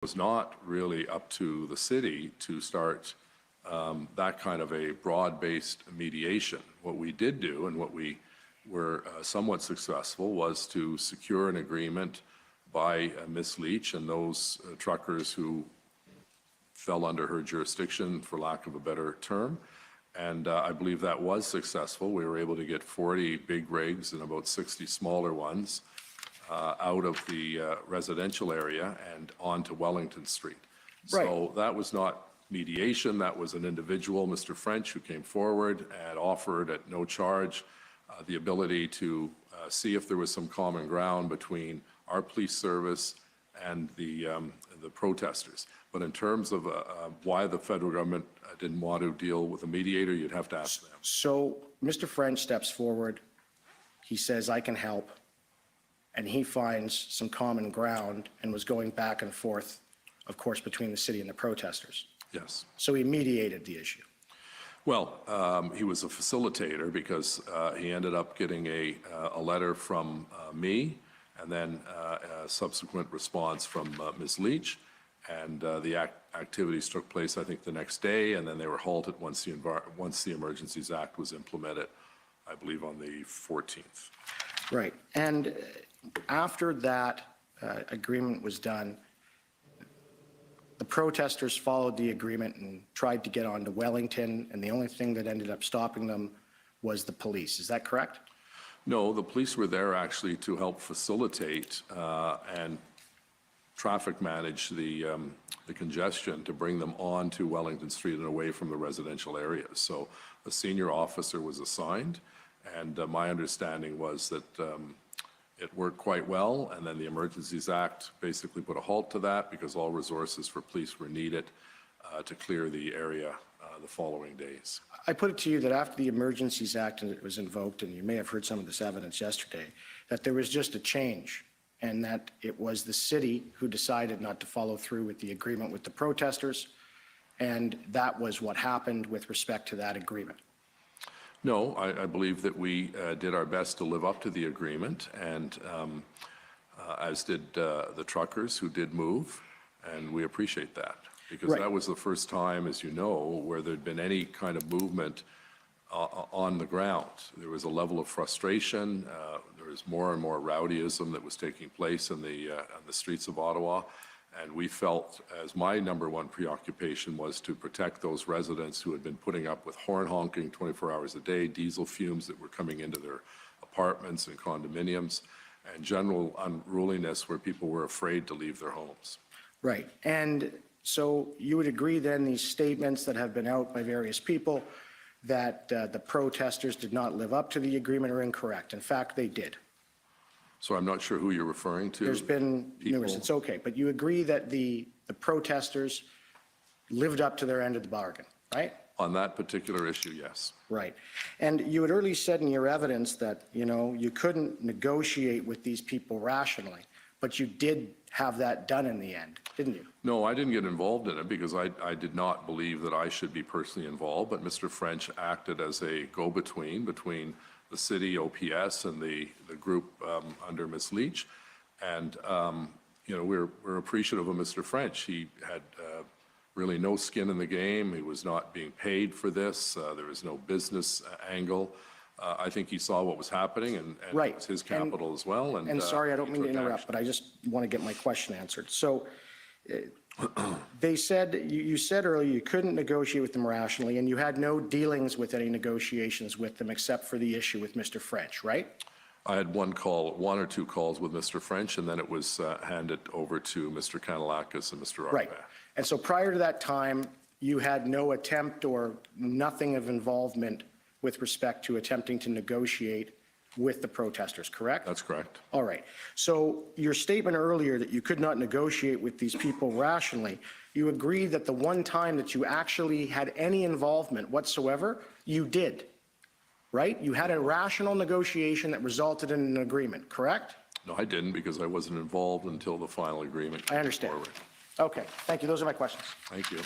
was not really up to the city to start that kind of a broad-based mediation. What we did do, and what we were somewhat successful, was to secure an agreement by Ms. Leach and those truckers who fell under her jurisdiction, for lack of a better term. And I believe that was successful. We were able to get 40 big rigs and about 60 smaller ones out of the residential area and onto Wellington Street. Right. So that was not mediation. That was an individual, Mr. French, who came forward and offered at no charge the ability to see if there was some common ground between our police service and the protesters. But in terms of why the federal government didn't want to deal with a mediator, you'd have to ask them. So Mr. French steps forward. He says, I can help. And he finds some common ground and was going back and forth, of course, between the city and the protesters. Yes. So he mediated the issue. Well, he was a facilitator because he ended up getting a letter from me and then a subsequent response from Ms. Leach. And the activities took place, I think, the next day, and then they were halted once the Emergencies Act was implemented, I believe, on the 14th. Right. And after that agreement was done, the protesters followed the agreement and tried to get onto Wellington, and the only thing that ended up stopping them was the police. Is that correct? No, the police were there actually to help facilitate and traffic manage the congestion to bring them on to Wellington Street and away from the residential areas. So a senior officer was assigned, and my understanding was that it worked quite well, and then the Emergencies Act basically put a halt to that because all resources for police were needed to clear the area the following days. I put it to you that after the Emergencies Act was invoked, and you may have heard some of this evidence yesterday, that there was just a change, and that it was the city who decided not to follow through with the agreement with the protesters, and that was what happened with respect to that agreement. No, I believe that we did our best to live up to the agreement, and as did the truckers who did move, and we appreciate that. Because that was the first time, as you know, where there'd been any kind of movement on the ground. There was a level of frustration. There was more and more rowdyism that was taking place in the streets of Ottawa. And we felt, as my #1 preoccupation was to protect those residents who had been putting up with horn honking 24 hours a day, diesel fumes that were coming into their apartments and condominiums, and general unruliness where people were afraid to leave their homes. Right. And so you would agree then these statements that have been out by various people that the protesters did not live up to the agreement are incorrect. In fact, they did. So I'm not sure who you're referring to. There's been numerous. It's okay. But you agree that the protesters lived up to their end of the bargain, right? On that particular issue, yes. Right. And you had earlier said in your evidence that, you know, you couldn't negotiate with these people rationally, but you did have that done in the end, didn't you? No, I didn't get involved in it because I did not believe that I should be personally involved, but Mr. French acted as a go-between between the city, OPS, and the group under Ms. Leach. And, you know, we're appreciative of Mr. French. He had really no skin in the game. He was not being paid for this. There was no business angle. I think he saw what was happening, and right. It was his capital as well. And sorry, I don't mean to interrupt, but I just want to get my question answered. So they said, you said earlier you couldn't negotiate with them rationally, and you had no dealings with any negotiations with them except for the issue with Mr. French, right? I had one or two calls with Mr. French, and then it was handed over to Mr. Kanalakis and Mr. Arpa. Right. And so prior to that time, you had no attempt or nothing of involvement with respect to attempting to negotiate with the protesters, correct? That's correct. All right. So your statement earlier that you could not negotiate with these people rationally, you agree that the one time that you actually had any involvement whatsoever, you did, right? You had a rational negotiation that resulted in an agreement, correct? No, I didn't, because I wasn't involved until the final agreement came I understand. forward. Okay. Thank you. Those are my questions. Thank you.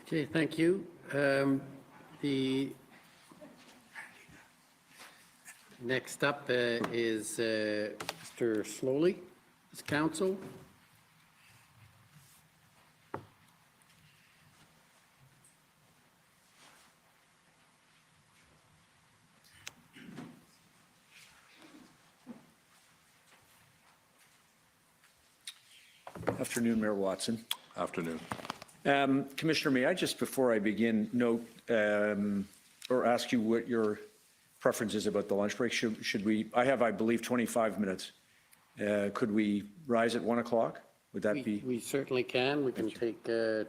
Okay, thank you. The next up is Mr. Sloly, his counsel. Afternoon, Mayor Watson. Afternoon. Commissioner, may I just, before I begin, note or ask you what your preference is about the lunch break? Should we, I have, I believe, 25 minutes. Could we rise at 1 o'clock? Would that be? We certainly can. We can take 10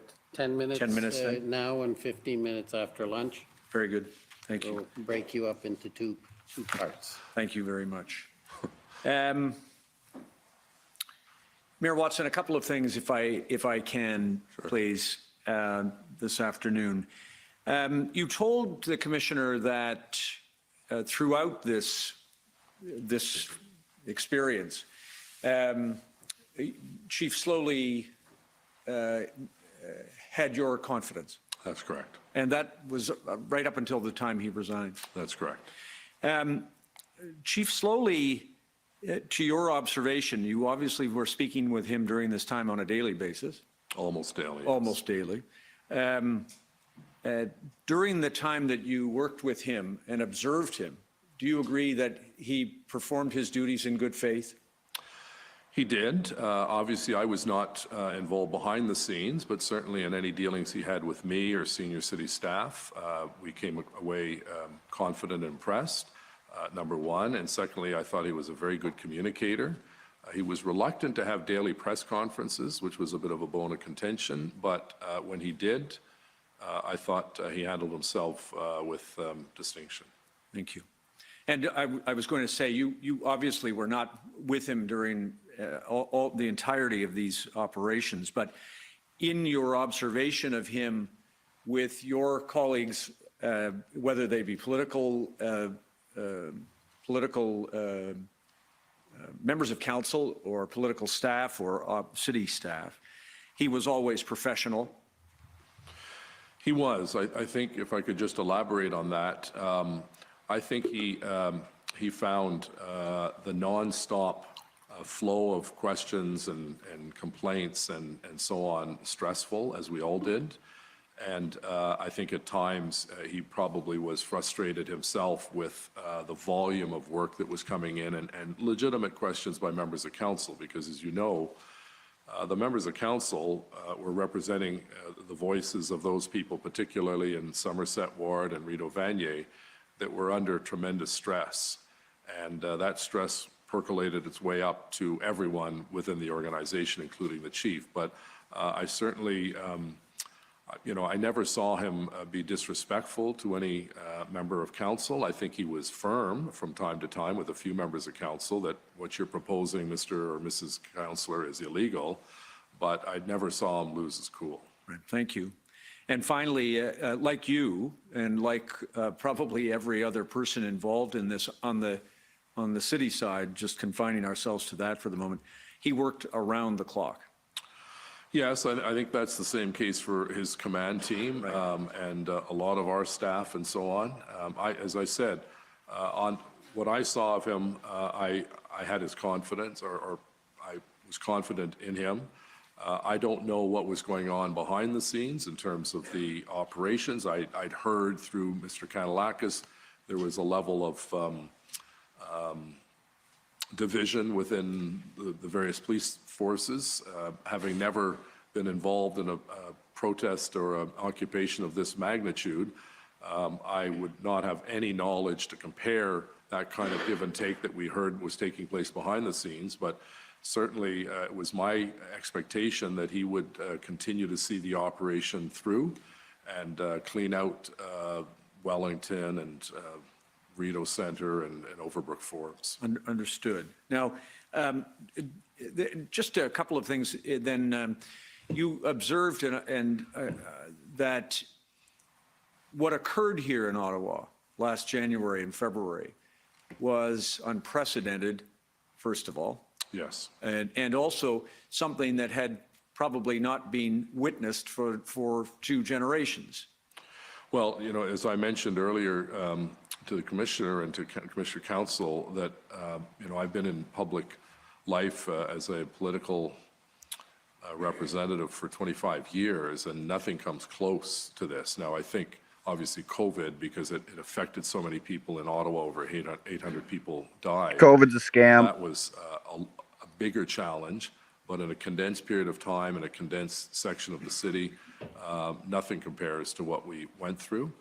minutes, 10 minutes then? now and 15 minutes after lunch. Very good. Thank you. We'll break you up into two parts. Thank you very much. Mayor Watson, a couple of things, if I can, please, this afternoon. You told the commissioner that throughout this experience, Chief Sloly had your confidence. That's correct. And that was right up until the time he resigned. That's correct. Chief Sloly, to your observation, you obviously were speaking with him during this time on a daily basis. Almost daily. Almost daily. During the time that you worked with him and observed him, do you agree that he performed his duties in good faith? He did. Obviously, I was not involved behind the scenes, but certainly in any dealings he had with me or senior city staff, we came away confident and impressed, number one. And secondly, I thought he was a very good communicator. He was reluctant to have daily press conferences, which was a bit of a bone of contention. But when he did, I thought he handled himself with distinction. Thank you. And I was going to say, you obviously were not with him during all the entirety of these operations, but in your observation of him with your colleagues, whether they be political members of council or political staff or city staff, he was always professional. He was. I think if I could just elaborate on that, I think he found the nonstop flow of questions and complaints and so on stressful, as we all did. And I think at times he probably was frustrated himself with the volume of work that was coming in and legitimate questions by members of council, because as you know, the members of council were representing the voices of those people, particularly in Somerset Ward and Rideau Vanier, that were under tremendous stress. And that stress percolated its way up to everyone within the organization, including the chief. But I certainly, I never saw him be disrespectful to any member of council. I think he was firm from time to time with a few members of council that what you're proposing, Mr. or Mrs. Councillor, is illegal. But I never saw him lose his cool. Right. Thank you. And finally, like you, and like probably every other person involved in this on the city side, just confining ourselves to that for the moment, he worked around the clock. Yes, I think that's the same case for his command team, right. And a lot of our staff and so on. As I said, on what I saw of him, I had his confidence, or I was confident in him. I don't know what was going on behind the scenes in terms of the operations. I'd heard through Mr. Kanalakis there was a level of division within the various police forces. Having never been involved in a protest or an occupation of this magnitude, I would not have any knowledge to compare that kind of give and take that we heard was taking place behind the scenes. But certainly, it was my expectation that he would continue to see the operation through and clean out Wellington and Rideau Centre and Overbrook Forbes. Understood. Now, just a couple of things. Then you observed that what occurred here in Ottawa last January and February was unprecedented, first of all. Yes. And also something that had probably not been witnessed for 2 generations. Well, as I mentioned earlier to the Commissioner and to Commissioner Council, that, I've been in public life as a political representative for 25 years, and nothing comes close to this. Now, I think, obviously, COVID, because it affected so many people in Ottawa, over 800 people died. COVID's a scam. That was a bigger challenge. but in a condensed period of time, in a condensed section of the city, nothing compares to what we went through.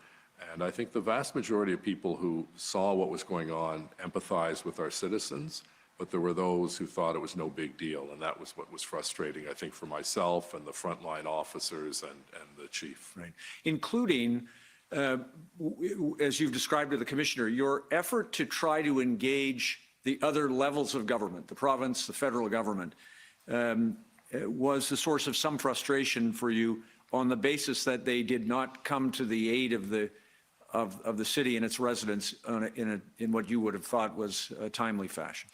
And I think the vast majority of people who saw what was going on empathized with our citizens, but there were those who thought it was no big deal, and that was what was frustrating, I think, for myself and the frontline officers and the chief. Right. Including, as you've described to the commissioner, your effort to try to engage the other levels of government, the province, the federal government, was the source of some frustration for you on the basis that they did not come to the aid of the city and its residents in what you would have thought was a timely fashion.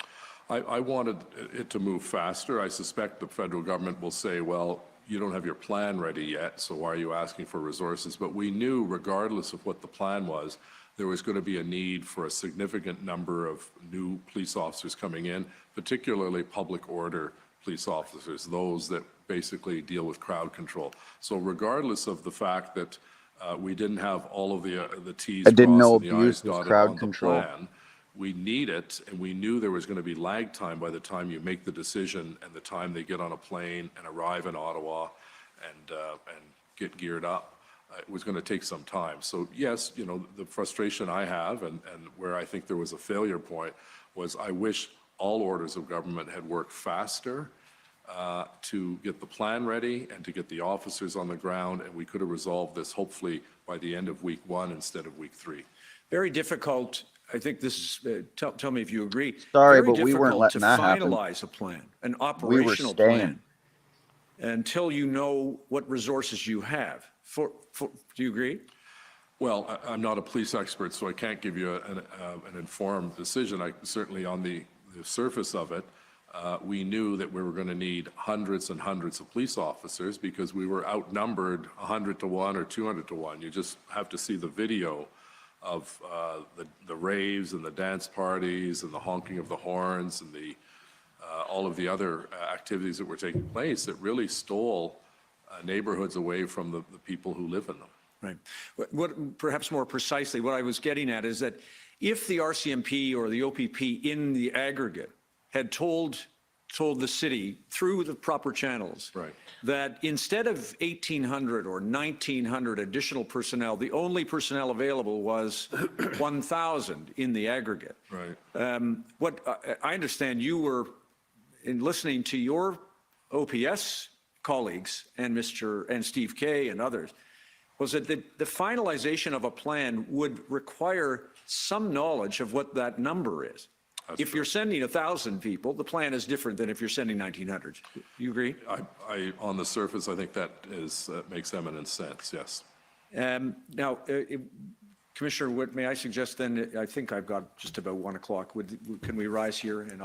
I wanted it to move faster. I suspect the federal government will say, well, you don't have your plan ready yet, so why are you asking for resources? But we knew, regardless of what the plan was, there was going to be a need for a significant number of new police officers coming in, particularly public order police officers, those that basically deal with crowd control. So regardless of the fact that we didn't have all of the T's crossed and the I's dotted on the plan, we need it, and we knew there was going to be lag time by the time you make the decision and the time they get on a plane and arrive in Ottawa and get geared up. It was going to take some time. So yes, you know, the frustration I have and where I think there was a failure point was I wish all orders of government had worked faster to get the plan ready and to get the officers on the ground, and we could have resolved this hopefully by the end of week 1 instead of week 3. Very difficult. I think this is, tell me if you agree. Sorry, Very but we weren't letting that happen. to finalize a plan, an operational plan, until you know what resources you have. Do you agree? Well, I'm not a police expert, so I can't give you an informed decision. Certainly on the surface of it, we knew that we were going to need hundreds and hundreds of police officers because we were outnumbered 100 to 1 or 200 to 1. You just have to see the video of the raves and the dance parties and the honking of the horns and all of the other activities that were taking place that really stole neighborhoods away from the people who live in them. Right. What, perhaps more precisely, what I was getting at is that if the RCMP or the OPP in the aggregate had told the city through the proper channels that instead of 1,800 or 1,900 additional personnel, the only personnel available was 1,000 in the aggregate. Right. What I understand you were, in listening to your OPS colleagues and Steve Kay and others, was that the finalization of a plan would require some knowledge of what that number is. If you're sending 1,000 people, the plan is different than if you're sending 1,900. You agree? On the surface, I think that makes eminent sense, yes. Now, Commissioner Witt, may I suggest then, I think I've got just about 1 o'clock. Can we rise here and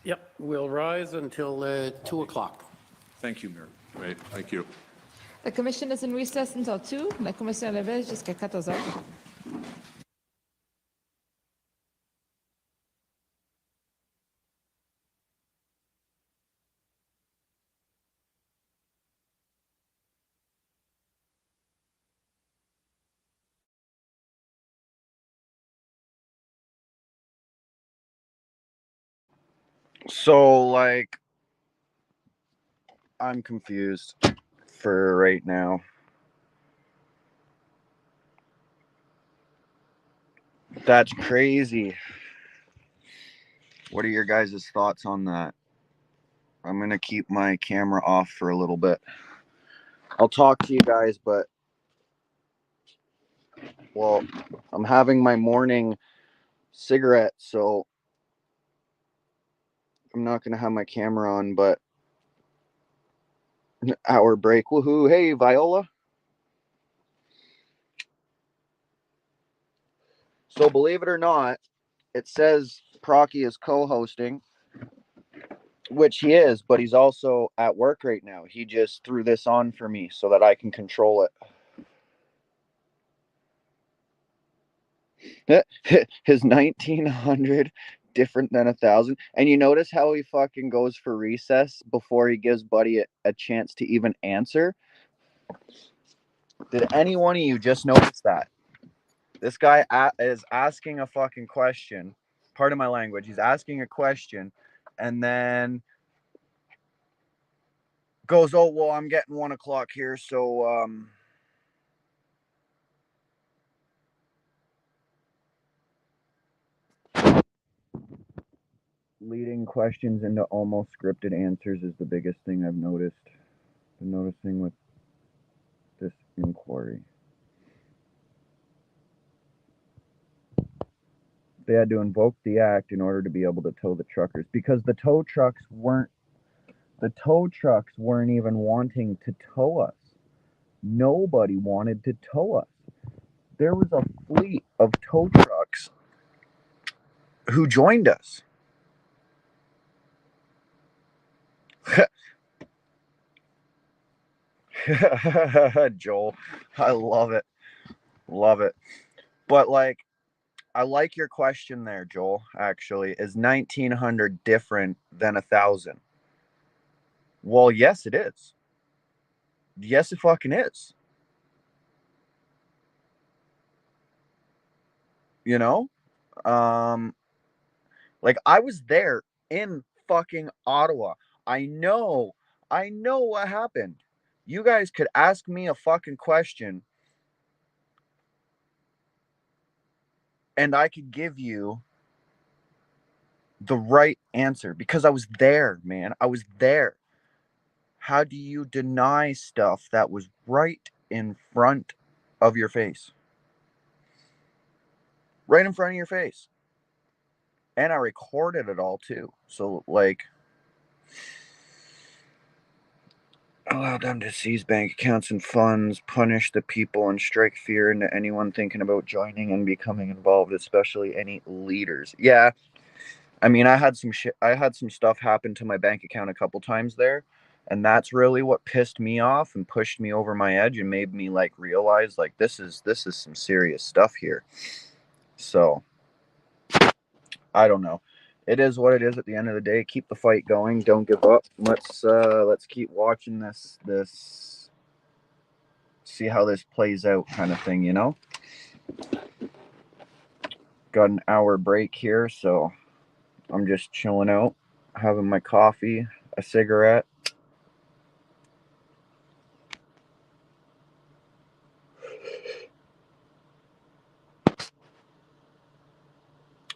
Yep, we'll rise until 2 o'clock. Thank you, Mayor. Great, thank you. The commission is in recess until 2. La commission est levée jusqu'à 14 heures. So, like, I'm confused for right now. That's crazy. What are your guys' thoughts on that? I'm going to keep my camera off for a little bit. I'll talk to you guys, but, well, I'm having my morning cigarette, so I'm not going to have my camera on, but an hour break. Woohoo. Hey, Viola. So believe it or not, it says Procky is co-hosting, which he is, but he's also at work right now. He just threw this on for me so that I can control it. His 1,900 different than 1,000. And you notice how he fucking goes for recess before he gives Buddy a chance to even answer? Did any one of you just notice that? This guy is asking a fucking question. Pardon my language. He's asking a question, and then goes, oh, well, I'm getting 1 o'clock here, so leading questions into almost scripted answers is the biggest thing I've noticed. Been noticing with this inquiry. They had to invoke the act in order to be able to tow the truckers, because the tow trucks weren't even wanting to tow us. Nobody wanted to tow us. There was a fleet of tow trucks who joined us. Joel, I love it. Love it. But like, I like your question there, Joel, actually. Is 1900 different than 1000? Well, yes, it is. Yes, it fucking is. You know? Like, I was there in fucking Ottawa. I know what happened. You guys could ask me a fucking question and I could give you the right answer because I was there, man. I was there. How do you deny stuff that was right in front of your face? Right in front of your face. And I recorded it all too. So, like, allow them to seize bank accounts and funds, punish the people, and strike fear into anyone thinking about joining and becoming involved, especially any leaders. Yeah, I mean, I had some stuff happen to my bank account a couple times there, and that's really what pissed me off and pushed me over my edge and made me like realize like this is some serious stuff here. So I don't know. It is what it is at the end of the day. Keep the fight going. Don't give up. Let's keep watching this see how this plays out kind of thing, you know? Got an hour break here, so I'm just chilling out, having my coffee, a cigarette.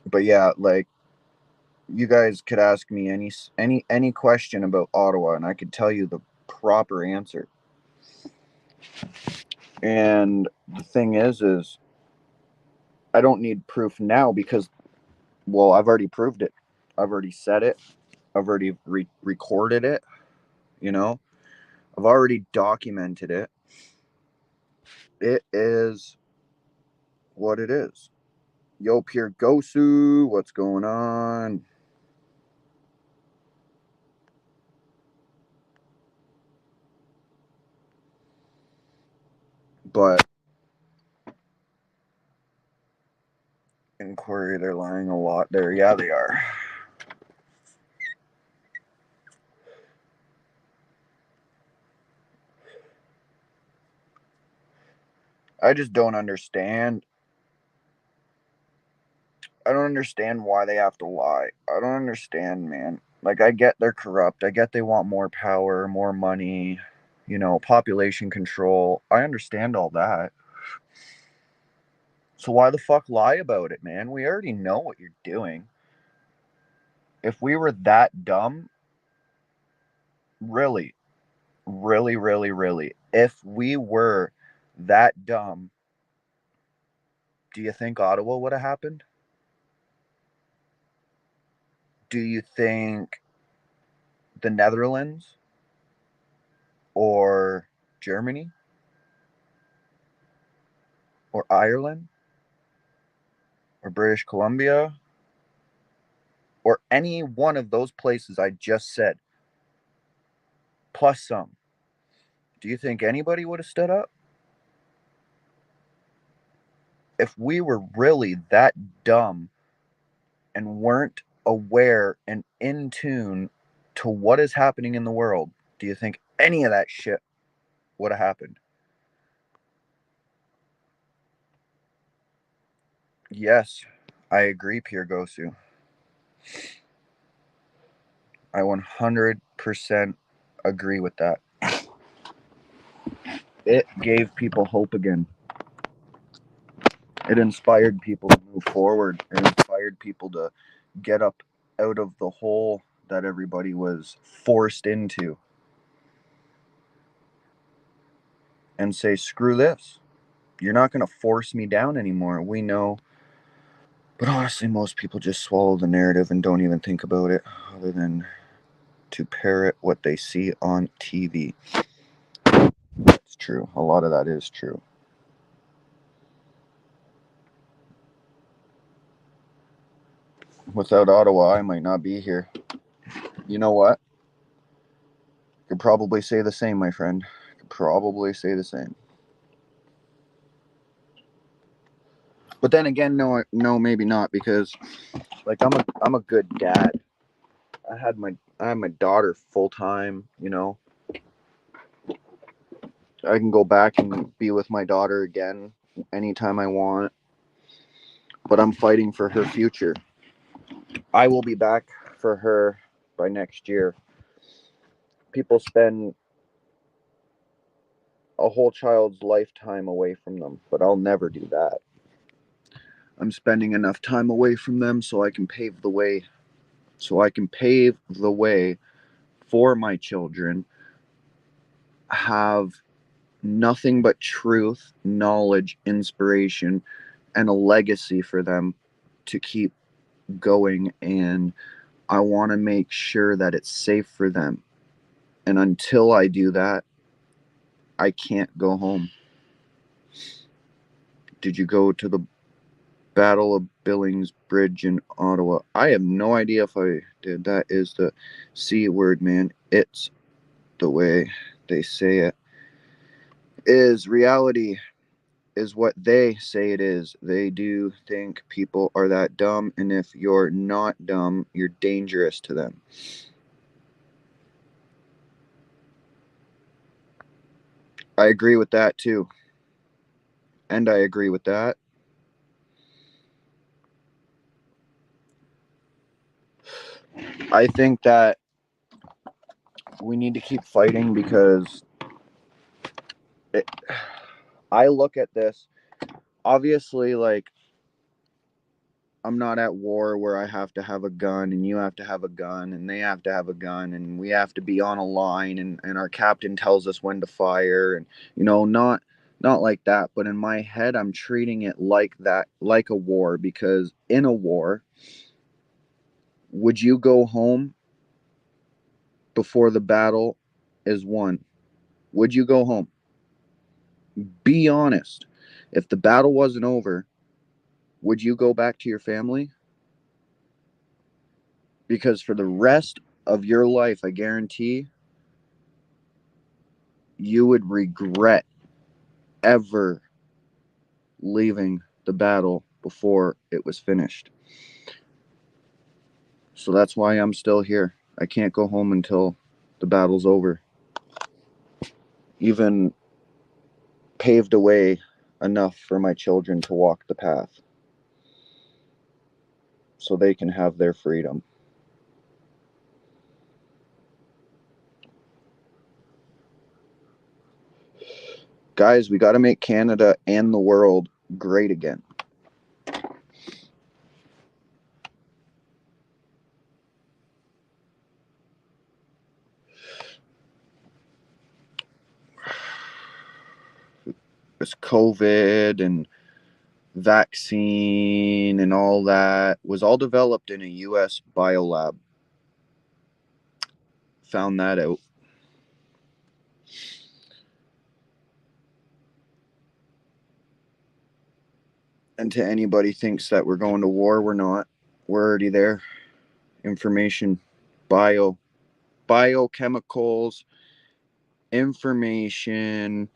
But yeah, like, you guys could ask me any question about Ottawa and I could tell you the proper answer. And the thing is I don't need proof now because, well, I've already proved it. I've already said it. I've already recorded it, you know? I've already documented it. It is what it is. Yo, Pierre Gosu, what's going on? But inquiry, they're lying a lot there. Yeah, they are. I just don't understand. I don't understand why they have to lie. I don't understand, man. Like, I get they're corrupt. I get they want more power, more money, you know, population control. I understand all that. So why the fuck lie about it, man? We already know what you're doing. If we were that dumb, really, really, really, really, if we were that dumb, do you think Ottawa would have happened? Do you think the Netherlands or Germany or Ireland or British Columbia or any one of those places I just said, plus some, do you think anybody would have stood up? If we were really that dumb and weren't aware and in tune to what is happening in the world, do you think any of that shit would have happened? Yes, I agree, Pierre Gosu. I 100% agree with that. It gave people hope again. It inspired people to move forward. It inspired people to get up out of the hole that everybody was forced into and say, screw this. You're not going to force me down anymore. We know. But honestly, most people just swallow the narrative and don't even think about it other than to parrot what they see on TV. It's true. A lot of that is true. Without Ottawa, I might not be here. You know what? Could probably say the same, my friend. Could probably say the same. But then again, no, maybe not, because like I'm a good dad. I had my daughter full time. You know, I can go back and be with my daughter again anytime I want. But I'm fighting for her future. I will be back for her by next year. People spend a whole child's lifetime away from them, but I'll never do that. I'm spending enough time away from them so I can pave the way. So I can pave the way for my children, have nothing but truth, knowledge, inspiration, and a legacy for them to keep going. And I want to make sure that it's safe for them. And until I do that, I can't go home. Did you go to the Battle of Billings Bridge in Ottawa? I have no idea if I did. That is the C word, man. It's the way they say it. Is reality is what they say it is. They do think people are that dumb, and if you're not dumb, you're dangerous to them. I agree with that too. And I agree with that. I think that we need to keep fighting because I look at this, obviously, like, I'm not at war where I have to have a gun and you have to have a gun and they have to have a gun and we have to be on a line and our captain tells us when to fire and, you know, not like that. But in my head, I'm treating it like that, like a war, because in a war, would you go home before the battle is won? Would you go home? Be honest. If the battle wasn't over, would you go back to your family? Because for the rest of your life, I guarantee you would regret ever leaving the battle before it was finished. So that's why I'm still here. I can't go home until the battle's over. Even paved a way enough for my children to walk the path so they can have their freedom. Guys, we got to make Canada and the world great again. This COVID and vaccine and all that was all developed in a US biolab. Found that out. And to anybody thinks that we're going to war, we're not. We're already there. Information, biochemicals, information,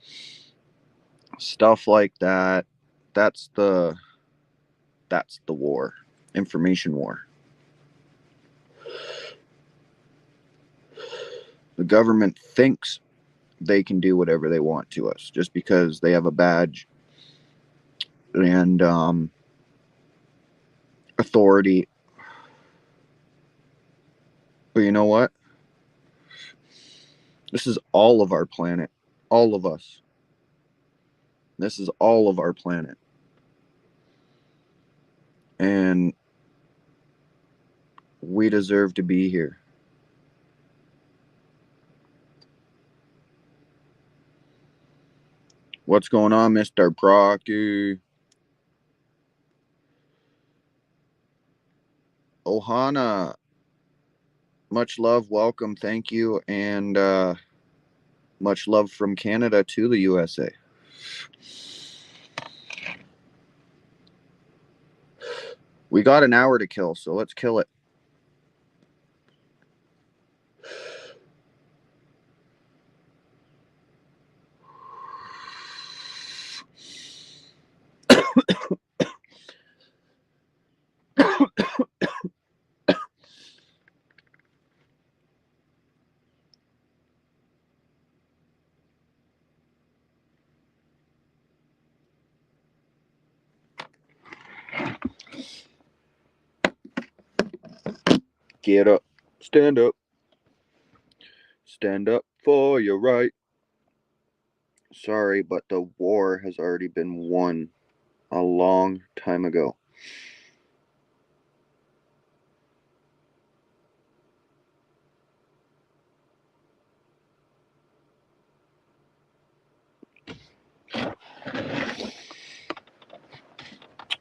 stuff like that. That's the war. Information war. The government thinks they can do whatever they want to us just because they have a badge and authority. But you know what? This is all of our planet. All of us. This is all of our planet. And we deserve to be here. What's going on, Mrproccy? Ohana, much love, welcome, thank you, and much love from Canada to the USA. We got an hour to kill, so let's kill it. Get up, stand up. Stand up for your right. Sorry, but the war has already been won a long time ago.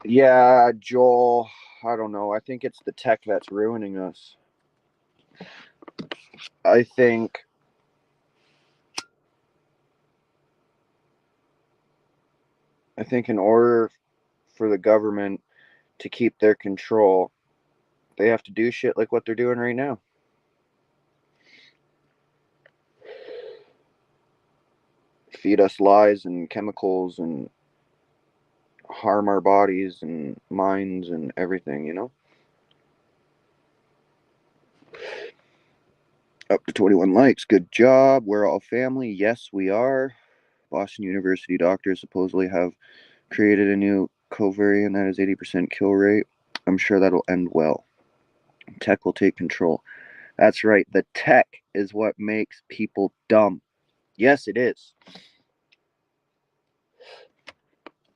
Yeah, Joel, I don't know. I think it's the tech that's ruining us. I think in order for the government to keep their control, they have to do shit like what they're doing right now. Feed us lies and chemicals and harm our bodies and minds and everything, you know? Up to 21 likes. Good job. We're all family. Yes, we are. Boston University doctors supposedly have created a new covariant that has 80% kill rate. I'm sure that'll end well. Tech will take control. That's right. The tech is what makes people dumb. Yes, it is.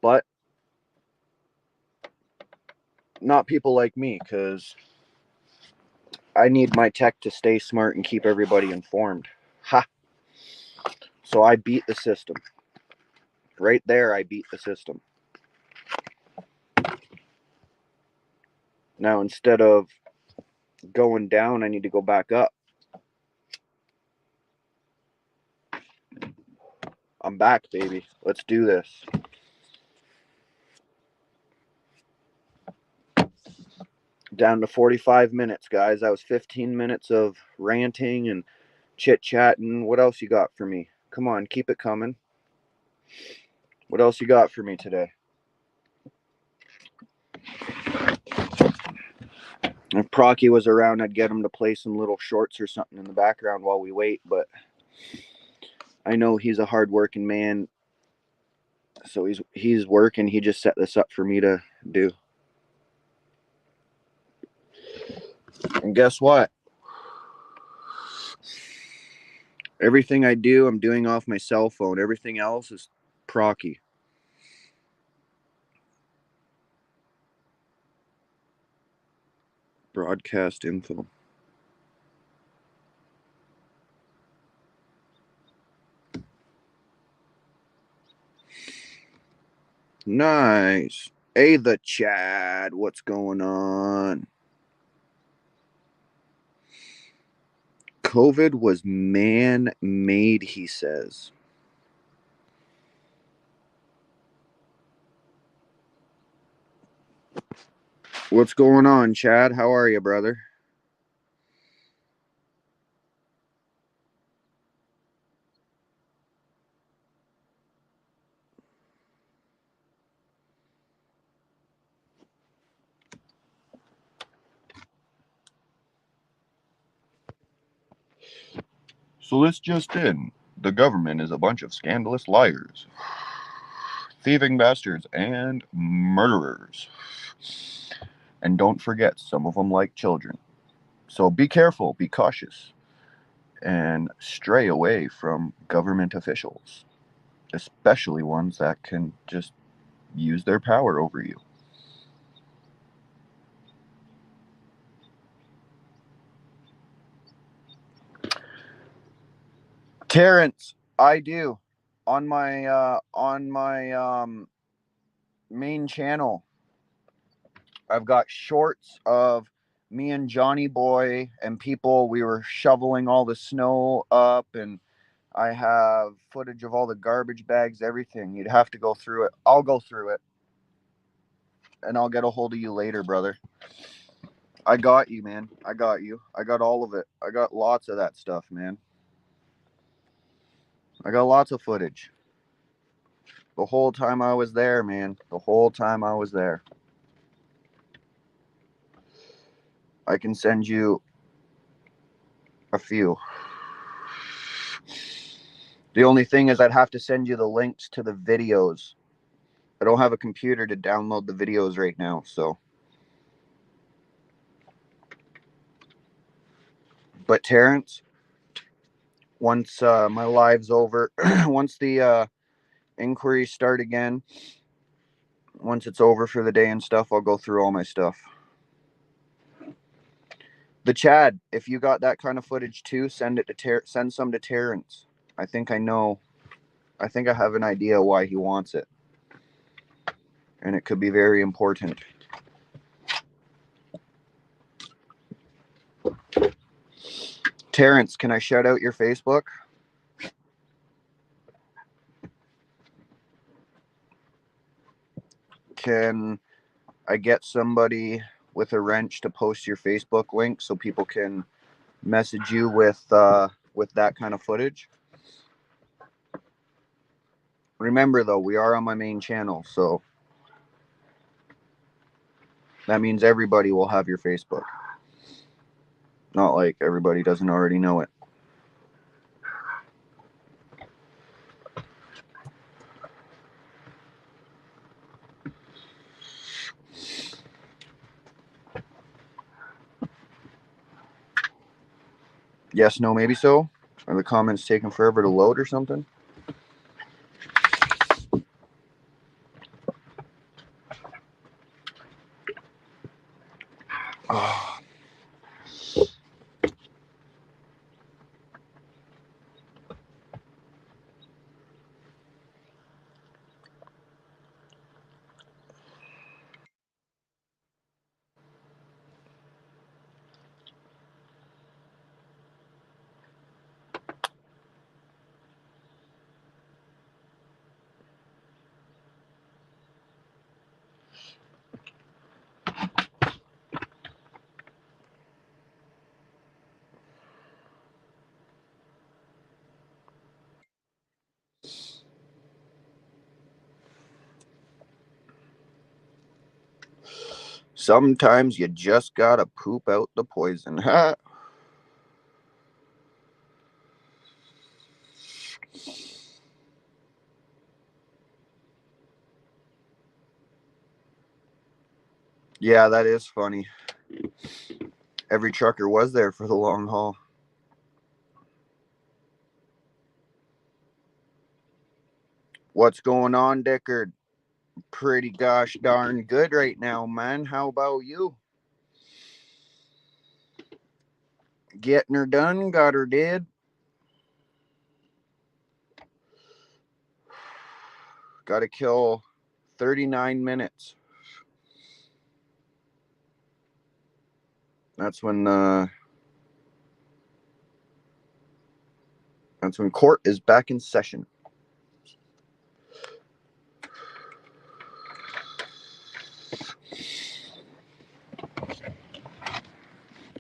But not people like me, because I need my tech to stay smart and keep everybody informed. Ha! So I beat the system. Right there, I beat the system. Now, instead of going down, I need to go back up. I'm back, baby. Let's do this. Down to 45 minutes, guys. That was 15 minutes of ranting and chit-chatting. What else you got for me? Come on, keep it coming. What else you got for me today? If Procky was around, I'd get him to play some little shorts or something in the background while we wait, but I know he's a hard-working man, so he's working. He just set this up for me to do. And guess what? Everything I do, I'm doing off my cell phone. Everything else is Procky. Broadcast info. Nice. Hey, the Chad. What's going on? COVID was man-made, he says. What's going on, Chad? How are you, brother? So this just in. The government is a bunch of scandalous liars, thieving bastards, and murderers. And don't forget, some of them like children. So be careful, be cautious. and stray away from government officials, especially ones that can just use their power over you. Terrence, I do. On my main channel, I've got shorts of me and Johnny Boy and people. We were shoveling all the snow up, and I have footage of all the garbage bags, everything. You'd have to go through it. I'll go through it, and I'll get a hold of you later, brother. I got you, man. I got you. I got all of it. I got lots of that stuff, man. I got lots of footage. The whole time I was there, man. The whole time I was there. I can send you a few. The only thing is I'd have to send you the links to the videos. I don't have a computer to download the videos right now, so. But Terrence, once my live's over, once the inquiries start again, once it's over for the day and stuff, I'll go through all my stuff. The Chad, if you got that kind of footage too, send it to send some to Terrence. I think I know. I think I have an idea why he wants it, and it could be very important. Terrence, can I shout out your Facebook? Can I get somebody with a wrench to post your Facebook link so people can message you with that kind of footage? Remember though, we are on my main channel, so that means everybody will have your Facebook. Not like everybody doesn't already know it. Yes, no, maybe so? Are the comments taking forever to load or something? Oh. Sometimes you just gotta poop out the poison. Ha! Yeah, that is funny. Every trucker was there for the long haul. What's going on, Dickard? Pretty gosh darn good right now, man. How about you? Getting her done, got her did. Gotta kill 39 minutes. That's when court is back in session.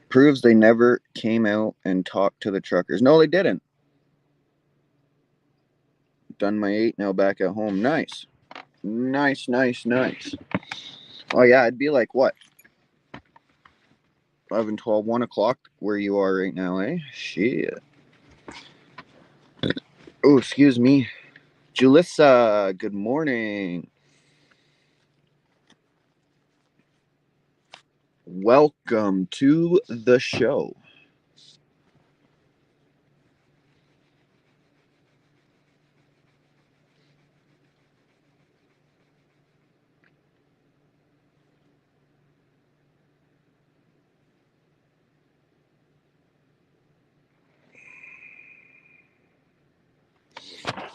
Proves they never came out and talked to the truckers. No, they didn't. Done my 8 now, back at home. Nice. Nice, nice, nice. Oh yeah, it'd be like what? 11, 12, 1 o'clock where you are right now, eh? Shit. Oh, excuse me. Julissa, good morning. Welcome to the show.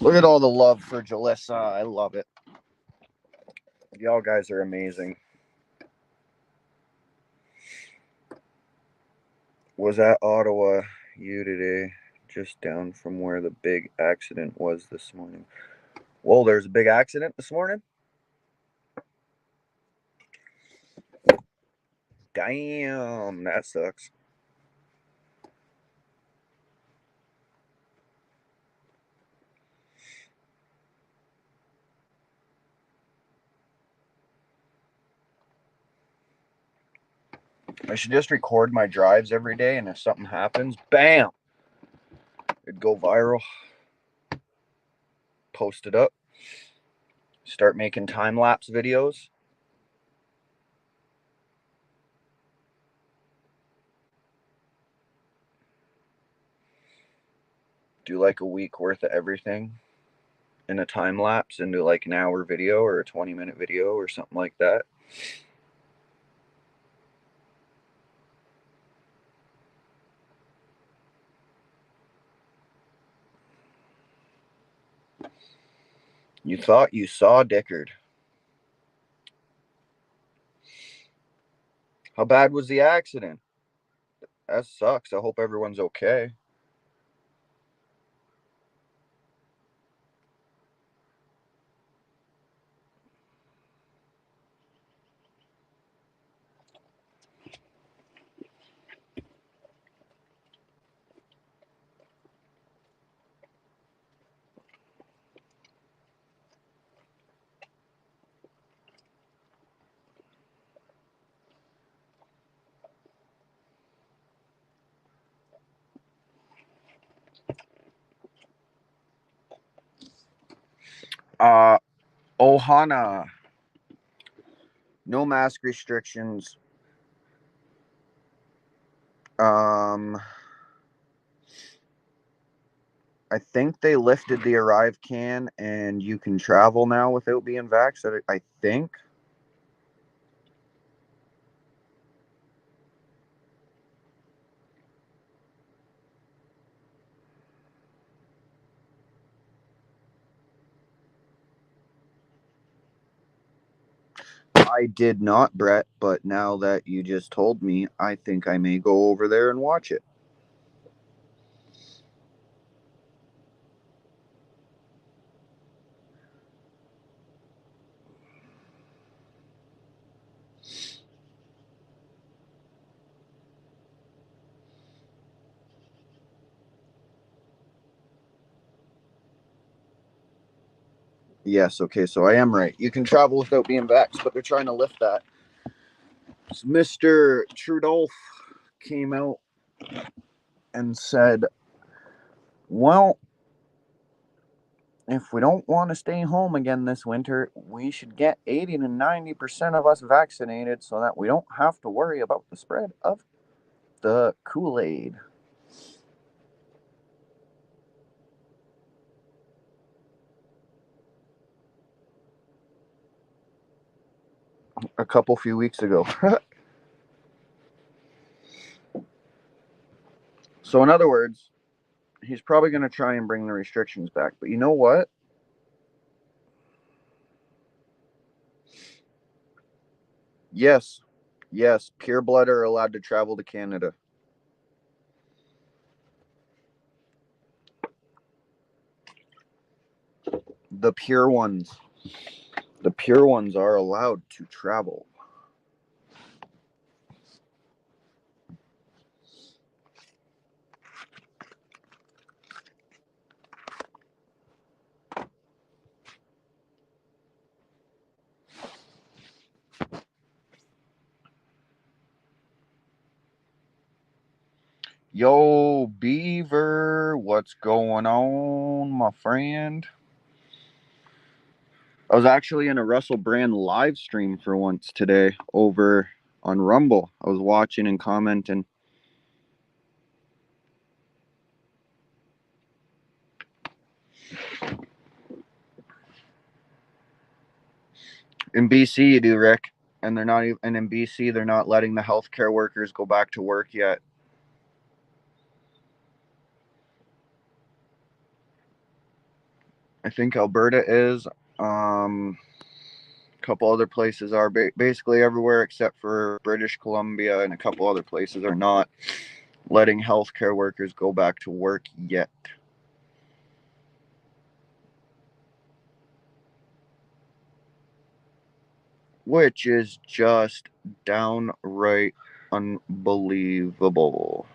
Look at all the love for Jalissa. I love it. Y'all guys are amazing. Was at Ottawa U today, just down from where the big accident was this morning. Whoa, there's a big accident this morning? Damn, that sucks. I should just record my drives every day, and if something happens, bam, it'd go viral. Post it up. Start making time-lapse videos. Do like a week worth of everything in a time lapse into like an hour video or a 20-minute video or something like that. You thought you saw Dickard. How bad was the accident? That sucks. I hope everyone's okay. Ohana. No mask restrictions. I think they lifted the arrive can and you can travel now without being vaxxed. I think. I did not, Brett, but now that you just told me, I think I may go over there and watch it. Yes, okay, so I am right. You can travel without being vaxxed, but they're trying to lift that. So Mr. Trudeau came out and said, well, if we don't want to stay home again this winter, we should get 80 to 90% of us vaccinated so that we don't have to worry about the spread of the Kool-Aid. A few weeks ago. So in other words, he's probably going to try and bring the restrictions back. But you know what? Yes, pure blood are allowed to travel to Canada. The pure ones are allowed to travel. Yo, Beaver, what's going on, my friend? I was actually in a Russell Brand live stream for once today over on Rumble. I was watching and commenting. In BC, you do, Rick, and they're not even. And in BC, they're not letting the healthcare workers go back to work yet. I think Alberta is. A couple other places are basically everywhere except for British Columbia, and a couple other places are not letting healthcare workers go back to work yet. Which is just downright unbelievable.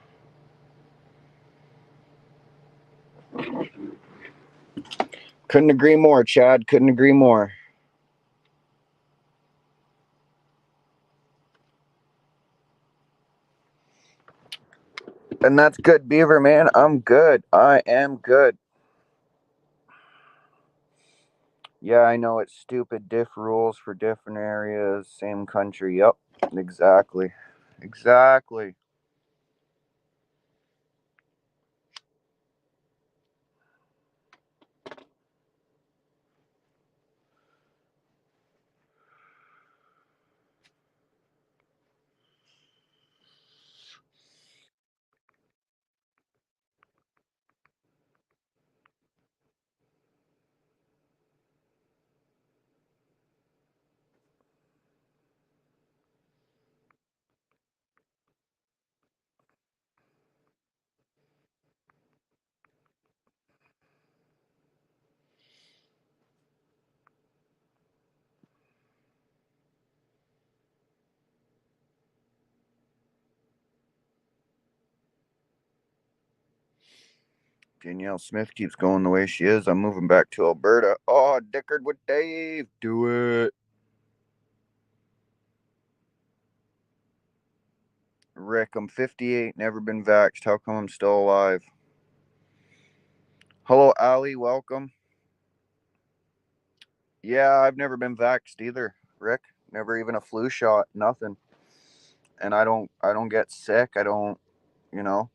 Couldn't agree more, Chad. Couldn't agree more. And that's good, Beaver, man. I'm good. I am good. Yeah, I know it's stupid. Diff rules for different areas. Same country. Yep. Exactly. Exactly. Danielle Smith keeps going the way she is. I'm moving back to Alberta. Oh, Dickard with Dave. Do it. Rick, I'm 58, never been vaxxed. How come I'm still alive? Hello, Ali. Welcome. Yeah, I've never been vaxxed either, Rick. Never even a flu shot. Nothing. And I don't get sick. I don't, you know.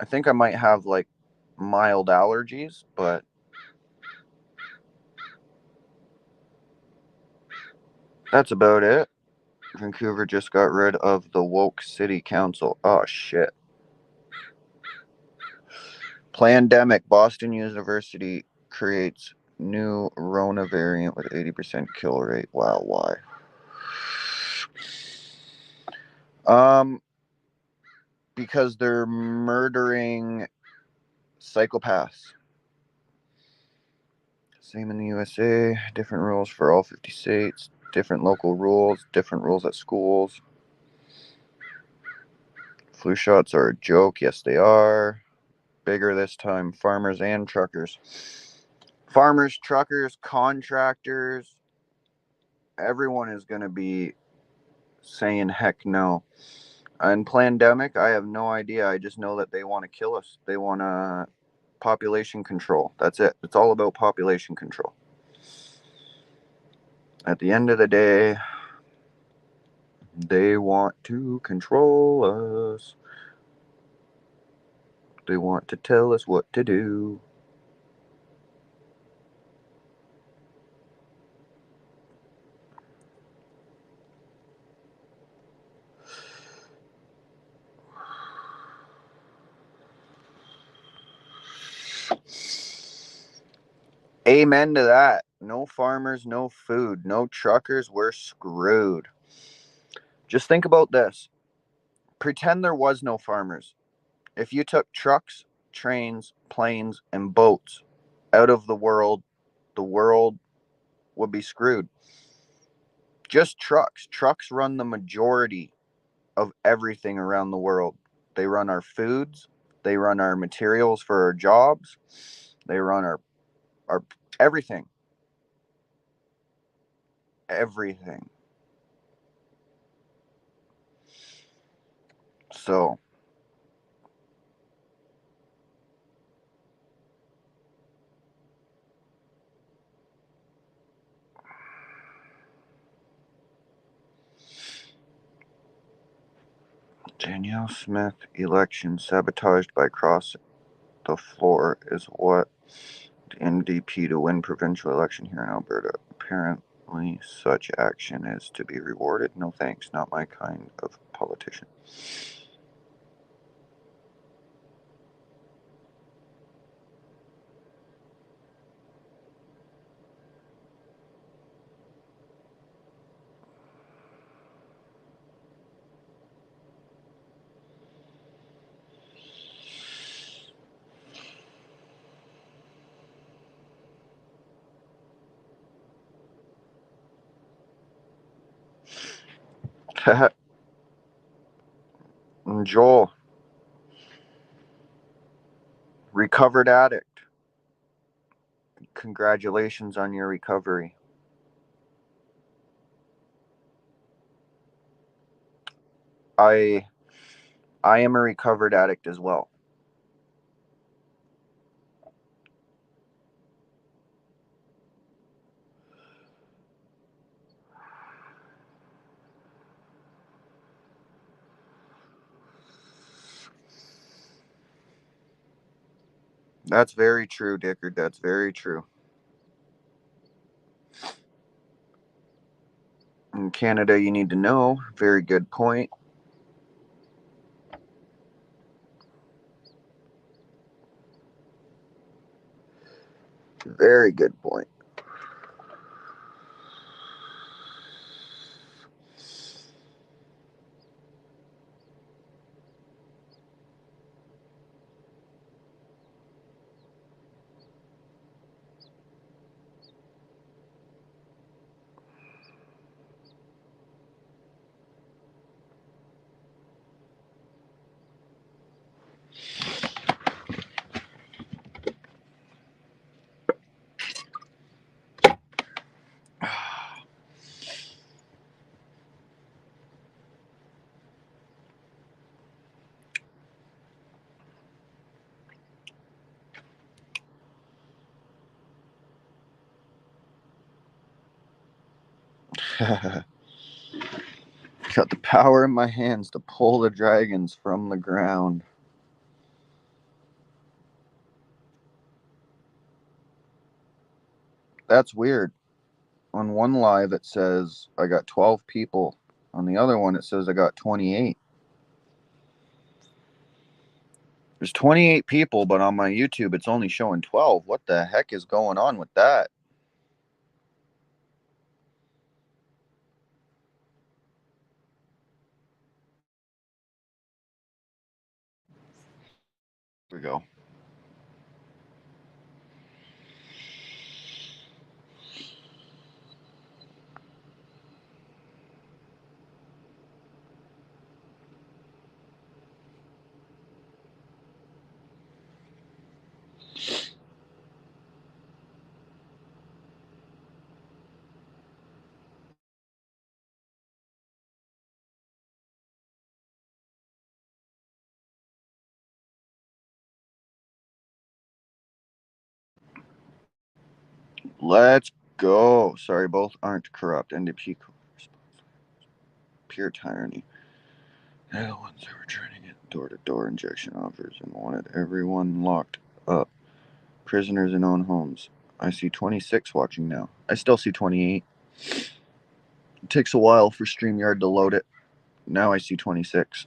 I think I might have like mild allergies, but that's about it. Vancouver just got rid of the woke city council. Oh shit. Plandemic. Boston University creates new Rona variant with 80% kill rate. Wow, why? Because they're murdering psychopaths. Same in the USA. Different rules for all 50 states. Different local rules. Different rules at schools. Flu shots are a joke. Yes, they are. Bigger this time. Farmers and truckers. Farmers, truckers, contractors. Everyone is going to be saying heck no. And pandemic, I have no idea. I just know that they want to kill us. They want population control. That's it. It's all about population control. At the end of the day, they want to control us. They want to tell us what to do. Amen to that. No farmers, no food, no truckers, we're screwed. Just think about this. Pretend there was no farmers. If you took trucks, trains, planes, and boats out of the world would be screwed. Just trucks. Trucks run the majority of everything around the world. They run our foods, they run our materials for our jobs, they run our everything. Everything. So Danielle Smith election sabotaged by cross the floor is what the NDP to win provincial election here in Alberta. Apparently such action is to be rewarded. No thanks, not my kind of politician. Joel, recovered addict. Congratulations on your recovery. I am a recovered addict as well. That's very true, Dickard. That's very true. In Canada, you need to know. Very good point. Very good point. Got the power in my hands to pull the dragons from the ground. That's weird. On one live it says I got 12 people. On the other one it says I got 28. There's 28 people, but on my YouTube it's only showing 12. What the heck is going on with that? Here we go. Let's go. Sorry, both aren't corrupt. NDP pure tyranny. They're the ones who were trying to get door-to-door injection offers and wanted everyone locked up. Prisoners in own homes. I see 26 watching now. I still see 28. It takes a while for StreamYard to load it. Now I see 26.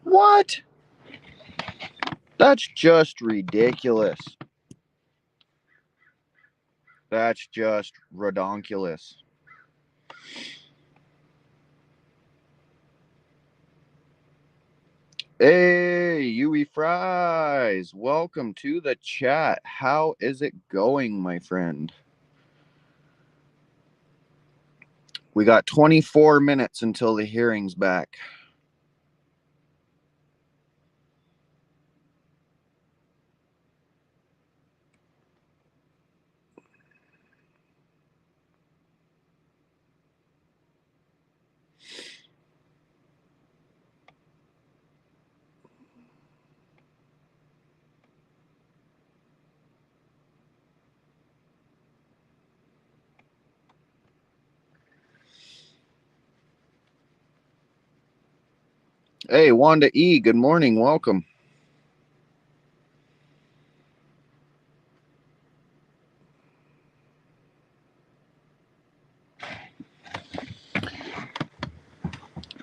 What? That's just ridiculous. That's just redonkulous. Hey, Yui Fries. Welcome to the chat. How is it going, my friend? We got 24 minutes until the hearing's back. Hey, Wanda E., good morning. Welcome.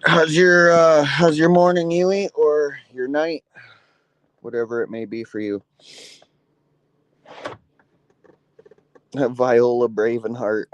How's your morning, Yui, or your night? Whatever it may be for you. Viola Bravenheart.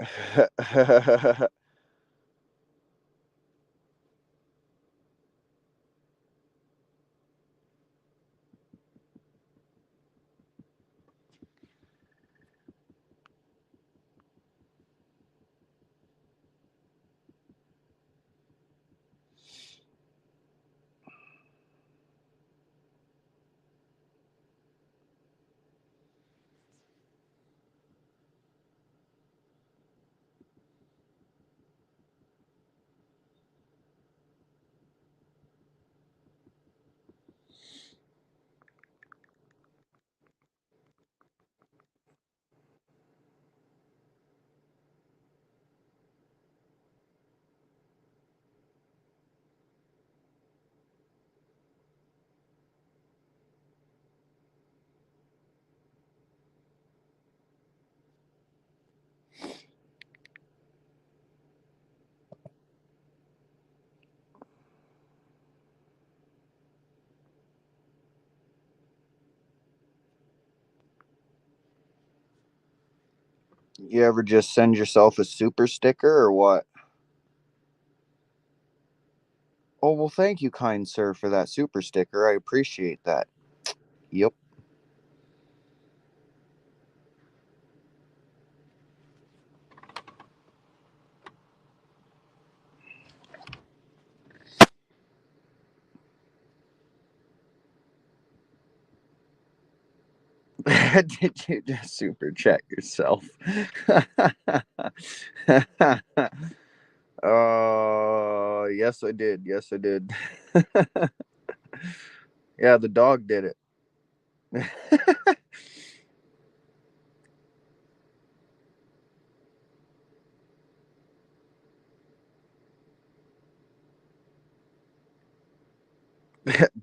You ever just send yourself a super sticker or what? Oh, well, thank you, kind sir, for that super sticker. I appreciate that. Yep. Did you just super chat yourself? Yes, I did. Yes, I did. Yeah, the dog did it.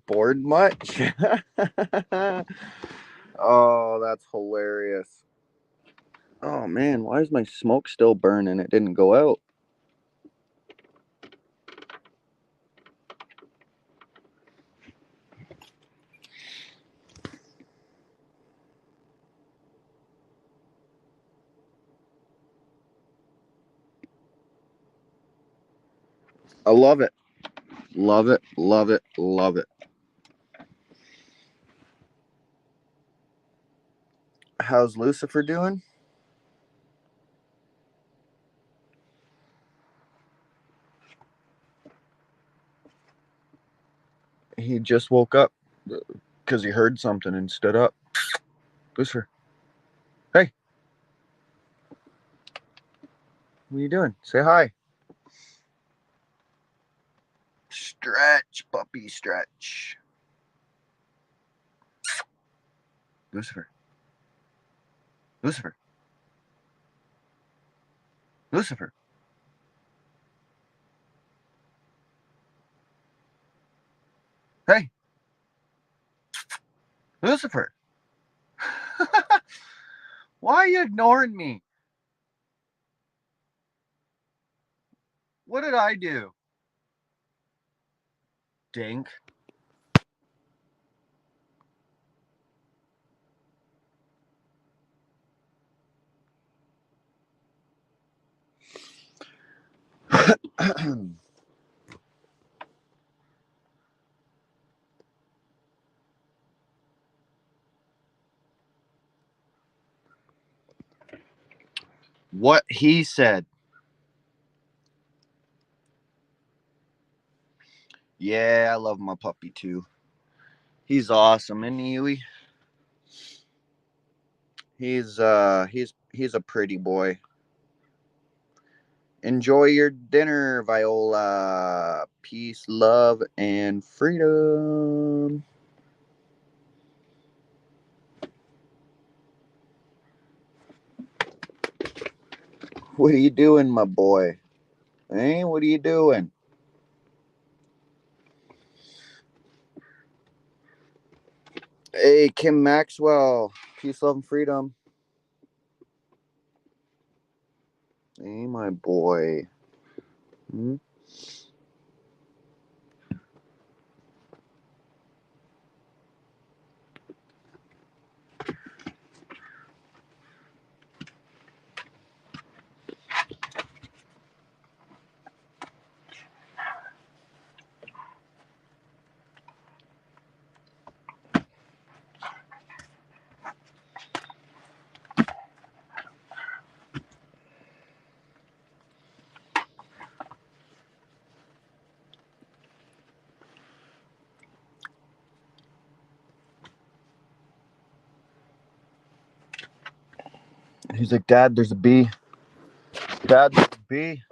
Bored much? Oh, that's hilarious. Oh man, why is my smoke still burning? It didn't go out. I love it. Love it. Love it. Love it. How's Lucifer doing? He just woke up because he heard something and stood up. Lucifer. Hey. What are you doing? Say hi. Stretch, puppy, stretch. Lucifer. Lucifer. Lucifer. Hey. Lucifer. Why are you ignoring me? What did I do? Dink. What he said. Yeah, I love my puppy too. He's awesome, isn't he, Huey? He's a pretty boy. Enjoy your dinner, Viola. Peace, love, and freedom. What are you doing, my boy? Hey, what are you doing? Hey, Kim Maxwell. Peace, love, and freedom. Hey, my boy. Hmm? He's like, Dad, there's a bee. Dad, there's a bee.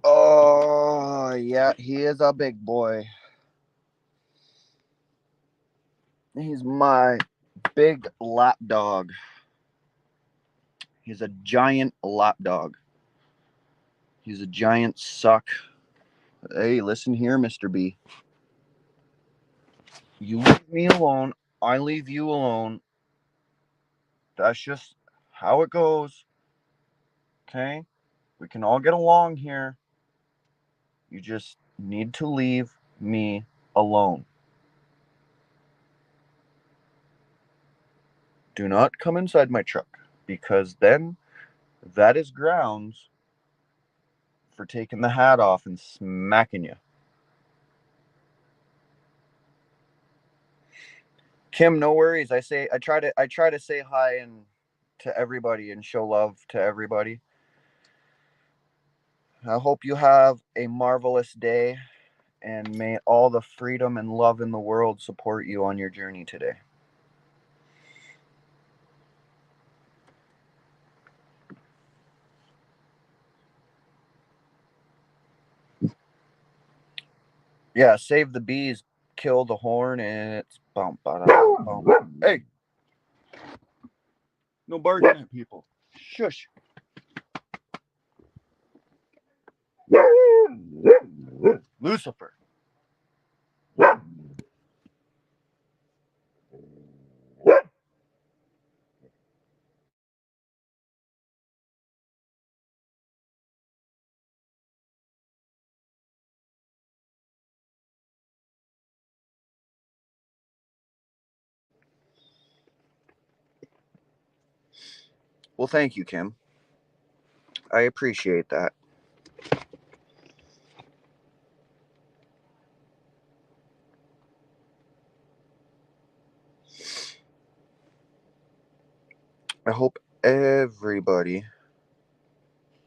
Oh, yeah, he is a big boy. He's my big lap dog. He's a giant lap dog. He's a giant suck. Hey, listen here, Mr. B. You leave me alone. I leave you alone. That's just how it goes. Okay? We can all get along here. You just need to leave me alone. Do not come inside my truck, because then that is grounds for taking the hat off and smacking you. Kim, no worries. I try to say hi and to everybody and show love to everybody. I hope you have a marvelous day, and may all the freedom and love in the world support you on your journey today. Yeah, save the bees, kill the horn, and it's bum, ba-da, bum. Hey, no barking at people. Shush. Lucifer. Well, thank you, Kim. I appreciate that. I hope everybody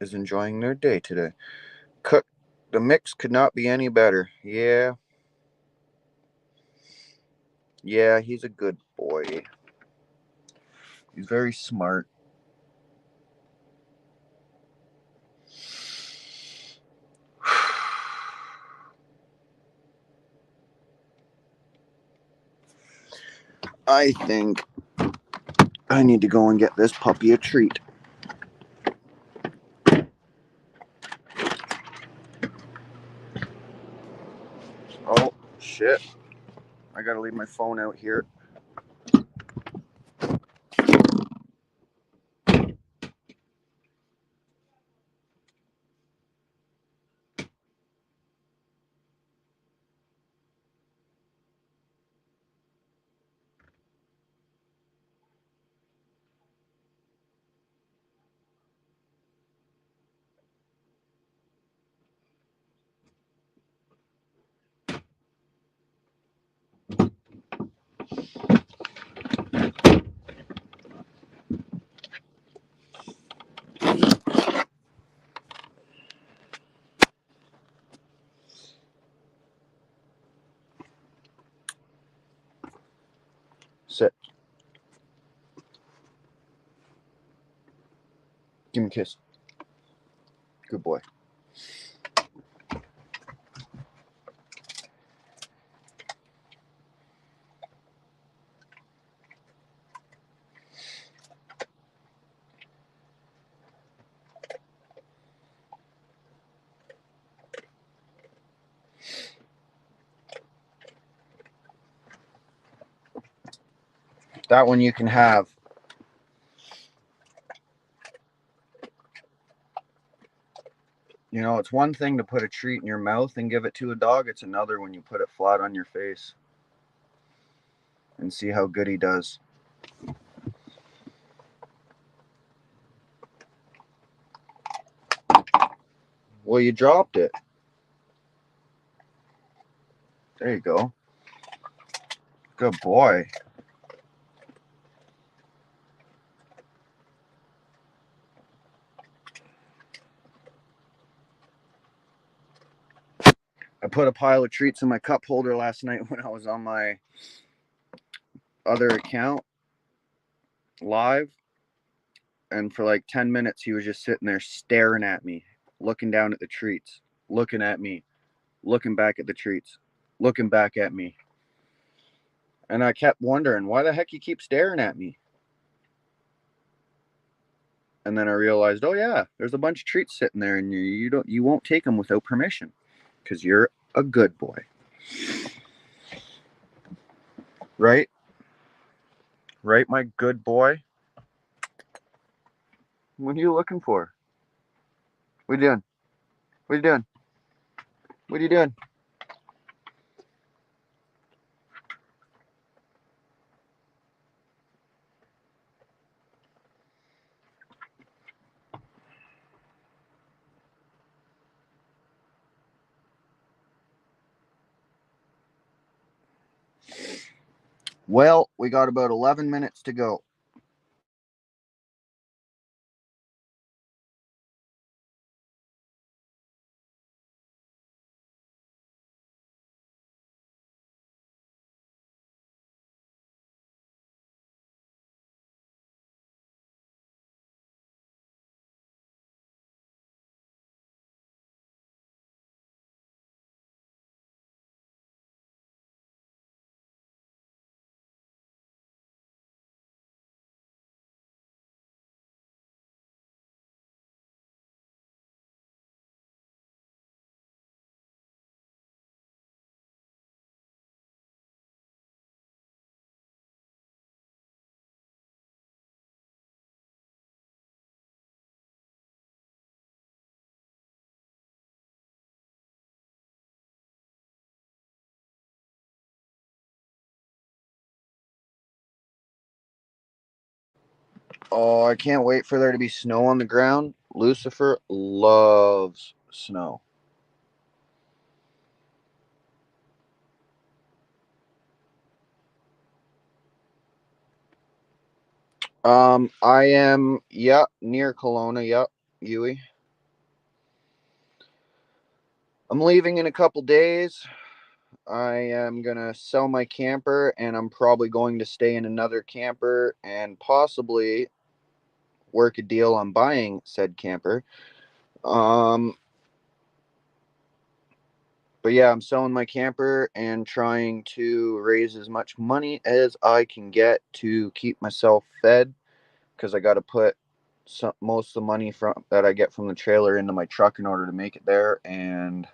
is enjoying their day today. Cook, the mix could not be any better. Yeah, he's a good boy. He's very smart. I think I need to go and get this puppy a treat. Oh, shit. I gotta leave my phone out here. Sit. Give me a kiss. Good boy. That one you can have. You know, it's one thing to put a treat in your mouth and give it to a dog. It's another when you put it flat on your face and see how good he does. Well, you dropped it. There you go. Good boy. I put a pile of treats in my cup holder last night when I was on my other account live. And for like 10 minutes, he was just sitting there staring at me, looking down at the treats, looking at me, looking back at the treats, looking back at me. And I kept wondering, why the heck you keep staring at me? And then I realized, oh yeah, there's a bunch of treats sitting there, and you won't take them without permission, because you're a good boy, right? Right, my good boy. What are you looking for? What are you doing? What are you doing? What are you doing? Well, we got about 11 minutes to go. Oh, I can't wait for there to be snow on the ground. Lucifer loves snow. I am, near Kelowna, Yui. I'm leaving in a couple days. I am gonna sell my camper, and I'm probably going to stay in another camper and possibly work a deal on buying said camper. But yeah, I'm selling my camper and trying to raise as much money as I can get to keep myself fed, because I got to put most of the money that I get from the trailer into my truck in order to make it there, and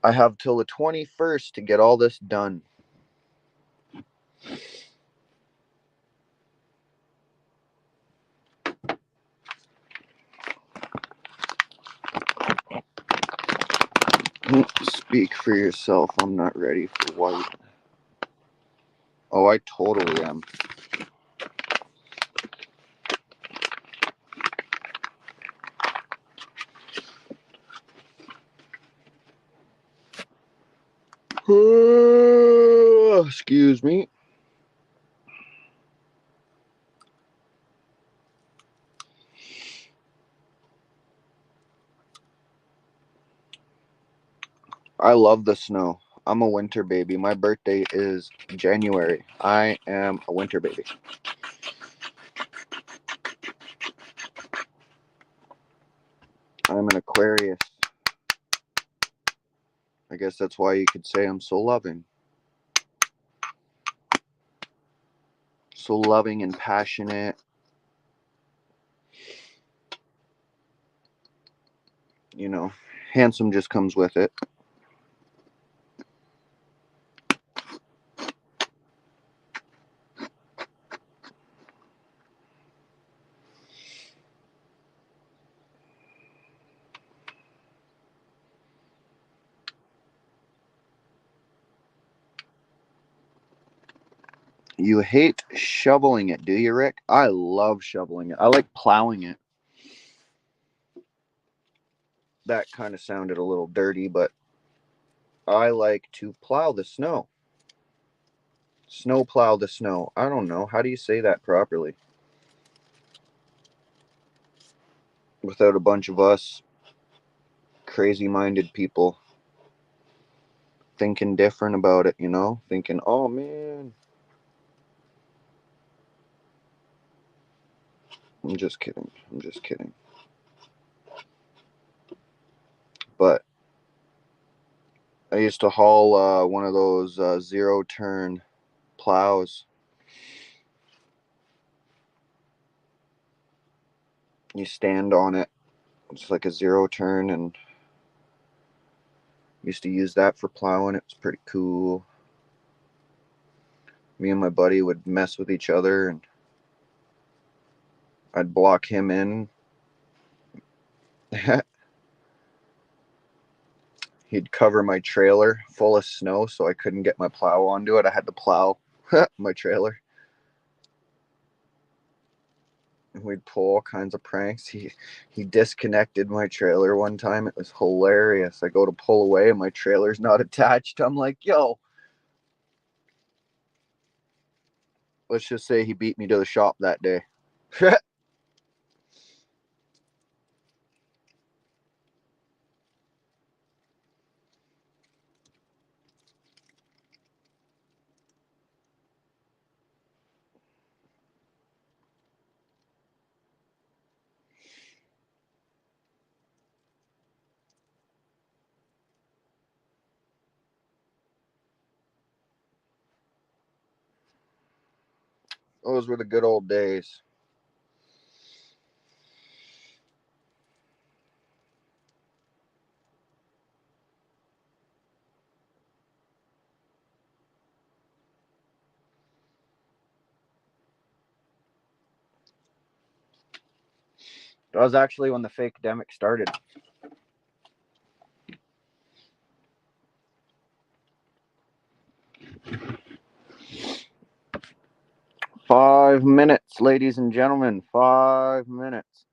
I have till the 21st to get all this done. Speak for yourself. I'm not ready for white. Oh, I totally am. Excuse me. I love the snow. I'm a winter baby. My birthday is January. I am a winter baby. I'm an Aquarius. I guess that's why you could say I'm so loving. So loving and passionate. You know, handsome just comes with it. You hate shoveling it, do you, Rick? I love shoveling it. I like plowing it. That kind of sounded a little dirty, but I like to plow the snow. Snow plow the snow. I don't know. How do you say that properly? Without a bunch of us crazy-minded people thinking different about it, you know? Thinking, oh, man. I'm just kidding. I'm just kidding. But I used to haul one of those zero-turn plows. You stand on it. It's like a zero-turn, and used to use that for plowing. It was pretty cool. Me and my buddy would mess with each other, and I'd block him in. He'd cover my trailer full of snow so I couldn't get my plow onto it. I had to plow my trailer. We'd pull all kinds of pranks. He disconnected my trailer one time. It was hilarious. I go to pull away and my trailer's not attached. I'm like, yo. Let's just say he beat me to the shop that day. Those were the good old days. That was actually when the fake demic started. Five minutes, ladies and gentlemen. 5 minutes.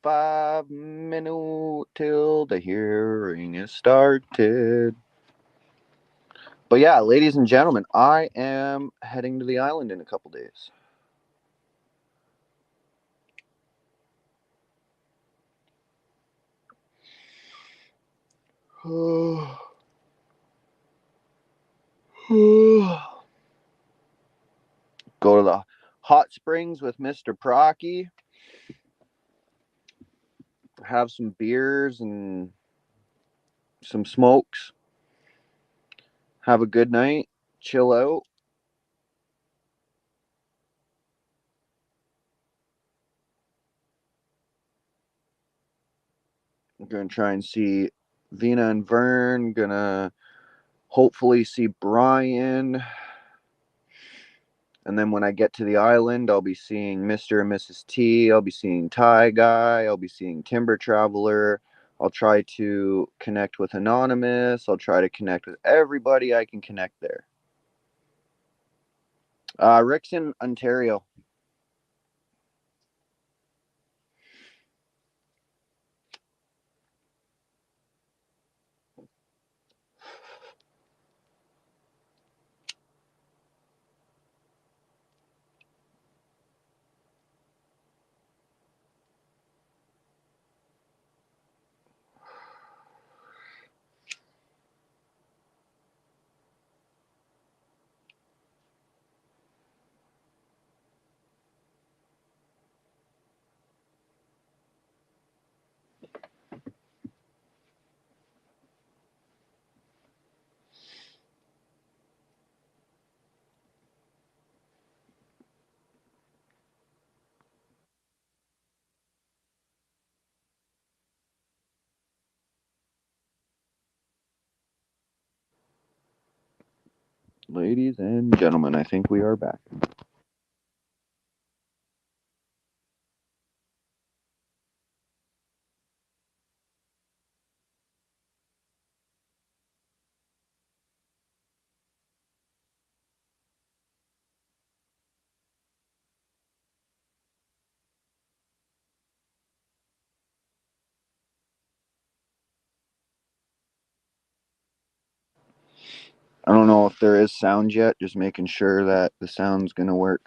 Five minutes till the hearing is started. But yeah, ladies and gentlemen, I am heading to the island in a couple days. Go to the hot springs with Mrproccy. Have some beers and some smokes. Have a good night. Chill out. I'm going to try and see Vina and Vern. Gonna hopefully see Brian. And then when I get to the island, I'll be seeing Mr. and Mrs. T. I'll be seeing Ty Guy. I'll be seeing Timber Traveler. I'll try to connect with Anonymous. I'll try to connect with everybody I can connect there. Rick's in Ontario. Ladies and gentlemen, I think we are back. I don't know if there is sound yet, just making sure that the sound's going to work.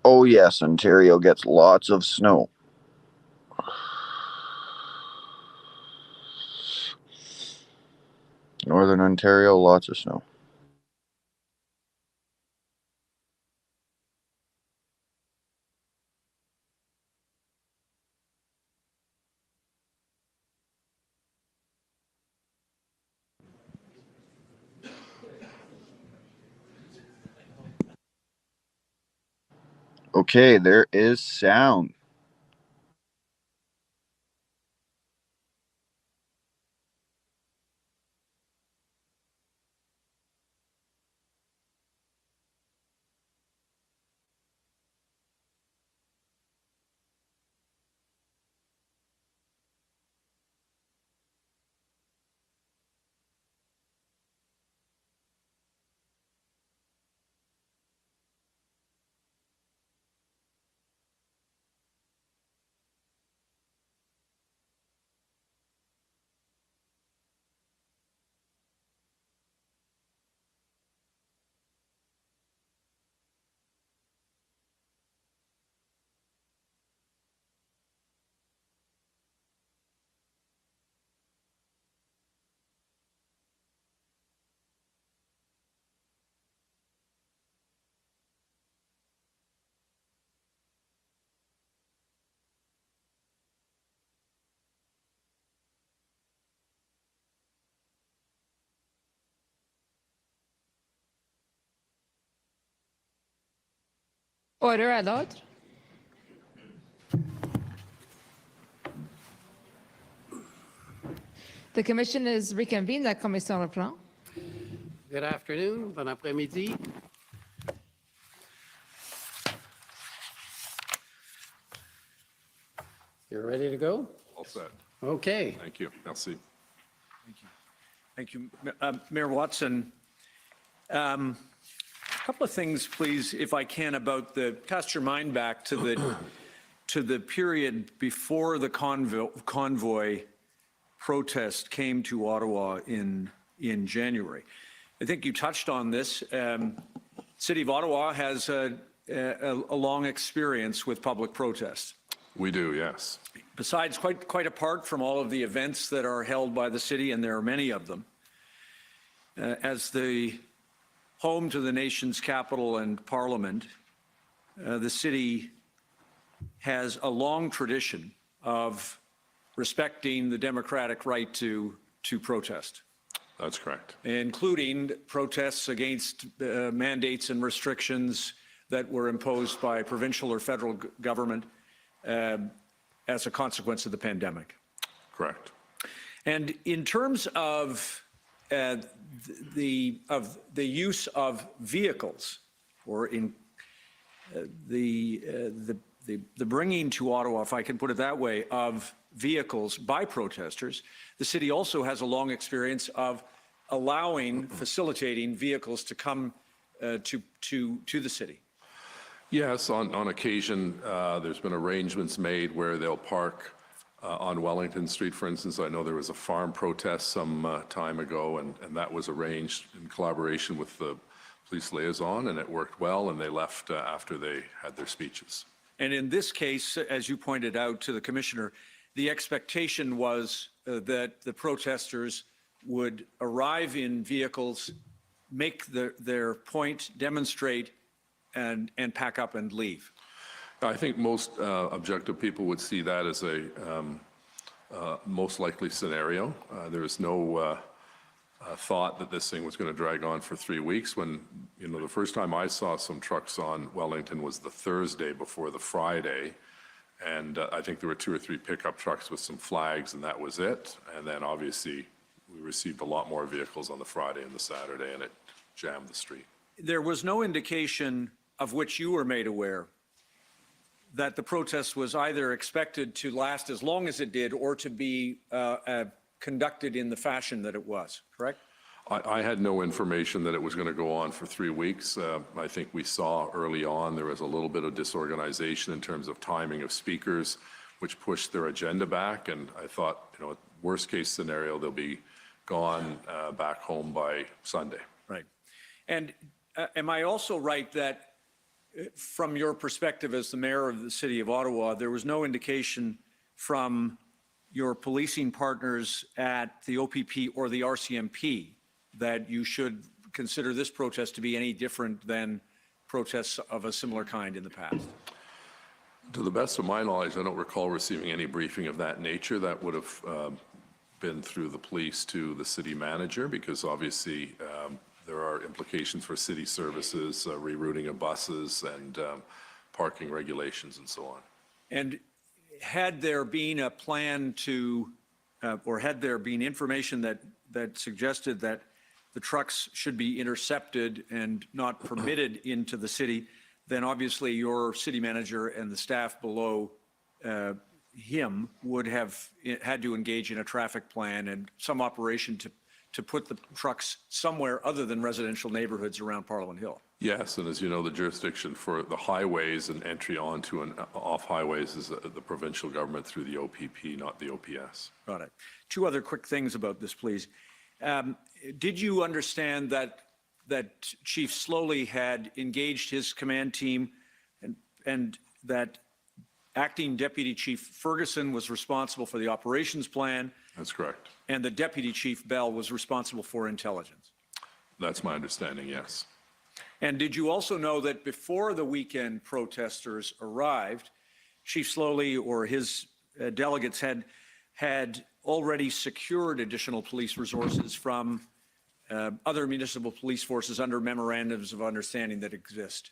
Oh yes, Ontario gets lots of snow. Northern Ontario, lots of snow. Okay, there is sound. Order à l'ordre. The commission is reconvened. La commission reprend. Good afternoon, bon après-midi. You're ready to go? All set. Okay. Thank you. Merci. Thank you. Mayor Watson, a couple of things, please, if I can, about cast your mind back to the period before the convoy protest came to Ottawa in January. I think you touched on this. City of Ottawa has a long experience with public protest. We do, yes. Besides, quite apart from all of the events that are held by the city, and there are many of them, as the home to the nation's capital and parliament, the city has a long tradition of respecting the democratic right to protest, That's correct. including protests against mandates and restrictions that were imposed by provincial or federal government as a consequence of the pandemic. Correct. And in terms of the use of vehicles, or in the bringing to Ottawa, if I can put it that way, of vehicles by protesters, the city also has a long experience of facilitating vehicles to come to the city. Yes, on occasion, there's been arrangements made where they'll park on Wellington Street, for instance. I know there was a farm protest some time ago, and that was arranged in collaboration with the police liaison, and it worked well, and they left after they had their speeches. And in this case, as you pointed out to the commissioner, the expectation was that the protesters would arrive in vehicles, make their point, demonstrate, and pack up and leave. I think most objective people would see that as a most likely scenario. There is no thought that this thing was going to drag on for 3 weeks. When, the first time I saw some trucks on Wellington was the Thursday before the Friday, and I think there were 2 or 3 pickup trucks with some flags, and that was it. And then obviously we received a lot more vehicles on the Friday and the Saturday, and it jammed the street. There was no indication of which you were made aware that the protest was either expected to last as long as it did or to be conducted in the fashion that it was, correct? I had no information that it was going to go on for 3 weeks. I think we saw early on there was a little bit of disorganization in terms of timing of speakers, which pushed their agenda back. And I thought, worst case scenario, they'll be gone back home by Sunday. Right. And am I also right that from your perspective as the mayor of the city of Ottawa, there was no indication from your policing partners at the OPP or the RCMP that you should consider this protest to be any different than protests of a similar kind in the past? To the best of my knowledge, I don't recall receiving any briefing of that nature. That would have been through the police to the city manager, because obviously there are implications for city services, rerouting of buses, and parking regulations and so on. And had there been a plan to, or had there been information that suggested that the trucks should be intercepted and not permitted into the city, then obviously your city manager and the staff below him would have had to engage in a traffic plan and some operation to put the trucks somewhere other than residential neighborhoods around Parliament Hill. Yes, and as you know, the jurisdiction for the highways and entry onto and off highways is the provincial government through the OPP, not the OPS. Got it. Two other quick things about this, please. Did you understand that Chief Sloly had engaged his command team and that Acting Deputy Chief Ferguson was responsible for the operations plan? That's correct. And the Deputy Chief Bell was responsible for intelligence? That's my understanding, yes. And did you also know that before the weekend protesters arrived, Chief Sloly or his delegates had already secured additional police resources from other municipal police forces under memorandums of understanding that exist?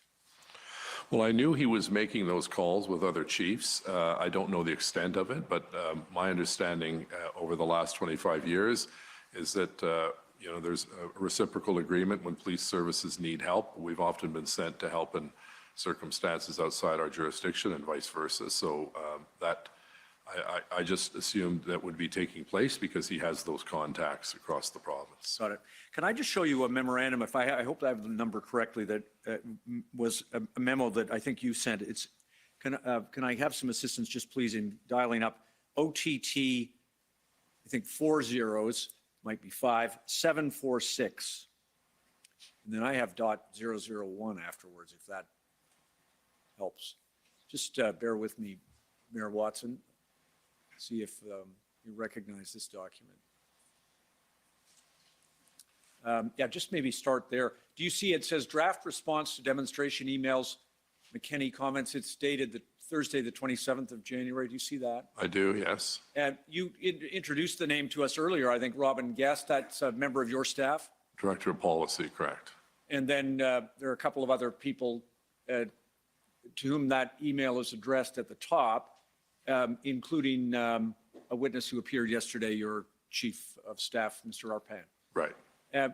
Well, I knew he was making those calls with other chiefs. I don't know the extent of it, but my understanding over the last 25 years is that there's a reciprocal agreement when police services need help. We've often been sent to help in circumstances outside our jurisdiction and vice versa. So I just assumed that would be taking place because he has those contacts across the province. Got it. Can I just show you a memorandum? If I hope I have the number correctly, that was a memo that I think you sent. It's can I have some assistance, just please, in dialing up OTT? I think 4 zeros, might be 5, 746, and then I have .001 afterwards, if that helps. Just bear with me, Mayor Watson. See if you recognize this document. Yeah, just maybe start there. Do you see it says draft response to demonstration emails, McKinney comments? It's dated Thursday, the 27th of January. Do you see that? I do, yes. And you introduced the name to us earlier, I think, Robin Guest. That's a member of your staff? Director of Policy, correct. And then there are a couple of other people to whom that email is addressed at the top, including a witness who appeared yesterday, your Chief of Staff, Mr. Arpan. Right.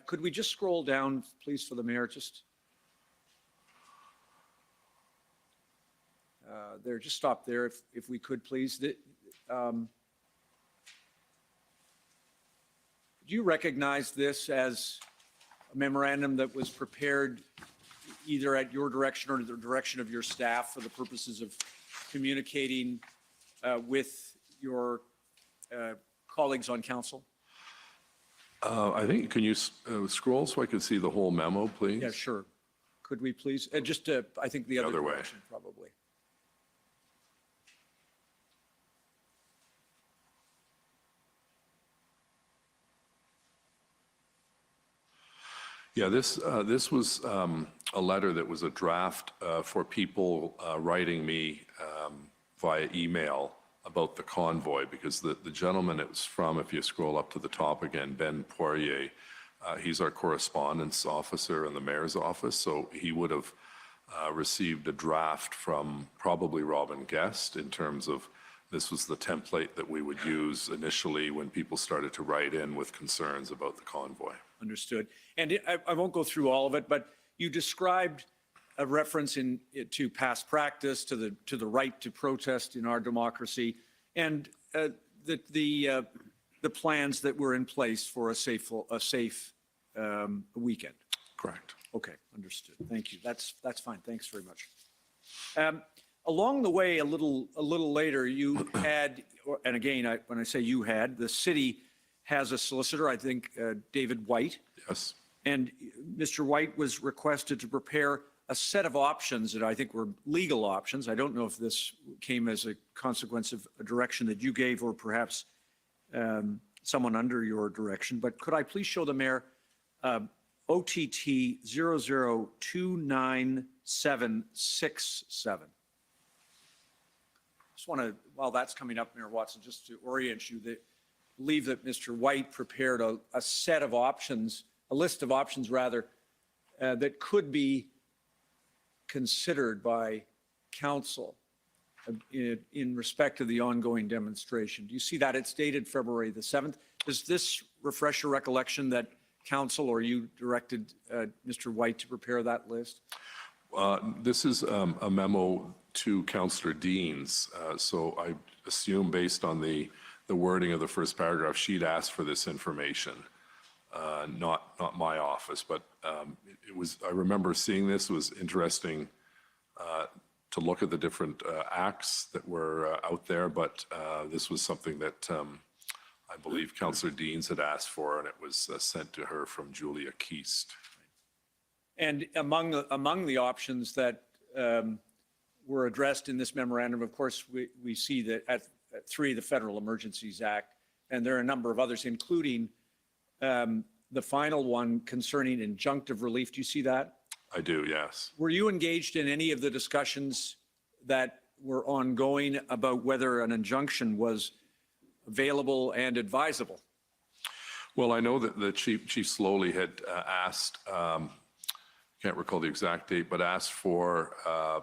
Could we just scroll down, please, for the mayor? Just there, just stop there if we could, please. Do you recognize this as a memorandum that was prepared either at your direction or the direction of your staff for the purposes of communicating with your colleagues on council? I think, can you scroll so I can see the whole memo, please? Yeah, sure. Could we please? Just, I think the other way. direction, probably. Yeah, this was a letter that was a draft for people writing me via email about the convoy, because the gentleman it was from, if you scroll up to the top again, Ben Poirier, he's our correspondence officer in the mayor's office, so he would have received a draft from probably Robin Guest in terms of this was the template that we would use initially when people started to write in with concerns about the convoy. Understood. And I won't go through all of it, but you described a reference to past practice, to the right to protest in our democracy, and the plans that were in place for a safe weekend. Correct. Okay, understood. Thank you. That's fine. Thanks very much. Along the way, a little later, you had, and again, when I say you had, the city has a solicitor, I think David White. Yes. And Mr. White was requested to prepare a set of options that I think were legal options. I don't know if this came as a consequence of a direction that you gave or perhaps someone under your direction, but could I please show the Mayor OTT 00297767? Just want to, while that's coming up, Mayor Watson, just to orient you, that believe that Mr. White prepared a set of options, a list of options rather, that could be considered by council in respect to the ongoing demonstration. Do you see that? It's dated February the 7th. Does this refresh your recollection that council or you directed Mr. White to prepare that list? This is a memo to Councillor Deans, so I assume based on the wording of the first paragraph, she'd asked for this information, not my office, but it was, I remember seeing this. It was interesting to look at the different acts that were out there, but this was something that I believe Councillor Deans had asked for, and it was sent to her from Julia Keast. And among the options that were addressed in this memorandum, of course, we see that at 3, the Federal Emergencies Act, and there are a number of others, including the final one concerning injunctive relief. Do you see that? I do, yes. Were you engaged in any of the discussions that were ongoing about whether an injunction was available and advisable? Well, I know that the Chief Sloly had asked, can't recall the exact date, but asked for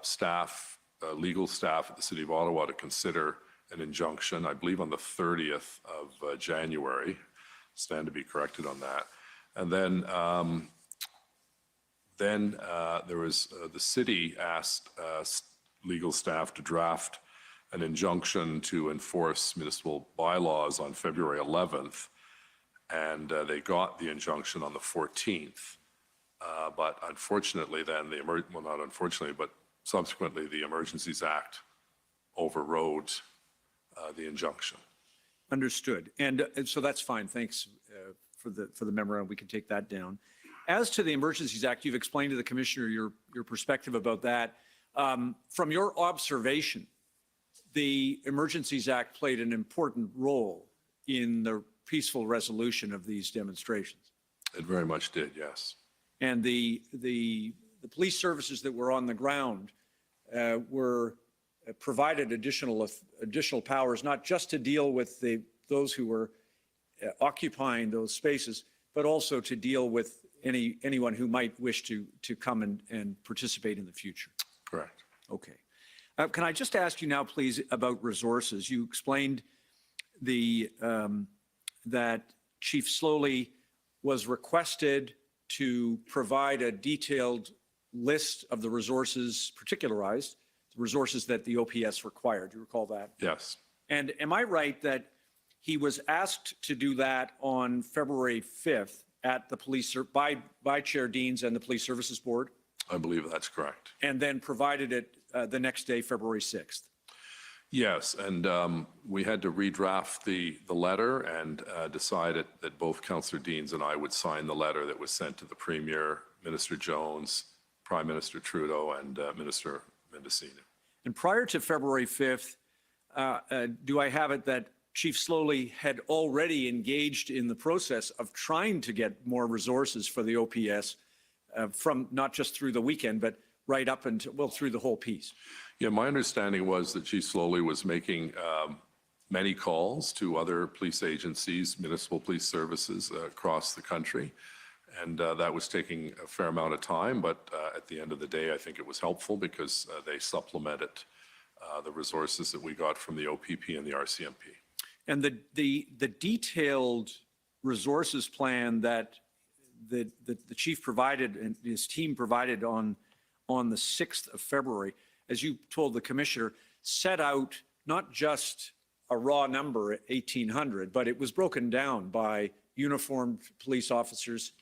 staff, legal staff at the City of Ottawa to consider an injunction, I believe on the 30th of January. Stand to be corrected on that. And then there was, the city asked legal staff to draft an injunction to enforce municipal bylaws on February 11th, and they got the injunction on the 14th. But unfortunately then, well, not unfortunately, but subsequently the Emergencies Act overrode the injunction. Understood. And so that's fine. Thanks for the memorandum. We can take that down. As to the Emergencies Act, you've explained to the Commissioner your perspective about that. From your observation, the Emergencies Act played an important role in the peaceful resolution of these demonstrations. It very much did, yes. And the police services that were on the ground were provided additional powers, not just to deal with those who were occupying those spaces, but also to deal with anyone who might wish to come and participate in the future. Correct. Okay. Can I just ask you now, please, about resources? You explained that Chief Sloly was requested to provide a detailed list of the resources, particularized, the resources that the OPS required. Do you recall that? Yes. And am I right that he was asked to do that on February 5th at the police, by Chair Deans and the Police Services Board? I believe that's correct. And then provided it the next day, February 6th? Yes, and we had to redraft the letter and decided that both Councillor Deans and I would sign the letter that was sent to the Premier, Minister Jones, Prime Minister Trudeau, and Minister Mendocino. And prior to February 5th, do I have it that Chief Sloly had already engaged in the process of trying to get more resources for the OPS from not just through the weekend, but right up until, well, through the whole piece? Yeah, my understanding was that Chief Sloly was making many calls to other police agencies, municipal police services across the country, and that was taking a fair amount of time, but at the end of the day, I think it was helpful because they supplemented the resources that we got from the OPP and the RCMP. And the detailed resources plan that the chief provided and his team provided on the 6th of February, as you told the commissioner, set out not just a raw number, 1,800, but it was broken down by uniformed police officers,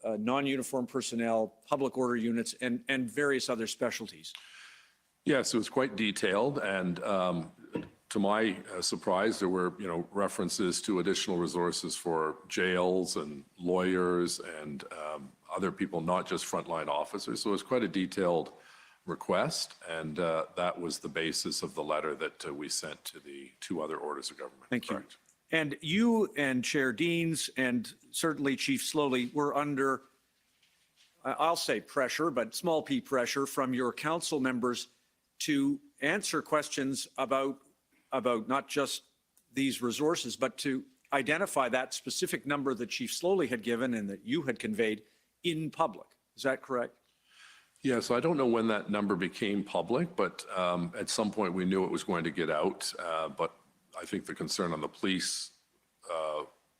non-uniformed personnel, public order units, and various other specialties. Yes, it was quite detailed, and to my surprise, there were references to additional resources for jails and lawyers and other people, not just frontline officers. So it was quite a detailed request, and that was the basis of the letter that we sent to the 2 other orders of government. Thank you. Correct. And you and Chair Deans and certainly Chief Sloly were under, I'll say pressure, but small p pressure from your council members to answer questions about not just these resources, but to identify that specific number that Chief Sloly had given and that you had conveyed in public. Is that correct? Yeah, so I don't know when that number became public, but at some point we knew it was going to get out. But I think the concern on the police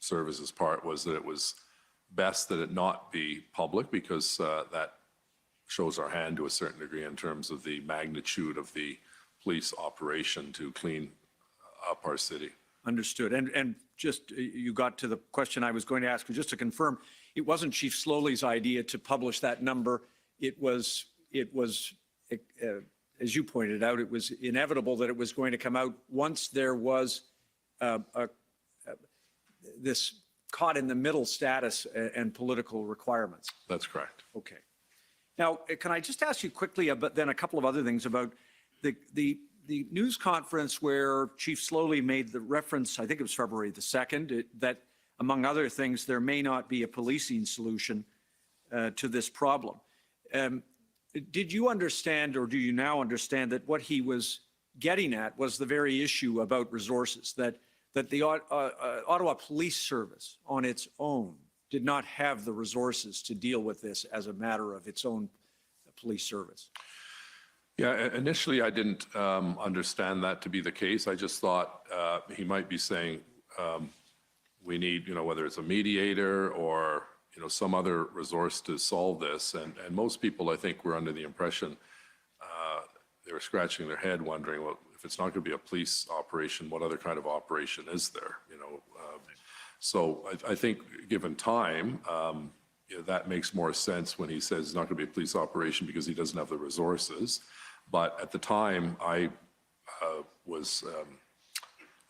services part was that it was best that it not be public, because that shows our hand to a certain degree in terms of the magnitude of the police operation to clean up our city. Understood. And just, you got to the question I was going to ask you, just to confirm, it wasn't Chief Sloly's idea to publish that number. It was, as you pointed out, it was inevitable that it was going to come out once there was this caught in the middle status and political requirements. That's correct. Okay. Now, can I just ask you quickly about then a couple of other things about the news conference where Chief Sloly made the reference, I think it was February the 2nd, that among other things, there may not be a policing solution to this problem. Did you understand, or do you now understand, that what he was getting at was the very issue about resources, that the Ottawa Police Service on its own did not have the resources to deal with this as a matter of its own police service? Yeah, initially I didn't understand that to be the case. I just thought he might be saying we need, whether it's a mediator or, some other resource to solve this. And most people, I think, were under the impression they were scratching their head wondering, well, if it's not going to be a police operation, what other kind of operation is there? So I think given time, that makes more sense when he says it's not going to be a police operation because he doesn't have the resources. But at the time, I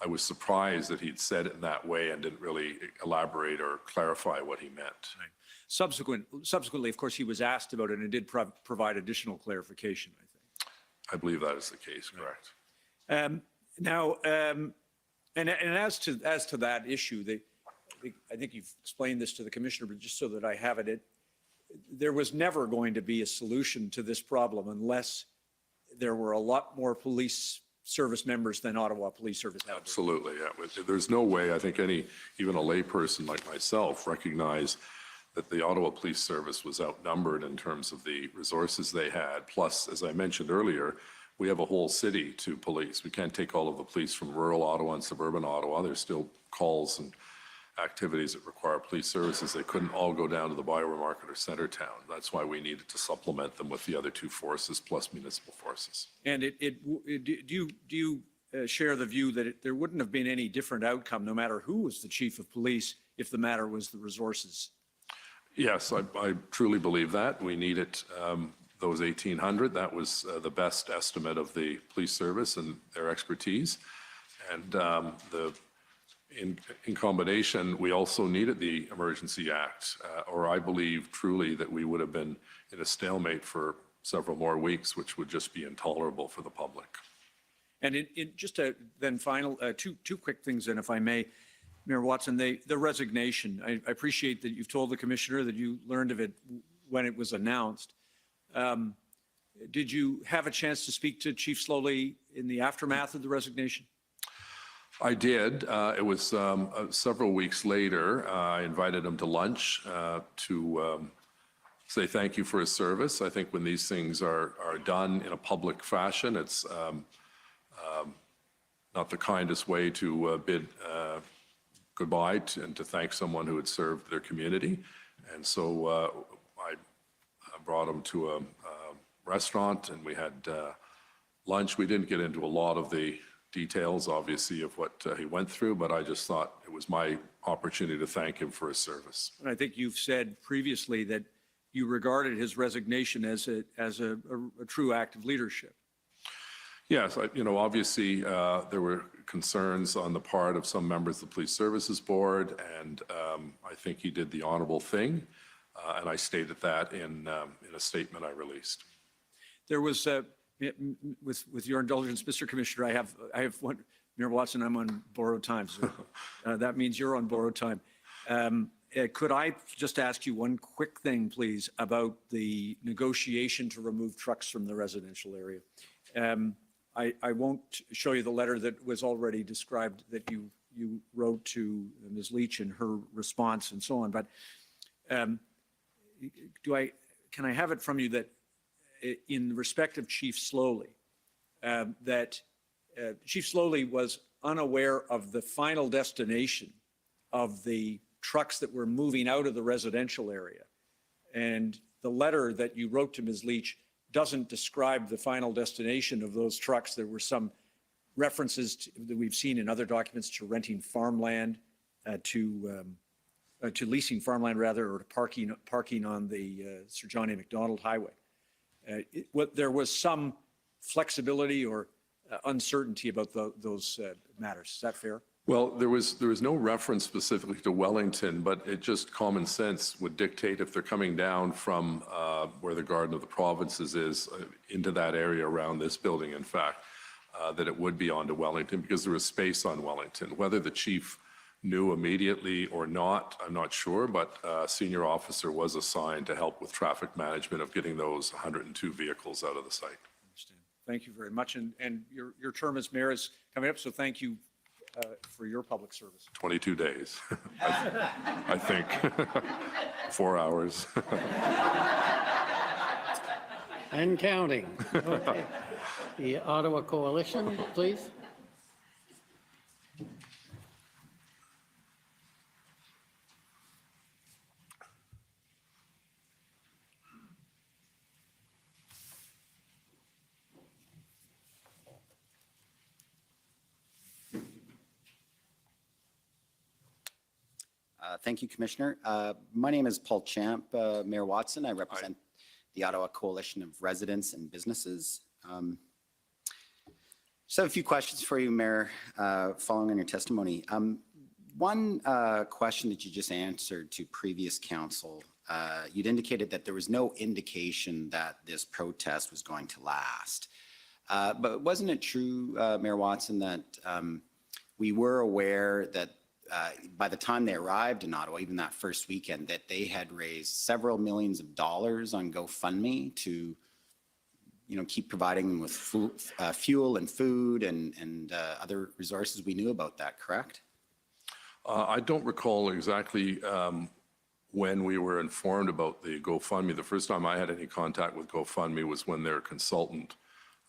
was surprised that he'd said it in that way and didn't really elaborate or clarify what he meant. Right. Subsequently, of course, he was asked about it and did provide additional clarification, I think. I believe that is the case, correct. Now, and as to that issue, I think you've explained this to the commissioner, but just so that I have it, there was never going to be a solution to this problem unless there were a lot more police service members than Ottawa Police Service have. Absolutely, yeah. There's no way, I think even a layperson like myself recognized that the Ottawa Police Service was outnumbered in terms of the resources they had. Plus, as I mentioned earlier, we have a whole city to police. We can't take all of the police from rural Ottawa and suburban Ottawa. There's still calls and activities that require police services. They couldn't all go down to the Bylaw Market or Centertown. That's why we needed to supplement them with the other 2 forces plus municipal forces. And do you share the view that there wouldn't have been any different outcome no matter who was the chief of police if the matter was the resources? Yes, I truly believe that. We needed those 1,800. That was the best estimate of the police service and their expertise. And in combination, we also needed the Emergency Act, or I believe truly that we would have been in a stalemate for several more weeks, which would just be intolerable for the public. And just then final, two quick things then, if I may, Mayor Watson, the resignation. I appreciate that you've told the commissioner that you learned of it when it was announced. Did you have a chance to speak to Chief Sloly in the aftermath of the resignation? I did. It was several weeks later. I invited him to lunch to say thank you for his service. I think when these things are done in a public fashion, it's not the kindest way to bid goodbye and to thank someone who had served their community. And so I brought him to a restaurant and we had lunch. We didn't get into a lot of the details, obviously, of what he went through, but I just thought it was my opportunity to thank him for his service. And I think you've said previously that you regarded his resignation as a true act of leadership. Yes, obviously there were concerns on the part of some members of the Police Services Board, and I think he did the honorable thing. And I stated that in a statement I released. There was, with your indulgence, Mr. Commissioner, I have one, Mayor Watson, I'm on borrowed time, so that means you're on borrowed time. Could I just ask you one quick thing, please, about the negotiation to remove trucks from the residential area? I won't show you the letter that was already described that you wrote to Ms. Leach and her response and so on, but can I have it from you that in respect of Chief Sloly, that Chief Sloly was unaware of the final destination of the trucks that were moving out of the residential area. And the letter that you wrote to Ms. Leach doesn't describe the final destination of those trucks. There were some references that we've seen in other documents to renting farmland, to leasing farmland rather, or to parking on the Sir John A. Macdonald Highway. There was some flexibility or uncertainty about those matters. Is that fair? Well, there was no reference specifically to Wellington, but it just common sense would dictate if they're coming down from where the Garden of the Provinces is into that area around this building, in fact, that it would be onto Wellington because there was space on Wellington. Whether the chief knew immediately or not, I'm not sure, but a senior officer was assigned to help with traffic management of getting those 102 vehicles out of the site. I understand. Thank you very much. And your term as mayor is coming up, so thank you for your public service. 22 days, I think. 4 hours. And counting. Okay. The Ottawa Coalition, please. Thank you, Commissioner. My name is Paul Champ, Mayor Watson. I represent the Ottawa Coalition of Residents and Businesses. Just have a few questions for you, Mayor, following on your testimony. One question that you just answered to previous council, you'd indicated that there was no indication that this protest was going to last. But wasn't it true, Mayor Watson, that we were aware that by the time they arrived in Ottawa, even that first weekend, that they had raised several millions of dollars on GoFundMe to, keep providing them with fuel and food and other resources? We knew about that, correct? I don't recall exactly when we were informed about the GoFundMe. The first time I had any contact with GoFundMe was when their consultant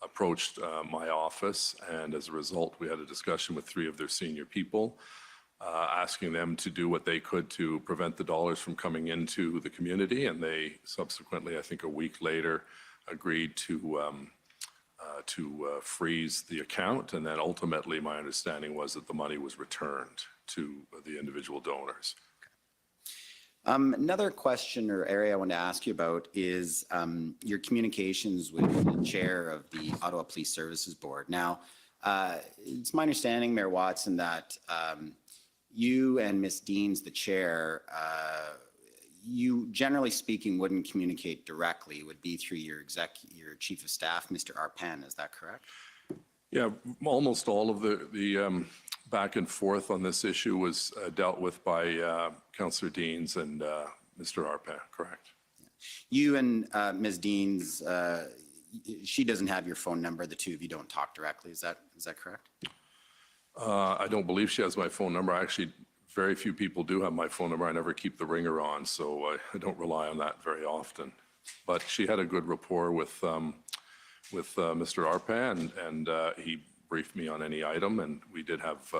approached my office, and as a result, we had a discussion with 3 of their senior people, asking them to do what they could to prevent the dollars from coming into the community, and they subsequently, I think a week later, agreed to freeze the account, and then ultimately my understanding was that the money was returned to the individual donors. Another question or area I want to ask you about is your communications with the chair of the Ottawa Police Services Board. Now, it's my understanding, Mayor Watson, that you and Ms. Deans, the chair, you generally speaking wouldn't communicate directly. It would be through your chief of staff, Mr. Arpan. Is that correct? Yeah, almost all of the back and forth on this issue was dealt with by Councillor Deans and Mr. Arpan, correct? You and Ms. Deans, she doesn't have your phone number. The two of you don't talk directly. Is that correct? I don't believe she has my phone number. Actually, very few people do have my phone number. I never keep the ringer on, so I don't rely on that very often. But she had a good rapport with Mr. Arpan, and he briefed me on any item, and we did have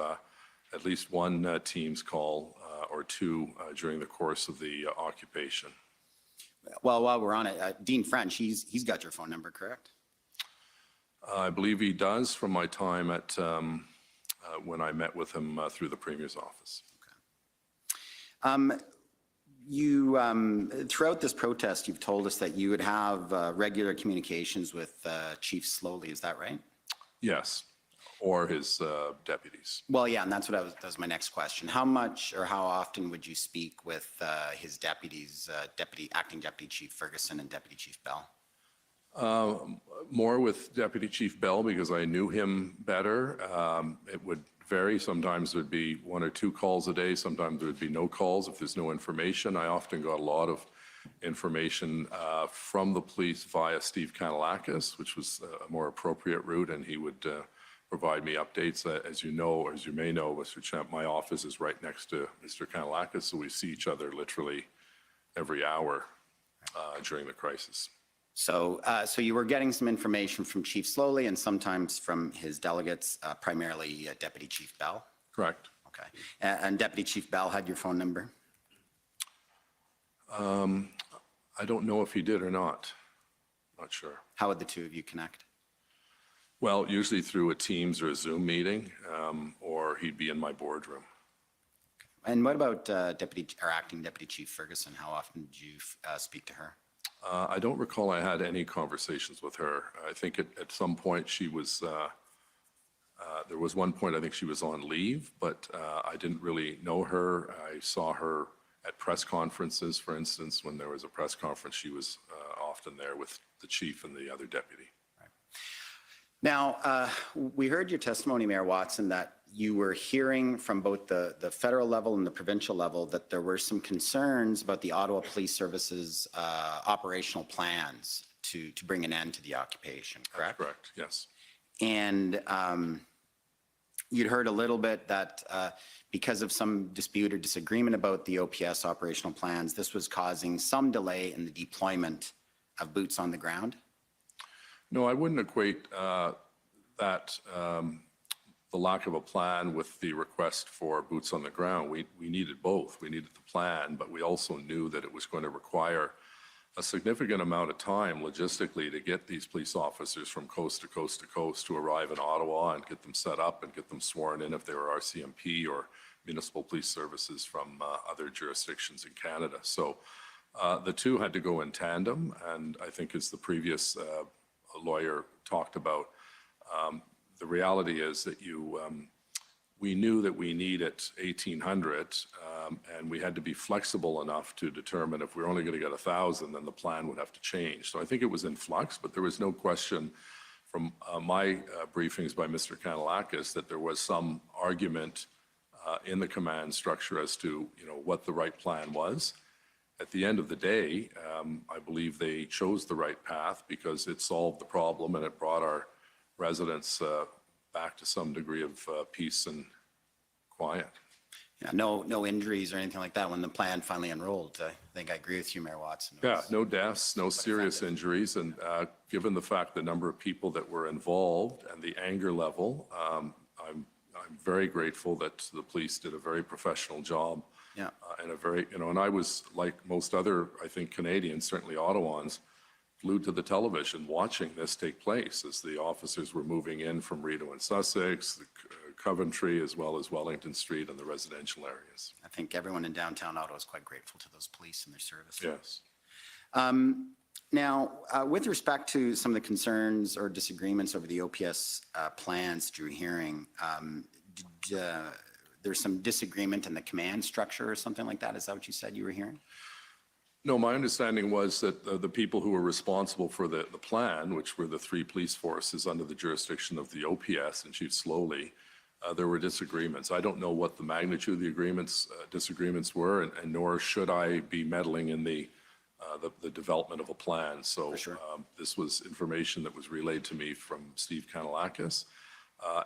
at least one Teams call or two during the course of the occupation. Well, while we're on it, Dean French, he's got your phone number, correct? I believe he does from my time at when I met with him through the Premier's office. Okay. Throughout this protest, you've told us that you would have regular communications with Chief Sloly. Is that right? Yes. or his deputies. Well, yeah, and that's that was my next question. How much or how often would you speak with his deputies, Acting Deputy Chief Ferguson and Deputy Chief Bell? More with Deputy Chief Bell because I knew him better. It would vary. Sometimes there'd be 1 or 2 calls a day. Sometimes there'd be no calls if there's no information. I often got a lot of information from the police via Steve Kanalakis, which was a more appropriate route, and he would provide me updates. As you know, or as you may know, Mr. Champ, my office is right next to Mr. Kanalakis, so we see each other literally every hour during the crisis. So, so you were getting some information from Chief Sloly and sometimes from his delegates, primarily Deputy Chief Bell? Correct. Okay. And Deputy Chief Bell had your phone number? I don't know if he did or not. Not sure. How would the two of you connect? Well, usually through a Teams or a Zoom meeting, or he'd be in my boardroom. And what about Acting Deputy Chief Ferguson? How often did you speak to her? I don't recall I had any conversations with her. I think at some point she was, there was one point I think she was on leave, but I didn't really know her. I saw her at press conferences, for instance. When there was a press conference, she was often there with the chief and the other deputy. Right. Now, we heard your testimony, Mayor Watson, that you were hearing from both the federal level and the provincial level that there were some concerns about the Ottawa Police Service's operational plans to bring an end to the occupation, correct? That's correct, yes. And you'd heard a little bit that because of some dispute or disagreement about the OPS operational plans, this was causing some delay in the deployment of boots on the ground? No, I wouldn't equate that the lack of a plan with the request for boots on the ground. We needed both. We needed the plan, but we also knew that it was going to require a significant amount of time logistically to get these police officers from coast to coast to coast to arrive in Ottawa and get them set up and get them sworn in if they were RCMP or municipal police services from other jurisdictions in Canada. So the two had to go in tandem, and I think as the previous lawyer talked about, the reality is that we knew that we needed 1,800, and we had to be flexible enough to determine if we're only going to get 1,000, then the plan would have to change. So I think it was in flux, but there was no question from my briefings by Mr. Kanalakis that there was some argument in the command structure as to what the right plan was. At the end of the day, I believe they chose the right path because it solved the problem and it brought our residents back to some degree of peace and quiet. Yeah, no injuries or anything like that when the plan finally enrolled. I think I agree with you, Mayor Watson. Yeah, no deaths, no serious injuries, and given the fact the number of people that were involved and the anger level, I'm very grateful that the police did a very professional job. Yeah. And a very, and I was like most other, I think, Canadians, certainly Ottawans, glued to the television watching this take place as the officers were moving in from Rideau and Sussex, Coventry, as well as Wellington Street and the residential areas. I think everyone in downtown Ottawa is quite grateful to those police and their service. Yes. Now, with respect to some of the concerns or disagreements over the OPS plans that you were hearing, there's some disagreement in the command structure or something like that? Is that what you said you were hearing? No, my understanding was that the people who were responsible for the plan, which were the 3 police forces under the jurisdiction of the OPS and Chief Sloly, there were disagreements. I don't know what the magnitude of the disagreements were, and nor should I be meddling in the development of a plan. So sure. This was information that was relayed to me from Steve Kanalakis.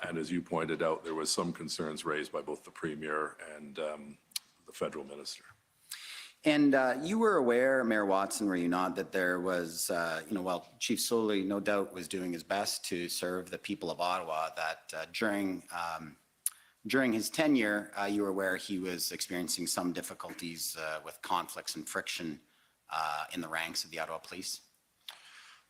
And as you pointed out, there was some concerns raised by both the Premier and the federal minister. And you were aware, Mayor Watson, were you not, that there was, well, Chief Sloly no doubt was doing his best to serve the people of Ottawa, that during his tenure, you were aware he was experiencing some difficulties with conflicts and friction in the ranks of the Ottawa Police?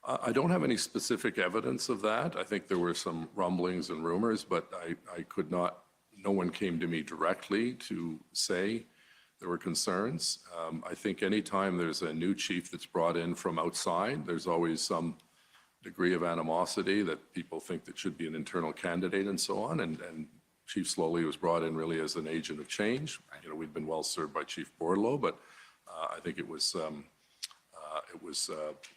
I don't have any specific evidence of that. I think there were some rumblings and rumors, but I could not, no one came to me directly to say there were concerns. I think anytime there's a new chief that's brought in from outside, there's always some degree of animosity that people think that should be an internal candidate and so on. And Chief Sloly was brought in really as an agent of change. You know, we'd been well served by Chief Bordelot, but I think it was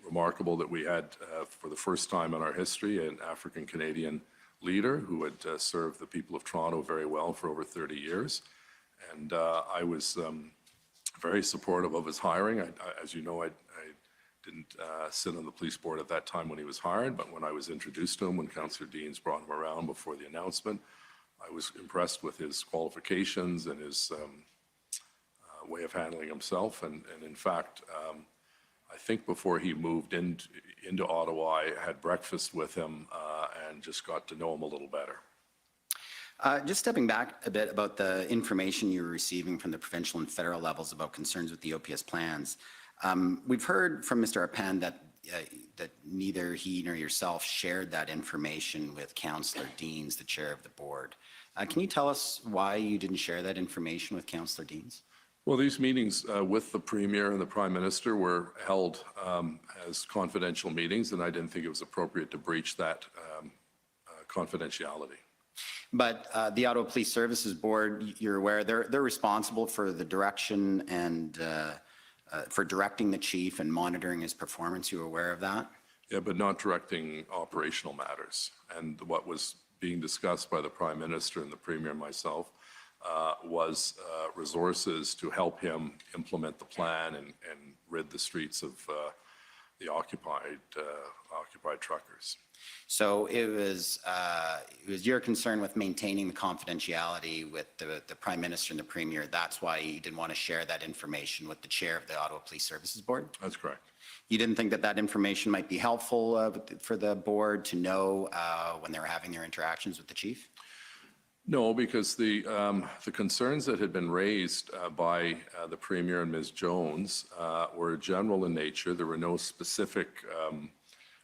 remarkable that we had, for the first time in our history, an African-Canadian leader who had served the people of Toronto very well for over 30 years. And I was very supportive of his hiring. As you know, I didn't sit on the police board at that time when he was hired, but when I was introduced to him, when Councillor Deans brought him around before the announcement, I was impressed with his qualifications and his way of handling himself. And in fact, I think before he moved into Ottawa, I had breakfast with him and just got to know him a little better. Just stepping back a bit about the information you were receiving from the provincial and federal levels about concerns with the OPS plans. We've heard from Mr. Arpan that neither he nor yourself shared that information with Councillor Deans, the chair of the board. Can you tell us why you didn't share that information with Councillor Deans? Well, these meetings with the Premier and the Prime Minister were held as confidential meetings, and I didn't think it was appropriate to breach that confidentiality. But the Ottawa Police Services Board, you're aware, they're responsible for the direction and for directing the chief and monitoring his performance. You were aware of that? Yeah, but not directing operational matters. And what was being discussed by the Prime Minister and the Premier and myself was resources to help him implement the plan and rid the streets of the occupied truckers. So it was your concern with maintaining the confidentiality with the Prime Minister and the Premier. That's why you didn't want to share that information with the chair of the Ottawa Police Services Board? That's correct. You didn't think that that information might be helpful for the board to know when they were having their interactions with the chief? No, because the concerns that had been raised by the Premier and Ms. Jones were general in nature. There were no specific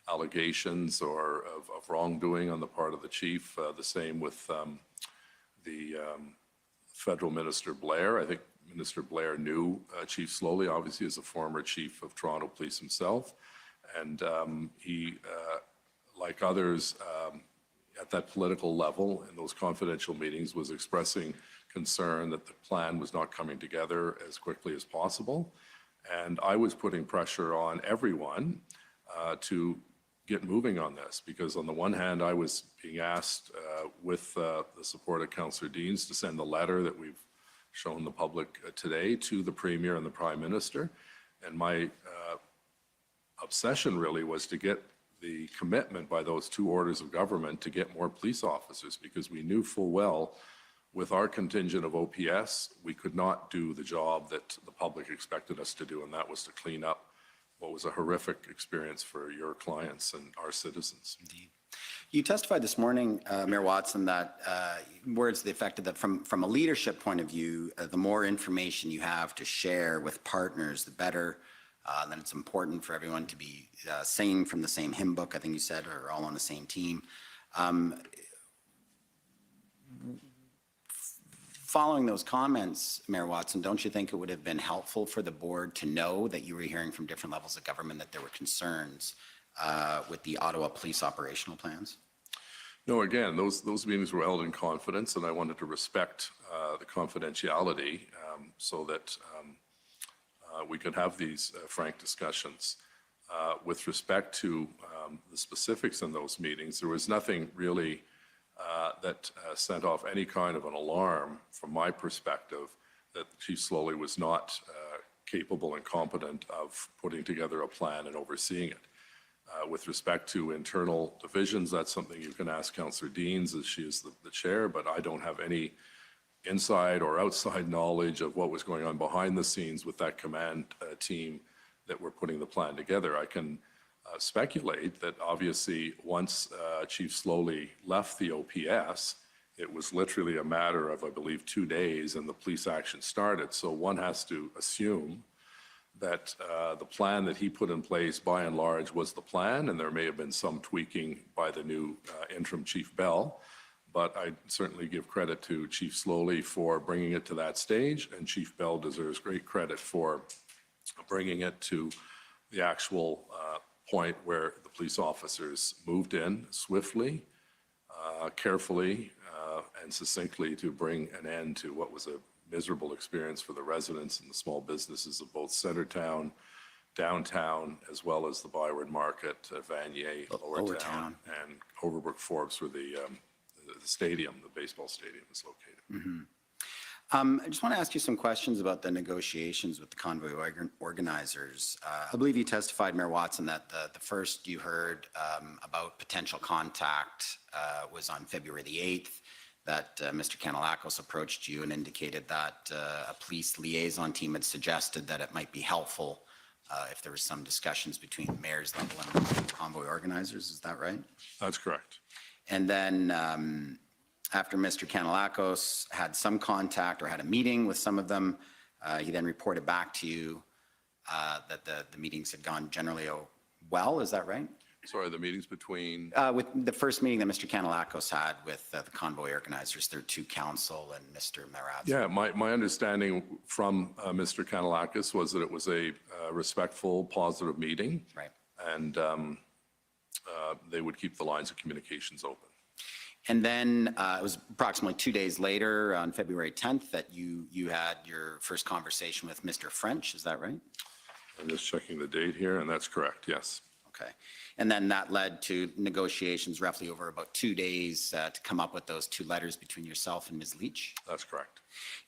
allegations or of wrongdoing on the part of the chief. The same with the federal Minister Blair. I think Minister Blair knew Chief Sloly, obviously, as a former chief of Toronto Police himself. And he, like others, at that political level in those confidential meetings, was expressing concern that the plan was not coming together as quickly as possible. And I was putting pressure on everyone to get moving on this, because on the one hand, I was being asked with the support of Councillor Deans to send the letter that we've shown the public today to the Premier and the Prime Minister. And my obsession really was to get the commitment by those two orders of government to get more police officers, because we knew full well with our contingent of OPS, we could not do the job that the public expected us to do, and that was to clean up what was a horrific experience for your clients and our citizens. Indeed. You testified this morning, Mayor Watson, that words to the effect that from a leadership point of view, the more information you have to share with partners, the better. That it's important for everyone to be singing from the same hymn book, I think you said, or all on the same team. Following those comments, Mayor Watson, don't you think it would have been helpful for the board to know that you were hearing from different levels of government that there were concerns with the Ottawa police operational plans? No, again, those meetings were held in confidence, and I wanted to respect the confidentiality so that we could have these frank discussions. With respect to the specifics in those meetings, there was nothing really that sent off any kind of an alarm from my perspective that Chief Sloly was not capable and competent of putting together a plan and overseeing it. With respect to internal divisions, that's something you can ask Councillor Deans, as she is the chair, but I don't have any inside or outside knowledge of what was going on behind the scenes with that command team that were putting the plan together. I can speculate that obviously once Chief Sloly left the OPS, it was literally a matter of, I believe, 2 days and the police action started. So one has to assume that the plan that he put in place by and large was the plan, and there may have been some tweaking by the new interim Chief Bell. But I certainly give credit to Chief Sloly for bringing it to that stage, and Chief Bell deserves great credit for bringing it to the actual point where the police officers moved in swiftly, carefully, and succinctly to bring an end to what was a miserable experience for the residents and the small businesses of both Centertown, downtown, as well as the Byward Market, Vanier, Lower Town, and Overbrook Forbes, where the stadium, the baseball stadium, is located. I just want to ask you some questions about the negotiations with the convoy organizers. I believe you testified, Mayor Watson, that the first you heard about potential contact was on February the 8th, that Mr. Kanellakos approached you and indicated that a police liaison team had suggested that it might be helpful if there was some discussions between the mayor's level and the convoy organizers. Is that right? That's correct. And then after Mr. Kanellakos had some contact or had a meeting with some of them, he then reported back to you that the meetings had gone generally well. Is that right? Sorry, the meetings between? With the first meeting that Mr. Kanellakos had with the convoy organizers, their two council and Mr. Mrproccy. Yeah, my understanding from Mr. Kanellakos was that it was a respectful, positive meeting. Right. And they would keep the lines of communications open. And then it was approximately 2 days later, on February 10th, that you had your first conversation with Mr. French. Is that right? I'm just checking the date here, and that's correct, yes. Okay. And then that led to negotiations roughly over about 2 days to come up with those two letters between yourself and Ms. Leach. That's correct.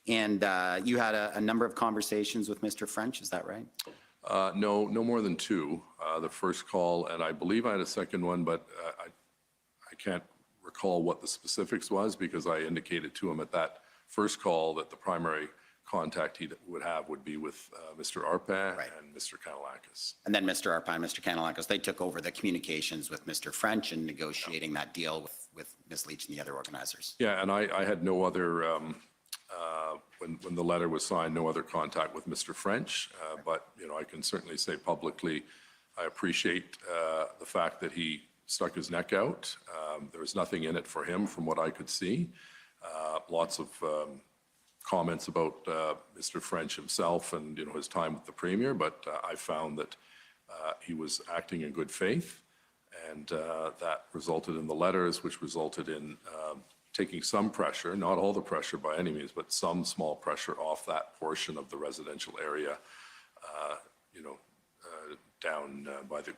And you had a number of conversations with Mr. French. Is that right? No more than two. The first call, and I believe I had a second one, but I can't recall what the specifics was because I indicated to him at that first call that the primary contact he would have would be with Mr. Arpin and Mr. Kanellakos. And then Mr. Arpin and Mr. Kanellakos, they took over the communications with Mr. French and negotiating that deal with Ms. Leach and the other organizers. Yeah, and I had no other, when the letter was signed, no other contact with Mr. French, but, you know, I can certainly say publicly, I appreciate the fact that he stuck his neck out. There was nothing in it for him from what I could see. Lots of comments about Mr. French himself and, you know, his time with the Premier, but I found that he was acting in good faith, and that resulted in the letters, which resulted in taking some pressure, not all the pressure by any means, but some small pressure off that portion of the residential area, you know, down by the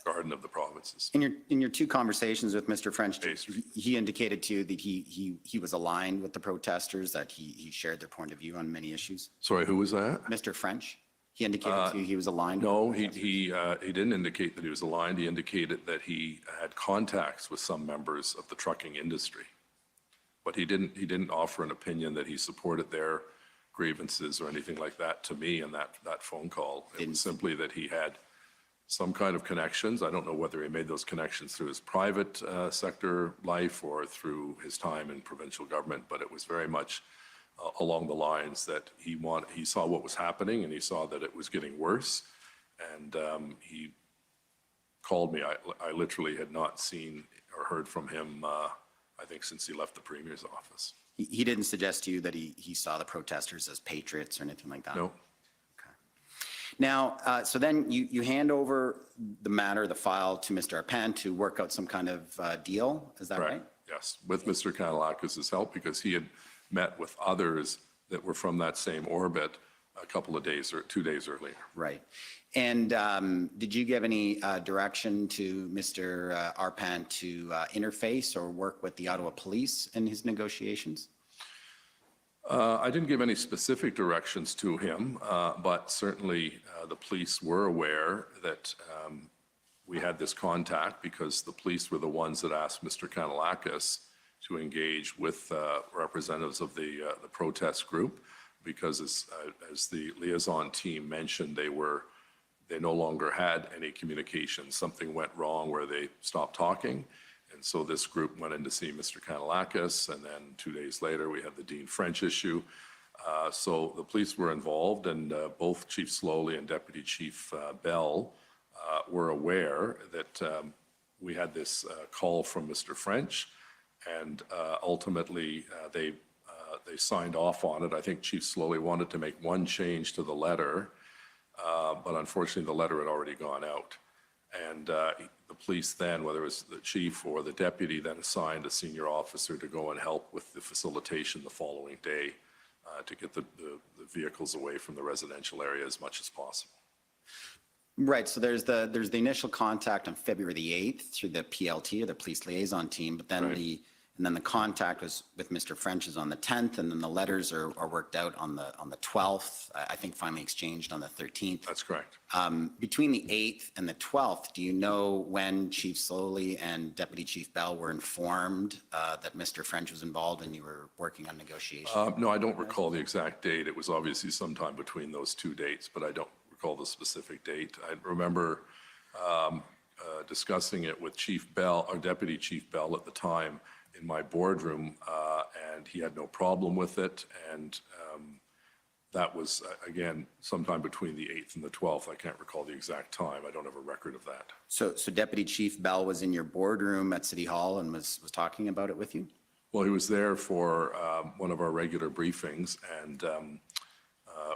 Garden of the Provinces. In your two conversations with Mr. French, he indicated to you that he was aligned with the protesters, that he shared their point of view on many issues. Sorry, who was that? Mr. French, he indicated to you he was aligned? No, he didn't indicate that he was aligned. He indicated that he had contacts with some members of the trucking industry, but he didn't offer an opinion that he supported their grievances or anything like that to me in that phone call. It was simply that he had some kind of connections. I don't know whether he made those connections through his private sector life or through his time in provincial government, but it was very much along the lines that he saw what was happening and he saw that it was getting worse, and he called me. I literally had not seen or heard from him, I think, since he left the Premier's office. He didn't suggest to you that he saw the protesters as patriots or anything like that? No. Now, so then you hand over the matter, the file, to Mr. Arpin to work out some kind of deal, is that right? Yes, with Mr. Kanellakos' help, because he had met with others that were from that same orbit a couple of days or 2 days earlier. Right. And did you give any direction to Mr. Arpin to interface or work with the Ottawa Police in his negotiations? I didn't give any specific directions to him, but certainly the police were aware that we had this contact because the police were the ones that asked Mr. Kanellakos to engage with representatives of the protest group, because as the liaison team mentioned, they no longer had any communication. Something went wrong where they stopped talking. And so this group went in to see Mr. Kanellakos, and then 2 days later we had the Dean French issue. So the police were involved, and both Chief Sloly and Deputy Chief Bell were aware that we had this call from Mr. French, and ultimately they signed off on it. I think Chief Sloly wanted to make one change to the letter, but unfortunately, the letter had already gone out. And the police then, whether it was the chief or the deputy, then assigned a senior officer to go and help with the facilitation the following day to get the vehicles away from the residential area as much as possible. Right, so there's the initial contact on February the 8th through the PLT, or the police liaison team, but then Right. the contact was with Mr. French's on the 10th, and then the letters are worked out on the 12th, I think finally exchanged on the 13th. That's correct. Between the 8th and the 12th, do you know when Chief Sloly and Deputy Chief Bell were informed that Mr. French was involved and you were working on negotiations? No, I don't recall the exact date. It was obviously sometime between those two dates, but I don't recall the specific date. I remember discussing it with Chief Bell, or Deputy Chief Bell at the time, in my boardroom, and he had no problem with it. And that was, again, sometime between the 8th and the 12th. I can't recall the exact time. I don't have a record of that. So Deputy Chief Bell was in your boardroom at City Hall and was talking about it with you? Well, he was there for one of our regular briefings, and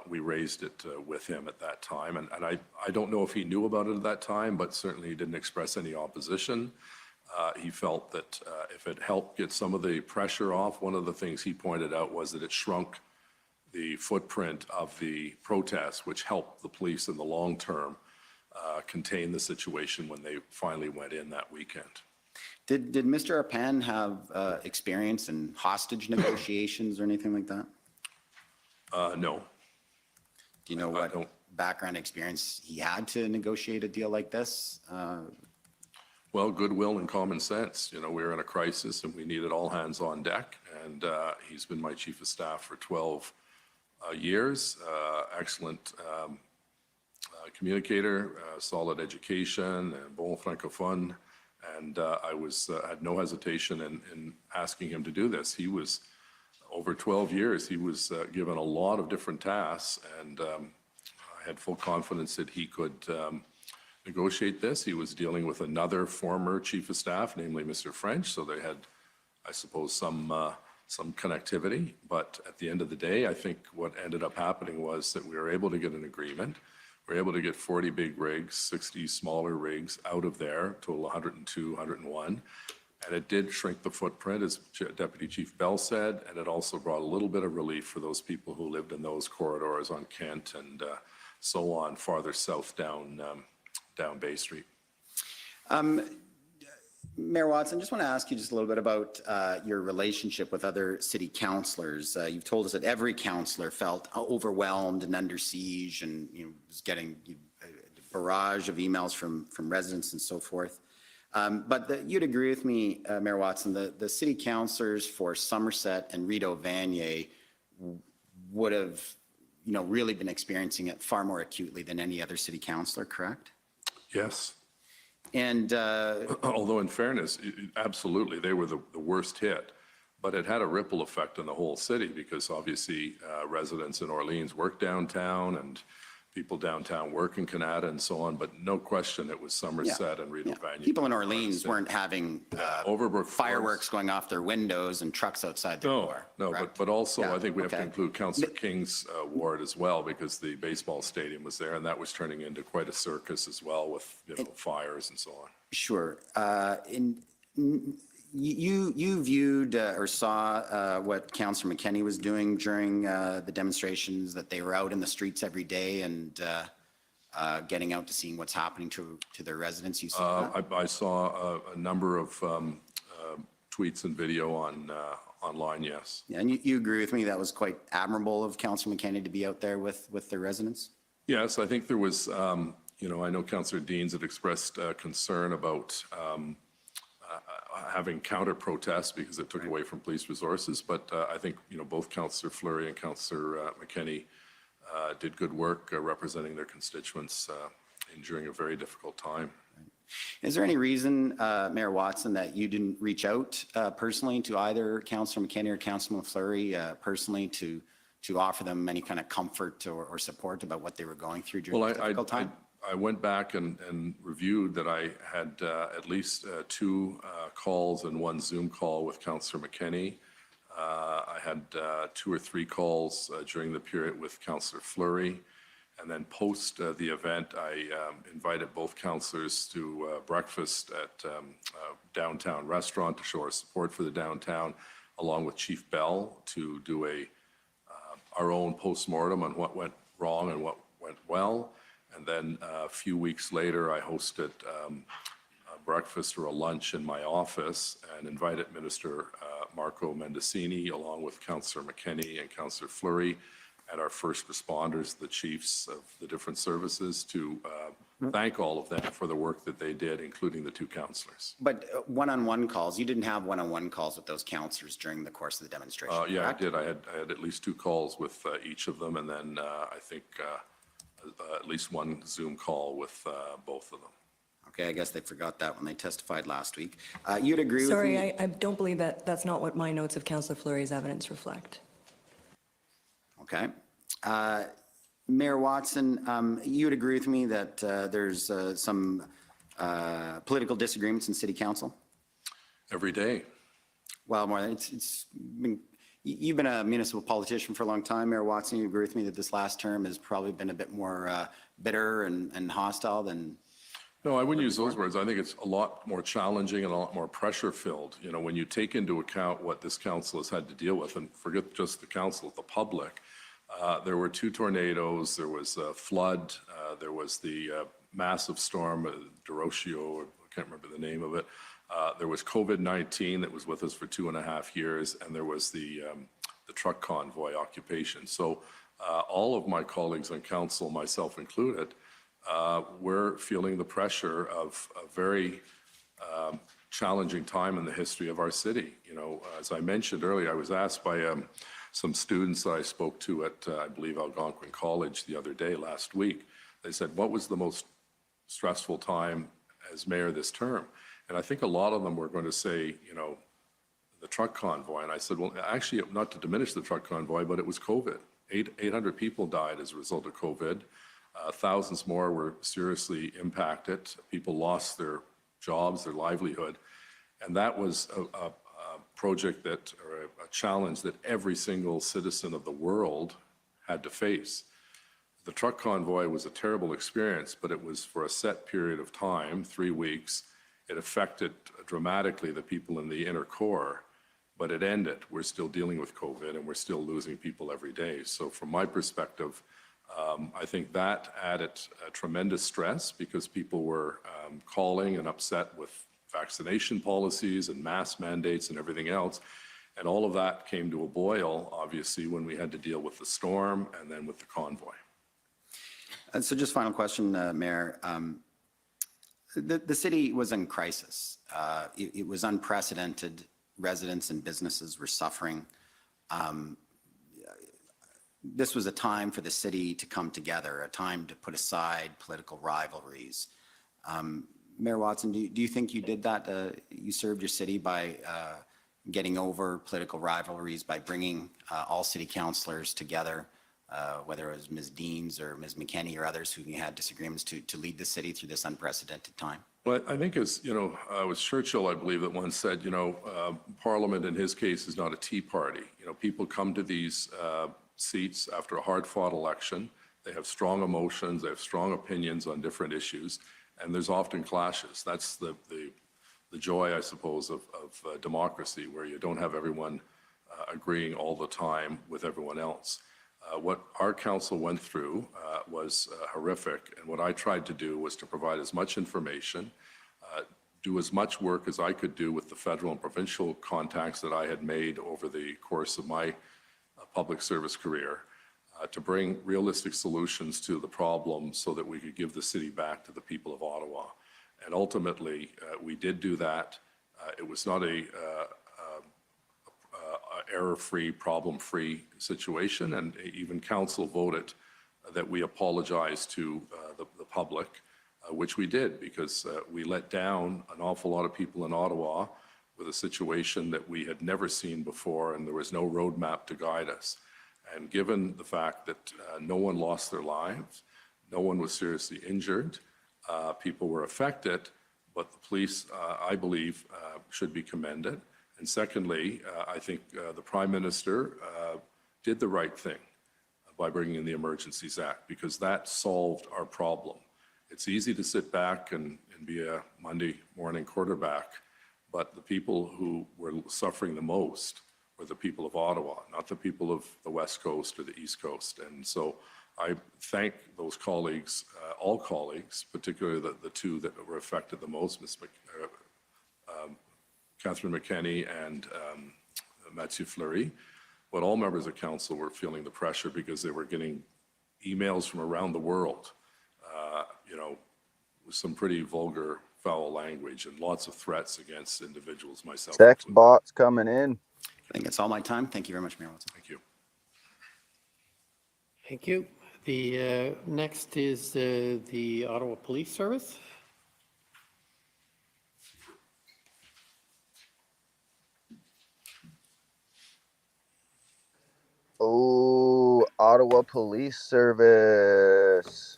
we raised it with him at that time. And I don't know if he knew about it at that time, but certainly he didn't express any opposition. He felt that if it helped get some of the pressure off, one of the things he pointed out was that it shrunk the footprint of the protests, which helped the police in the long term contain the situation when they finally went in that weekend. Did Mr. Arpan have experience in hostage negotiations or anything like that? No. Do you know I what don't. background experience he had to negotiate a deal like this? Well, goodwill and common sense. You know, we were in a crisis and we needed all hands on deck. And he's been my chief of staff for 12 years. Excellent communicator, solid education, and bon francophone. And I had no hesitation in asking him to do this. He was, over 12 years, he was given a lot of different tasks, and I had full confidence that he could negotiate this. He was dealing with another former chief of staff, namely Mr. French, so they had, I suppose, some connectivity. But at the end of the day, I think what ended up happening was that we were able to get an agreement. We were able to get 40 big rigs, 60 smaller rigs out of there, total 102, 101. And it did shrink the footprint, as Deputy Chief Bell said, and it also brought a little bit of relief for those people who lived in those corridors on Kent and so on, farther south down Bay Street. Mayor Watson, just want to ask you just a little bit about your relationship with other city councillors. You've told us that every councillor felt overwhelmed and under siege, and was getting a barrage of emails from residents and so forth. But you'd agree with me, Mayor Watson, the city councillors for Somerset and Rideau Vanier would have, really been experiencing it far more acutely than any other city councillor, correct? Yes. And although in fairness, absolutely, they were the worst hit, but it had a ripple effect on the whole city because obviously residents in Orleans work downtown and people downtown work in Canada and so on, but no question it was Somerset and Rideau Vanier. people in Orleans weren't having Overbrook fireworks going off their windows and trucks outside their door. No, correct? but also Yeah, I think we have to okay. include Councillor King's ward as well, because the baseball stadium was there and that was turning into quite a circus as well with fires and so on. Sure. You viewed or saw what Councillor McKenney was doing during the demonstrations, that they were out in the streets every day and getting out to seeing what's happening to their residents. You saw that? I saw a number of tweets and video online, yes. Yeah, and you agree with me that was quite admirable of Councillor McKenney to be out there with their residents? Yes, I think there was, I know Councillor Deans had expressed concern about having counter protests because it took away from police resources. But I think, both Councillor Fleury and Councillor McKenney did good work representing their constituents during a very difficult time. Is there any reason, Mayor Watson, that you didn't reach out personally to either Councillor McKenney or Councillor Fleury personally to offer them any kind of comfort or support about what they were going through during the difficult time? I went back and reviewed that I had at least 2 calls and 1 Zoom call with Councillor McKenney. I had 2 or 3 calls during the period with Councillor Fleury. And then post the event, I invited both councillors to breakfast at a downtown restaurant to show our support for the downtown, along with Chief Bell to do our own postmortem on what went wrong and what went well. And then a few weeks later, I hosted a breakfast or a lunch in my office and invited Minister Marco Mendicini, along with Councillor McKinney and Councillor Fleury, and our first responders, the chiefs of the different services, to thank all of them for the work that they did, including the two councillors. But one-on-one calls, you didn't have one-on-one calls with those councillors during the course of the demonstration, Yeah, I correct? did. I had at least 2 calls with each of them, and then I think at least 1 Zoom call with both of them. Okay, I guess they forgot that when they testified last week. You'd agree with me? Sorry, I don't believe that's not what my notes of Councillor Fleury's evidence reflect. Okay. Mayor Watson, you would agree with me that there's some political disagreements in City Council? Every day. Well, more than you've been a municipal politician for a long time, Mayor Watson. You agree with me that this last term has probably been a bit more bitter and hostile than? No, I wouldn't use those words. I think it's a lot more challenging and a lot more pressure-filled. You know, when you take into account what this council has had to deal with, and forget just the council, the public, there were 2 tornadoes, there was a flood, there was the massive storm, Derocio, I can't remember the name of it. There was COVID-19 that was with us for 2.5 years, and there was the truck convoy occupation. So all of my colleagues on council, myself included, we're feeling the pressure of a very challenging time in the history of our city. You know, as I mentioned earlier, I was asked by some students that I spoke to at, I believe, Algonquin College the other day, last week. They said, what was the most stressful time as mayor this term? And I think a lot of them were going to say, you know, the truck convoy. And I said, well, actually, not to diminish the truck convoy, but it was COVID. 800 people died as a result of COVID. Thousands more were seriously impacted. People lost their jobs, their livelihood. And that was a project that, or a challenge that every single citizen of the world had to face. The truck convoy was a terrible experience, but it was for a set period of time, 3 weeks. It affected dramatically the people in the inner core, but it ended. We're still dealing with COVID and we're still losing people every day. So from my perspective, I think that added tremendous stress because people were calling and upset with vaccination policies and mask mandates and everything else. And all of that came to a boil, obviously, when we had to deal with the storm and then with the convoy. So just final question, Mayor. The city was in crisis. It was unprecedented. Residents and businesses were suffering. This was a time for the city to come together, a time to put aside political rivalries. Mayor Watson, do you think you did that? You served your city by getting over political rivalries, by bringing all city councillors together, whether it was Ms. Deans or Ms. McKinney or others who had disagreements to lead the city through this unprecedented time? Well, I think as, you know, it was Churchill, I believe, that once said, you know, Parliament in his case is not a tea party. You know, people come to these seats after a hard-fought election. They have strong emotions, they have strong opinions on different issues, and there's often clashes. That's the joy, I suppose, of democracy, where you don't have everyone agreeing all the time with everyone else. What our council went through was horrific, and what I tried to do was to provide as much information, do as much work as I could do with the federal and provincial contacts that I had made over the course of my public service career, to bring realistic solutions to the problem so that we could give the city back to the people of Ottawa. And ultimately, we did do that. It was not a error-free, problem-free situation, and even council voted that we apologize to the public, which we did, because we let down an awful lot of people in Ottawa with a situation that we had never seen before, and there was no roadmap to guide us. And given the fact that no one lost their lives, no one was seriously injured, people were affected, but the police, I believe, should be commended. And secondly, I think the Prime Minister did the right thing by bringing in the Emergencies Act, because that solved our problem. It's easy to sit back and be a Monday morning quarterback, but the people who were suffering the most were the people of Ottawa, not the people of the West Coast or the East Coast. And so I thank those colleagues, all colleagues, particularly the two that were affected the most, Catherine McKenney and Mathieu Fleury, but all members of council were feeling the pressure because they were getting emails from around the world, with some pretty vulgar, foul language and lots of threats against individuals, myself Sex included. bots coming in. I think that's all my time. Thank you very much, Mayor Watson. Thank you. Thank you. The next is the Ottawa Police Service. Oh, Ottawa Police Service.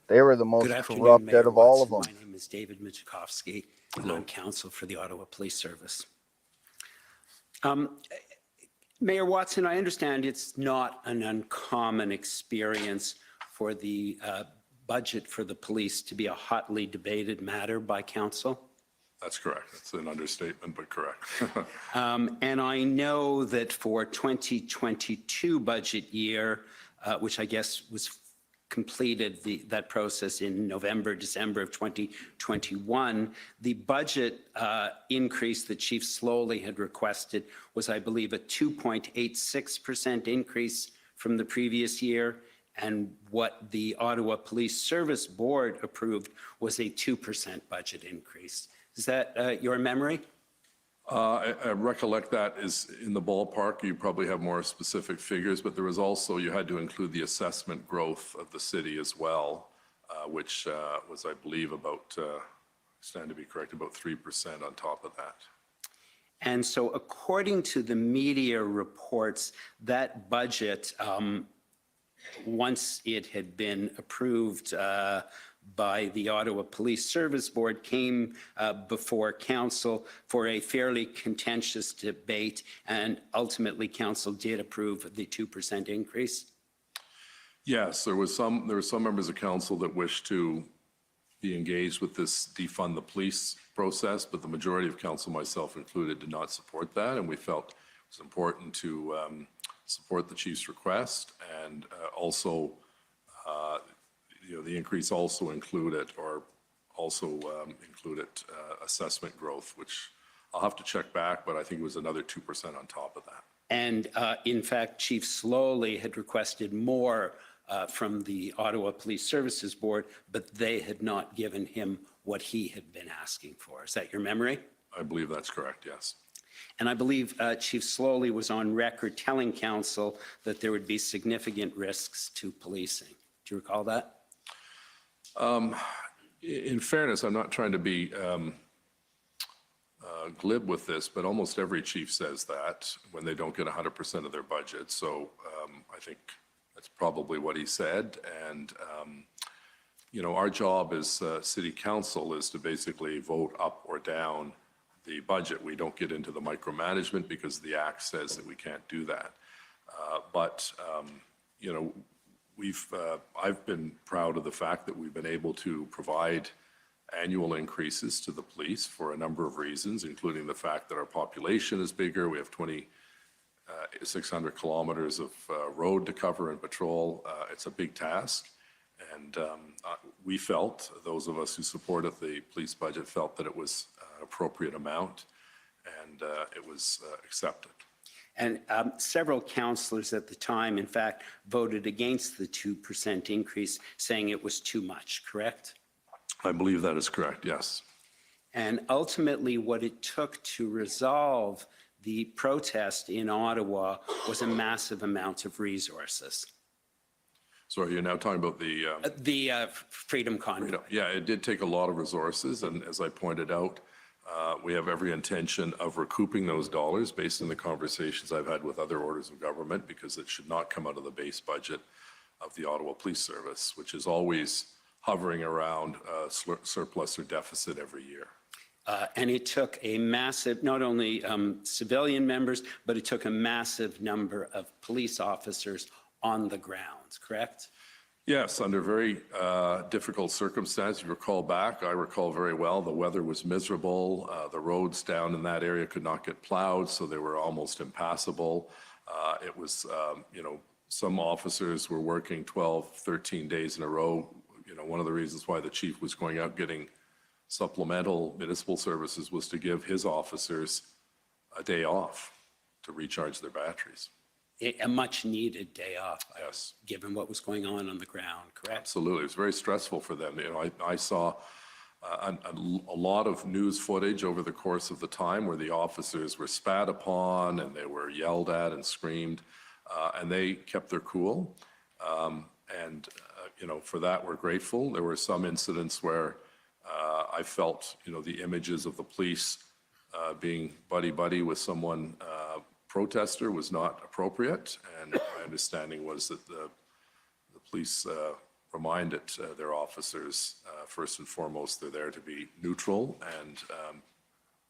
They were the most Good afternoon, corrupt Mayor out of all of Watson. them. My name is David Michikowski, and I'm counsel for the Ottawa Police Service. Mayor Watson, I understand it's not an uncommon experience for the budget for the police to be a hotly debated matter by council. That's correct. That's an understatement, but correct. And I know that for 2022 budget year, which I guess was completed that process in November, December of 2021, the budget increase that Chief Sloly had requested was, I believe, a 2.86% increase from the previous year. And what the Ottawa Police Service Board approved was a 2% budget increase. Is that your memory? I recollect that is in the ballpark. You probably have more specific figures, but there was also, you had to include the assessment growth of the city as well, which was, I believe, about, stand to be correct, about 3% on top of that. And so according to the media reports, that budget, once it had been approved by the Ottawa Police Service Board, came before council for a fairly contentious debate, and ultimately council did approve the 2% increase. Yes, there were some members of council that wished to be engaged with this defund the police process, but the majority of council, myself included, did not support that, and we felt it was important to support the chief's request, and also the increase also included assessment growth, which I'll have to check back, but I think it was another 2% on top of that. And in fact, Chief Sloly had requested more from the Ottawa Police Services Board, but they had not given him what he had been asking for. Is that your memory? I believe that's correct, yes. And I believe Chief Sloly was on record telling council that there would be significant risks to policing. Do you recall that? In fairness, I'm not trying to be glib with this, but almost every chief says that when they don't get 100% of their budget. So I think that's probably what he said. And, our job as city council is to basically vote up or down the budget. We don't get into the micromanagement because the act says that we can't do that. I've been proud of the fact that we've been able to provide annual increases to the police for a number of reasons, including the fact that our population is bigger. We have 2,600 kilometers of road to cover and patrol. It's a big task. And we felt, those of us who supported the police budget felt that it was an appropriate amount, and it was accepted. And several councillors at the time, in fact, voted against the 2% increase, saying it was too much, correct? I believe that is correct, yes. And ultimately, what it took to resolve the protest in Ottawa was a massive amount of resources. So are you now talking about The Freedom Convoy. Yeah, it did take a lot of resources, and as I pointed out, we have every intention of recouping those dollars based on the conversations I've had with other orders of government, because it should not come out of the base budget of the Ottawa Police Service, which is always hovering around surplus or deficit every year. And it took a massive, not only civilian members, but it took a massive number of police officers on the grounds, correct? Yes, under very difficult circumstances. You recall back, I recall very well, the weather was miserable. The roads down in that area could not get plowed, so they were almost impassable. It was, some officers were working 12, 13 days in a row. One of the reasons why the chief was going out getting supplemental municipal services was to give his officers a day off to recharge their batteries. A much-needed day off. Yes. Given what was going on the ground, correct? Absolutely. It was very stressful for them. I saw a lot of news footage over the course of the time where the officers were spat upon and they were yelled at and screamed, and they kept their cool. For that, we're grateful. There were some incidents where I felt, the images of the police being buddy-buddy with someone protester was not appropriate, and my understanding was that the police reminded their officers, first and foremost, they're there to be neutral, and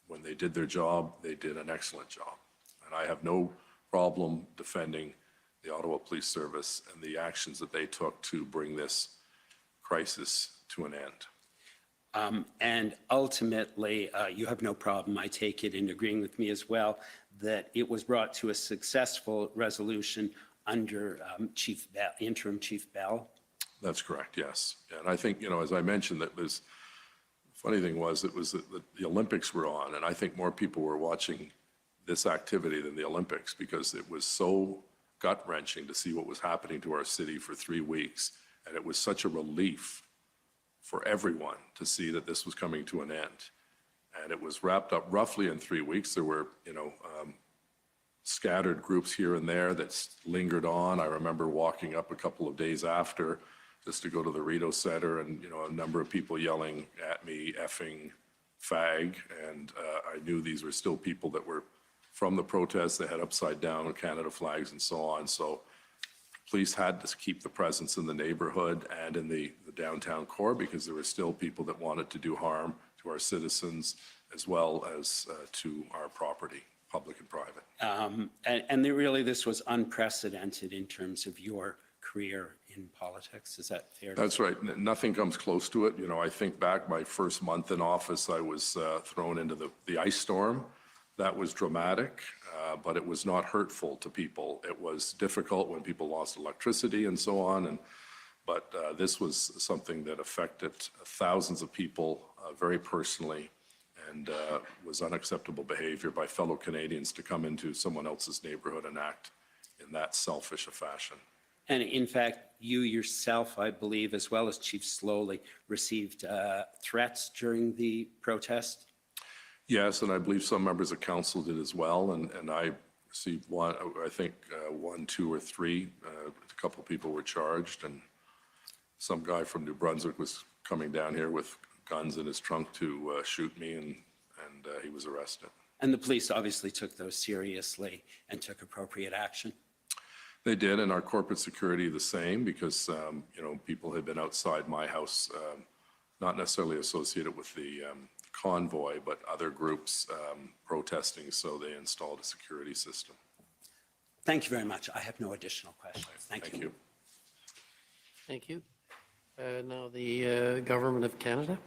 when they did their job, they did an excellent job. And I have no problem defending the Ottawa Police Service and the actions that they took to bring this crisis to an end. And ultimately, you have no problem, I take it, in agreeing with me as well, that it was brought to a successful resolution under Interim Chief Bell. That's correct, yes. And I think, as I mentioned, that was, funny thing was, it was that the Olympics were on, and I think more people were watching this activity than the Olympics because it was so gut-wrenching to see what was happening to our city for 3 weeks, and it was such a relief for everyone to see that this was coming to an end. And it was wrapped up roughly in 3 weeks. There were, scattered groups here and there that lingered on. I remember walking up a couple of days after just to go to the Rideau Center and, a number of people yelling at me, effing fag. And I knew these were still people that were from the protests. They had upside down Canada flags and so on. So police had to keep the presence in the neighborhood and in the downtown core because there were still people that wanted to do harm to our citizens as well as to our property, public and private. Really, this was unprecedented in terms of your career in politics. Is that fair? That's right. Nothing comes close to it. I think back my first month in office, I was thrown into the ice storm. That was dramatic, but it was not hurtful to people. It was difficult when people lost electricity and so on. But this was something that affected thousands of people very personally, and was unacceptable behavior by fellow Canadians to come into someone else's neighborhood and act in that selfish a fashion. And in fact, you yourself, I believe, as well as Chief Sloly, received threats during the protest? Yes, and I believe some members of council did as well, and I received one, I think 1, 2, or 3. A couple of people were charged, and some guy from New Brunswick was coming down here with guns in his trunk to shoot me, and he was arrested. And the police obviously took those seriously and took appropriate action? They did, and our corporate security the same, because people had been outside my house, not necessarily associated with the convoy, but other groups protesting, so they installed a security system. Thank you very much. I have no additional questions. Thank you. Thank you. Now the Government of Canada.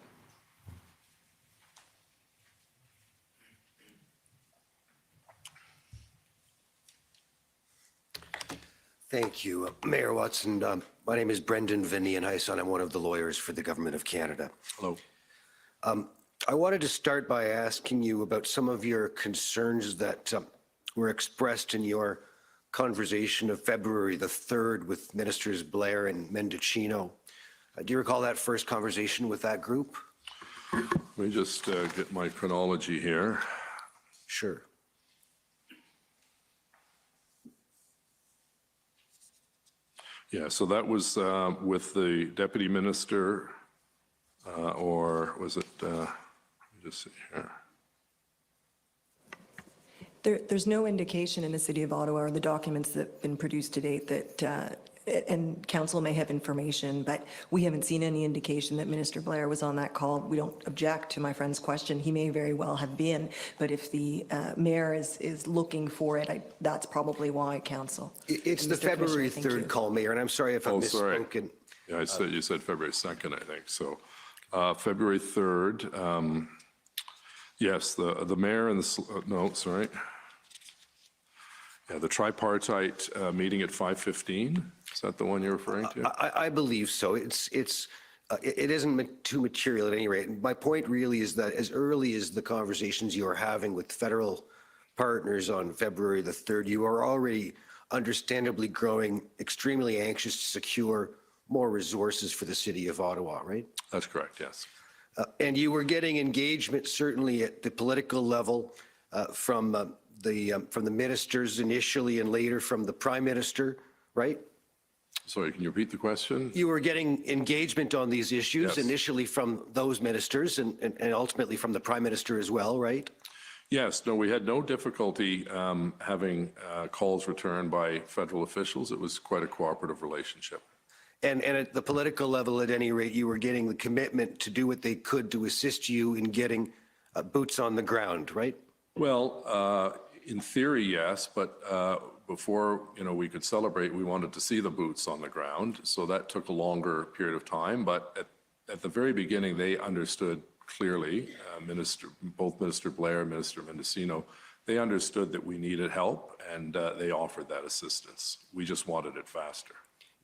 Thank you. Mayor Watson, my name is Brendan Vinian Hyson. I'm one of the lawyers for the Government of Canada. Hello. I wanted to start by asking you about some of your concerns that were expressed in your conversation of February the 3rd with Ministers Blair and Mendocino. Do you recall that first conversation with that group? Let me just get my chronology here. Sure. Yeah, so that was with the deputy minister, or was it, let me just see here. There's no indication in the City of Ottawa or the documents that have been produced to date that and council may have information, but we haven't seen any indication that Minister Blair was on that call. We don't object to my friend's question. He may very well have been, but if the mayor is looking for it, that's probably why, council. It's the Mr. Commissioner, February thank you. 3rd call, Mayor, and I'm sorry if I Oh, sorry. misspoken. Yeah, you said February 2nd, I think. So February 3rd, yes, the mayor and no, sorry. Yeah, the tripartite meeting at 5:15. Is that the one you're referring to? I believe so. It isn't too material at any rate. My point really is that as early as the conversations you are having with federal partners on February the 3rd, you are already understandably growing extremely anxious to secure more resources for the city of Ottawa, right? That's correct, yes. And you were getting engagement certainly at the political level from the ministers initially and later from the prime minister, right? Sorry, can you repeat the question? You were getting engagement on these issues Yes. initially from those ministers and ultimately from the prime minister as well, right? Yes, no, we had no difficulty having calls returned by federal officials. It was quite a cooperative relationship. And at the political level, at any rate, you were getting the commitment to do what they could to assist you in getting boots on the ground, right? Well, in theory, yes, but before we could celebrate, we wanted to see the boots on the ground. So that took a longer period of time. But at the very beginning, they understood clearly, both Minister Blair and Minister Mendocino, they understood that we needed help, and they offered that assistance. We just wanted it faster.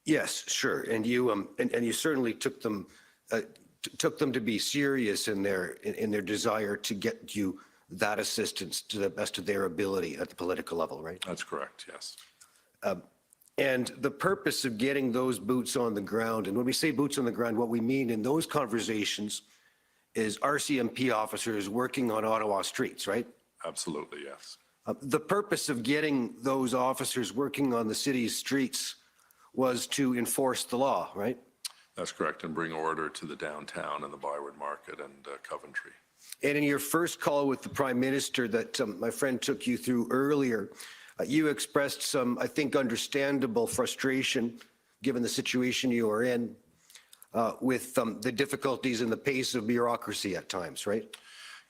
Yes, sure. And you certainly took them to be serious in their desire to get you that assistance to the best of their ability at the political level, right? That's correct, yes. And the purpose of getting those boots on the ground, and when we say boots on the ground, what we mean in those conversations is RCMP officers working on Ottawa streets, right? Absolutely, yes. The purpose of getting those officers working on the city's streets was to enforce the law, right? That's correct, and bring order to the downtown and the Byward Market and Coventry. And in your first call with the Prime Minister that my friend took you through earlier, you expressed some, I think, understandable frustration, given the situation you are in, with the difficulties and the pace of bureaucracy at times, right?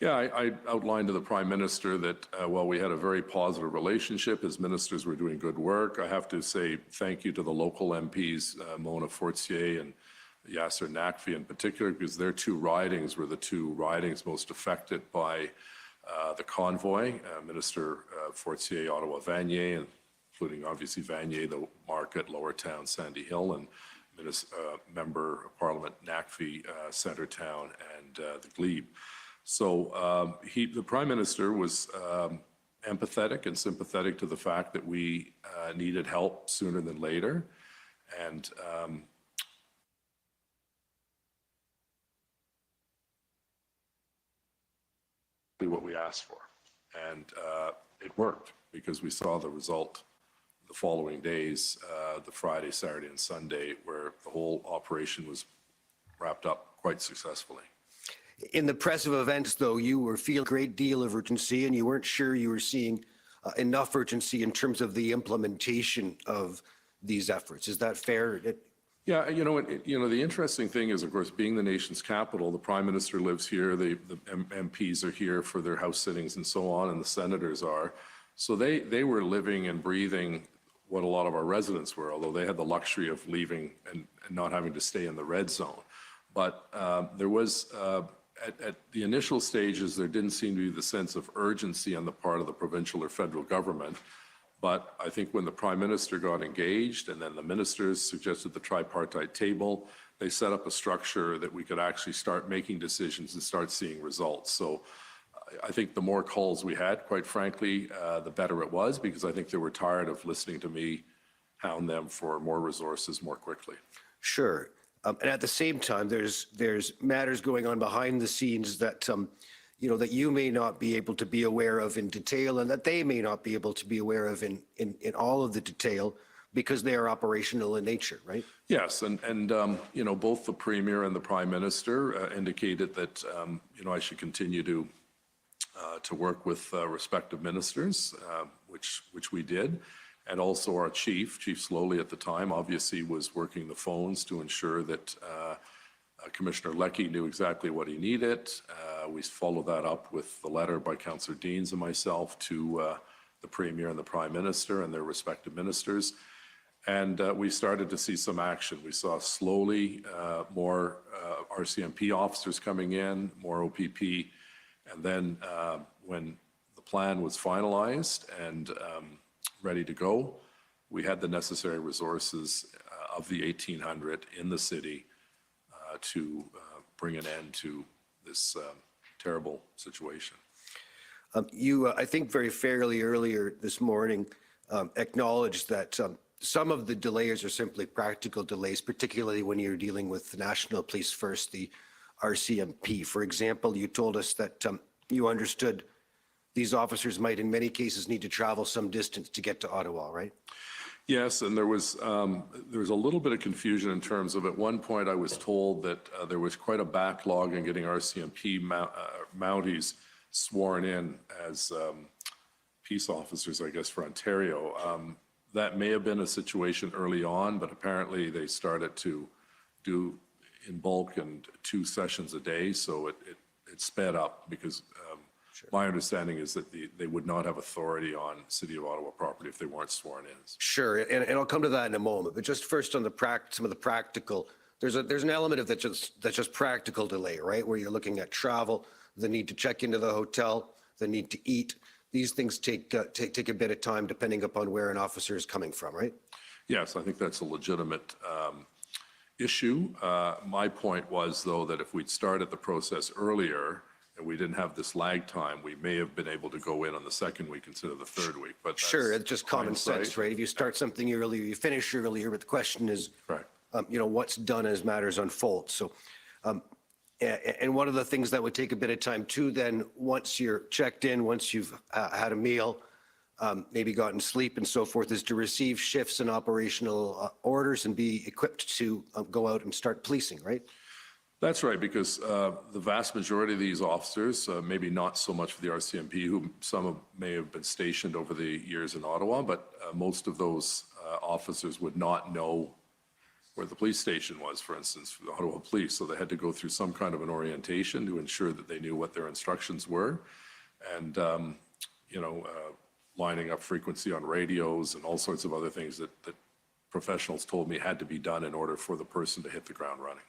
Yeah, I outlined to the Prime Minister that while we had a very positive relationship, his ministers were doing good work. I have to say thank you to the local MPs, Mona Fortier and Yasser Naqvi in particular, because their two ridings were the two ridings most affected by the convoy. Minister Fortier, Ottawa Vanier, including obviously Vanier, the Market, Lower Town, Sandy Hill, and Member of Parliament Naqvi, Centretown, and the Glebe. So the Prime Minister was empathetic and sympathetic to the fact that we needed help sooner than later. And what we asked for. And it worked because we saw the result the following days, the Friday, Saturday, and Sunday, where the whole operation was wrapped up quite successfully. In the press of events, though, you were feeling a great deal of urgency and you weren't sure you were seeing enough urgency in terms of the implementation of these efforts. Is that fair? Yeah, the interesting thing is, of course, being the nation's capital, the Prime Minister lives here, the MPs are here for their house sittings and so on, and the senators are. So they were living and breathing what a lot of our residents were, although they had the luxury of leaving and not having to stay in the red zone. But there was, at the initial stages, there didn't seem to be the sense of urgency on the part of the provincial or federal government. But I think when the Prime Minister got engaged and then the ministers suggested the tripartite table, they set up a structure that we could actually start making decisions and start seeing results. So I think the more calls we had, quite frankly, the better it was, because I think they were tired of listening to me hound them for more resources more quickly. Sure. And at the same time, there's matters going on behind the scenes that that you may not be able to be aware of in detail, and that they may not be able to be aware of in all of the detail, because they are operational in nature, right? Yes, and both the Premier and the Prime Minister indicated that I should continue to work with respective ministers, which we did, And also our Chief Sloly at the time, obviously was working the phones to ensure that Commissioner Leckie knew exactly what he needed. We followed that up with the letter by Councillor Deans and myself to the Premier and the Prime Minister and their respective ministers. And we started to see some action. We saw slowly more RCMP officers coming in, more OPP. And then when the plan was finalized and ready to go, we had the necessary resources of the 1,800 in the city to bring an end to this terrible situation. You, I think very fairly earlier this morning, acknowledged that some of the delays are simply practical delays, particularly when you're dealing with the National Police First, the RCMP. For example, you told us that you understood these officers might in many cases need to travel some distance to get to Ottawa, right? Yes, and there was a little bit of confusion in terms of at one point I was told that there was quite a backlog in getting RCMP Mounties sworn in as peace officers, I guess, for Ontario. That may have been a situation early on, but apparently they started to do in bulk and 2 sessions a day, so it sped up because my understanding is that they would not have authority on City of Ottawa property if they weren't sworn in. Sure, and I'll come to that in a moment. But just first on some of the practical, there's an element of that's just practical delay, right? Where you're looking at travel, the need to check into the hotel, the need to eat. These things take a bit of time depending upon where an officer is coming from, right? Yes, I think that's a legitimate issue. My point was, though, that if we'd started the process earlier and we didn't have this lag time, we may have been able to go in on the 2nd week instead of the 3rd week. But sure, it's just common hindsight. sense, right? If you start something earlier, you finish earlier. But the question is, what's done as matters unfold. So, and one of the things that would take a bit of time too, then once you're checked in, once you've had a meal, maybe gotten sleep and so forth, is to receive shifts and operational orders and be equipped to go out and start policing, right? That's right, because the vast majority of these officers, maybe not so much for the RCMP, who may have been stationed over the years in Ottawa, but most of those officers would not know where the police station was, for instance, for the Ottawa Police. So they had to go through some kind of an orientation to ensure that they knew what their instructions were. And, lining up frequency on radios and all sorts of other things that professionals told me had to be done in order for the person to hit the ground running.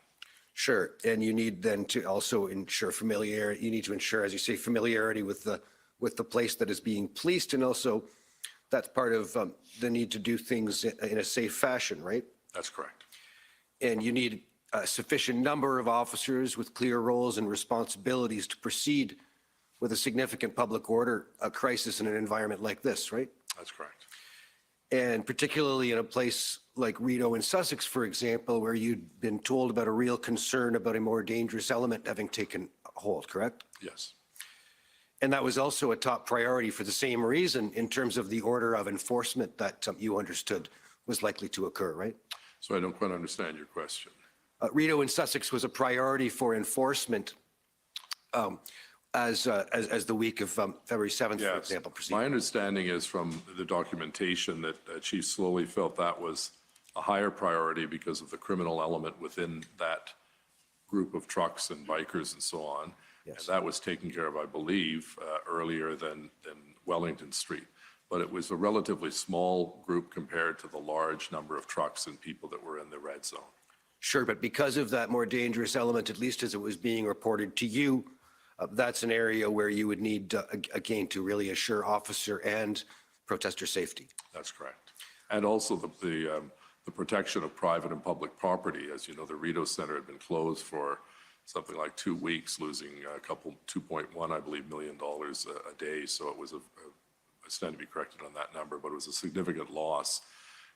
Sure, and you need then to also ensure familiarity. You need to ensure, as you say, familiarity with the place that is being policed, and also that's part of the need to do things in a safe fashion, right? That's correct. And you need a sufficient number of officers with clear roles and responsibilities to proceed with a significant public order crisis in an environment like this, right? That's correct. And particularly in a place like Rideau in Sussex, for example, where you'd been told about a real concern about a more dangerous element having taken hold, correct? Yes. And that was also a top priority for the same reason in terms of the order of enforcement that you understood was likely to occur, right? So I don't quite understand your question. Rideau in Sussex was a priority for enforcement as the week of February 7th, for example, proceeded. My understanding is from the documentation that Chief Sloly felt that was a higher priority because of the criminal element within that group of trucks and bikers and so on. Yes. And that was taken care of, I believe, earlier than Wellington Street. But it was a relatively small group compared to the large number of trucks and people that were in the red zone. Sure, but because of that more dangerous element, at least as it was being reported to you, that's an area where you would need, again, to really assure officer and protester safety. That's correct. And also the protection of private and public property. As you know, the Rideau Centre had been closed for something like 2 weeks, losing $2.1, I believe, million a day. So it was I stand to be corrected on that number, but it was a significant loss.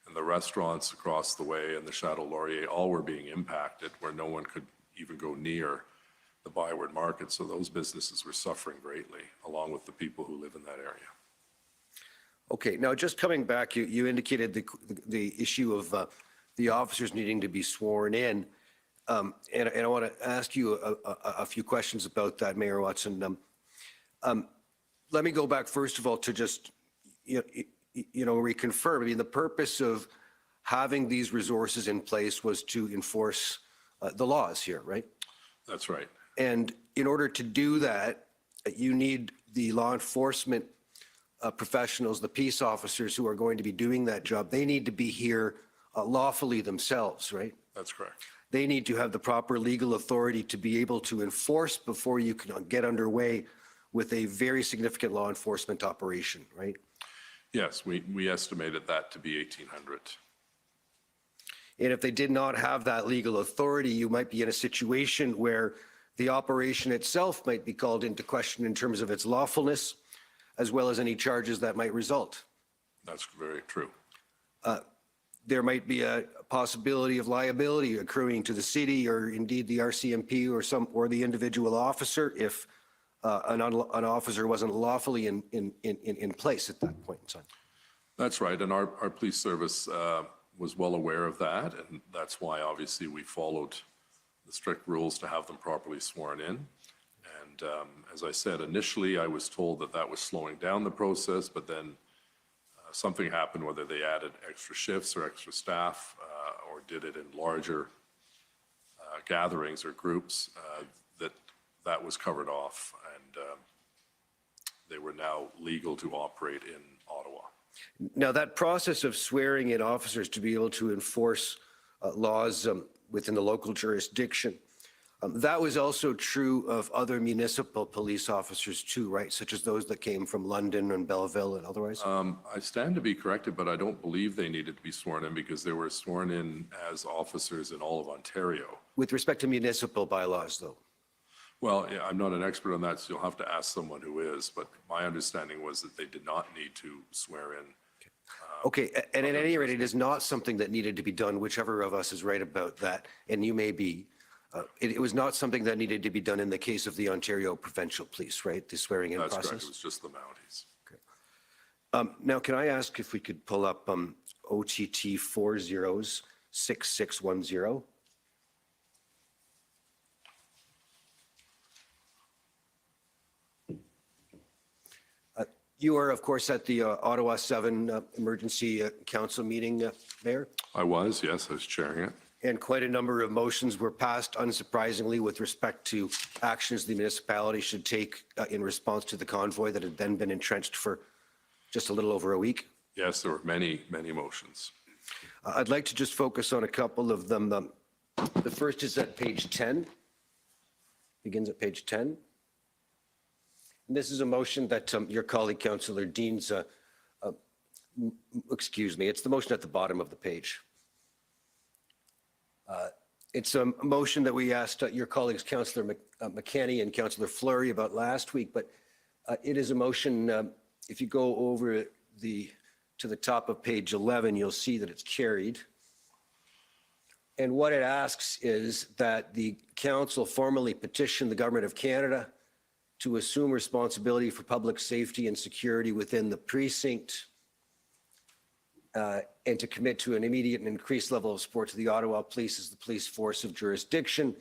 And the restaurants across the way and the Chateau Laurier all were being impacted, where no one could even go near the Byward Market. So those businesses were suffering greatly, along with the people who live in that area. Okay, now just coming back, you indicated the issue of the officers needing to be sworn in. And I want to ask you a few questions about that, Mayor Watson. Let me go back, first of all, to just, reconfirm. I mean, the purpose of having these resources in place was to enforce the laws here, right? That's right. And in order to do that, you need the law enforcement professionals, the peace officers who are going to be doing that job. They need to be here lawfully themselves, right? That's correct. They need to have the proper legal authority to be able to enforce before you can get underway with a very significant law enforcement operation, right? Yes, we estimated that to be 1,800. And if they did not have that legal authority, you might be in a situation where the operation itself might be called into question in terms of its lawfulness, as well as any charges that might result. That's very true. There might be a possibility of liability accruing to the city or indeed the RCMP or the individual officer if an officer wasn't lawfully in place at that point in time. That's right, and our police service was well aware of that, and that's why obviously we followed the strict rules to have them properly sworn in. And as I said, initially I was told that that was slowing down the process, but then something happened, whether they added extra shifts or extra staff or did it in larger gatherings or groups, that was covered off, and they were now legal to operate in Ottawa. Now, that process of swearing in officers to be able to enforce laws within the local jurisdiction, that was also true of other municipal police officers too, right? Such as those that came from London and Belleville and otherwise? I stand to be corrected, but I don't believe they needed to be sworn in because they were sworn in as officers in all of Ontario. With respect to municipal bylaws, though? Well, yeah, I'm not an expert on that, so you'll have to ask someone who is, but my understanding was that they did not need to swear in. Okay, and at any rate, it is not something that needed to be done, whichever of us is right about that, and you may be. It was not something that needed to be done in the case of the Ontario Provincial Police, right? The swearing in process? That's correct, it was just the Mounties. Now, can I ask if we could pull up OTT 406610? You are, of course, at the Ottawa 7 Emergency Council meeting, Mayor? I was, yes, I was chairing it. And quite a number of motions were passed, unsurprisingly, with respect to actions the municipality should take in response to the convoy that had then been entrenched for just a little over a week. Yes, there were many, many motions. I'd like to just focus on a couple of them. The first is at page 10, begins at page 10. And this is a motion that your colleague, Councillor Dean's, excuse me, it's the motion at the bottom of the page. It's a motion that we asked your colleagues, Councillor McKenney and Councillor Fleury, about last week, but it is a motion, if you go over to the top of page 11, you'll see that it's carried. And what it asks is that the council formally petition the Government of Canada to assume responsibility for public safety and security within the precinct and to commit to an immediate and increased level of support to the Ottawa Police as the police force of jurisdiction,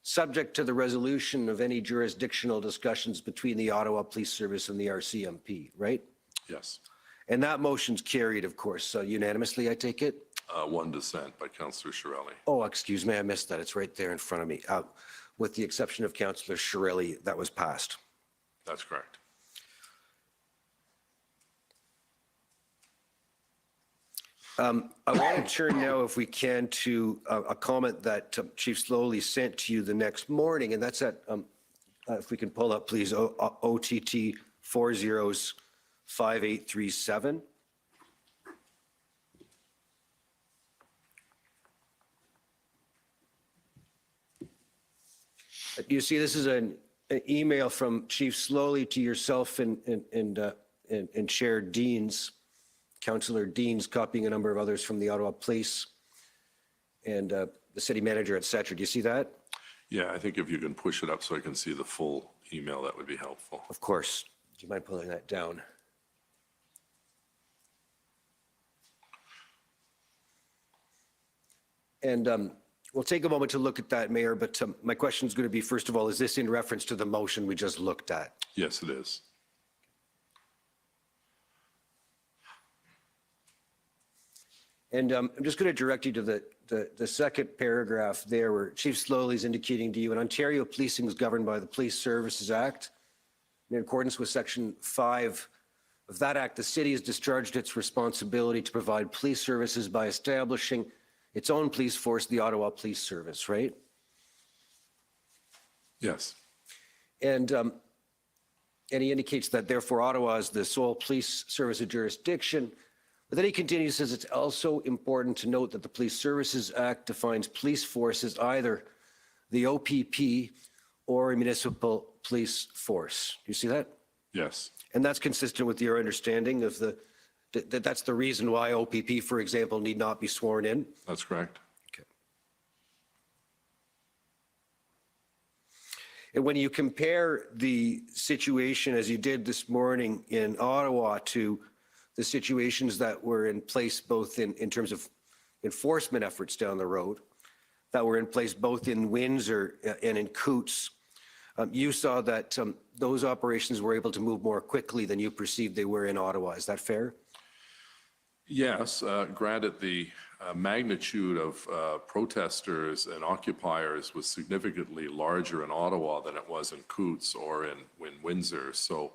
subject to the resolution of any jurisdictional discussions between the Ottawa Police Service and the RCMP, right? Yes. And that motion's carried, of course, unanimously, I take it? One dissent by Councillor Shirelli. Oh, excuse me, I missed that. It's right there in front of me. With the exception of Councillor Shirelli, that was passed. That's correct. I want to turn now, if we can, to a comment that Chief Sloly sent to you the next morning, and that's at, if we can pull up, please, OTT 405837. You see, this is an email from Chief Sloly to yourself and Chair Deans, Councillor Deans, copying a number of others from the Ottawa Police and the city manager, et cetera. Do you see that? Yeah, I think if you can push it up so I can see the full email, that would be helpful. Of course. Do you mind pulling that down? And we'll take a moment to look at that, Mayor, but my question is going to be, first of all, is this in reference to the motion we just looked at? Yes, it is. And I'm just going to direct you to the second paragraph there where Chief Sloly is indicating to you, in Ontario, policing is governed by the Police Services Act. In accordance with Section 5 of that act, the city has discharged its responsibility to provide police services by establishing its own police force, the Ottawa Police Service, right? Yes. And he indicates that therefore Ottawa is the sole police service of jurisdiction. But then he continues, says it's also important to note that the Police Services Act defines police force as either the OPP or a municipal police force. Do you see that? Yes. And that's consistent with your understanding of that's the reason why OPP, for example, need not be sworn in? That's correct. Okay. And when you compare the situation as you did this morning in Ottawa to the situations that were in place both in terms of enforcement efforts down the road, that were in place both in Windsor and in Coots, you saw that those operations were able to move more quickly than you perceived they were in Ottawa. Is that fair? Yes, granted the magnitude of protesters and occupiers was significantly larger in Ottawa than it was in Coots or in Windsor. So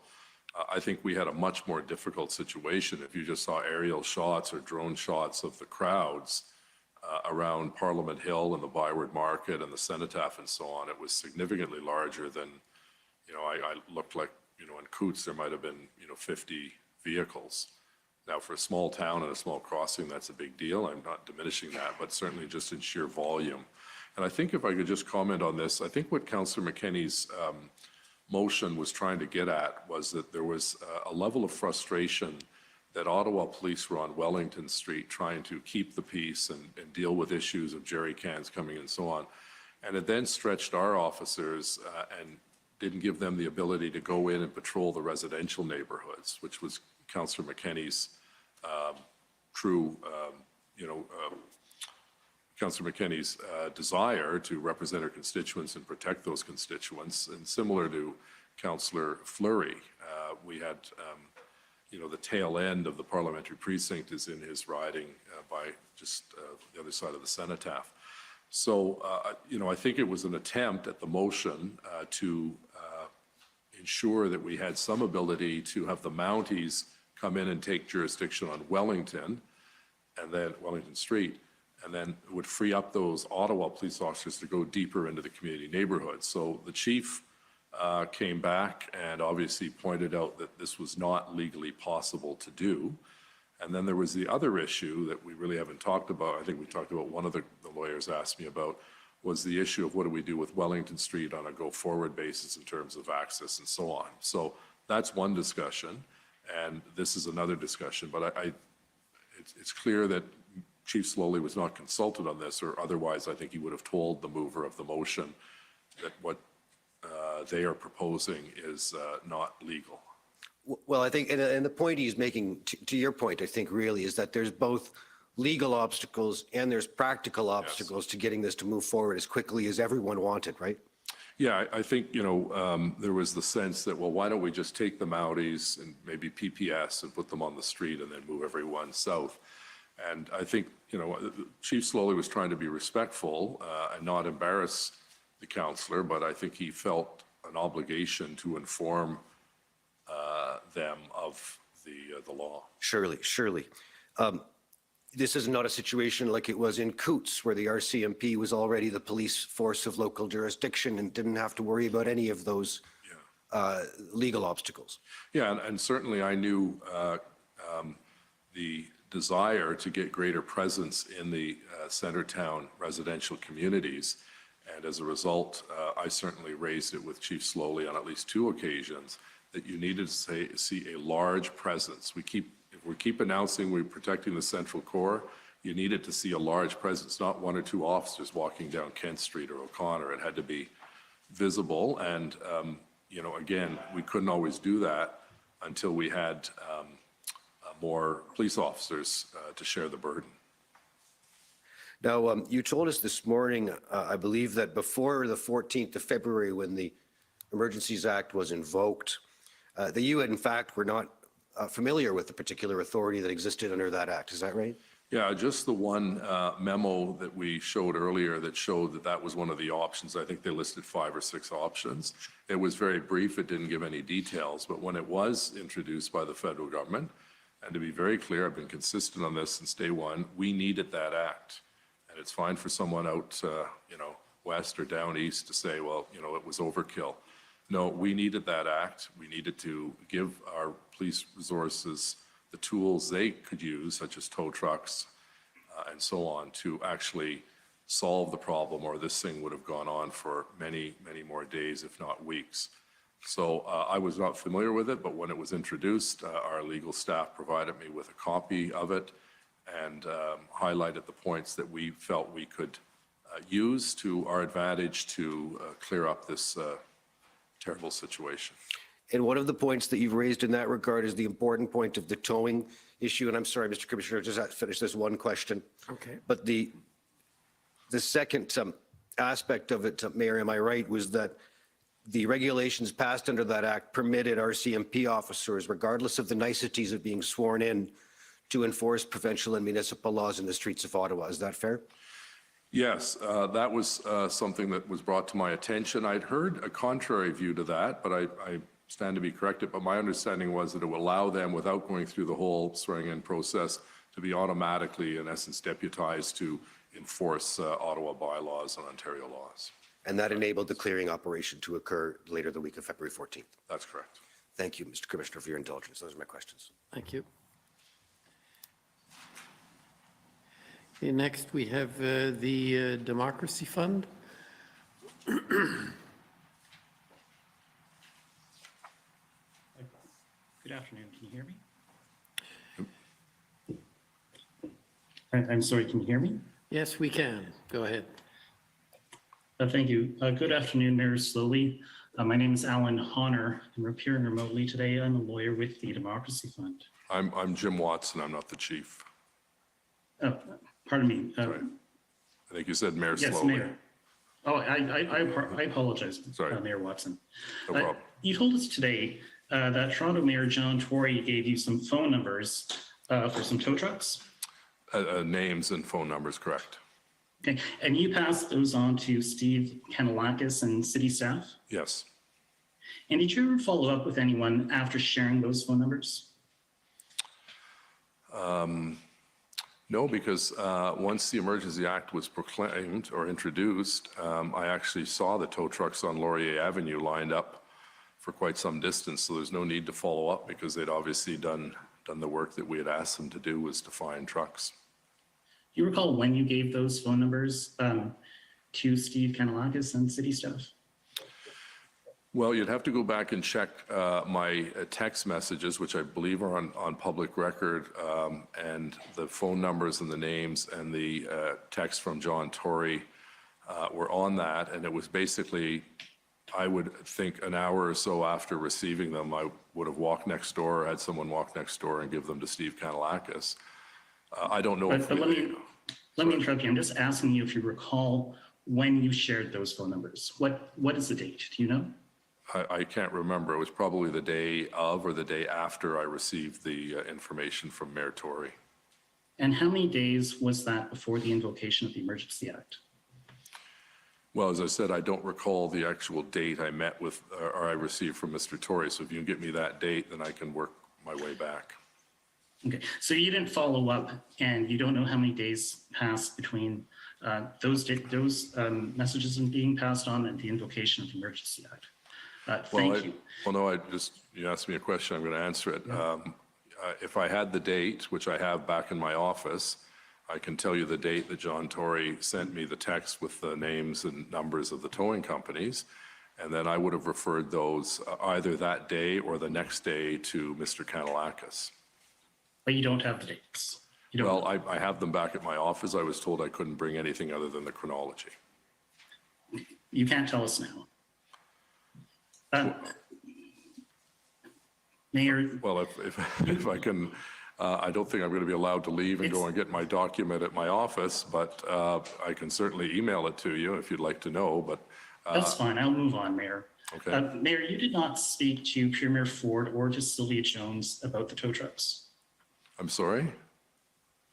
I think we had a much more difficult situation. If you just saw aerial shots or drone shots of the crowds around Parliament Hill and the Byward Market and the Cenotaph and so on, it was significantly larger than, I looked like, in Coots there might have been, 50 vehicles. Now, for a small town and a small crossing, that's a big deal. I'm not diminishing that, but certainly just in sheer volume. And I think if I could just comment on this, I think what Councillor McKenney's motion was trying to get at was that there was a level of frustration that Ottawa police were on Wellington Street trying to keep the peace and deal with issues of jerry cans coming and so on. And it then stretched our officers and didn't give them the ability to go in and patrol the residential neighborhoods, which was Councillor McKenney's true, Councillor McKenney's desire to represent her constituents and protect those constituents. And similar to Councillor Fleury, we had, the tail end of the parliamentary precinct is in his riding by just the other side of the Cenotaph. So, I think it was an attempt at the motion to ensure that we had some ability to have the Mounties come in and take jurisdiction on Wellington Street, and then it would free up those Ottawa police officers to go deeper into the community neighborhoods. So the chief came back and obviously pointed out that this was not legally possible to do. And then there was the other issue that we really haven't talked about. I think we talked about, one of the lawyers asked me about, was the issue of what do we do with Wellington Street on a go-forward basis in terms of access and so on. So that's one discussion, and this is another discussion. But it's clear that Chief Sloly was not consulted on this, or otherwise I think he would have told the mover of the motion that what they are proposing is not legal. Well, I think, and the point he's making, to your point, I think really is that there's both legal obstacles and there's practical obstacles to getting this to move forward as quickly as everyone wanted, right? Yeah, I think, there was the sense that, well, why don't we just take the Mounties and maybe PPS and put them on the street and then move everyone south? And I think, Chief Sloly was trying to be respectful and not embarrass the councillor, but I think he felt an obligation to inform them of the law. Surely. This is not a situation like it was in Coots, where the RCMP was already the police force of local jurisdiction and didn't have to worry about any of those legal obstacles. Yeah, and certainly I knew the desire to get greater presence in the Centretown residential communities. And as a result, I certainly raised it with Chief Sloly on at least 2 occasions that you needed to see a large presence. If we keep announcing we're protecting the Central Core, you needed to see a large presence, not 1 or 2 officers walking down Kent Street or O'Connor. It had to be visible. And, again, we couldn't always do that until we had more police officers to share the burden. Now, you told us this morning, I believe, that before the 14th of February, when the Emergencies Act was invoked, that you, in fact, were not familiar with the particular authority that existed under that act. Is that right? Yeah, just the one memo that we showed earlier that showed that that was one of the options. I think they listed 5 or 6 options. It was very brief. It didn't give any details. But when it was introduced by the federal government, and to be very clear, I've been consistent on this since day one, we needed that act. And it's fine for someone out, west or down east to say, well, it was overkill. No, we needed that act. We needed to give our police resources the tools they could use, such as tow trucks and so on, to actually solve the problem, or this thing would have gone on for many, many more days, if not weeks. So I was not familiar with it, but when it was introduced, our legal staff provided me with a copy of it and highlighted the points that we felt we could use to our advantage to clear up this terrible situation. And one of the points that you've raised in that regard is the important point of the towing issue. And I'm sorry, Mr. Commissioner, just have to finish this one question. Okay. But the second aspect of it, Mayor, am I right, was that the regulations passed under that act permitted RCMP officers, regardless of the niceties of being sworn in, to enforce provincial and municipal laws in the streets of Ottawa. Is that fair? Yes, that was something that was brought to my attention. I'd heard a contrary view to that, but I stand to be corrected. But my understanding was that it would allow them, without going through the whole swearing-in process, to be automatically, in essence, deputized to enforce Ottawa bylaws and Ontario laws. And that enabled the clearing operation to occur later the week of February 14th. That's correct. Thank you, Mr. Commissioner, for your indulgence. Those are my questions. Thank you. Okay, next, we have the Democracy Fund. Good afternoon. Can you hear me? I'm sorry, can you hear me? Yes, we can. Go ahead. Thank you. Good afternoon, Mayor Sloly. My name is Alan Honor. I'm appearing remotely today. I'm a lawyer with the Democracy Fund. I'm Jim Watson. I'm not the chief. Oh, pardon me. Sorry. I think you said Mayor Yes, Sloly. Mayor. Oh, I apologize, Sorry. Mayor Watson. No problem. You told us today that Toronto Mayor John Tory gave you some phone numbers for some tow trucks. Names and phone numbers, correct. Okay, and you passed those on to Steve Kanalakis and city staff? Yes. And did you ever follow up with anyone after sharing those phone numbers? No, because once the Emergency Act was proclaimed or introduced, I actually saw the tow trucks on Laurier Avenue lined up for quite some distance. So there's no need to follow up because they'd obviously done the work that we had asked them to do, was to find trucks. Do you recall when you gave those phone numbers to Steve Kanalakis and city staff? Well, you'd have to go back and check my text messages, which I believe are on public record, and the phone numbers and the names and the text from John Tory were on that. And it was basically, I would think, an hour or so after receiving them, I would have walked next door, or had someone walk next door and give them to Steve Kanalakis. I don't know if... But let me interrupt you. I'm just asking you if you recall when you shared those phone numbers. What is the date? Do you know? I can't remember. It was probably the day of or the day after I received the information from Mayor Tory. And how many days was that before the invocation of the Emergency Act? Well, as I said, I don't recall the actual date I met with or I received from Mr. Tory. So if you can get me that date, then I can work my way back. Okay, so you didn't follow up, and you don't know how many days passed between those messages being passed on and the invocation of the Emergency Act. Thank you. Well, no, you asked me a question, I'm going to answer it. Yeah. If I had the date, which I have back in my office, I can tell you the date that John Tory sent me the text with the names and numbers of the towing companies, and then I would have referred those either that day or the next day to Mr. Kanalakis. But you don't have the dates? Well, I have them back at my office. I was told I couldn't bring anything other than the chronology. You can't tell us now. Mayor. Well, if I can, I don't think I'm going to be allowed to leave and go and get my document at my office, but I can certainly email it to you if you'd like to know. But that's fine. I'll move on, Mayor. Okay. Mayor, you did not speak to Premier Ford or to Sylvia Jones about the tow trucks. I'm sorry?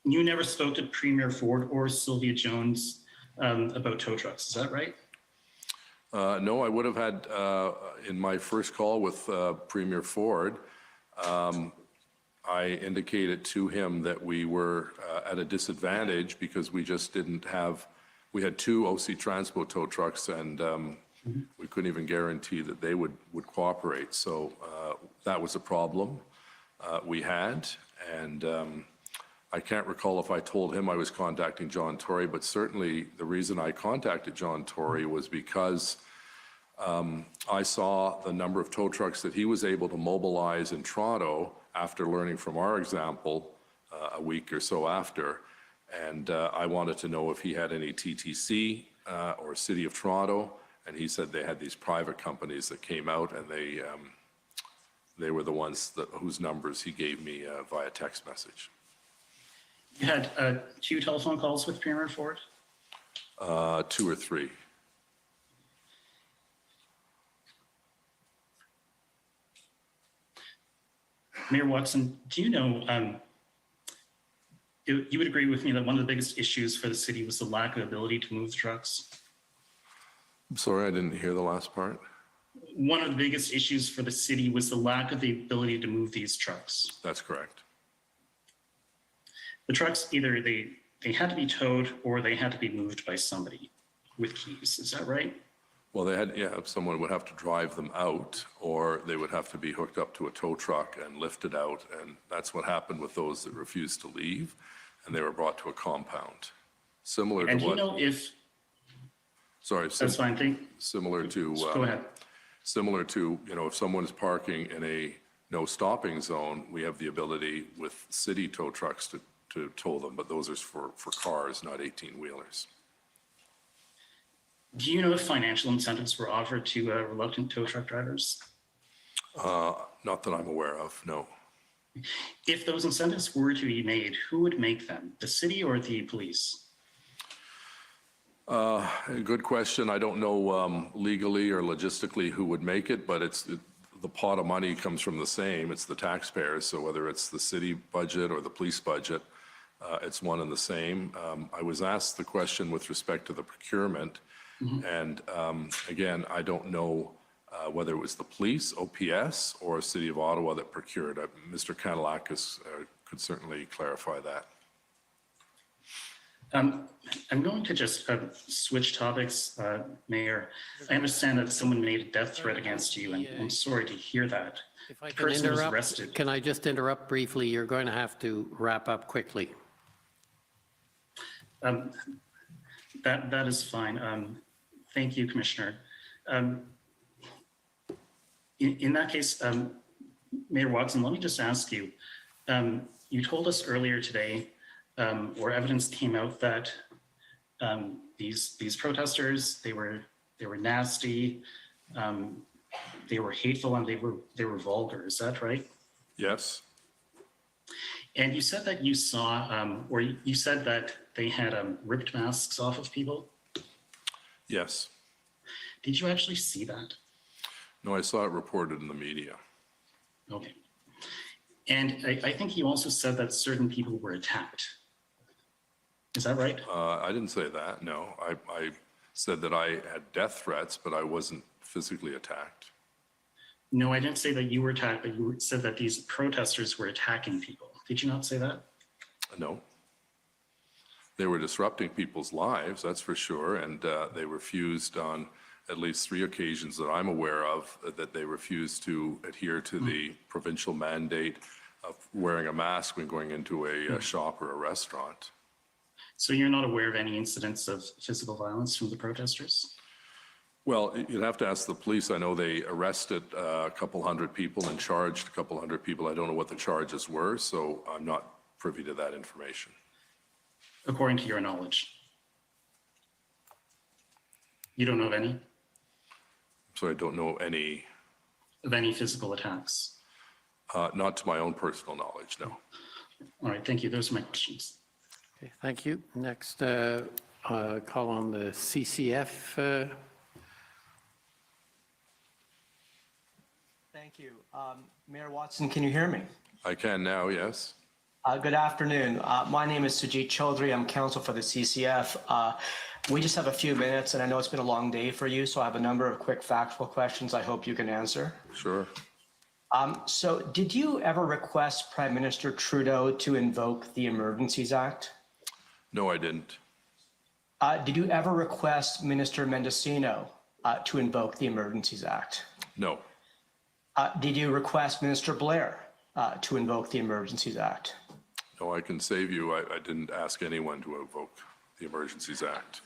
You never spoke to Premier Ford or Sylvia Jones about tow trucks, is that right? No, I would have had, in my first call with Premier Ford, I indicated to him that we were at a disadvantage because we just didn't have, we had 2 OC Transpo tow trucks, and we couldn't even guarantee that they would cooperate. So that was a problem we had. And I can't recall if I told him I was contacting John Tory, but certainly the reason I contacted John Tory was because I saw the number of tow trucks that he was able to mobilize in Toronto after learning from our example a week or so after. And I wanted to know if he had any TTC or City of Toronto. And he said they had these private companies that came out, and they were the ones whose numbers he gave me via text message. You had 2 telephone calls with Premier Ford? 2 or 3. Mayor Watson, do you know, you would agree with me that one of the biggest issues for the city was the lack of ability to move the trucks? I'm sorry, I didn't hear the last part. One of the biggest issues for the city was the lack of the ability to move these trucks. That's correct. The trucks, either they had to be towed or they had to be moved by somebody with keys. Is that right? Well, they had, yeah, someone would have to drive them out, or they would have to be hooked up to a tow truck and lifted out. And that's what happened with those that refused to leave, and they were brought to a compound. Similar And to do what? you know if, Sorry. that's fine, Similar to. Go ahead. Similar to, you know, if someone is parking in a no stopping zone, we have the ability with city tow trucks to tow them, but those are for cars, not 18-wheelers. Do you know if financial incentives were offered to reluctant tow truck drivers? Not that I'm aware of, no. If those incentives were to be made, who would make them, the city or the police? Good question. I don't know legally or logistically who would make it, but the pot of money comes from the same. It's the taxpayers. So whether it's the city budget or the police budget, it's one and the same. I was asked the question with respect to the procurement. And again, I don't know whether it was the police, OPS, or City of Ottawa that procured. Mr. Kanalakis could certainly clarify that. I'm going to just switch topics, Mayor. I understand that someone made a death threat against you, and I'm sorry to hear that. If I The can person was interrupt, arrested. can I just interrupt briefly? You're going to have to wrap up quickly. That is fine. Thank you, Commissioner. In that case, Mayor Watson, let me just ask you, you told us earlier today, or evidence came out that these protesters, they were nasty, they were hateful, and they were vulgar. Is that right? Yes. And you said that you saw, or you said that they had ripped masks off of people. Yes. Did you actually see that? No, I saw it reported in the media. Okay. And I think you also said that certain people were attacked. Is that right? I didn't say that, no. I said that I had death threats, but I wasn't physically attacked. No, I didn't say that you were attacked, but you said that these protesters were attacking people. Did you not say that? No. They were disrupting people's lives, that's for sure, and they refused on at least 3 occasions that I'm aware of that they refused to adhere to the provincial mandate of wearing a mask when going into a shop or a restaurant. So you're not aware of any incidents of physical violence from the protesters? Well, you'd have to ask the police. I know they arrested a couple hundred people and charged a couple hundred people. I don't know what the charges were, so I'm not privy to that information. According to your knowledge? You don't know of any? So I don't know any. Of any physical attacks? Not to my own personal knowledge, no. All right, thank you. Those are my questions. Okay, thank you. Next, call on the CCF. Thank you. Mayor Watson, can you hear me? I can now, yes. Good afternoon. My name is Sujit Chaudhry. I'm counsel for the CCF. We just have a few minutes, and I know it's been a long day for you, so I have a number of quick factual questions I hope you can answer. Sure. So did you ever request Prime Minister Trudeau to invoke the Emergencies Act? No, I didn't. Did you ever request Minister Mendocino to invoke the Emergencies Act? No. Did you request Minister Blair to invoke the Emergencies Act? No, I can save you. I didn't ask anyone to invoke the Emergencies Act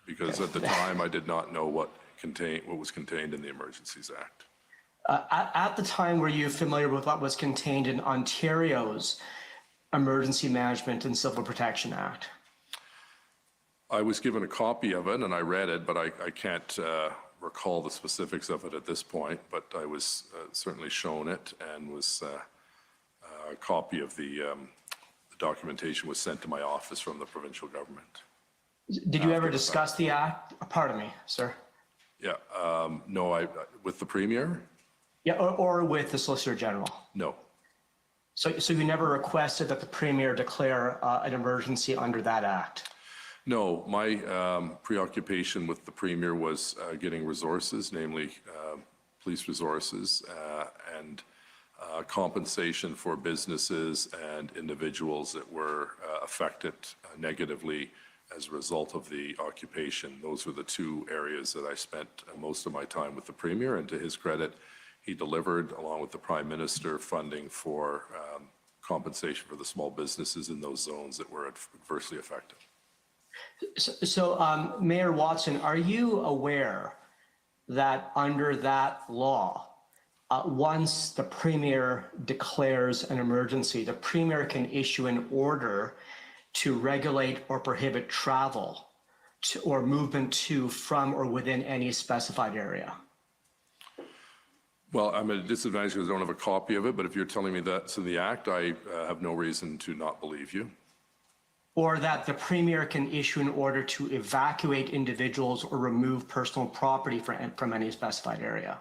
because at the time I did not know what was contained in the Emergencies Act. At the time, were you familiar with what was contained in Ontario's Emergency Management and Civil Protection Act? I was given a copy of it and I read it, but I can't recall the specifics of it at this point, but I was certainly shown it and was a copy of the documentation was sent to my office from the provincial government. Did you ever discuss the act? Pardon me, sir. Yeah, no, with the Premier? Yeah, or with the Solicitor General? No. So you never requested that the Premier declare an emergency under that act? No, my preoccupation with the Premier was getting resources, namely police resources and compensation for businesses and individuals that were affected negatively as a result of the occupation. Those were the two areas that I spent most of my time with the Premier, and to his credit, he delivered, along with the Prime Minister, funding for compensation for the small businesses in those zones that were adversely affected. So Mayor Watson, are you aware that under that law, once the Premier declares an emergency, the Premier can issue an order to regulate or prohibit travel or movement to, from, or within any specified area? Well, I'm at a disadvantage because I don't have a copy of it, but if you're telling me that's in the Act, I have no reason to not believe you. Or that the Premier can issue an order to evacuate individuals or remove personal property from any specified area?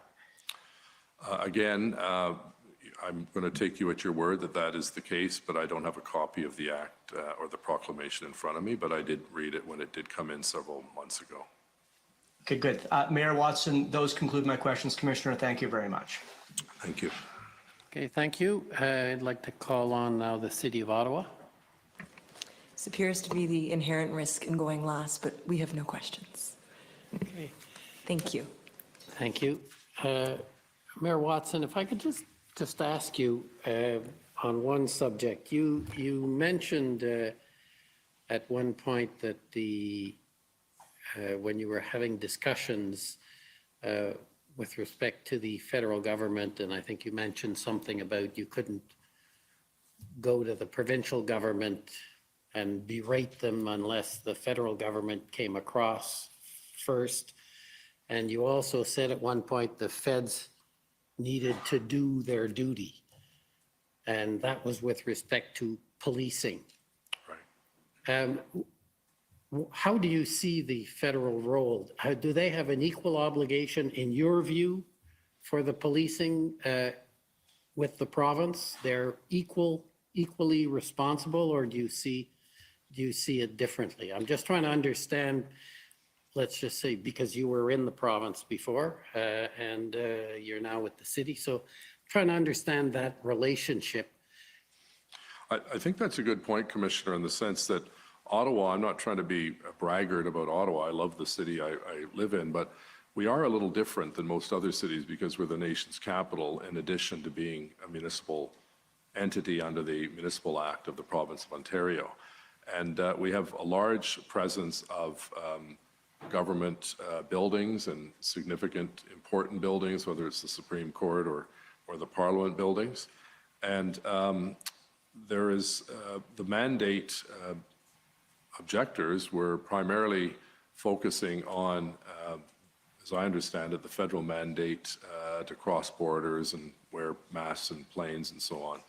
Again, I'm going to take you at your word that that is the case, but I don't have a copy of the Act or the proclamation in front of me, but I did read it when it did come in several months ago. Okay, good. Mayor Watson, those conclude my questions. Commissioner, thank you very much. Thank you. Okay, thank you. I'd like to call on now the City of Ottawa. This appears to be the inherent risk in going last, but we have no questions. Okay. Thank you. Thank you. Mayor Watson, if I could just ask you on one subject. You mentioned at one point that when you were having discussions with respect to the federal government, and I think you mentioned something about you couldn't go to the provincial government and berate them unless the federal government came across first. And you also said at one point the feds needed to do their duty. And that was with respect to policing. Right. How do you see the federal role? Do they have an equal obligation, in your view, for the policing with the province? They're equally responsible, or do you see it differently? I'm just trying to understand, let's just say, because you were in the province before and you're now with the city. So trying to understand that relationship. I think that's a good point, Commissioner, in the sense that Ottawa, I'm not trying to be a braggart about Ottawa. I love the city I live in, but we are a little different than most other cities because we're the nation's capital, in addition to being a municipal entity under the Municipal Act of the Province of Ontario. And we have a large presence of government buildings and significant important buildings, whether it's the Supreme Court or the Parliament buildings. And there is the mandate objectors were primarily focusing on, as I understand it, the federal mandate to cross borders and wear masks in planes and so on.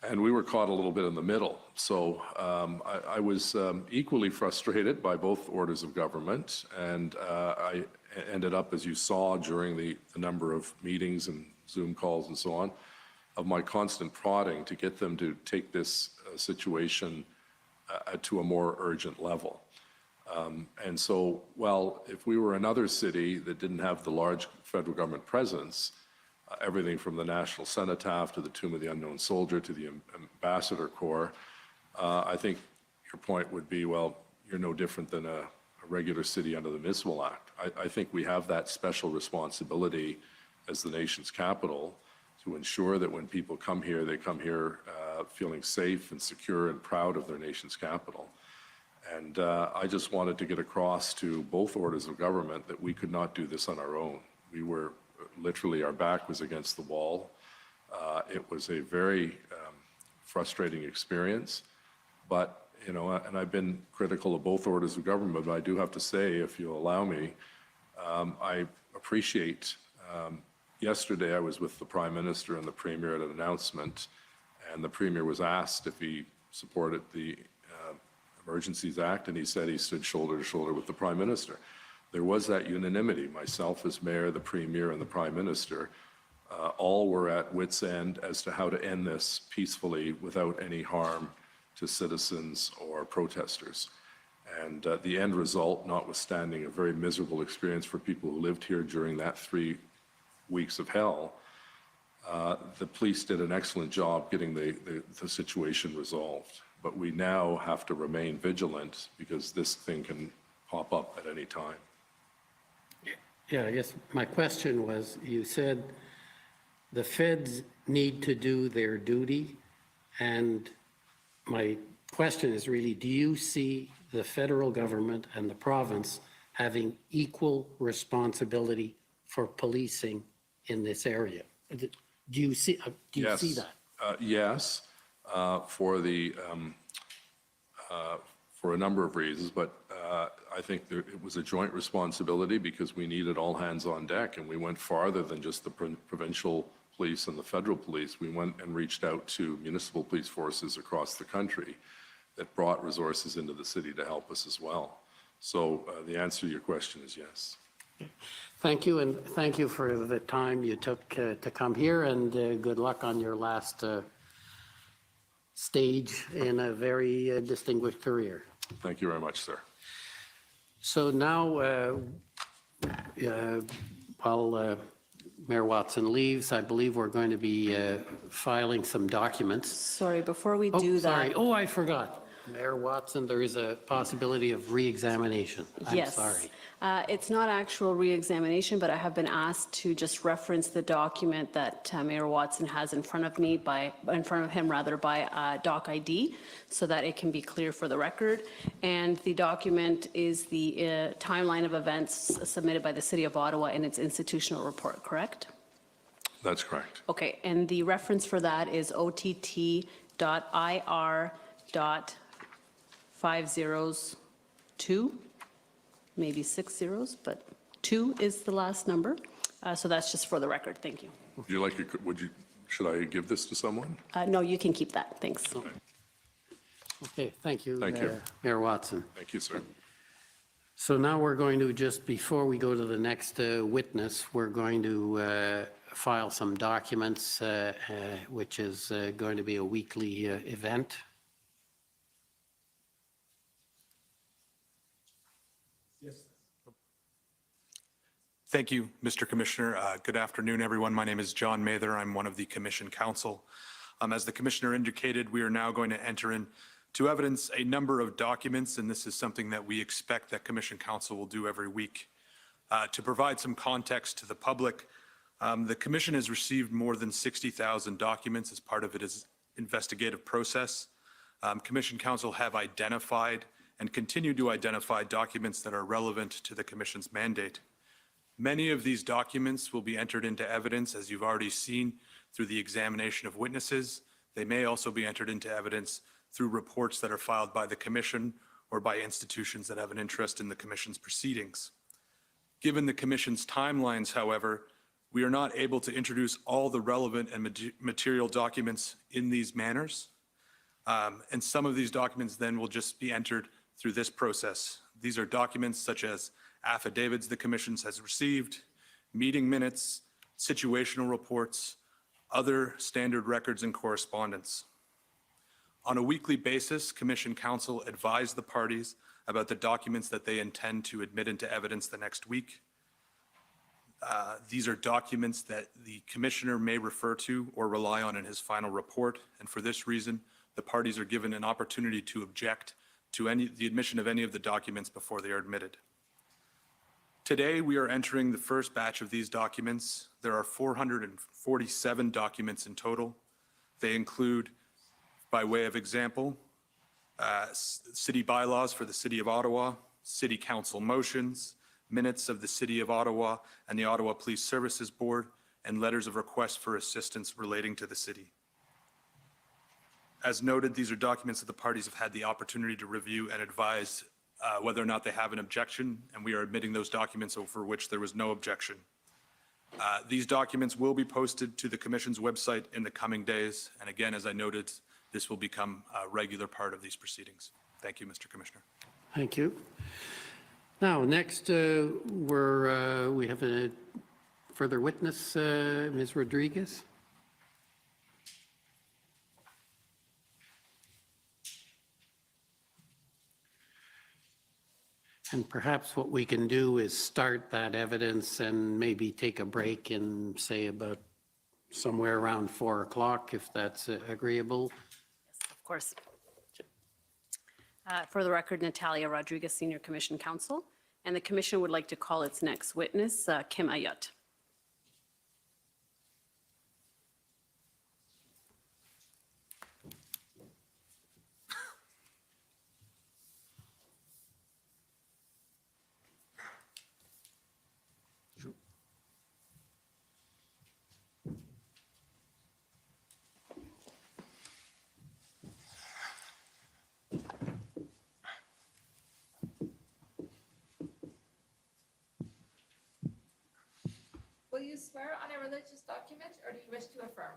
And we were caught a little bit in the middle. So I was equally frustrated by both orders of government, and I ended up, as you saw during the number of meetings and Zoom calls and so on, of my constant prodding to get them to take this situation to a more urgent level. And so, well, if we were another city that didn't have the large federal government presence, everything from the National Cenotaph to the Tomb of the Unknown Soldier to the Ambassador Corps, I think your point would be, well, you're no different than a regular city under the Municipal Act. I think we have that special responsibility as the nation's capital to ensure that when people come here, they come here feeling safe and secure and proud of their nation's capital. And I just wanted to get across to both orders of government that we could not do this on our own. We were literally, our back was against the wall. It was a very frustrating experience, but, you know, and I've been critical of both orders of government, but I do have to say, if you'll allow me, I appreciate, yesterday I was with the Prime Minister and the Premier at an announcement, and the Premier was asked if he supported the Emergencies Act, and he said he stood shoulder to shoulder with the Prime Minister. There was that unanimity. Myself as Mayor, the Premier, and the Prime Minister, all were at wit's end as to how to end this peacefully without any harm to citizens or protesters. And the end result, notwithstanding a very miserable experience for people who lived here during that 3 weeks of hell, the police did an excellent job getting the situation resolved. But we now have to remain vigilant because this thing can pop up at any time. Yeah, I guess my question was, you said the feds need to do their duty, and my question is really, do you see the federal government and the province having equal responsibility for policing in this area? Do you see that? Yes, for a number of reasons, but I think it was a joint responsibility because we needed all hands on deck, and we went farther than just the provincial police and the federal police. We went and reached out to municipal police forces across the country that brought resources into the city to help us as well. So the answer to your question is yes. Thank you, and thank you for the time you took to come here, and good luck on your last stage in a very distinguished career. Thank you very much, sir. So now, while Mayor Watson leaves, I believe we're going to be filing some documents. Sorry, before we do that. Sorry. Oh, I forgot. Mayor Watson, there is a possibility of re-examination. I'm sorry. It's not actual re-examination, but I have been asked to just reference the document that Mayor Watson has in front of me by Doc ID, so that it can be clear for the record. And the document is the timeline of events submitted by the City of Ottawa in its institutional report, correct? That's correct. Okay, and the reference for that is OTT.IR.502. Maybe 6 zeros, but 2 is the last number. So that's just for the record. Thank you. Would you like? Should I give this to someone? No, you can keep that. Thanks. Okay, thank you. Thank you. Mayor Watson. Thank you, sir. So now we're going to just, before we go to the next witness, we're going to file some documents, which is going to be a weekly event. Thank you, Mr. Commissioner. Good afternoon, everyone. My name is John Mather. I'm one of the Commission Counsel. As the Commissioner indicated, we are now going to enter into evidence a number of documents, and this is something that we expect that Commission Counsel will do every week. To provide some context to the public, the Commission has received more than 60,000 documents as part of its investigative process. Commission Counsel have identified and continue to identify documents that are relevant to the Commission's mandate. Many of these documents will be entered into evidence, as you've already seen, through the examination of witnesses. They may also be entered into evidence through reports that are filed by the Commission or by institutions that have an interest in the Commission's proceedings. Given the Commission's timelines, however, we are not able to introduce all the relevant and material documents in these manners. And some of these documents then will just be entered through this process. These are documents such as affidavits the Commission has received, meeting minutes, situational reports, Other standard records and correspondence. On a weekly basis, Commission Counsel advise the parties about the documents that they intend to admit into evidence the next week. These are documents that the Commissioner may refer to or rely on in his final report, and for this reason, the parties are given an opportunity to object to the admission of any of the documents before they are admitted. Today, we are entering the first batch of these documents. There are 447 documents in total. They include, by way of example, city bylaws for the City of Ottawa, City Council motions, minutes of the City of Ottawa and the Ottawa Police Services Board, and letters of request for assistance relating to the city. As noted, these are documents that the parties have had the opportunity to review and advise whether or not they have an objection, and we are admitting those documents over which there was no objection. These documents will be posted to the Commission's website in the coming days, and again, as I noted, this will become a regular part of these proceedings. Thank you, Mr. Commissioner. Thank you. Now, next, we have a further witness, Ms. Rodriguez. And perhaps what we can do is start that evidence and maybe take a break in, say, about somewhere around 4 o'clock, if that's agreeable. Yes, of course. For the record, Natalia Rodriguez, Senior Commission Counsel, and the Commission would like to call its next witness, Kim Ayotte. Will you swear on a religious document, or do you wish to affirm?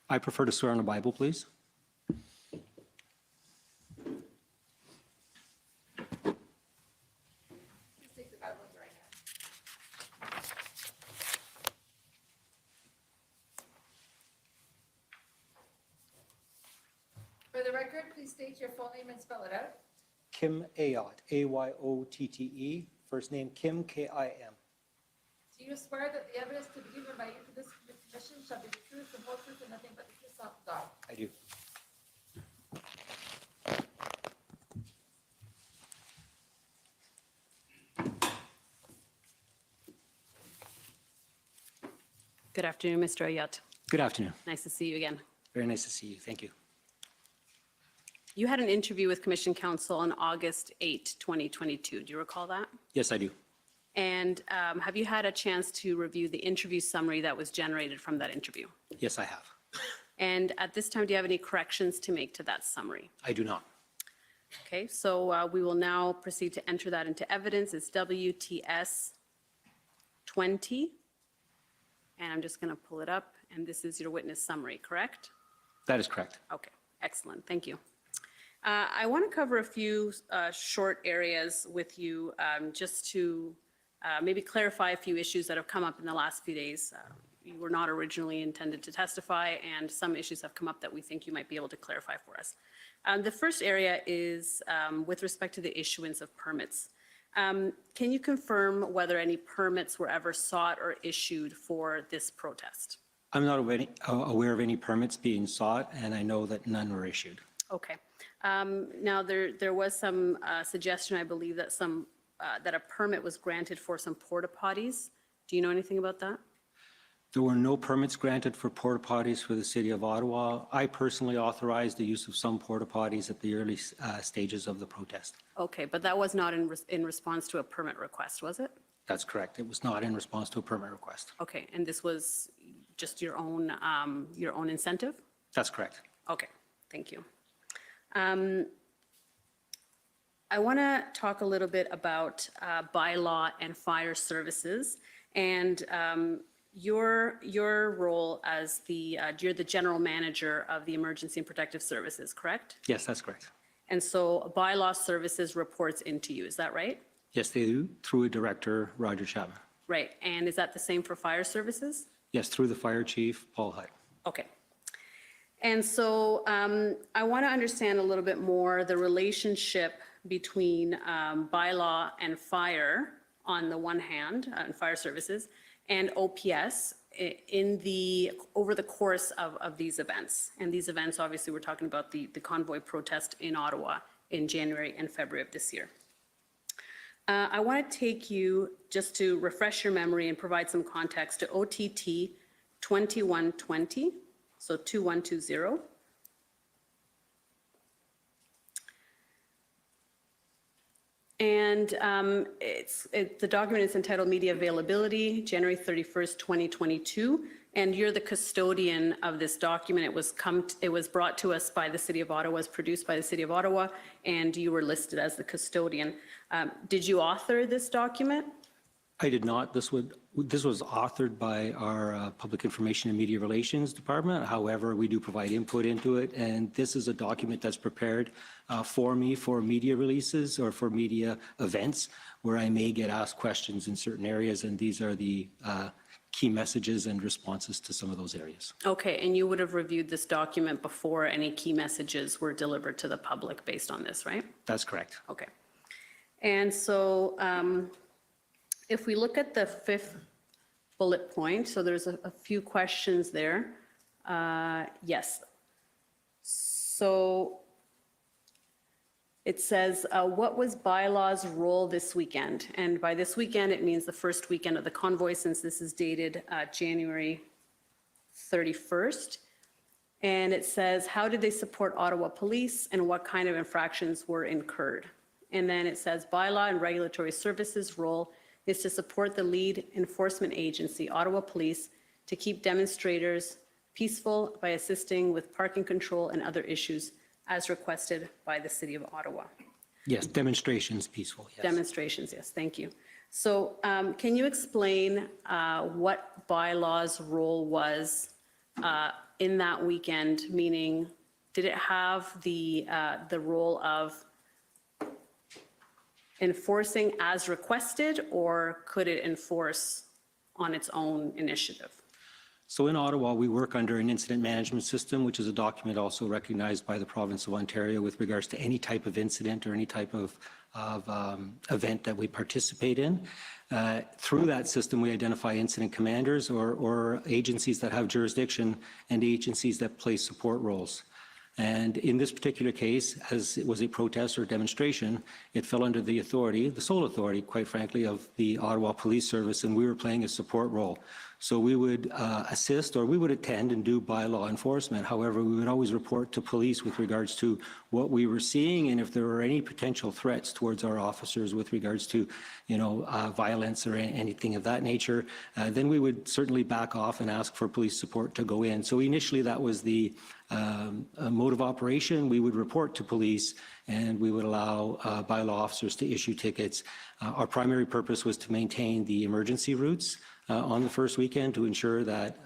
I prefer to swear on the Bible, please. Please take the Bible in your right hand. For the record, please state your full name and spell it out. Kim Ayotte, Ayotte, first name Kim, Kim. Do you swear that the evidence to be given by you to this commission shall be the truth, the whole truth, and nothing but the truth, so help you God? I do. Good afternoon, Mr. Ayotte. Good afternoon. Nice to see you again. Very nice to see you. Thank you. You had an interview with Commission Counsel on August 8, 2022. Do you recall that? Yes, I do. And have you had a chance to review the interview summary that was generated from that interview? Yes, I have. And at this time, do you have any corrections to make to that summary? I do not. Okay, so we will now proceed to enter that into evidence. It's WTS 20. And I'm just going to pull it up. And this is your witness summary, correct? That is correct. Okay, excellent. Thank you. I want to cover a few short areas with you just to maybe clarify a few issues that have come up in the last few days. You were not originally intended to testify, and some issues have come up that we think you might be able to clarify for us. The first area is with respect to the issuance of permits. Can you confirm whether any permits were ever sought or issued for this protest? I'm not aware of any permits being sought, and I know that none were issued. Okay. Now, there was some suggestion, I believe, that that a permit was granted for some porta potties. Do you know anything about that? There were no permits granted for porta potties for the City of Ottawa. I personally authorized the use of some porta potties at the early stages of the protest. Okay, but that was not in response to a permit request, was it? That's correct. It was not in response to a permit request. Okay, and this was just your own incentive? That's correct. Okay, thank you. I want to talk a little bit about bylaw and fire services, and your role as you're the general manager of the Emergency and Protective Services, correct? Yes, that's correct. And so bylaw services reports into you, is that right? Yes, they do, through a director, Roger Chapman. Right, and is that the same for fire services? Yes, through the fire chief, Paul Hutt. Okay. And so I want to understand a little bit more the relationship between bylaw and fire on the one hand, and fire services, and OPS over the course of these events. And these events, obviously, we're talking about the convoy protest in Ottawa in January and February of this year. I want to take you, just to refresh your memory and provide some context, to OTT 2120, so 2120. And the document is entitled Media Availability, January 31st, 2022. And you're the custodian of this document. It was brought to us by the City of Ottawa, was produced by the City of Ottawa, and you were listed as the custodian. Did you author this document? I did not. This was authored by our Public Information and Media Relations Department. However, we do provide input into it, and this is a document that's prepared for me for media releases or for media events where I may get asked questions in certain areas, and these are the key messages and responses to some of those areas. Okay, and you would have reviewed this document before any key messages were delivered to the public based on this, right? That's correct. Okay. And so if we look at the fifth bullet point, so there's a few questions there. Yes. So it says, what was Bylaw's role this weekend? And by this weekend, it means the first weekend of the convoy, since this is dated January 31st. And it says, how did they support Ottawa police and what kind of infractions were incurred? And then it says, Bylaw and Regulatory Services role is to support the lead enforcement agency, Ottawa Police, to keep demonstrators peaceful by assisting with parking control and other issues as requested by the City of Ottawa. Yes, demonstrations peaceful, yes. Demonstrations, yes, thank you. So can you explain what Bylaw's role was in that weekend? Meaning, did it have the role of enforcing as requested, or could it enforce on its own initiative? So in Ottawa, we work under an incident management system, which is a document also recognized by the province of Ontario with regards to any type of incident or any type of event that we participate in. Through that system, we identify incident commanders or agencies that have jurisdiction and agencies that play support roles. And in this particular case, as it was a protest or demonstration, it fell under the authority, the sole authority, quite frankly, of the Ottawa Police Service, and we were playing a support role. So we would assist, or we would attend and do bylaw enforcement. However, we would always report to police with regards to what we were seeing and if there were any potential threats towards our officers with regards to, violence or anything of that nature. Then we would certainly back off and ask for police support to go in. So initially, that was the mode of operation. We would report to police and we would allow bylaw officers to issue tickets. Our primary purpose was to maintain the emergency routes on the first weekend to ensure that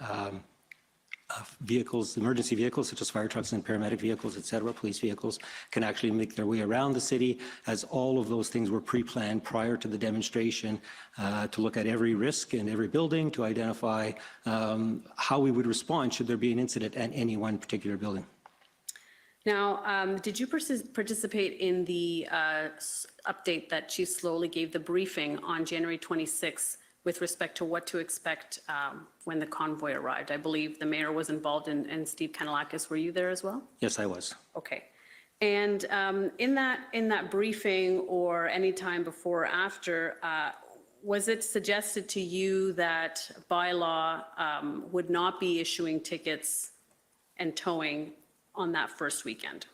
emergency vehicles such as fire trucks and paramedic vehicles, et cetera, police vehicles, can actually make their way around the city, as all of those things were pre-planned prior to the demonstration to look at every risk in every building, to identify how we would respond should there be an incident at any one particular building. Now, did you participate in the update that Chief Sloly gave, the briefing on January 26th with respect to what to expect when the convoy arrived? I believe the mayor was involved and Steve Kanalakis. Were you there as well? Yes, I was. Okay. And in that briefing or any time before or after, was it suggested to you that Bylaw would not be issuing tickets and towing on that first weekend?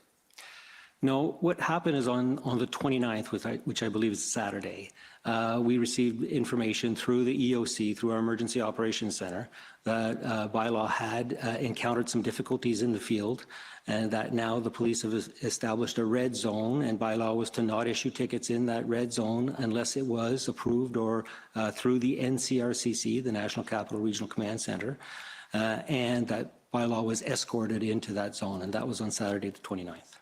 No, what happened is on the 29th, which I believe is Saturday, we received information through the EOC, through our Emergency Operations Center, that Bylaw had encountered some difficulties in the field, and that now the police have established a red zone, and Bylaw was to not issue tickets in that red zone unless it was approved or through the NCRCC, the National Capital Regional Command Center, and that Bylaw was escorted into that zone, and that was on Saturday the 29th.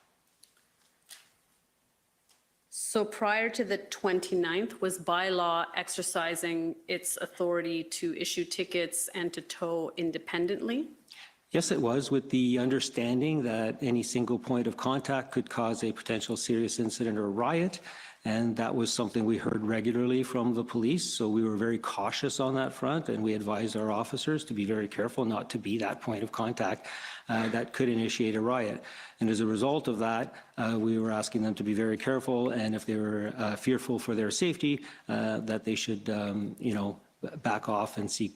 So prior to the 29th, was Bylaw exercising its authority to issue tickets and to tow independently? Yes, it was, with the understanding that any single point of contact could cause a potential serious incident or riot. And that was something we heard regularly from the police. So we were very cautious on that front, and we advised our officers to be very careful not to be that point of contact that could initiate a riot. And as a result of that, we were asking them to be very careful, and if they were fearful for their safety, that they should, back off and seek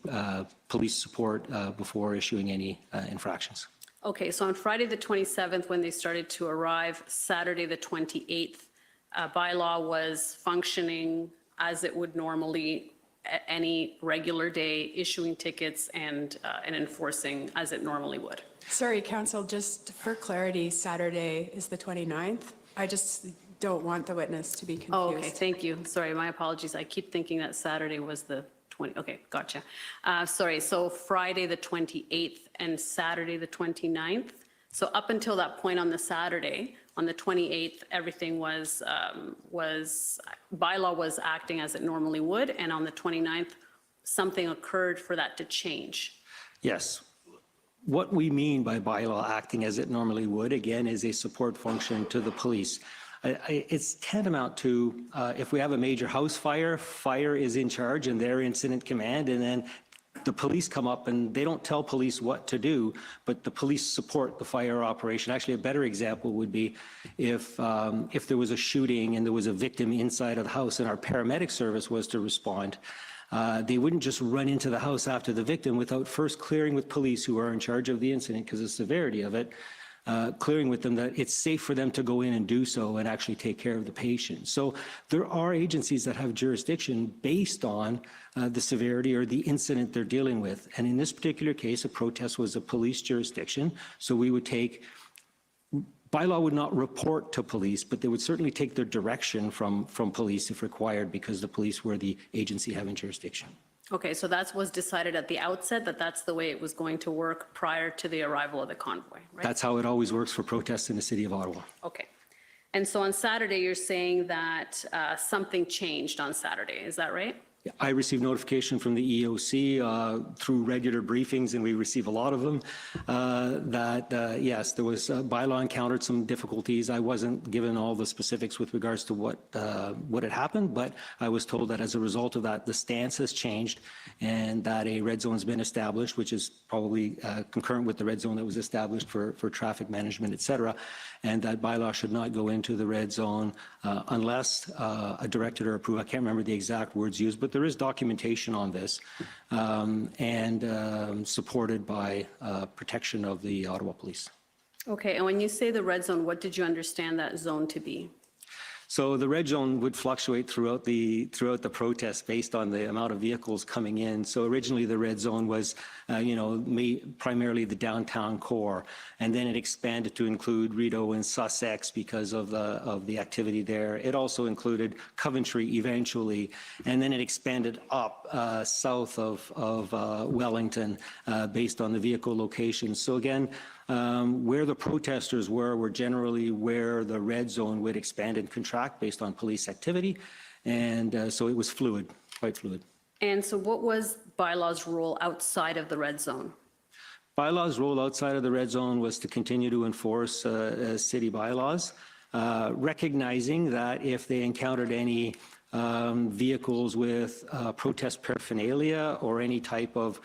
police support before issuing any infractions. Okay, so on Friday, the 27th, when they started to arrive, Saturday, the 28th, bylaw was functioning as it would normally any regular day, issuing tickets and enforcing as it normally would. Sorry, Council, just for clarity, Saturday is the 29th. I just don't want the witness to be confused. Oh, okay, thank you. Sorry, my apologies. I keep thinking that Saturday was the 20, okay, gotcha. Sorry, so Friday, the 28th and Saturday, the 29th. So up until that point on the Saturday, on the 28th, everything was bylaw was acting as it normally would, and on the 29th, something occurred for that to change. Yes. What we mean by bylaw acting as it normally would, again, is a support function to the police. It's tantamount to if we have a major house fire, fire is in charge and their incident command, and then the police come up and they don't tell police what to do, but the police support the fire operation. Actually, a better example would be if there was a shooting and there was a victim inside of the house and our paramedic service was to respond. They wouldn't just run into the house after the victim without first clearing with police who are in charge of the incident because of the severity of it, clearing with them that it's safe for them to go in and do so and actually take care of the patient. So there are agencies that have jurisdiction based on the severity or the incident they're dealing with. And in this particular case, a protest was a police jurisdiction. So we would take, bylaw would not report to police, but they would certainly take their direction from police if required because the police were the agency having jurisdiction. Okay, so that was decided at the outset that that's the way it was going to work prior to the arrival of the convoy, right? That's how it always works for protests in the city of Ottawa. Okay. And so on Saturday, you're saying that something changed on Saturday, is that right? I received notification from the EOC through regular briefings, and we receive a lot of them, that yes, there was bylaw encountered some difficulties. I wasn't given all the specifics with regards to what had happened, but I was told that as a result of that, the stance has changed and that a red zone has been established, which is probably concurrent with the red zone that was established for traffic management, et cetera, and that bylaw should not go into the red zone unless a directed or approved, I can't remember the exact words used, but there is documentation on this and supported by protection of the Ottawa Police. Okay, and when you say the red zone, what did you understand that zone to be? So the red zone would fluctuate throughout the protest based on the amount of vehicles coming in. So originally the red zone was, primarily the downtown core, and then it expanded to include Rideau and Sussex because of the activity there. It also included Coventry eventually, and then it expanded up south of Wellington based on the vehicle locations. So again, where the protesters were generally where the red zone would expand and contract based on police activity. And so it was fluid, quite fluid. And so what was Bylaw's role outside of the red zone? Bylaw's role outside of the red zone was to continue to enforce city bylaws, recognizing that if they encountered any vehicles with protest paraphernalia or any type of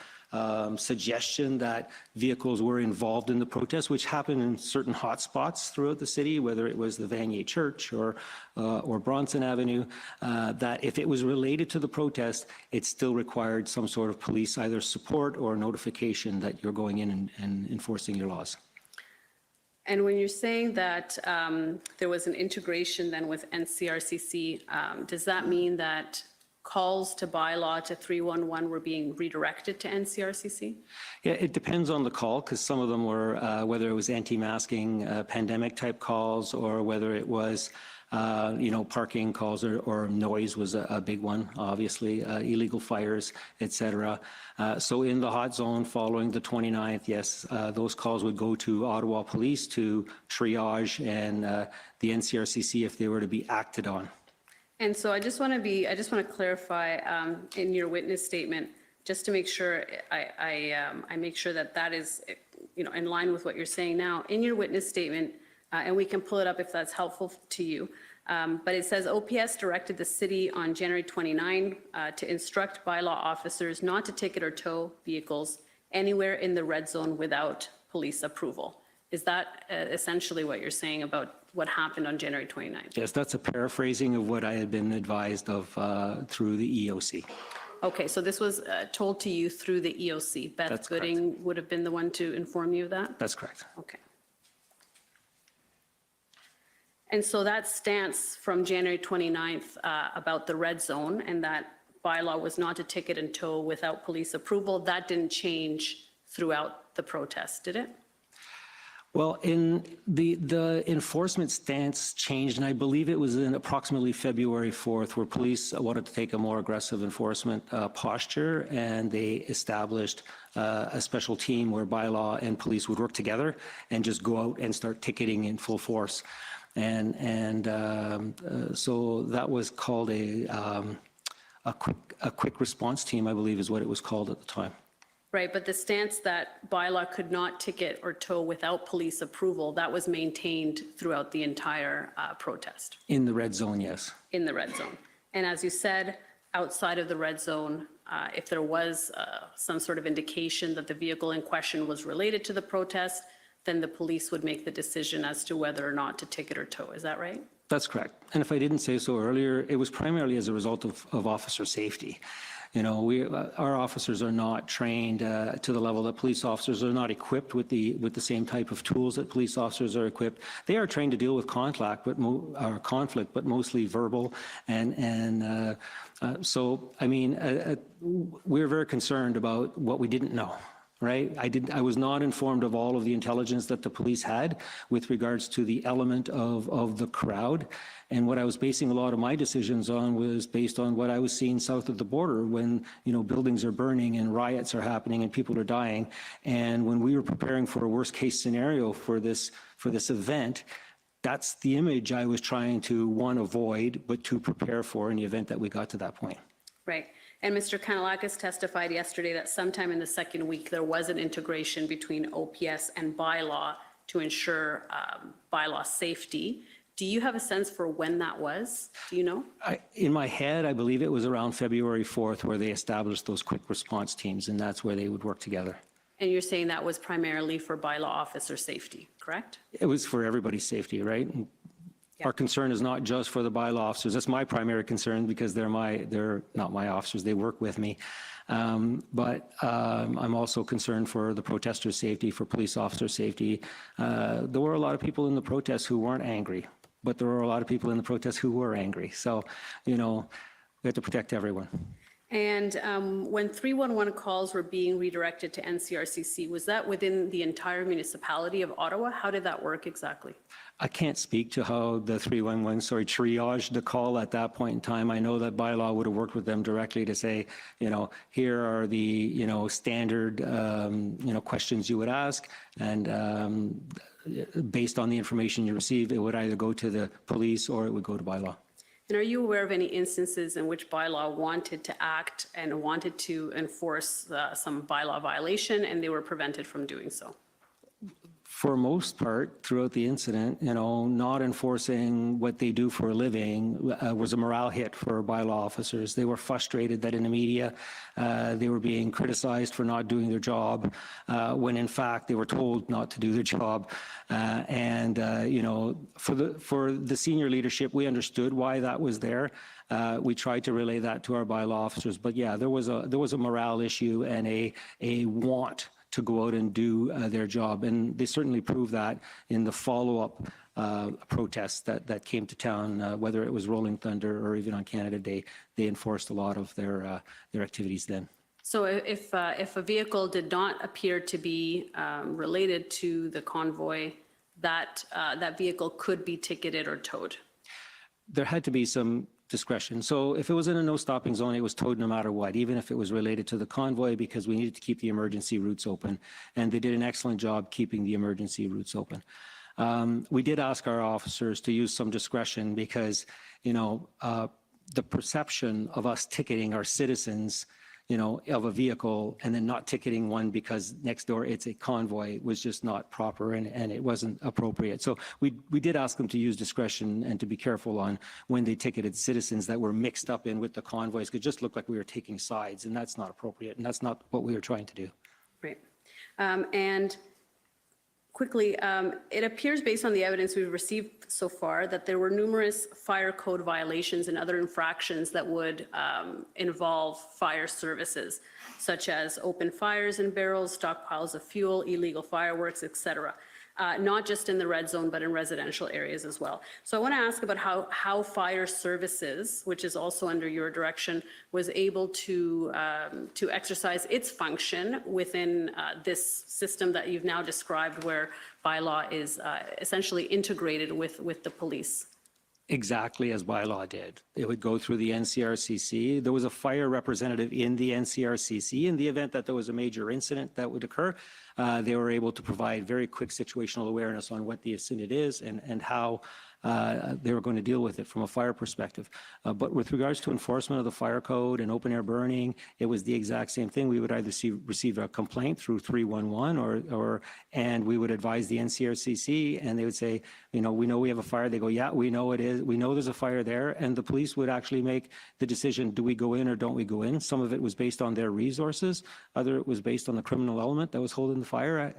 suggestion that vehicles were involved in the protest, which happened in certain hot spots throughout the city, whether it was the Vanier Church or Bronson Avenue, that if it was related to the protest, it still required some sort of police either support or notification that you're going in and enforcing your laws. And when you're saying that there was an integration then with NCRCC, does that mean that calls to bylaw to 311 were being redirected to NCRCC? Yeah, it depends on the call, because some of them were, whether it was anti-masking, pandemic type calls, or whether it was, parking calls or noise was a big one, obviously, illegal fires, et cetera. So in the hot zone following the 29th, yes, those calls would go to Ottawa Police to triage and the NCRCC if they were to be acted on. And so I just want to clarify in your witness statement, just to make sure I make sure that is in line with what you're saying now, in your witness statement, and we can pull it up if that's helpful to you, but it says OPS directed the city on January 29 to instruct bylaw officers not to ticket or tow vehicles anywhere in the red zone without police approval. Is that essentially what you're saying about what happened on January 29th? Yes, that's a paraphrasing of what I had been advised of through the EOC. Okay, so this was told to you through the EOC. Beth That's Gooding would have been the one to inform you of that? That's correct. Okay. And so that stance from January 29th about the red zone and that bylaw was not to ticket and tow without police approval, that didn't change throughout the protest, did it? Well, in the enforcement stance changed, and I believe it was in approximately February 4th, where police wanted to take a more aggressive enforcement posture, and they established a special team where bylaw and police would work together and just go out and start ticketing in full force. So that was called a quick response team, I believe is what it was called at the time. Right, but the stance that bylaw could not ticket or tow without police approval, that was maintained throughout the entire protest. In the red zone, yes. In the red zone. And as you said, outside of the red zone, if there was some sort of indication that the vehicle in question was related to the protest, then the police would make the decision as to whether or not to ticket or tow. Is that right? That's correct. And if I didn't say so earlier, it was primarily as a result of officer safety. You know, our officers are not trained to the level that police officers are, not equipped with the same type of tools that police officers are equipped. They are trained to deal with conflict, but mostly verbal. So, I mean, we're very concerned about what we didn't know. Right? I was not informed of all of the intelligence that the police had with regards to the element of the crowd. And what I was basing a lot of my decisions on was based on what I was seeing south of the border when, you know, buildings are burning and riots are happening and people are dying. And when we were preparing for a worst case scenario for this event, that's the image I was trying to, one, avoid, but to prepare for in the event that we got to that point. Right. And Mr. Kanalakis testified yesterday that sometime in the second week, there was an integration between OPS and bylaw to ensure bylaw safety. Do you have a sense for when that was? Do you know? In my head, I believe it was around February 4th where they established those quick response teams, and that's where they would work together. And you're saying that was primarily for bylaw officer safety, correct? It was for everybody's safety, right? Our concern is not just for the bylaw officers. That's my primary concern because they're not my officers. They work with me. But I'm also concerned for the protesters' safety, for police officers' safety. There were a lot of people in the protests who weren't angry, but there were a lot of people in the protests who were angry. So, you know, we have to protect everyone. And when 311 calls were being redirected to NCRCC, was that within the entire municipality of Ottawa? How did that work exactly? I can't speak to how the 311, triaged the call at that point in time. I know that bylaw would have worked with them directly to say, you know, here are the, you know, standard, questions you would ask. And based on the information you receive, it would either go to the police or it would go to bylaw. And are you aware of any instances in which bylaw wanted to act and wanted to enforce some bylaw violation and they were prevented from doing so? For most part, throughout the incident, you know, not enforcing what they do for a living was a morale hit for bylaw officers. They were frustrated that in the media they were being criticized for not doing their job when in fact they were told not to do their job. You know, for the senior leadership, we understood why that was there. We tried to relay that to our bylaw officers, but yeah, there was a morale issue and a want to go out and do their job. And they certainly proved that in the follow-up protests that came to town, whether it was Rolling Thunder or even on Canada Day, they enforced a lot of their activities then. So if a vehicle did not appear to be related to the convoy, that vehicle could be ticketed or towed? There had to be some discretion. So if it was in a no stopping zone, it was towed no matter what, even if it was related to the convoy, because we needed to keep the emergency routes open. And they did an excellent job keeping the emergency routes open. We did ask our officers to use some discretion because, you know, the perception of us ticketing our citizens, of a vehicle and then not ticketing one because next door it's a convoy was just not proper and it wasn't appropriate. So we did ask them to use discretion and to be careful on when they ticketed citizens that were mixed up in with the convoys. It just looked like we were taking sides, and that's not appropriate, and that's not what we were trying to do. Great. And quickly, it appears based on the evidence we've received so far that there were numerous fire code violations and other infractions that would involve fire services, such as open fires in barrels, stockpiles of fuel, illegal fireworks, etc. Not just in the red zone, but in residential areas as well. So I want to ask about how fire services, which is also under your direction, was able to exercise its function within this system that you've now described, where Bylaw is essentially integrated with the police. Exactly as Bylaw did. It would go through the NCRCC. There was a fire representative in the NCRCC. In the event that there was a major incident that would occur, they were able to provide very quick situational awareness on what the incident is and how they were going to deal with it from a fire perspective. But with regards to enforcement of the fire code and open air burning, it was the exact same thing. We would either receive a complaint through 311 and we would advise the NCRCC and they would say, we know we have a fire. They go, yeah, we know it is. We know there's a fire there. And the police would actually make the decision, do we go in or don't we go in? Some of it was based on their resources. Other it was based on the criminal element that was holding the fire.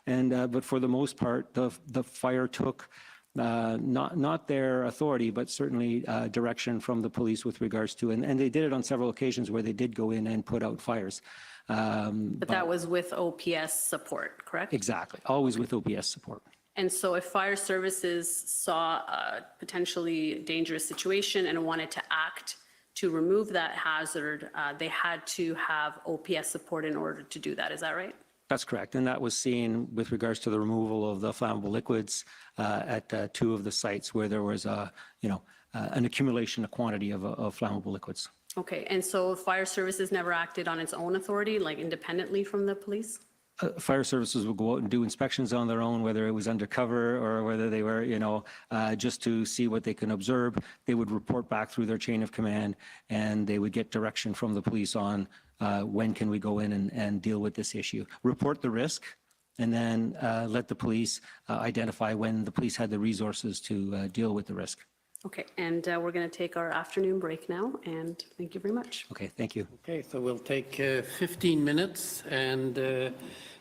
But for the most part, the fire took not their authority, but certainly direction from the police with regards to, and they did it on several occasions where they did go in and put out fires. But that was with OPS support, correct? Exactly, always with OPS support. And so if fire services saw a potentially dangerous situation and wanted to act to remove that hazard, they had to have OPS support in order to do that. Is that right? That's correct. And that was seen with regards to the removal of the flammable liquids at two of the sites where there was an accumulation, a quantity of flammable liquids. Okay. And so fire services never acted on its own authority, like independently from the police? Fire services would go out and do inspections on their own, whether it was undercover or whether they were, just to see what they can observe. They would report back through their chain of command, and they would get direction from the police on when can we go in and deal with this issue. Report the risk, and then let the police identify when the police had the resources to deal with the risk. Okay. And we're going to take our afternoon break now, and thank you very much. Okay, thank you. Okay, so we'll take 15 minutes and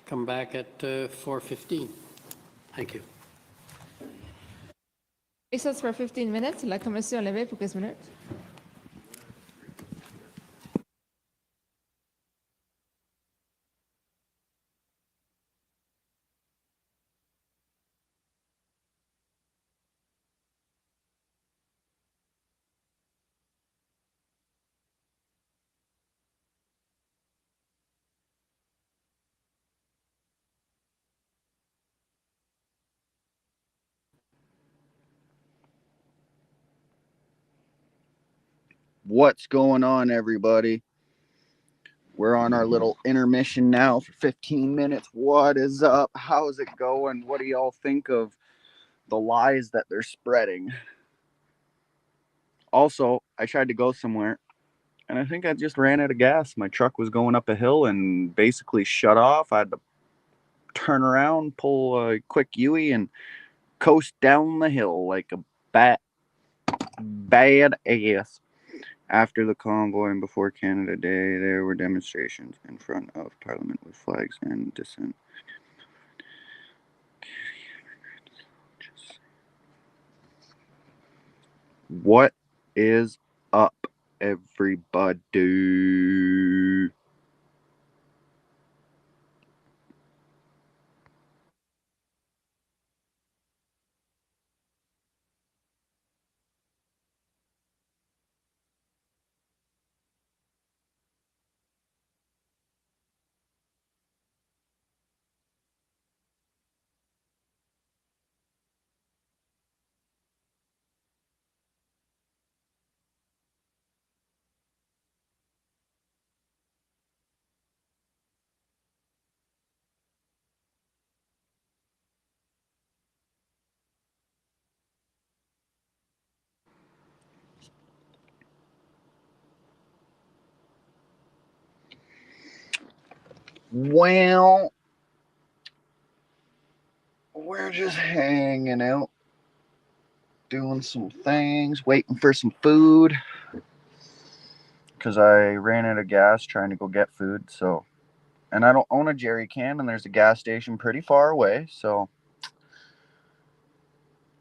come back at 4:15. Thank you. Recess for 15 minutes. La commission est levée pour 15 minutes. What's going on, everybody? We're on our little intermission now for 15 minutes. What is up? How's it going? What do y'all think of the lies that they're spreading? Also, I tried to go somewhere, and I think I just ran out of gas. My truck was going up a hill and basically shut off. I had to turn around, pull a quick U-ey, and coast down the hill like a bad ass. After the convoy and before Canada Day, there were demonstrations in front of Parliament with flags and dissent. What is up, everybody? Well, we're just hanging out, doing some things, waiting for some food. Because I ran out of gas trying to go get food, so. And I don't own a jerry can, and there's a gas station pretty far away, so.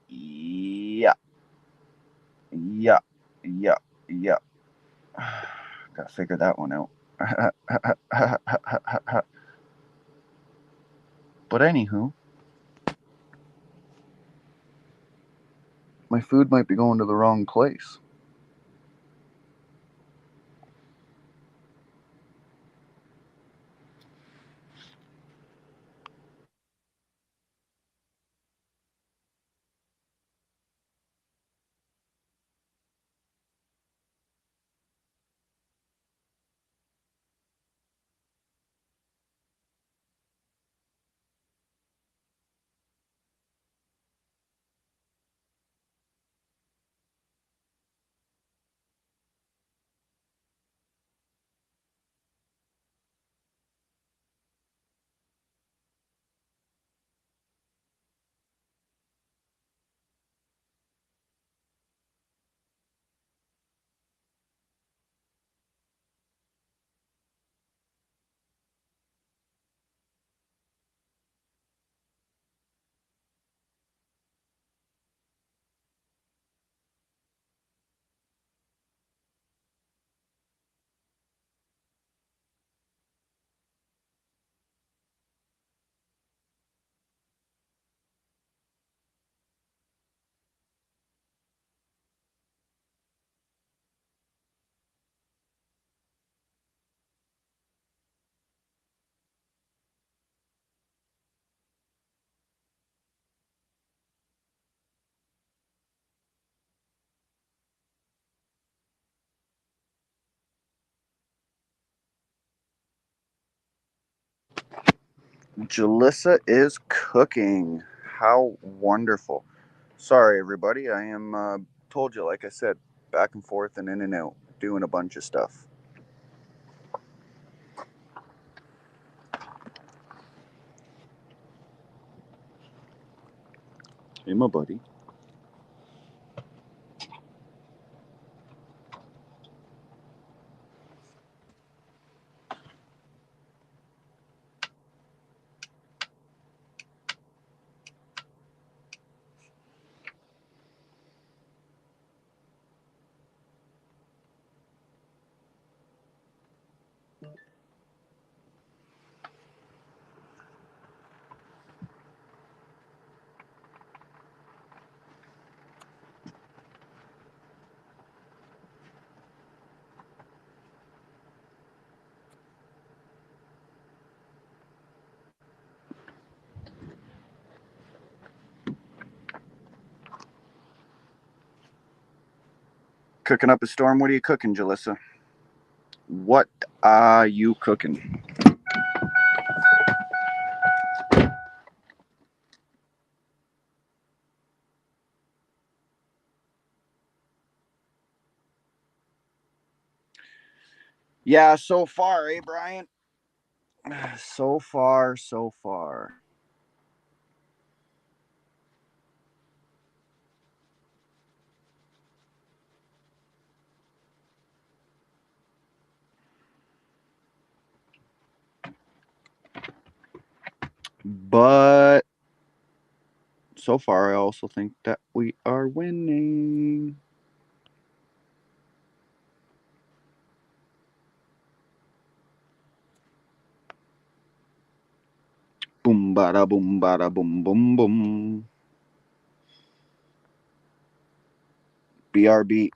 Yeah. Yeah. Yeah. Yeah. Gotta figure that one out. But anywho, my food might be going to the wrong place. Jalissa is cooking. How wonderful. Sorry, everybody. I am, told you, like I said, back and forth and in and out, doing a bunch of stuff. Hey, my buddy. Cooking up a storm. What are you cooking, Jalissa? What are you cooking? Yeah, so far, eh, Brian? So far, so far. But so far, I also think that we are winning. Boom, bada, boom, bada, boom, boom, boom. BRB.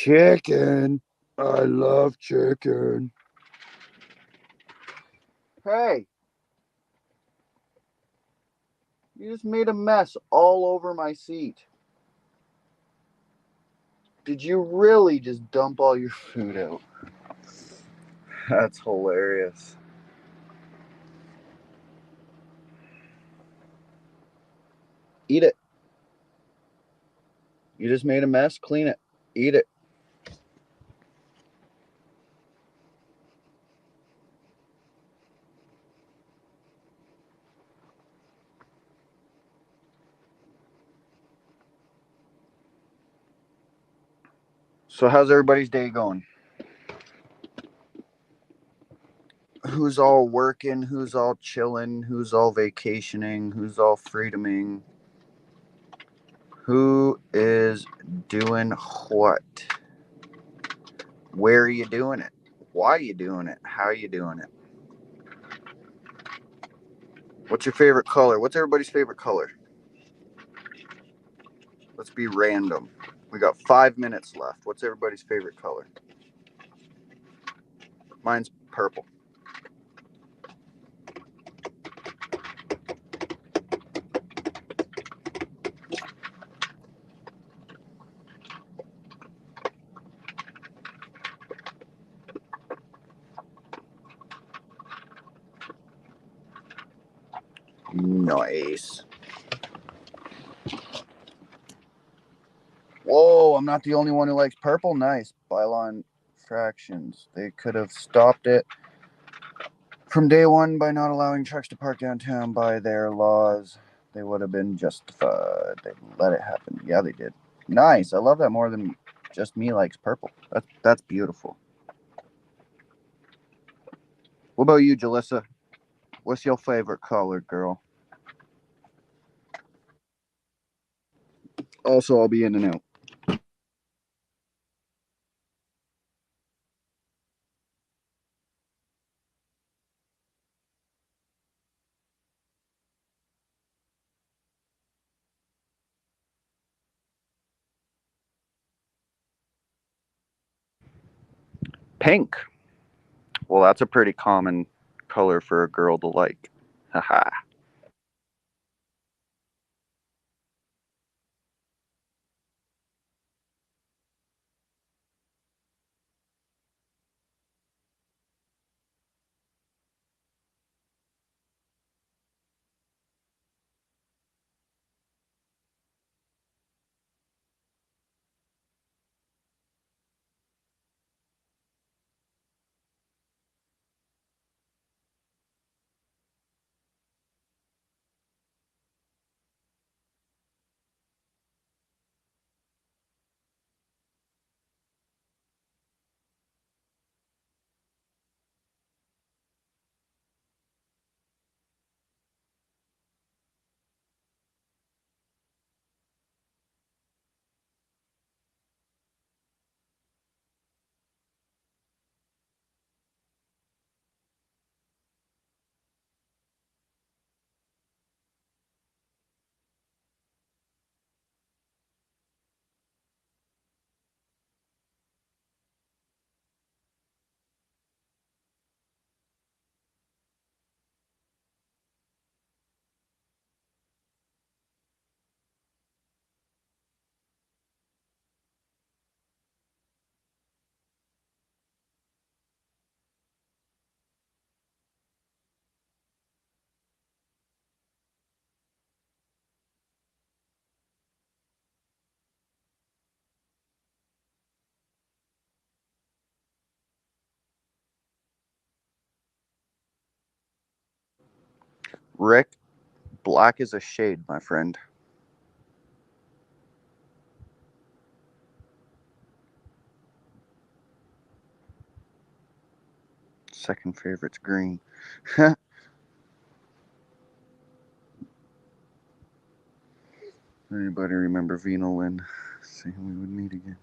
Chicken. I love chicken. Hey. You just made a mess all over my seat. Did you really just dump all your food out? That's hilarious. Eat it. You just made a mess, clean it. Eat it. So how's everybody's day going? Who's all working? Who's all chilling? Who's all vacationing? Who's all freedoming? Who is doing what? Where are you doing it? Why are you doing it? How are you doing it? What's your favorite color? What's everybody's favorite color? Let's be random. We got 5 minutes left. What's everybody's favorite color? Mine's purple. Nice. Whoa, I'm not the only one who likes purple. Nice. Bylaw infractions. They could have stopped it from day one by not allowing trucks to park downtown by their laws. They would have been justified. They let it happen. Yeah, they did. Nice. I love that more than just me likes purple. That's beautiful. What about you, Jalissa? What's your favorite color, girl? Also, I'll be in and out. Pink. Well, that's a pretty common color for a girl to like. Haha. Rick, black is a shade, my friend. Second favorite's green. Anybody remember Vino Lynn saying we would meet again?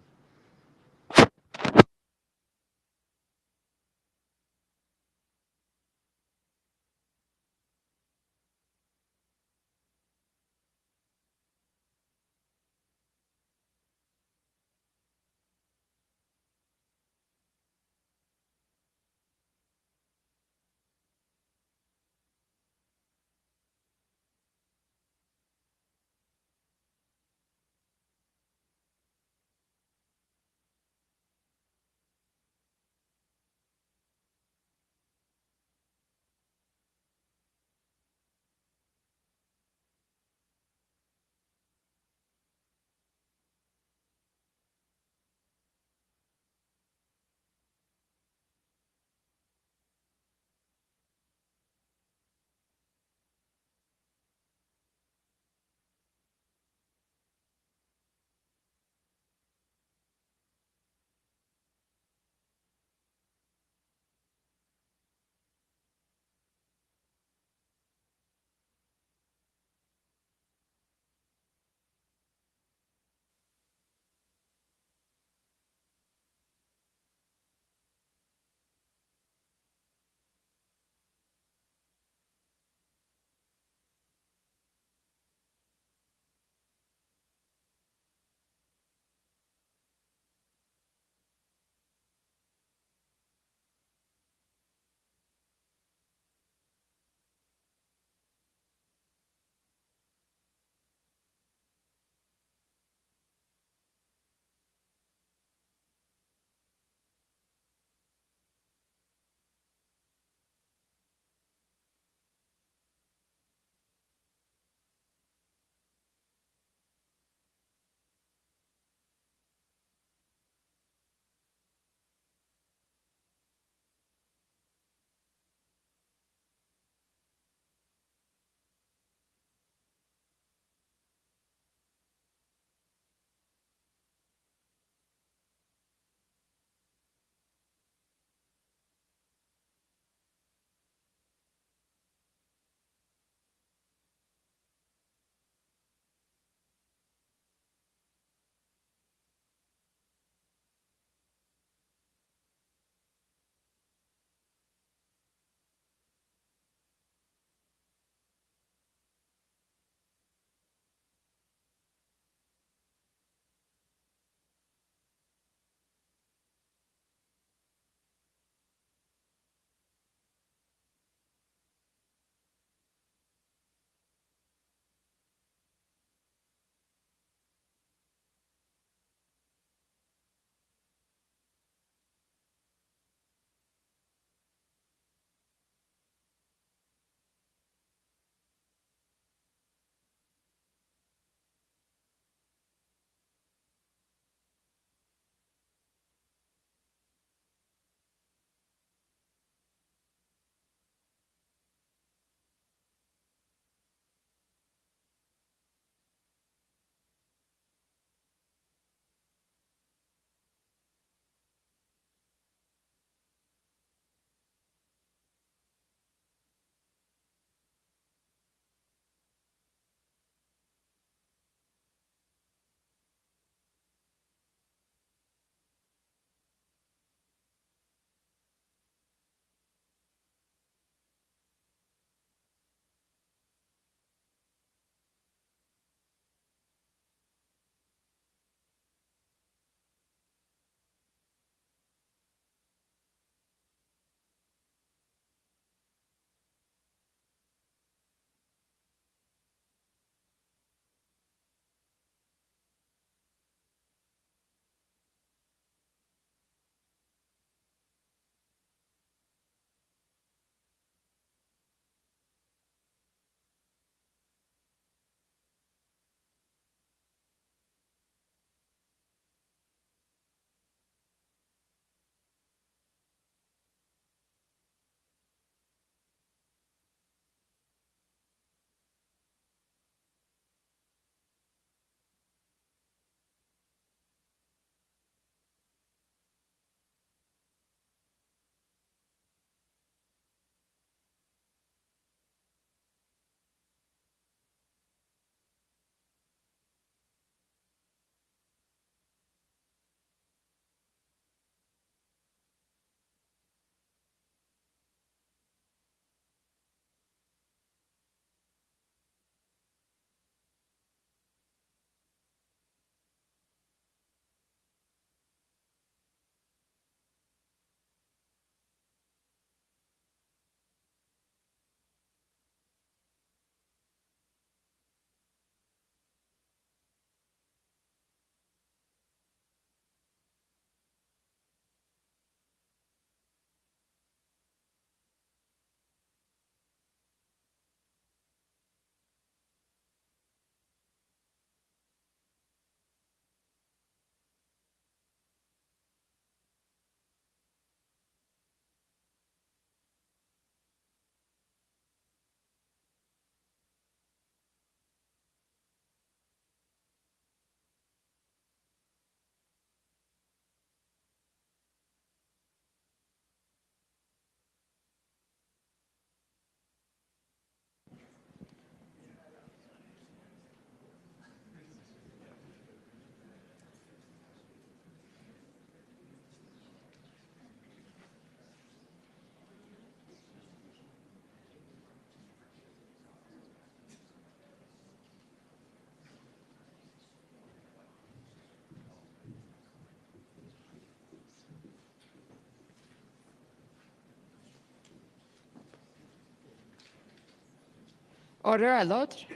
Order à l'autre.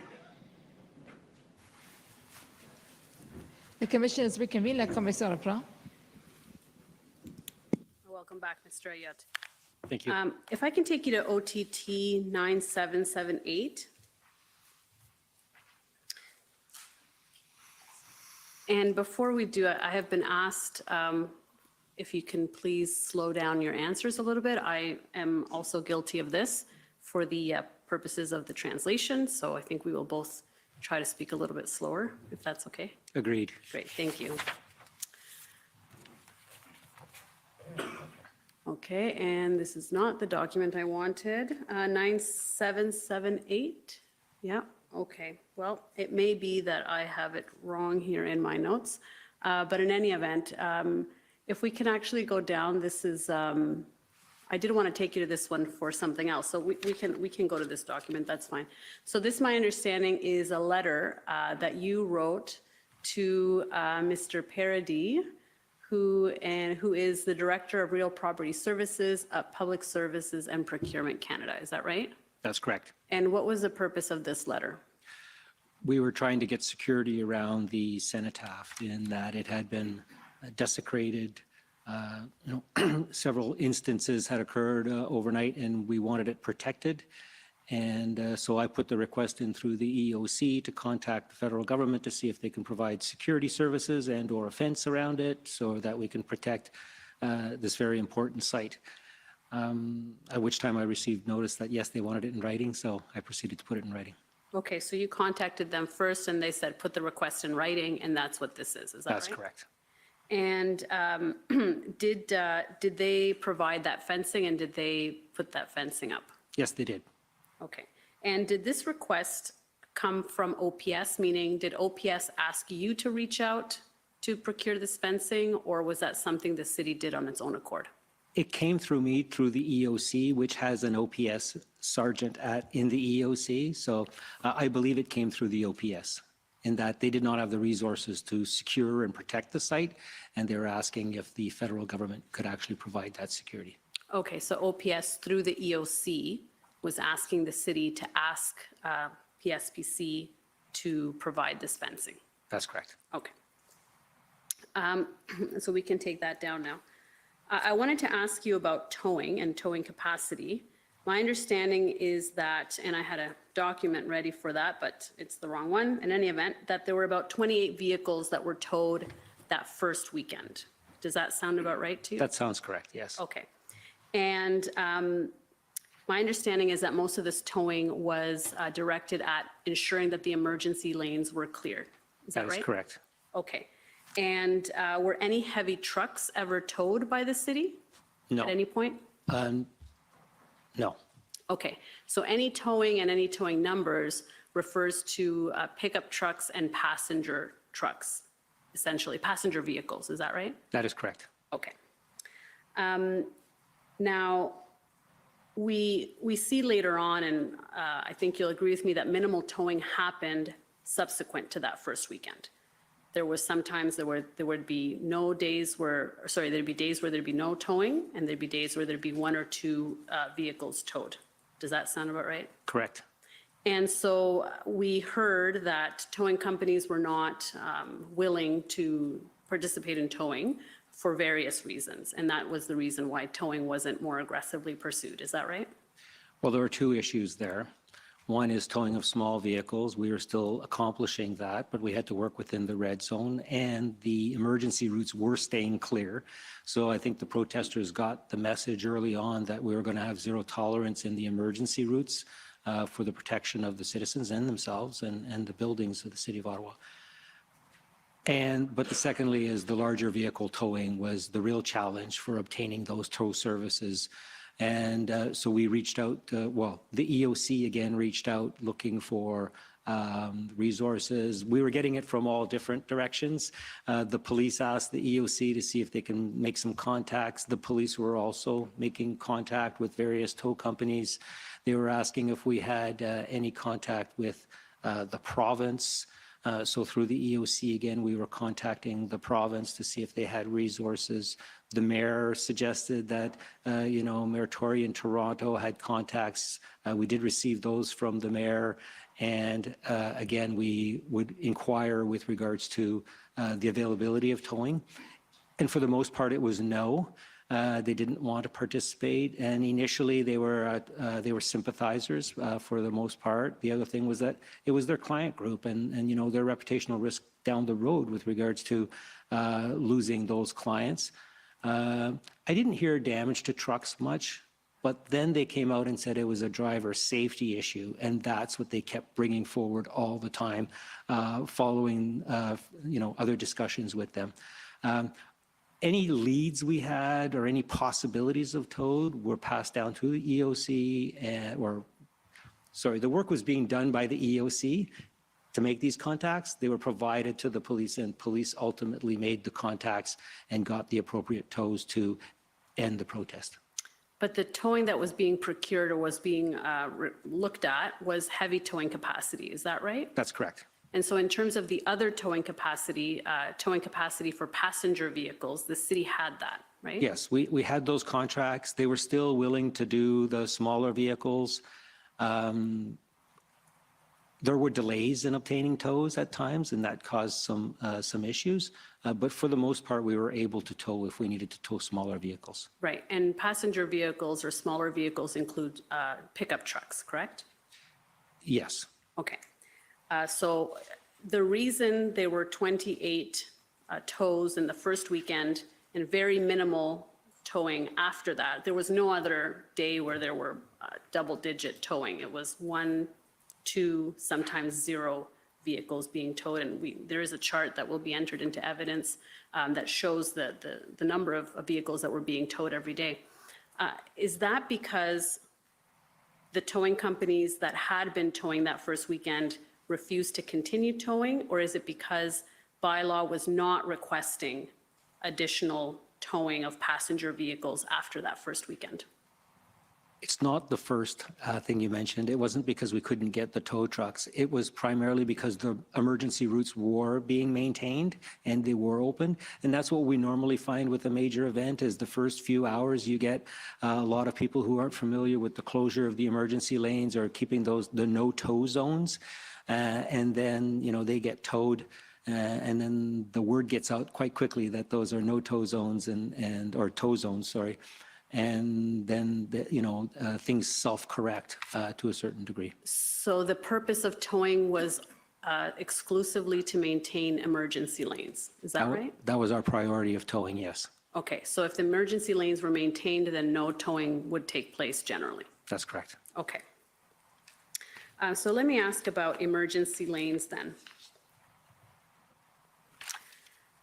The commission is reconvened. La commission reprend. Welcome back, Mr. Ayotte. Thank you. If I can take you to OTT 9778. And before we do it, I have been asked if you can please slow down your answers a little bit. I am also guilty of this for the purposes of the translation, so I think we will both try to speak a little bit slower, if that's okay. Agreed. Great, thank you. Okay, and this is not the document I wanted. 9778, yeah, okay. Well, it may be that I have it wrong here in my notes, but in any event, if we can actually go down, this is, I did want to take you to this one for something else, so we can go to this document, that's fine. So this, my understanding, is a letter that you wrote to Mr. Paradis, who is the Director of Real Property Services at Public Services and Procurement Canada. Is that right? That's correct. And what was the purpose of this letter? We were trying to get security around the Cenotaph in that it had been desecrated. Several instances had occurred overnight, and we wanted it protected. And so I put the request in through the EOC to contact the federal government to see if they can provide security services and or a fence around it so that we can protect this very important site. At which time I received notice that, yes, they wanted it in writing, so I proceeded to put it in writing. Okay, so you contacted them first and they said, put the request in writing, and that's what this is that right? That's correct. And did they provide that fencing, and did they put that fencing up? Yes, they did. Okay. And did this request come from OPS, meaning did OPS ask you to reach out to procure this fencing, or was that something the city did on its own accord? It came through me through the EOC, which has an OPS sergeant in the EOC. So I believe it came through the OPS in that they did not have the resources to secure and protect the site, and they were asking if the federal government could actually provide that security. Okay, so OPS through the EOC was asking the city to ask PSPC to provide this fencing. That's correct. Okay. So we can take that down now. I wanted to ask you about towing and towing capacity. My understanding is that, and I had a document ready for that, but it's the wrong one. In any event, that there were about 28 vehicles that were towed that first weekend. Does that sound about right to you? That sounds correct, yes. Okay. And my understanding is that most of this towing was directed at ensuring that the emergency lanes were cleared. Is that right? That is correct. Okay. And were any heavy trucks ever towed by the city? No. At any point? No. Okay. So any towing and any towing numbers refers to pickup trucks and passenger trucks, essentially, passenger vehicles. Is that right? That is correct. Okay. Now, we see later on, and I think you'll agree with me, that minimal towing happened subsequent to that first weekend. There was sometimes there would be no days where, sorry, there'd be days where there'd be no towing, and there'd be days where there'd be one or two vehicles towed. Does that sound about right? Correct. And so we heard that towing companies were not willing to participate in towing for various reasons, and that was the reason why towing wasn't more aggressively pursued. Is that right? Well, there are two issues there. One is towing of small vehicles. We are still accomplishing that, but we had to work within the red zone, and the emergency routes were staying clear. So I think the protesters got the message early on that we were going to have zero tolerance in the emergency routes for the protection of the citizens and themselves and the buildings of the City of Ottawa. But the secondly is the larger vehicle towing was the real challenge for obtaining those tow services. And so we reached out, well, the EOC again reached out looking for resources. We were getting it from all different directions. The police asked the EOC to see if they can make some contacts. The police were also making contact with various tow companies. They were asking if we had any contact with the province. So through the EOC, again, we were contacting the province to see if they had resources. The mayor suggested that, Mayor Tory in Toronto had contacts. We did receive those from the mayor. And again, we would inquire with regards to the availability of towing. And for the most part, it was no. They didn't want to participate, and initially they were sympathizers for the most part. The other thing was that it was their client group, and their reputational risk down the road with regards to losing those clients. I didn't hear damage to trucks much, but then they came out and said it was a driver safety issue, and that's what they kept bringing forward all the time, following other discussions with them. Any leads we had or any possibilities of towed were passed down to the EOC, the work was being done by the EOC to make these contacts. They were provided to the police, and police ultimately made the contacts and got the appropriate tows to end the protest. But the towing that was being procured or was being looked at was heavy towing capacity, is that right? That's correct. And so in terms of the other towing capacity for passenger vehicles, the city had that, right? Yes, we had those contracts. They were still willing to do the smaller vehicles. There were delays in obtaining tows at times, and that caused some issues. But for the most part, we were able to tow if we needed to tow smaller vehicles. Right, and passenger vehicles or smaller vehicles include pickup trucks, correct? Yes. Okay. So the reason there were 28 tows in the first weekend and very minimal towing after that, there was no other day where there were double-digit towing. It was 1, 2, sometimes 0 vehicles being towed. And there is a chart that will be entered into evidence that shows the number of vehicles that were being towed every day. Is that because the towing companies that had been towing that first weekend refused to continue towing, or is it because Bylaw was not requesting additional towing of passenger vehicles after that first weekend? It's not the first thing you mentioned. It wasn't because we couldn't get the tow trucks. It was primarily because the emergency routes were being maintained and they were open. And that's what we normally find with a major event is the first few hours you get a lot of people who aren't familiar with the closure of the emergency lanes or keeping the no tow zones. And then, they get towed. And then the word gets out quite quickly that those are no tow zones or tow zones, sorry. And then, things self-correct to a certain degree. So the purpose of towing was exclusively to maintain emergency lanes. Is that right? That was our priority of towing, yes. Okay, so if the emergency lanes were maintained, then no towing would take place generally. That's correct. Okay. So let me ask about emergency lanes then.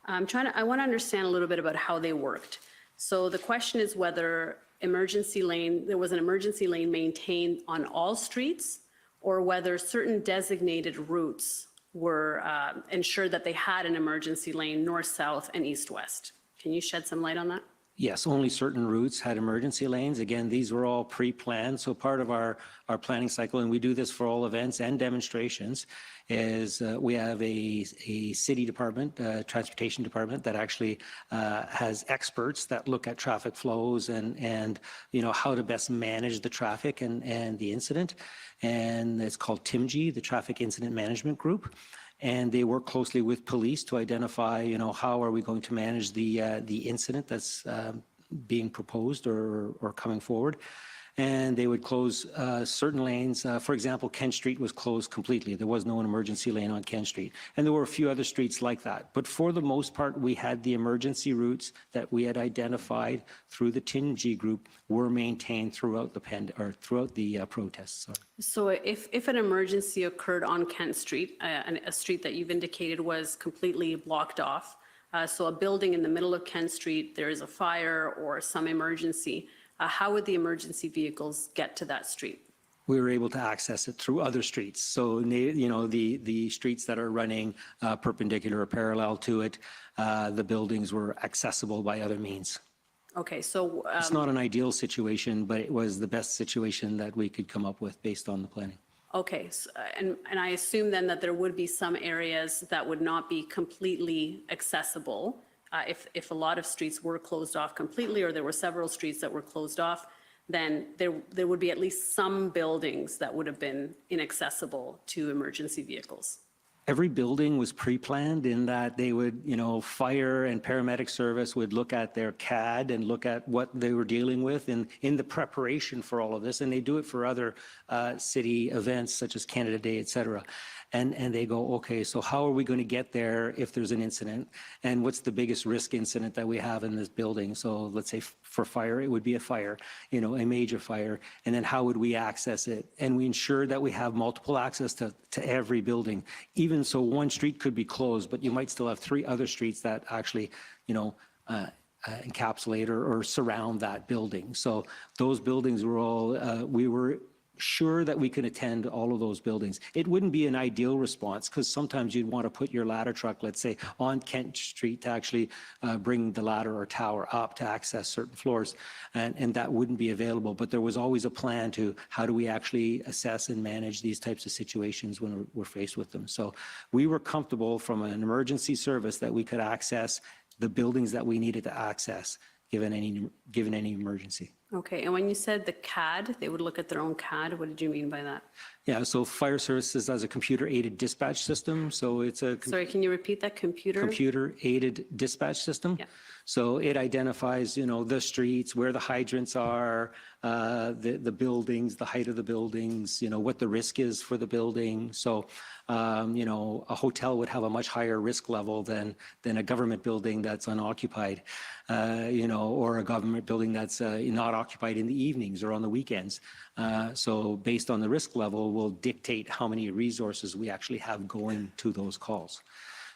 I want to understand a little bit about how they worked. So the question is whether there was an emergency lane maintained on all streets or whether certain designated routes were ensured that they had an emergency lane north, south, and east, west. Can you shed some light on that? Yes, only certain routes had emergency lanes. Again, these were all pre-planned. So part of our planning cycle, and we do this for all events and demonstrations, is we have a city department, transportation department that actually has experts that look at traffic flows and how to best manage the traffic and the incident. And it's called TIMG, the Traffic Incident Management Group. And they work closely with police to identify, how are we going to manage the incident that's being proposed or coming forward. And they would close certain lanes. For example, Kent Street was closed completely. There was no emergency lane on Kent Street. And there were a few other streets like that. But for the most part, we had the emergency routes that we had identified through the TIMG group were maintained throughout the protests. Sorry. So if an emergency occurred on Kent Street, a street that you've indicated was completely blocked off, so a building in the middle of Kent Street, there is a fire or some emergency, how would the emergency vehicles get to that street? We were able to access it through other streets. So, the streets that are running perpendicular or parallel to it, the buildings were accessible by other means. Okay, so... it's not an ideal situation, but it was the best situation that we could come up with based on the planning. Okay, and I assume then that there would be some areas that would not be completely accessible if a lot of streets were closed off completely, or there were several streets that were closed off, then there would be at least some buildings that would have been inaccessible to emergency vehicles. Every building was pre-planned in that they would, fire and paramedic service would look at their CAD and look at what they were dealing with in the preparation for all of this. And they do it for other city events such as Canada Day, et cetera. And they go, okay, so how are we going to get there if there's an incident? And what's the biggest risk incident that we have in this building? So let's say for fire, it would be a fire, a major fire. And then how would we access it? And we ensure that we have multiple access to every building. Even so one street could be closed, but you might still have 3 other streets that actually, encapsulate or surround that building. So those buildings were all, we were sure that we can attend all of those buildings. It wouldn't be an ideal response because sometimes you'd want to put your ladder truck, let's say, on Kent Street to actually bring the ladder or tower up to access certain floors, and that wouldn't be available. But there was always a plan to how do we actually assess and manage these types of situations when we're faced with them. So we were comfortable from an emergency service that we could access the buildings that we needed to access given any emergency. Okay, and when you said the CAD, they would look at their own CAD, what did you mean by that? Yeah, so fire services has a computer-aided dispatch system. So it's a Sorry, can you repeat that? computer-aided dispatch system. Yeah. So it identifies, the streets, where the hydrants are, the buildings, the height of the buildings, what the risk is for the building. So, a hotel would have a much higher risk level than a government building that's unoccupied, or a government building that's not occupied in the evenings or on the weekends. So based on the risk level, will dictate how many resources we actually have going to those calls.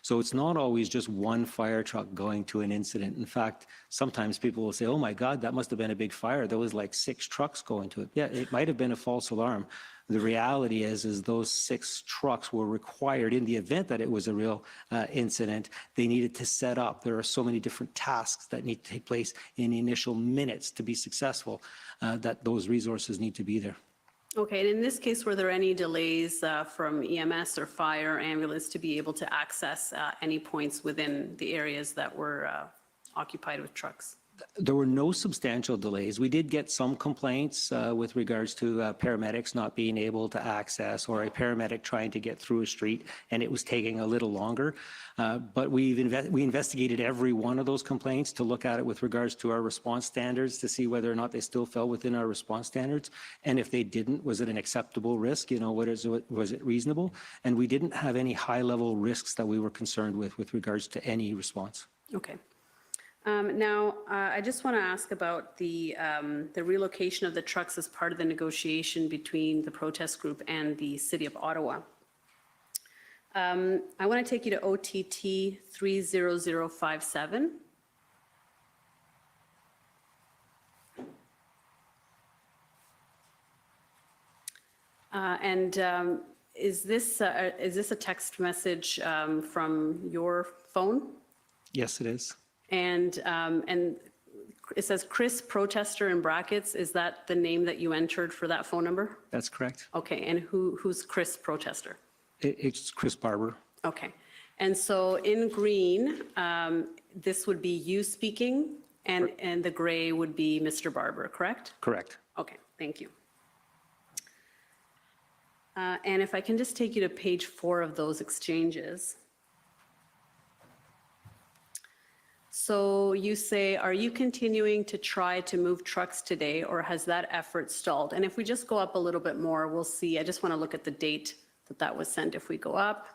So it's not always just one fire truck going to an incident. In fact, sometimes people will say, oh my God, that must have been a big fire. There was like 6 trucks going to it. Yeah, it might have been a false alarm. The reality is those 6 trucks were required in the event that it was a real incident. They needed to set up. There are so many different tasks that need to take place in the initial minutes to be successful that those resources need to be there. Okay, and in this case, were there any delays from EMS or fire, ambulance to be able to access any points within the areas that were occupied with trucks? There were no substantial delays. We did get some complaints with regards to paramedics not being able to access, or a paramedic trying to get through a street and it was taking a little longer. But we investigated every one of those complaints to look at it with regards to our response standards to see whether or not they still fell within our response standards. And if they didn't, was it an acceptable risk? Was it reasonable? And we didn't have any high-level risks that we were concerned with regards to any response. Okay. Now, I just want to ask about the relocation of the trucks as part of the negotiation between the protest group and the City of Ottawa. I want to take you to OTT 30057. Is this a text message from your phone? Yes, it is. And it says Chris Protester in brackets. Is that the name that you entered for that phone number? That's correct. Okay, and who's Chris Protester? It's Chris Barber. Okay, and so in green, this would be you speaking, and the gray would be Mr. Barber, correct? Correct. Okay, thank you. And if I can just take you to page 4 of those exchanges. So you say, are you continuing to try to move trucks today, or has that effort stalled? And if we just go up a little bit more, we'll see. I just want to look at the date that was sent. If we go up,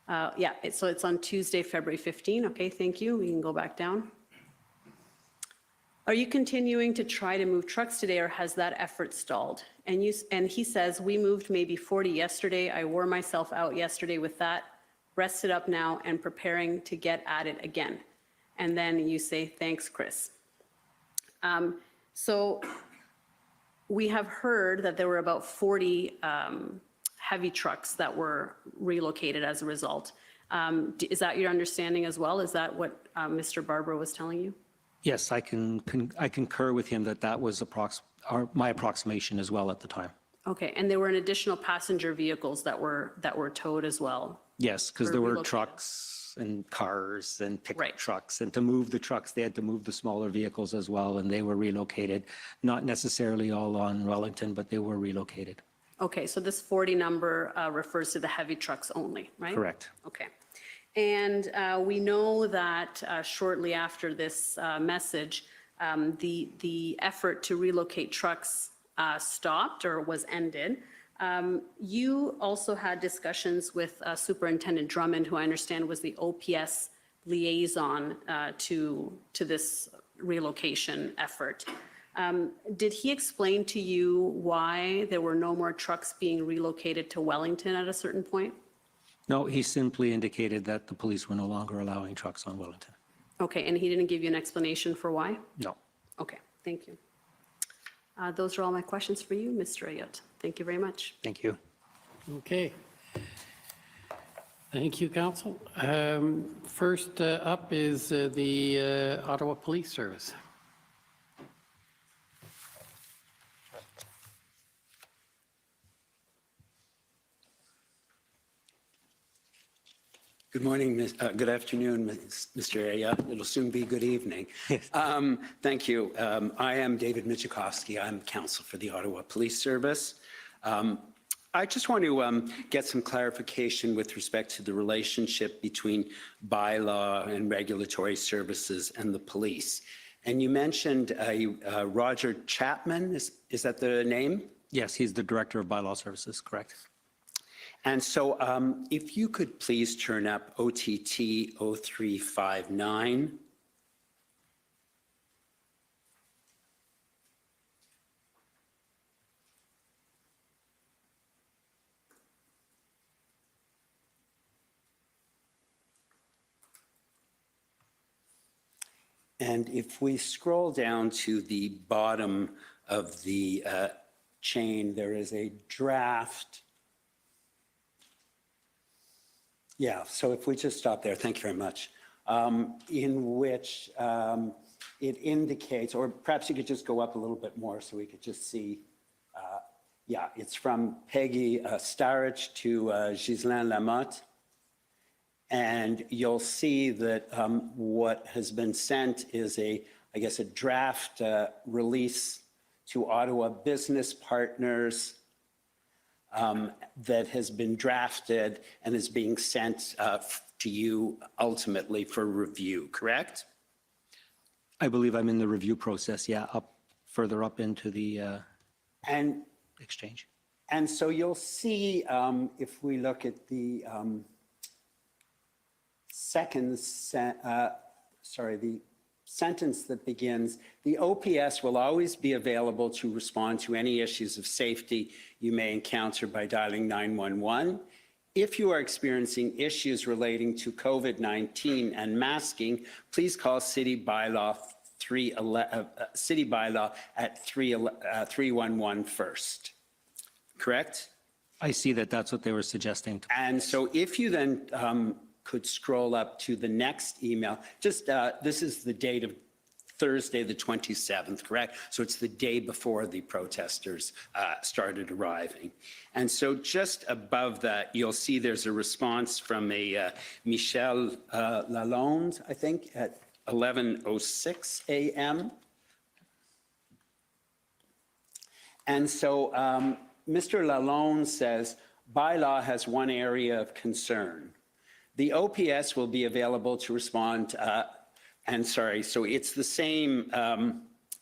so it's on Tuesday, February 15. Okay, thank you. We can go back down. Are you continuing to try to move trucks today, or has that effort stalled? And he says, we moved maybe 40 yesterday. I wore myself out yesterday with that, rested up now and preparing to get at it again. And then you say, thanks, Chris. So we have heard that there were about 40 heavy trucks that were relocated as a result. Is that your understanding as well? Is that what Mr. Barber was telling you? Yes, I concur with him that was my approximation as well at the time. Okay, and there were an additional passenger vehicles that were towed as well? Yes, because Were there were relocated. trucks and cars and pickup Right. trucks. And to move the trucks, they had to move the smaller vehicles as well, and they were relocated. Not necessarily all on Wellington, but they were relocated. Okay, so this 40 number refers to the heavy trucks only, right? Correct. Okay. And we know that shortly after this message, the effort to relocate trucks stopped or was ended. You also had discussions with Superintendent Drummond, who I understand was the OPS liaison to this relocation effort. Did he explain to you why there were no more trucks being relocated to Wellington at a certain point? No, he simply indicated that the police were no longer allowing trucks on Wellington. Okay, and he didn't give you an explanation for why? No. Okay, thank you. Those are all my questions for you, Mr. Ayotte. Thank you very much. Thank you. Okay. Thank you, Council. First up is the Ottawa Police Service. Good morning, good afternoon, Mr. Ayotte. It'll soon be good evening. Thank you. I am David Michikowski. I'm counsel for the Ottawa Police Service. I just want to get some clarification with respect to the relationship between bylaw and regulatory services and the police. And you mentioned Roger Chapman, is that the name? Yes, he's the Director of Bylaw Services, correct. And so if you could please turn up OTT 0359. And if we scroll down to the bottom of the chain, there is a draft. Yeah, so if we just stop there, thank you very much, in which it indicates, or perhaps you could just go up a little bit more so we could just see. Yeah, it's from Peggy Starrich to Ghislain Lamotte. And you'll see that what has been sent is I guess, a draft release to Ottawa business partners that has been drafted and is being sent to you ultimately for review, correct? I believe I'm in the review process, yeah, further up into the exchange. And so you'll see, if we look at the the sentence that begins, the OPS will always be available to respond to any issues of safety you may encounter by dialing 911. If you are experiencing issues relating to COVID-19 and masking, please call City Bylaw at 311 first. Correct? I see that that's what they were suggesting. And so if you then could scroll up to the next email, just this is the date of Thursday, the 27th, correct? So it's the day before the protesters started arriving. And so just above that, you'll see there's a response from a Michel Lalonde, I think, at 11:06 a.m. And so Mr. Lalonde says, bylaw has one area of concern. The OPS will be available to respond, so it's the same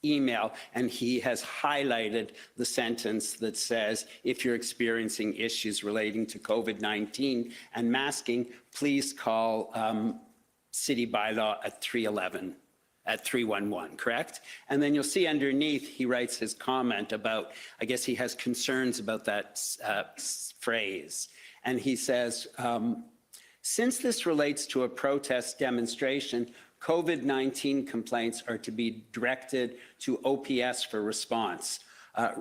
email, and he has highlighted the sentence that says, if you're experiencing issues relating to COVID-19 and masking, please call City Bylaw at 311, correct? And then you'll see underneath, he writes his comment about, I guess he has concerns about that phrase. And he says, since this relates to a protest demonstration, COVID-19 complaints are to be directed to OPS for response.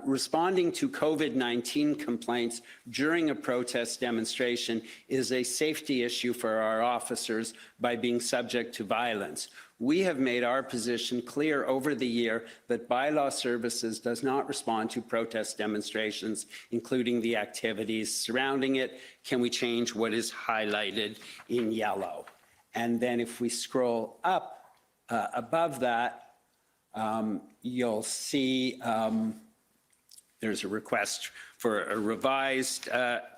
Responding to COVID-19 complaints during a protest demonstration is a safety issue for our officers by being subject to violence. We have made our position clear over the year that Bylaw Services does not respond to protest demonstrations, including the activities surrounding it. Can we change what is highlighted in yellow? And then if we scroll up above that, you'll see there's a request for a revised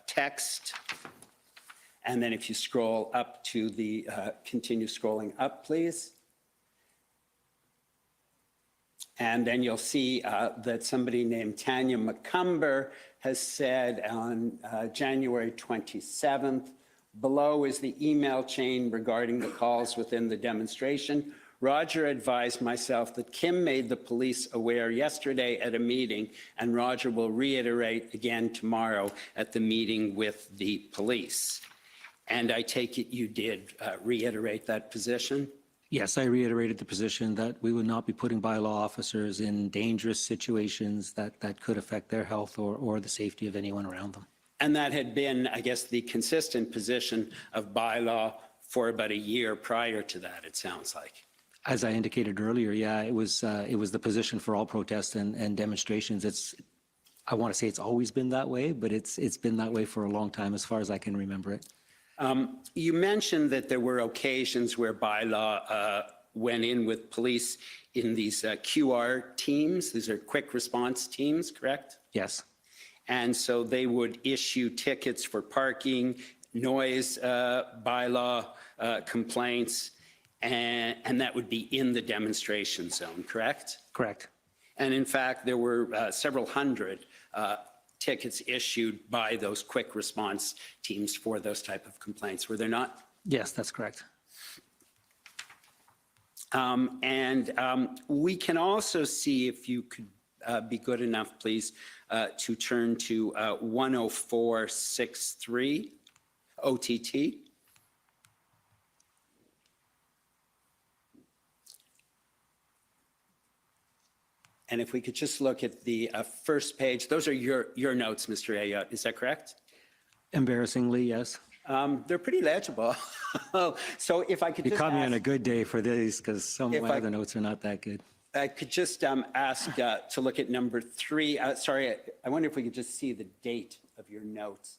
text. And then if you scroll up to the, continue scrolling up, please. And then you'll see that somebody named Tanya McCumber has said on January 27th, below is the email chain regarding the calls within the demonstration. Roger advised myself that Kim made the police aware yesterday at a meeting, and Roger will reiterate again tomorrow at the meeting with the police. And I take it you did reiterate that position? Yes, I reiterated the position that we would not be putting bylaw officers in dangerous situations that could affect their health or the safety of anyone around them. And that had been, I guess, the consistent position of bylaw for about a year prior to that, it sounds like. As I indicated earlier, yeah, it was the position for all protests and demonstrations. I want to say it's always been that way, but it's been that way for a long time, as far as I can remember it. You mentioned that there were occasions where bylaw went in with police in these QR teams. These are quick response teams, correct? Yes. And so they would issue tickets for parking, noise bylaw complaints, and that would be in the demonstration zone, correct? Correct. And in fact, there were several hundred tickets issued by those quick response teams for those type of complaints, were there not? Yes, that's correct. We can also see, if you could be good enough, please, to turn to 10463 OTT. And if we could just look at the first page, those are your notes, Mr. Ayotte, is that correct? Embarrassingly, yes. They're pretty legible. So if I could You just caught me on ask, a good day for these, because some of If my I- other notes are not that good. I could just ask to look at number 3. Sorry, I wonder if we could just see the date of your notes.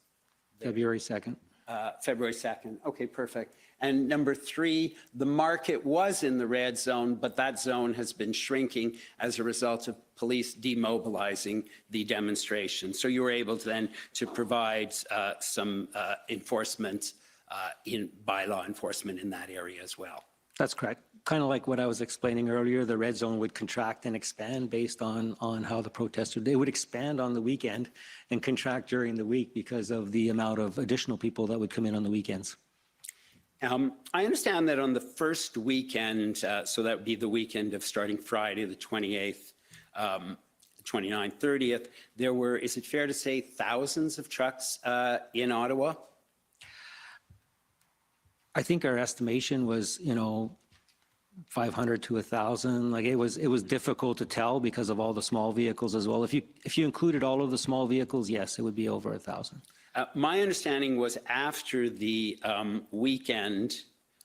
February 2nd. February 2nd. Okay, perfect. And number 3, the market was in the red zone, but that zone has been shrinking as a result of police demobilizing the demonstration. So you were able to then to provide some enforcement in bylaw enforcement in that area as well. That's correct. Kind of like what I was explaining earlier, the red zone would contract and expand based on how the protesters, they would expand on the weekend and contract during the week because of the amount of additional people that would come in on the weekends. I understand that on the first weekend, so that would be the weekend of starting Friday, the 28th, 29th, 30th, there were, is it fair to say, thousands of trucks in Ottawa? I think our estimation was, 500 to 1,000. Like it was difficult to tell because of all the small vehicles as well. If you included all of the small vehicles, yes, it would be over 1,000. My understanding was after the weekend,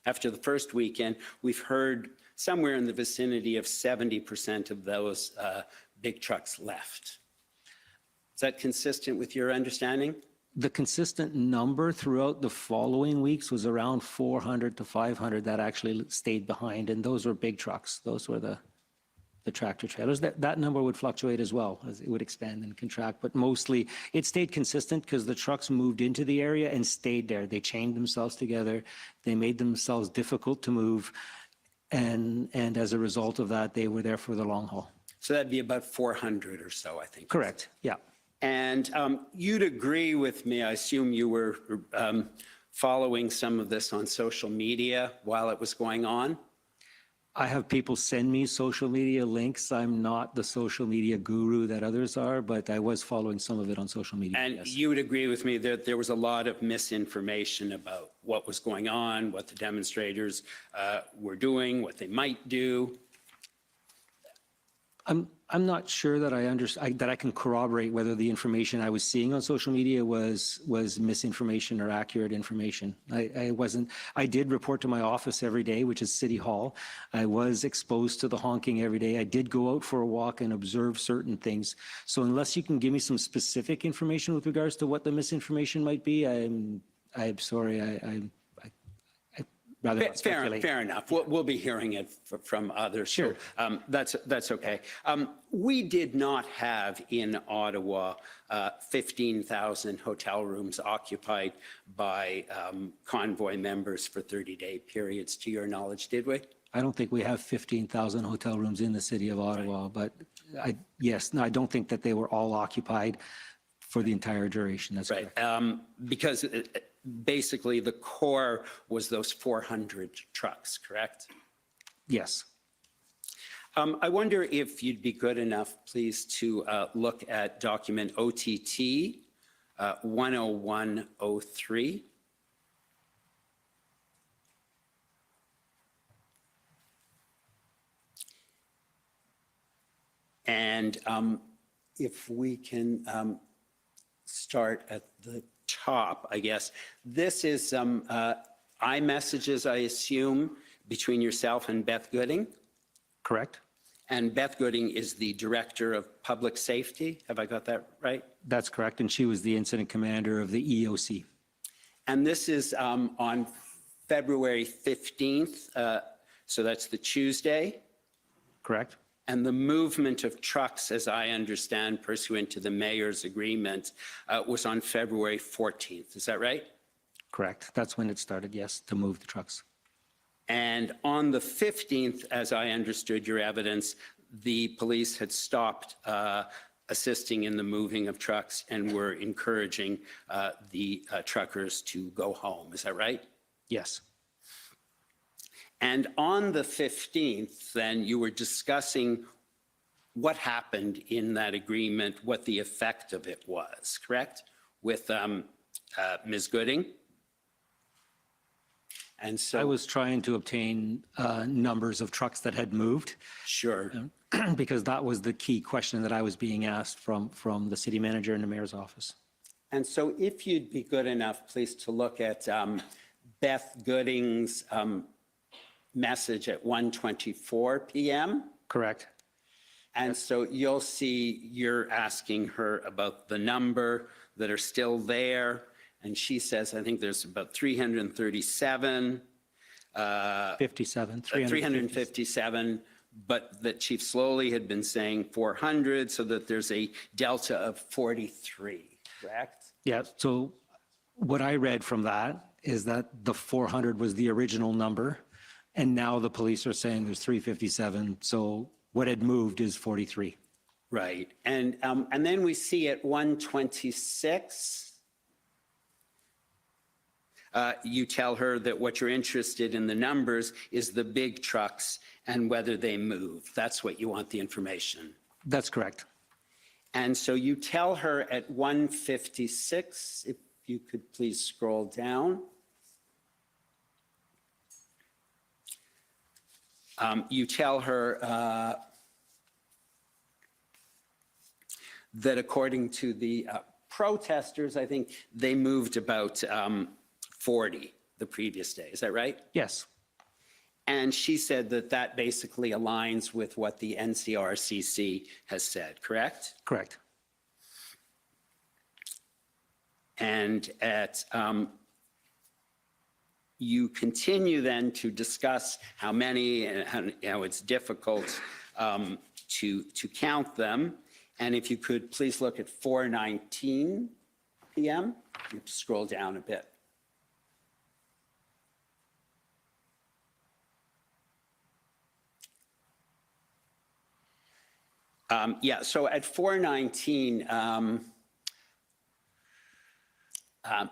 after the first weekend, we've heard somewhere in the vicinity of 70% of those big trucks left. Is that consistent with your understanding? The consistent number throughout the following weeks was around 400 to 500 that actually stayed behind, and those were big trucks. Those were the tractor trailers. That number would fluctuate as well, as it would expand and contract, but mostly it stayed consistent because the trucks moved into the area and stayed there. They chained themselves together. They made themselves difficult to move, and as a result of that, they were there for the long haul. So that'd be about 400 or so, I think. Correct, yeah. And you'd agree with me, I assume you were following some of this on social media while it was going on? I have people send me social media links. I'm not the social media guru that others are, but I was following some of it on social media. And yes. you would agree with me that there was a lot of misinformation about what was going on, what the demonstrators were doing, what they might do? I'm not sure that that I can corroborate whether the information I was seeing on social media was misinformation or accurate information. I did report to my office every day, which is City Hall. I was exposed to the honking every day. I did go out for a walk and observe certain things. So unless you can give me some specific information with regards to what the misinformation might be, I'm sorry, I'd rather not speculate. Fair enough. We'll be hearing it from others. Sure. So, that's okay. We did not have in Ottawa 15,000 hotel rooms occupied by convoy members for 30-day periods, to your knowledge, did we? I don't think we have 15,000 hotel rooms in the city of Ottawa, but I don't think that they were all occupied for the entire duration. That's right. correct. Because basically the core was those 400 trucks, correct? Yes. I wonder if you'd be good enough, please, to look at document OTT 10103. And if we can start at the top, I guess. This is some iMessages, I assume, between yourself and Beth Gooding. Correct. And Beth Gooding is the Director of Public Safety. Have I got that right? That's correct. And she was the incident commander of the EOC. And this is on February 15th. So that's the Tuesday. Correct. And the movement of trucks, as I understand, pursuant to the mayor's agreement, was on February 14th. Is that right? Correct. That's when it started, yes, to move the trucks. And on the 15th, as I understood your evidence, the police had stopped assisting in the moving of trucks and were encouraging the truckers to go home. Is that right? Yes. And on the 15th, then, you were discussing what happened in that agreement, what the effect of it was, correct? With Ms. Gooding? And so I was trying to obtain numbers of trucks that had moved. Sure. Because that was the key question that I was being asked from the city manager and the mayor's office. And so if you'd be good enough, please, to look at Beth Gooding's message at 1:24 p.m. Correct. And so you'll see you're asking her about the number that are still there. And she says, I think there's about 337. 357, but that Chief Sloly had been saying 400, so that there's a delta of 43, correct? Yeah, so what I read from that is that the 400 was the original number, and now the police are saying there's 357, so what had moved is 43. Right, and then we see at 1:26, you tell her that what you're interested in the numbers is the big trucks and whether they move. That's what you want the information. That's correct. And so you tell her at 1:56, if you could please scroll down. You tell her that according to the protesters, I think they moved about 40 the previous day. Is that right? Yes. And she said that that basically aligns with what the NCRCC has said, correct? Correct. And at you continue then to discuss how many, and how it's difficult to count them. And if you could please look at 4:19 p.m. You have to scroll down a bit. Yeah, so at 4:19,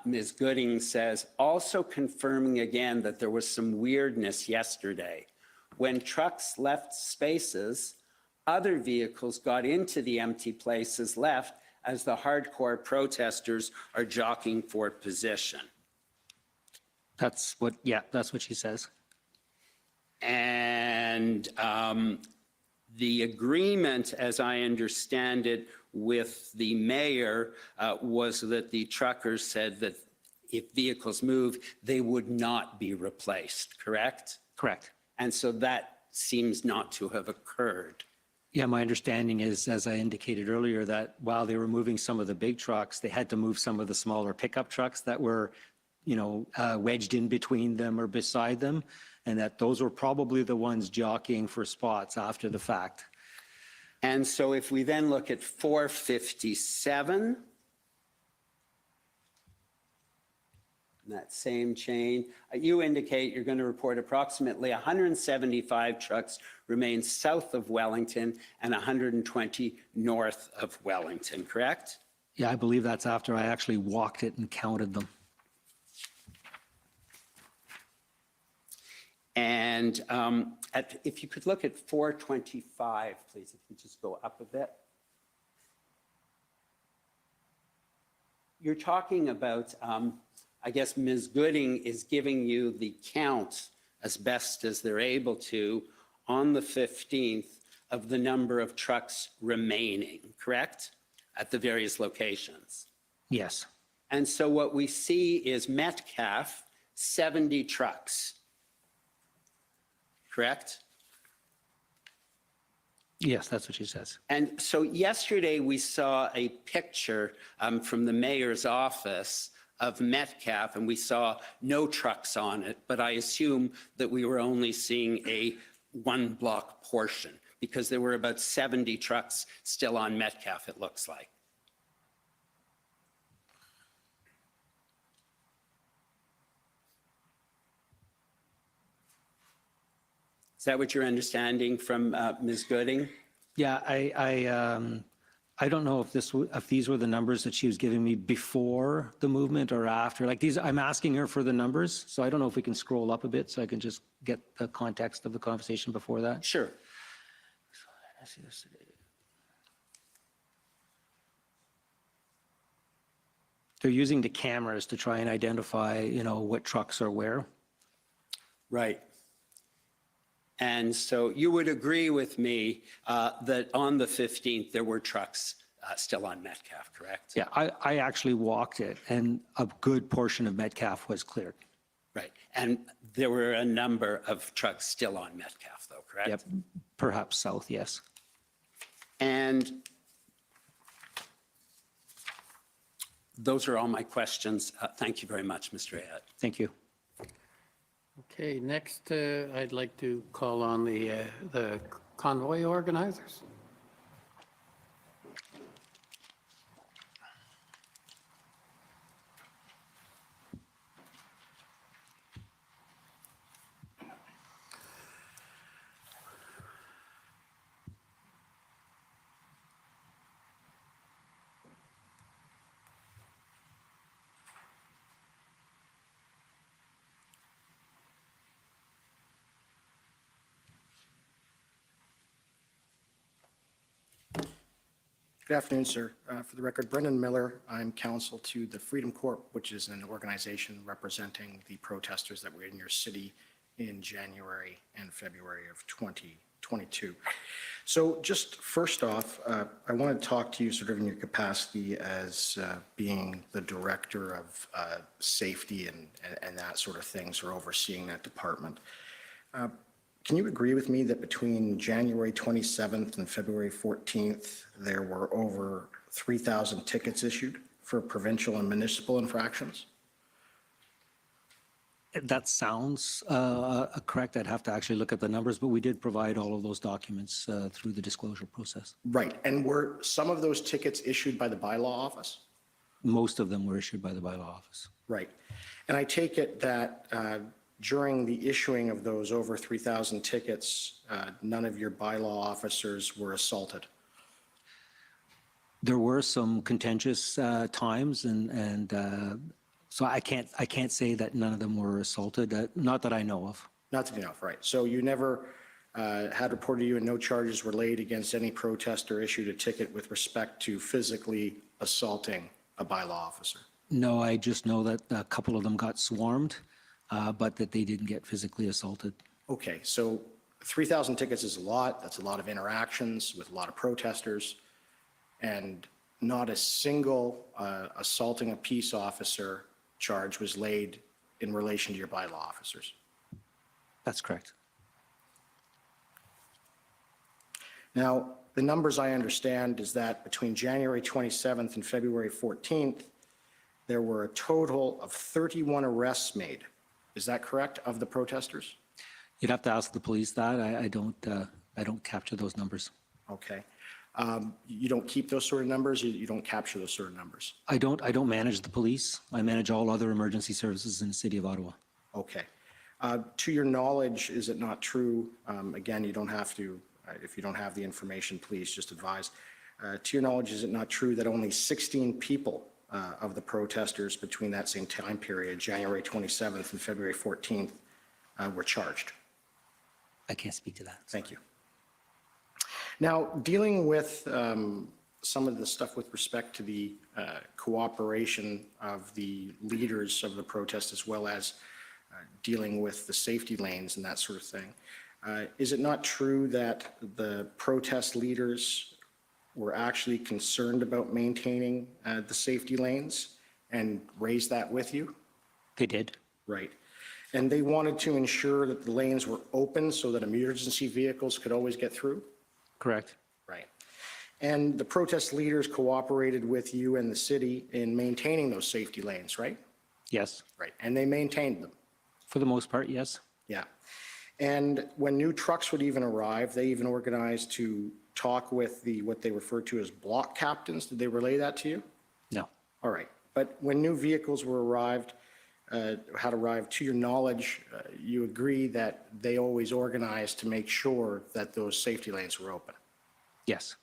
Ms. Gooding says, also confirming again that there was some weirdness yesterday. When trucks left spaces, other vehicles got into the empty places left as the hardcore protesters are jockeying for position. That's what she says. And The agreement, as I understand it, with the mayor was that the truckers said that if vehicles move, they would not be replaced, correct? Correct. And so that seems not to have occurred. Yeah, my understanding is, as I indicated earlier, that while they were moving some of the big trucks, they had to move some of the smaller pickup trucks that were, wedged in between them or beside them, and that those were probably the ones jockeying for spots after the fact. And so if we then look at 457, that same chain, you indicate you're going to report approximately 175 trucks remain south of Wellington and 120 north of Wellington, correct? Yeah, I believe that's after I actually walked it and counted them. And if you could look at 425, please, if you just go up a bit. You're talking about, I guess Ms. Gooding is giving you the count as best as they're able to on the 15th of the number of trucks remaining, correct? At the various locations. Yes. And so what we see is Metcalf, 70 trucks. Correct? Yes, that's what she says. And so yesterday we saw a picture from the mayor's office of Metcalf, and we saw no trucks on it, but I assume that we were only seeing a one-block portion because there were about 70 trucks still on Metcalf, it looks like. Is that what you're understanding from Ms. Gooding? Yeah, I don't know if these were the numbers that she was giving me before the movement or after. Like these, I'm asking her for the numbers, so I don't know if we can scroll up a bit so I can just get the context of the conversation before that. Sure. I see this today. They're using the cameras to try and identify, what trucks are where. Right. And so you would agree with me that on the 15th, there were trucks still on Metcalf, correct? Yeah, I actually walked it, and a good portion of Metcalf was cleared. Right. And there were a number of trucks still on Metcalf, though, correct? Yep, perhaps south, yes. And those are all my questions. Thank you very much, Mr. Ayotte. Thank you. Okay, next, I'd like to call on the convoy organizers. Good afternoon, sir. For the record, Brendan Miller. I'm counsel to the Freedom Corp, which is an organization representing the protesters that were in your city in January and February of 2022. So just first off, I want to talk to you sort of in your capacity as being the director of safety and that sort of things, or overseeing that department. Can you agree with me that between January 27th and February 14th, there were over 3,000 tickets issued for provincial and municipal infractions? That sounds correct. I'd have to actually look at the numbers, but we did provide all of those documents through the disclosure process. Right. And were some of those tickets issued by the Bylaw office? Most of them were issued by the Bylaw office. Right. And I take it that during the issuing of those over 3,000 tickets, none of your Bylaw officers were assaulted? There were some contentious times, and so I can't say that none of them were assaulted, not that I know of. Not that you know of, right. So you never had reported to you and no charges were laid against any protester issued a ticket with respect to physically assaulting a Bylaw officer? No, I just know that a couple of them got swarmed, but that they didn't get physically assaulted. Okay, so 3,000 tickets is a lot. That's a lot of interactions with a lot of protesters. And not a single assaulting a peace officer charge was laid in relation to your bylaw officers. That's correct. Now, the numbers I understand is that between January 27th and February 14th, there were a total of 31 arrests made. Is that correct, of the protesters? You'd have to ask the police that. I don't capture those numbers. Okay. You don't keep those sort of numbers? You don't capture those sort of numbers? I don't manage the police. I manage all other emergency services in the city of Ottawa. Okay. To your knowledge, is it not true, again, you don't have to, if you don't have the information, please just advise. To your knowledge, is it not true that only 16 people of the protesters between that same time period, January 27th and February 14th, were charged? I can't speak to that. Thank you. Now, dealing with some of the stuff with respect to the cooperation of the leaders of the protest, as well as dealing with the safety lanes and that sort of thing, is it not true that the protest leaders were actually concerned about maintaining the safety lanes and raised that with you? They did. Right. And they wanted to ensure that the lanes were open so that emergency vehicles could always get through? Correct. Right. And the protest leaders cooperated with you and the city in maintaining those safety lanes, right? Yes. Right. And they maintained them? For the most part, yes. Yeah. And when new trucks would even arrive, they even organized to talk with what they referred to as block captains. Did they relay that to you? No. All right. But when new vehicles had arrived, to your knowledge, you agree that they always organized to make sure that those safety lanes were open? Yes.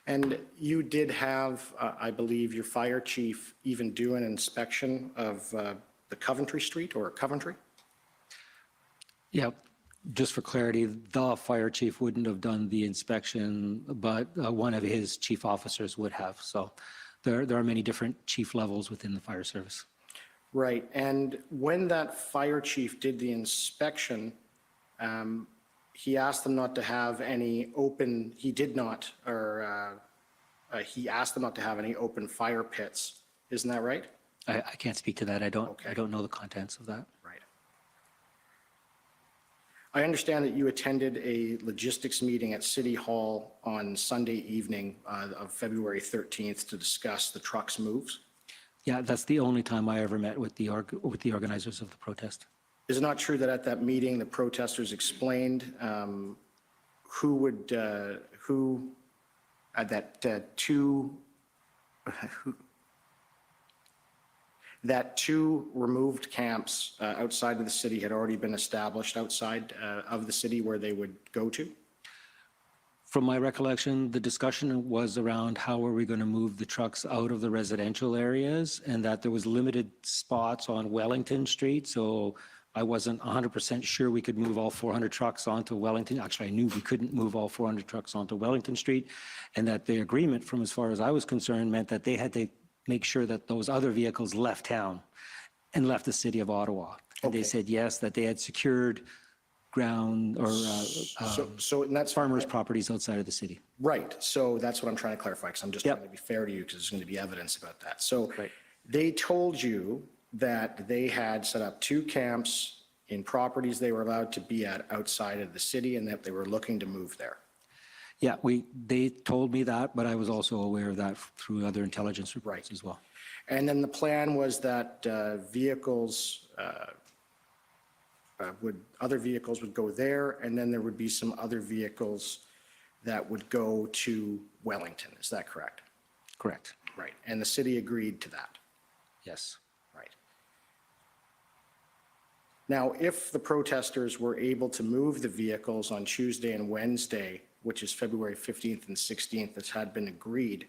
And you did have, I believe, your fire chief even do an inspection of the Coventry Street or Coventry? Yeah. Just for clarity, the fire chief wouldn't have done the inspection, but one of his chief officers would have. So there are many different chief levels within the fire service. Right. And when that fire chief did the inspection, he asked them not to have any open, he did not, or he asked them not to have any open fire pits. Isn't that right? I can't speak to that. I don't know the contents of that. Right. I understand that you attended a logistics meeting at City Hall on Sunday evening of February 13th to discuss the trucks' moves. Yeah, that's the only time I ever met with the organizers of the protest. Is it not true that at that meeting, the protesters explained that two removed camps outside of the city had already been established outside of the city where they would go to? From my recollection, the discussion was around how are we going to move the trucks out of the residential areas, and that there was limited spots on Wellington Street. So I wasn't 100% sure we could move all 400 trucks onto Wellington. Actually, I knew we couldn't move all 400 trucks onto Wellington Street, and that the agreement, from as far as I was concerned, meant that they had to make sure that those other vehicles left town and left the city of Ottawa. And they said yes, that they had secured ground or and that's farmers' properties outside of the city. Right. So that's what I'm trying to clarify, because I'm just trying to be fair to you, because there's going to be evidence about that. So they told you that they had set up two camps in properties they were allowed to be at outside of the city, and that they were looking to move there. Yeah, they told me that, but I was also aware of that through other intelligence reports as well. And then the plan was that other vehicles would go there, and then there would be some other vehicles that would go to Wellington. Is that correct? Correct. Right. And the city agreed to that? Yes. Right. Now, if the protesters were able to move the vehicles on Tuesday and Wednesday, which is February 15th and 16th, as had been agreed,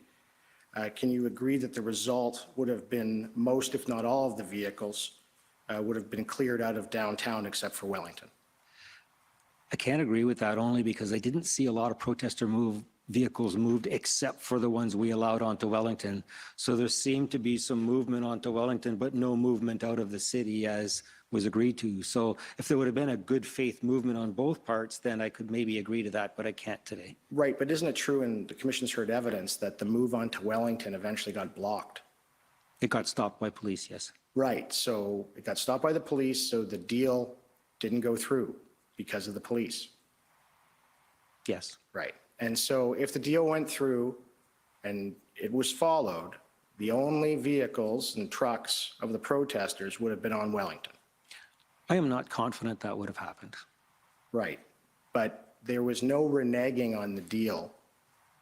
can you agree that the result would have been most, if not all, of the vehicles would have been cleared out of downtown except for Wellington? I can't agree with that, only because I didn't see a lot of vehicles moved except for the ones we allowed onto Wellington. So there seemed to be some movement onto Wellington, but no movement out of the city, as was agreed to. So if there would have been a good faith movement on both parts, then I could maybe agree to that, but I can't today. Right, but isn't it true, and the commission's heard evidence, that the move on to Wellington eventually got blocked? It got stopped by police, yes. Right, so it got stopped by the police, so the deal didn't go through because of the police. Yes. Right, and so if the deal went through and it was followed, the only vehicles and trucks of the protesters would have been on Wellington. I am not confident that would have happened. Right, but there was no reneging on the deal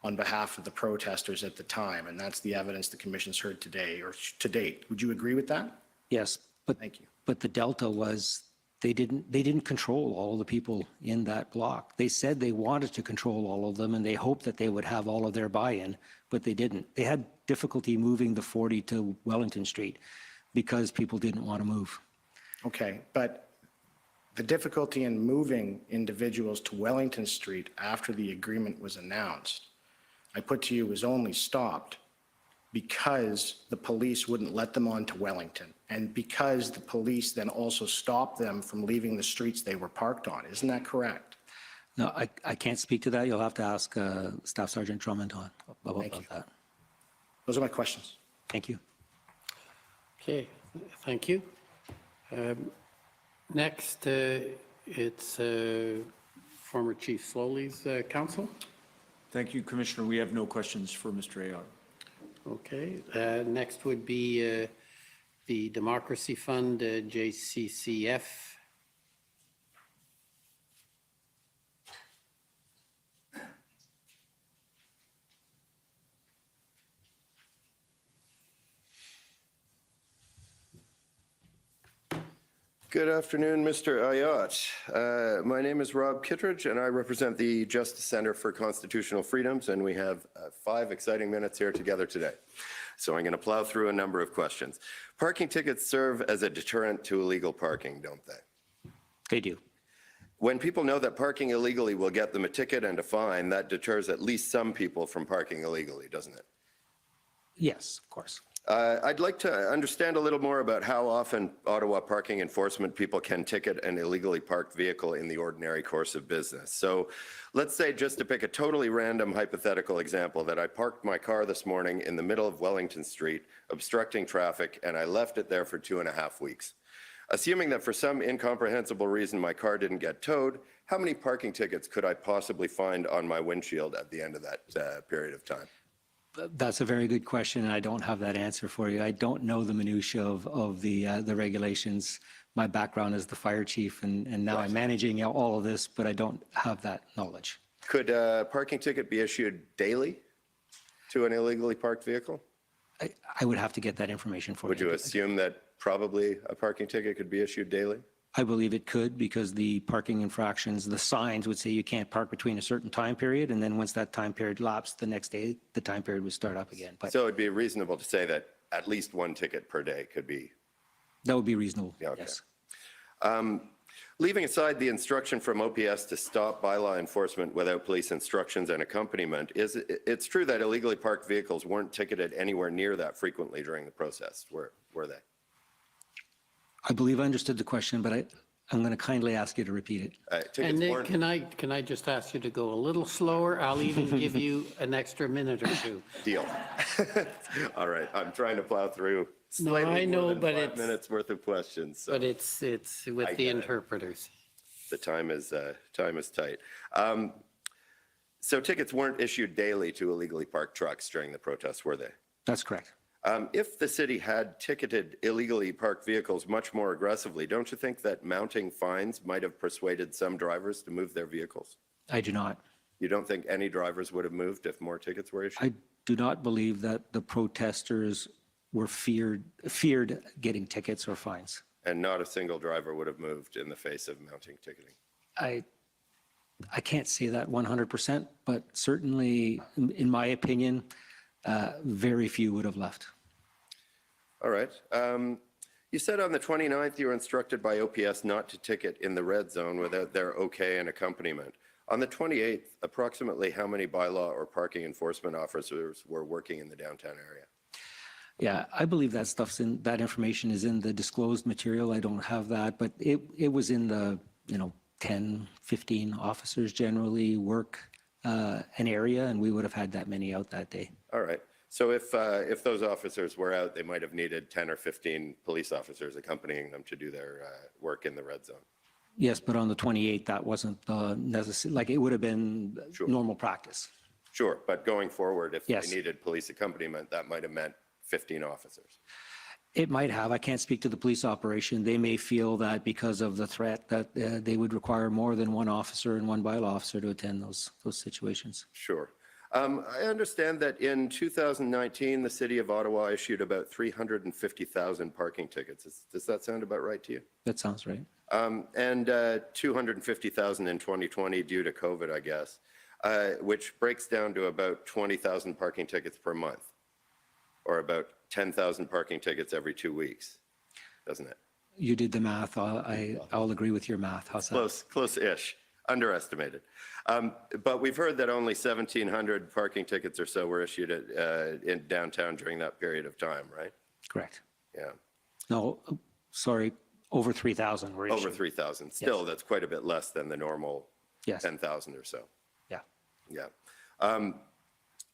on behalf of the protesters at the time, and that's the evidence the commission's heard today, or to date. Would you agree with that? Yes, but Thank you. But the delta was they didn't control all the people in that block. They said they wanted to control all of them, and they hoped that they would have all of their buy-in, but they didn't. They had difficulty moving the 40 to Wellington Street because people didn't want to move. Okay, but the difficulty in moving individuals to Wellington Street after the agreement was announced, I put to you, was only stopped because the police wouldn't let them on to Wellington, and because the police then also stopped them from leaving the streets they were parked on. Isn't that correct? No, I can't speak to that. You'll have to ask Staff Sergeant Drummond about that. Those are my questions. Thank you. Okay, thank you. Next, it's former Chief Sloly's counsel. Thank you, Commissioner. We have no questions for Mr. Ayotte. Okay, next would be the Democracy Fund, JCCF. Good afternoon, Mr. Ayotte. My name is Rob Kittredge, and I represent the Justice Center for Constitutional Freedoms, and we have 5 exciting minutes here together today. So I'm going to plow through a number of questions. Parking tickets serve as a deterrent to illegal parking, don't they? They do. When people know that parking illegally will get them a ticket and a fine, that deters at least some people from parking illegally, doesn't it? Yes, of course. I'd like to understand a little more about how often Ottawa parking enforcement people can ticket an illegally parked vehicle in the ordinary course of business. So let's say, just to pick a totally random hypothetical example, that I parked my car this morning in the middle of Wellington Street, obstructing traffic, and I left it there for 2.5 weeks. Assuming that for some incomprehensible reason my car didn't get towed, how many parking tickets could I possibly find on my windshield at the end of that period of time? That's a very good question, and I don't have that answer for you. I don't know the minutiae of the regulations. My background is the fire chief, and now I'm managing all of this, but I don't have that knowledge. Could a parking ticket be issued daily to an illegally parked vehicle? I would have to get that information for you. Would you assume that probably a parking ticket could be issued daily? I believe it could, because the parking infractions, the signs would say you can't park between a certain time period, and then once that time period lapsed, the next day, the time period would start up again. But so it'd be reasonable to say that at least 1 ticket per day could be? That would be reasonable, yeah, okay. Yes. Leaving aside the instruction from OPS to stop bylaw enforcement without police instructions and accompaniment, it's true that illegally parked vehicles weren't ticketed anywhere near that frequently during the process, were they? I believe I understood the question, but I'm going to kindly ask you to repeat it. And Nick, can I just ask you to go a little slower? I'll even give you an extra minute or 2. Deal. All right, I'm trying to plow through slightly I know, more than but 5 minutes worth of questions. So but it's with the interpreters. the time is tight. So tickets weren't issued daily to illegally parked trucks during the protests, were they? That's correct. If the city had ticketed illegally parked vehicles much more aggressively, don't you think that mounting fines might have persuaded some drivers to move their vehicles? I do not. You don't think any drivers would have moved if more tickets were issued? I do not believe that the protesters were feared getting tickets or fines. And not a single driver would have moved in the face of mounting ticketing? I can't say that 100%, but certainly, in my opinion, very few would have left. All right. You said on the 29th you were instructed by OPS not to ticket in the red zone without their okay and accompaniment. On the 28th, approximately how many bylaw or parking enforcement officers were working in the downtown area? Yeah, I believe that that information is in the disclosed material. I don't have that, but it was in the, 10, 15 officers generally work an area, and we would have had that many out that day. All right. So if those officers were out, they might have needed 10 or 15 police officers accompanying them to do their work in the red zone. Yes, but on the 28th, that wasn't necessary. Like, it would have been normal practice. Sure, but going forward, if Yes. they needed police accompaniment, that might have meant 15 officers. It might have. I can't speak to the police operation. They may feel that because of the threat that they would require more than one officer and one bylaw officer to attend those situations. Sure. I understand that in 2019, the city of Ottawa issued about 350,000 parking tickets. Does that sound about right to you? That sounds right. And 250,000 in 2020 due to COVID, I guess, which breaks down to about 20,000 parking tickets per month, or about 10,000 parking tickets every 2 weeks, doesn't it? You did the math. I'll agree with your math. How's that? Close-ish, underestimated. But we've heard that only 1,700 parking tickets or so were issued in downtown during that period of time, right? Correct. Yeah. No, sorry, over 3,000 were issued. Over 3,000. Still, Yes. that's quite a bit less than the normal Yes. 10,000 or so. Yeah. Yeah.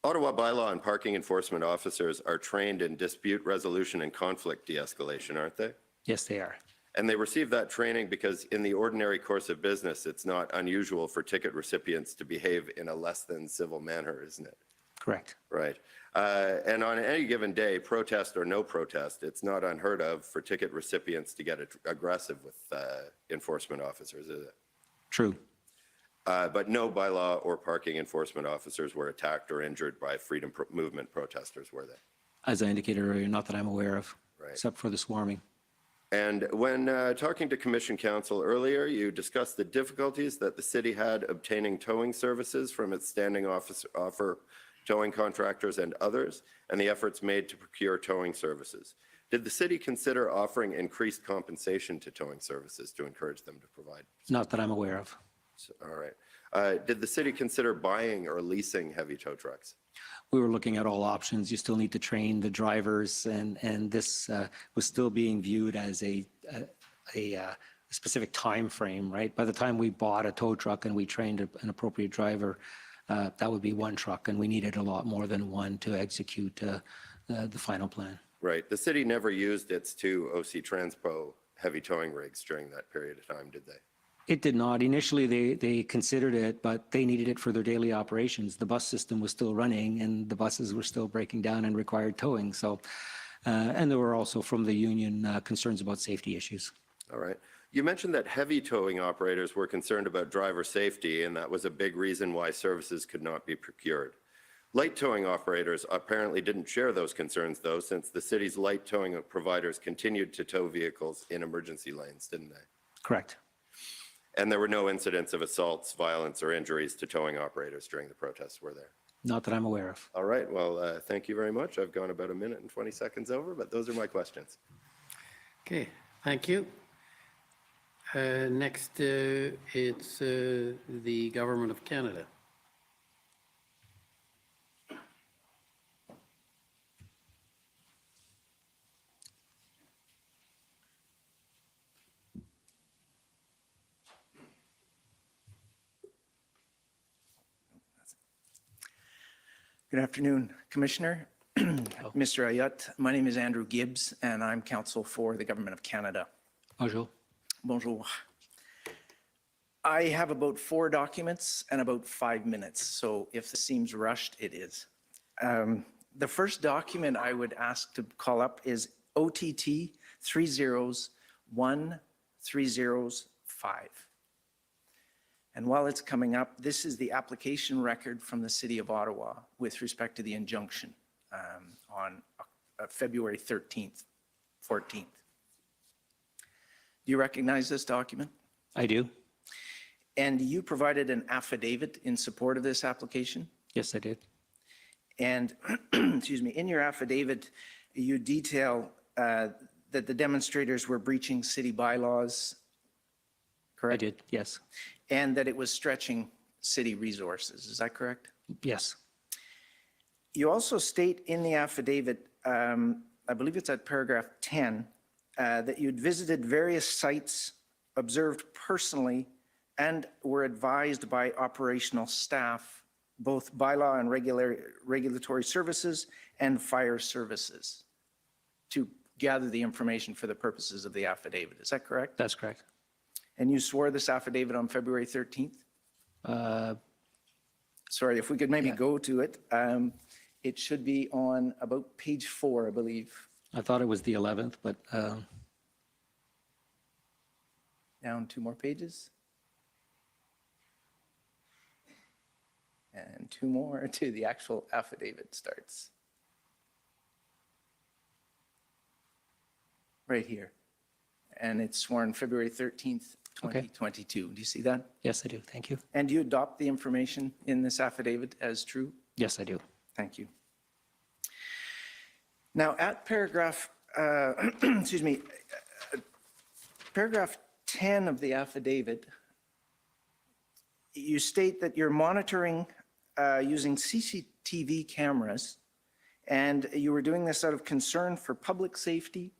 Ottawa bylaw and parking enforcement officers are trained in dispute resolution and conflict de-escalation, aren't they? Yes, they are. And they receive that training because in the ordinary course of business, it's not unusual for ticket recipients to behave in a less than civil manner, isn't it? Correct. Right. And on any given day, protest or no protest, it's not unheard of for ticket recipients to get aggressive with enforcement officers, is it? True. But no bylaw or parking enforcement officers were attacked or injured by freedom movement protesters, were they? As I indicated earlier, not that I'm aware of, Right. except for the swarming. And when talking to Commission Council earlier, you discussed the difficulties that the city had obtaining towing services from its standing offer towing contractors and others, and the efforts made to procure towing services. Did the city consider offering increased compensation to towing services to encourage them to provide? Not that I'm aware of. All right. Did the city consider buying or leasing heavy tow trucks? We were looking at all options. You still need to train the drivers, and this was still being viewed as a specific time frame, right? By the time we bought a tow truck and we trained an appropriate driver, that would be one truck, and we needed a lot more than one to execute the final plan. Right. The city never used its two OC Transpo heavy towing rigs during that period of time, did they? It did not. Initially, they considered it, but they needed it for their daily operations. The bus system was still running, and the buses were still breaking down and required towing. So, and there were also from the union concerns about safety issues. All right. You mentioned that heavy towing operators were concerned about driver safety, and that was a big reason why services could not be procured. Light towing operators apparently didn't share those concerns, though, since the city's light towing providers continued to tow vehicles in emergency lanes, didn't they? Correct. And there were no incidents of assaults, violence, or injuries to towing operators during the protests, were there? Not that I'm aware of. All right. Well, thank you very much. I've gone about 1 minute and 20 seconds over, but those are my questions. Okay, thank you. Next, it's the Government of Canada. Good afternoon, Commissioner. Mr. Ayotte, my name is Andrew Gibbs, and I'm counsel for the Government of Canada. Bonjour. Bonjour. I have about 4 documents and about 5 minutes, so if this seems rushed, it is. The first document I would ask to call up is OTT 301-305. And while it's coming up, this is the application record from the City of Ottawa with respect to the injunction on February 13th, 14th. Do you recognize this document? I do. And you provided an affidavit in support of this application? Yes, I did. And, excuse me, in your affidavit, you detail that the demonstrators were breaching city bylaws, correct? I did, yes. And that it was stretching city resources. Is that correct? Yes. You also state in the affidavit I believe it's at paragraph 10, that you'd visited various sites, observed personally, and were advised by operational staff, both bylaw and regulatory services and fire services, to gather the information for the purposes of the affidavit. Is that correct? That's correct. And you swore this affidavit on February 13th? Sorry, if we could maybe go to it. It should be on about page 4, I believe. I thought it was the 11th, but Down 2 more pages. And 2 more to the actual affidavit starts. Right here. And it's sworn February 13th, 2022. Do you see that? yes, I do. Thank you. And do you adopt the information in this affidavit as true? Yes, I do. Thank you. Now, at paragraph, excuse me, paragraph 10 of the affidavit, you state that you're monitoring using CCTV cameras, and you were doing this out of concern for public safety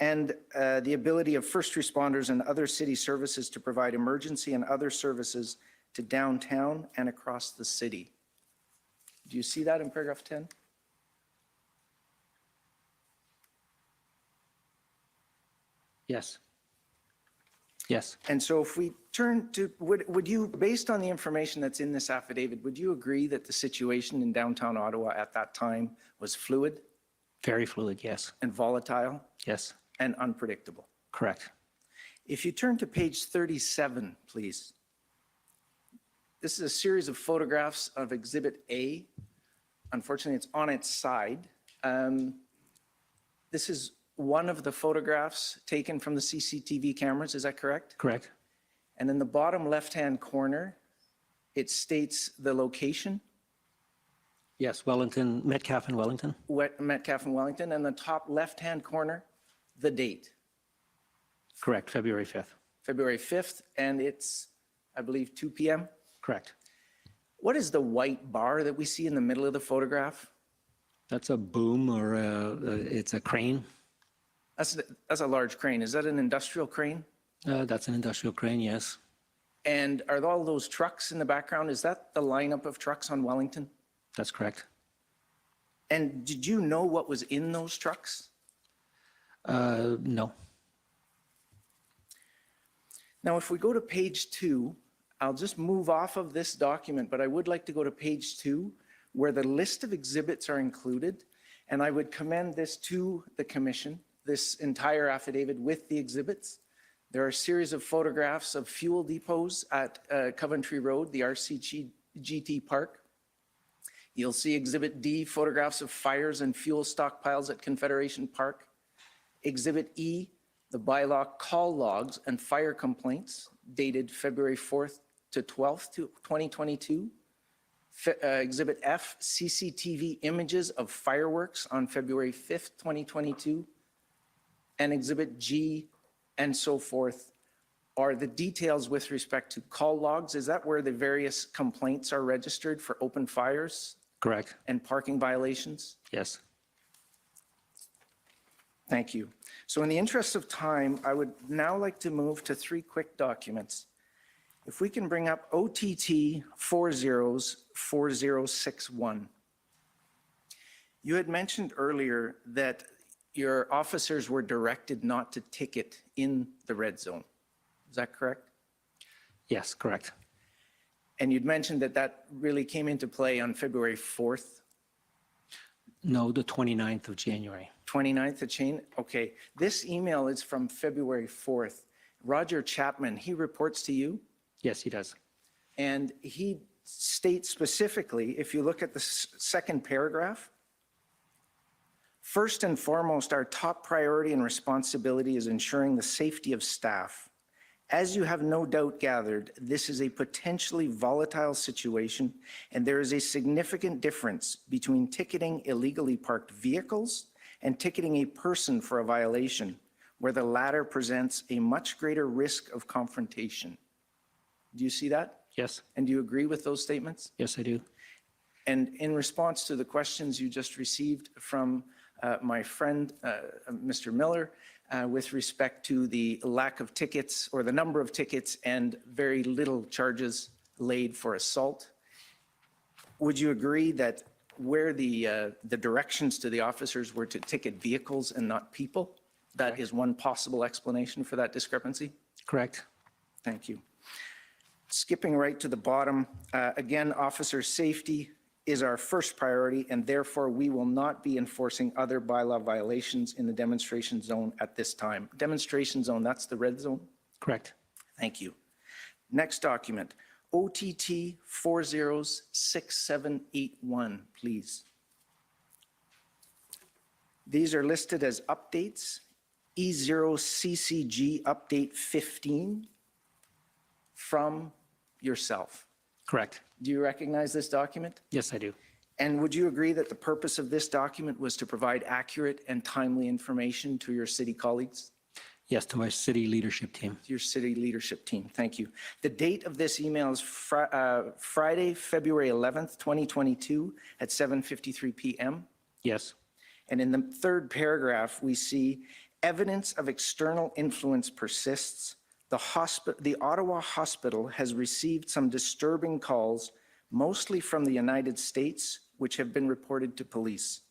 and the ability of first responders and other city services to provide emergency and other services to downtown and across the city. Do you see that in paragraph 10? Yes. Yes. And so if we turn to, would you, based on the information that's in this affidavit, would you agree that the situation in downtown Ottawa at that time was fluid? Very fluid, yes. And volatile? Yes. And unpredictable? Correct. If you turn to page 37, please. This is a series of photographs of Exhibit A. Unfortunately, it's on its side. This is one of the photographs taken from the CCTV cameras, is that correct? Correct. And in the bottom left-hand corner, it states the location. Yes, Wellington, Metcalfe and Wellington. Metcalfe and Wellington, and the top left-hand corner, the date. Correct, February 5th. February 5th, and it's, I believe, 2 p.m.? Correct. What is the white bar that we see in the middle of the photograph? That's a boom or it's a crane. That's a large crane. Is that an industrial crane? That's an industrial crane, yes. And are all those trucks in the background, is that the lineup of trucks on Wellington? That's correct. And did you know what was in those trucks? No. Now, if we go to page 2, I'll just move off of this document, but I would like to go to page 2, where the list of exhibits are included. And I would commend this to the commission, this entire affidavit with the exhibits. There are a series of photographs of fuel depots at Coventry Road, the RCGT Park. You'll see Exhibit D, photographs of fires and fuel stockpiles at Confederation Park. Exhibit E, the bylaw call logs and fire complaints dated February 4th to 12th, 2022. Exhibit F, CCTV images of fireworks on February 5th, 2022. And Exhibit G, and so forth, are the details with respect to call logs. Is that where the various complaints are registered for open fires? Correct. And parking violations? Yes. Thank you. So in the interest of time, I would now like to move to 3 quick documents. If we can bring up OTT 404061. You had mentioned earlier that your officers were directed not to ticket in the red zone. Is that correct? Yes, correct. And you'd mentioned that that really came into play on February 4th? No, the 29th of January. 29th of June? Okay. This email is from February 4th. Roger Chapman, he reports to you? Yes, he does. And he states specifically, if you look at the second paragraph, first and foremost, our top priority and responsibility is ensuring the safety of staff. As you have no doubt gathered, this is a potentially volatile situation, and there is a significant difference between ticketing illegally parked vehicles and ticketing a person for a violation, where the latter presents a much greater risk of confrontation. Do you see that? Yes. And do you agree with those statements? Yes, I do. And in response to the questions you just received from my friend, Mr. Miller, with respect to the lack of tickets or the number of tickets and very little charges laid for assault. Would you agree that where the directions to the officers were to ticket vehicles and not people, that is one possible explanation for that discrepancy? Correct. Thank you. Skipping right to the bottom, again, officer safety is our first priority, and therefore we will not be enforcing other bylaw violations in the demonstration zone at this time. Demonstration zone, that's the red zone? Correct. Thank you. Next document, OTT 406781, please. These are listed as updates. E0CCG update 15 from yourself. Correct. Do you recognize this document? Yes, I do. And would you agree that the purpose of this document was to provide accurate and timely information to your city colleagues? Yes, to my city leadership team. Your city leadership team. Thank you. The date of this email is Friday, February 11th, 2022 at 7:53 p.m. Yes. And in the third paragraph, we see evidence of external influence persists. The Ottawa Hospital has received some disturbing calls, mostly from the United States, which have been reported to police.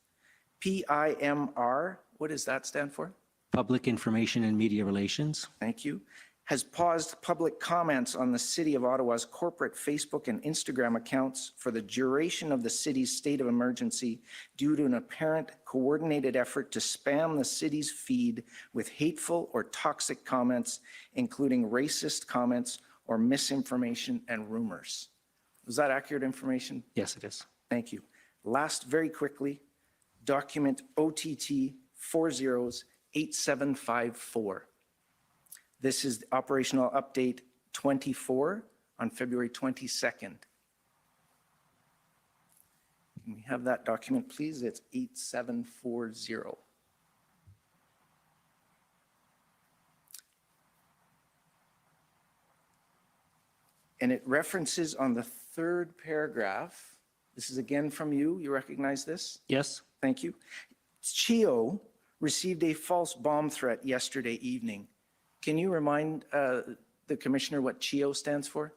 PIMR, what does that stand for? Public Information and Media Relations. Thank you. Has paused public comments on the City of Ottawa's corporate Facebook and Instagram accounts for the duration of the city's state of emergency due to an apparent coordinated effort to spam the city's feed with hateful or toxic comments, including racist comments or misinformation and rumors. Was that accurate information? Yes, it is. Thank you. Last, very quickly, document OTT 408754. This is the operational update 24 on February 22nd. Can we have that document, please? It's 8740. And it references on the third paragraph. This is again from you. You recognize this? Yes. Thank you. CHIO received a false bomb threat yesterday evening. Can you remind the Commissioner what CHIO stands for?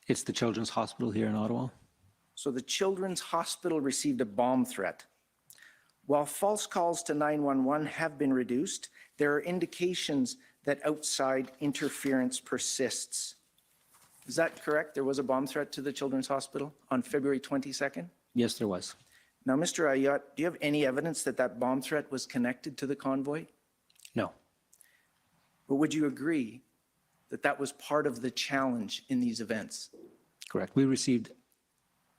It's the Children's Hospital here in Ottawa. So the Children's Hospital received a bomb threat. While false calls to 911 have been reduced, there are indications that outside interference persists. Is that correct? There was a bomb threat to the Children's Hospital on February 22nd? Yes, there was. Now, Mr. Ayotte, do you have any evidence that that bomb threat was connected to the convoy? No. But would you agree that that was part of the challenge in these events? Correct. We received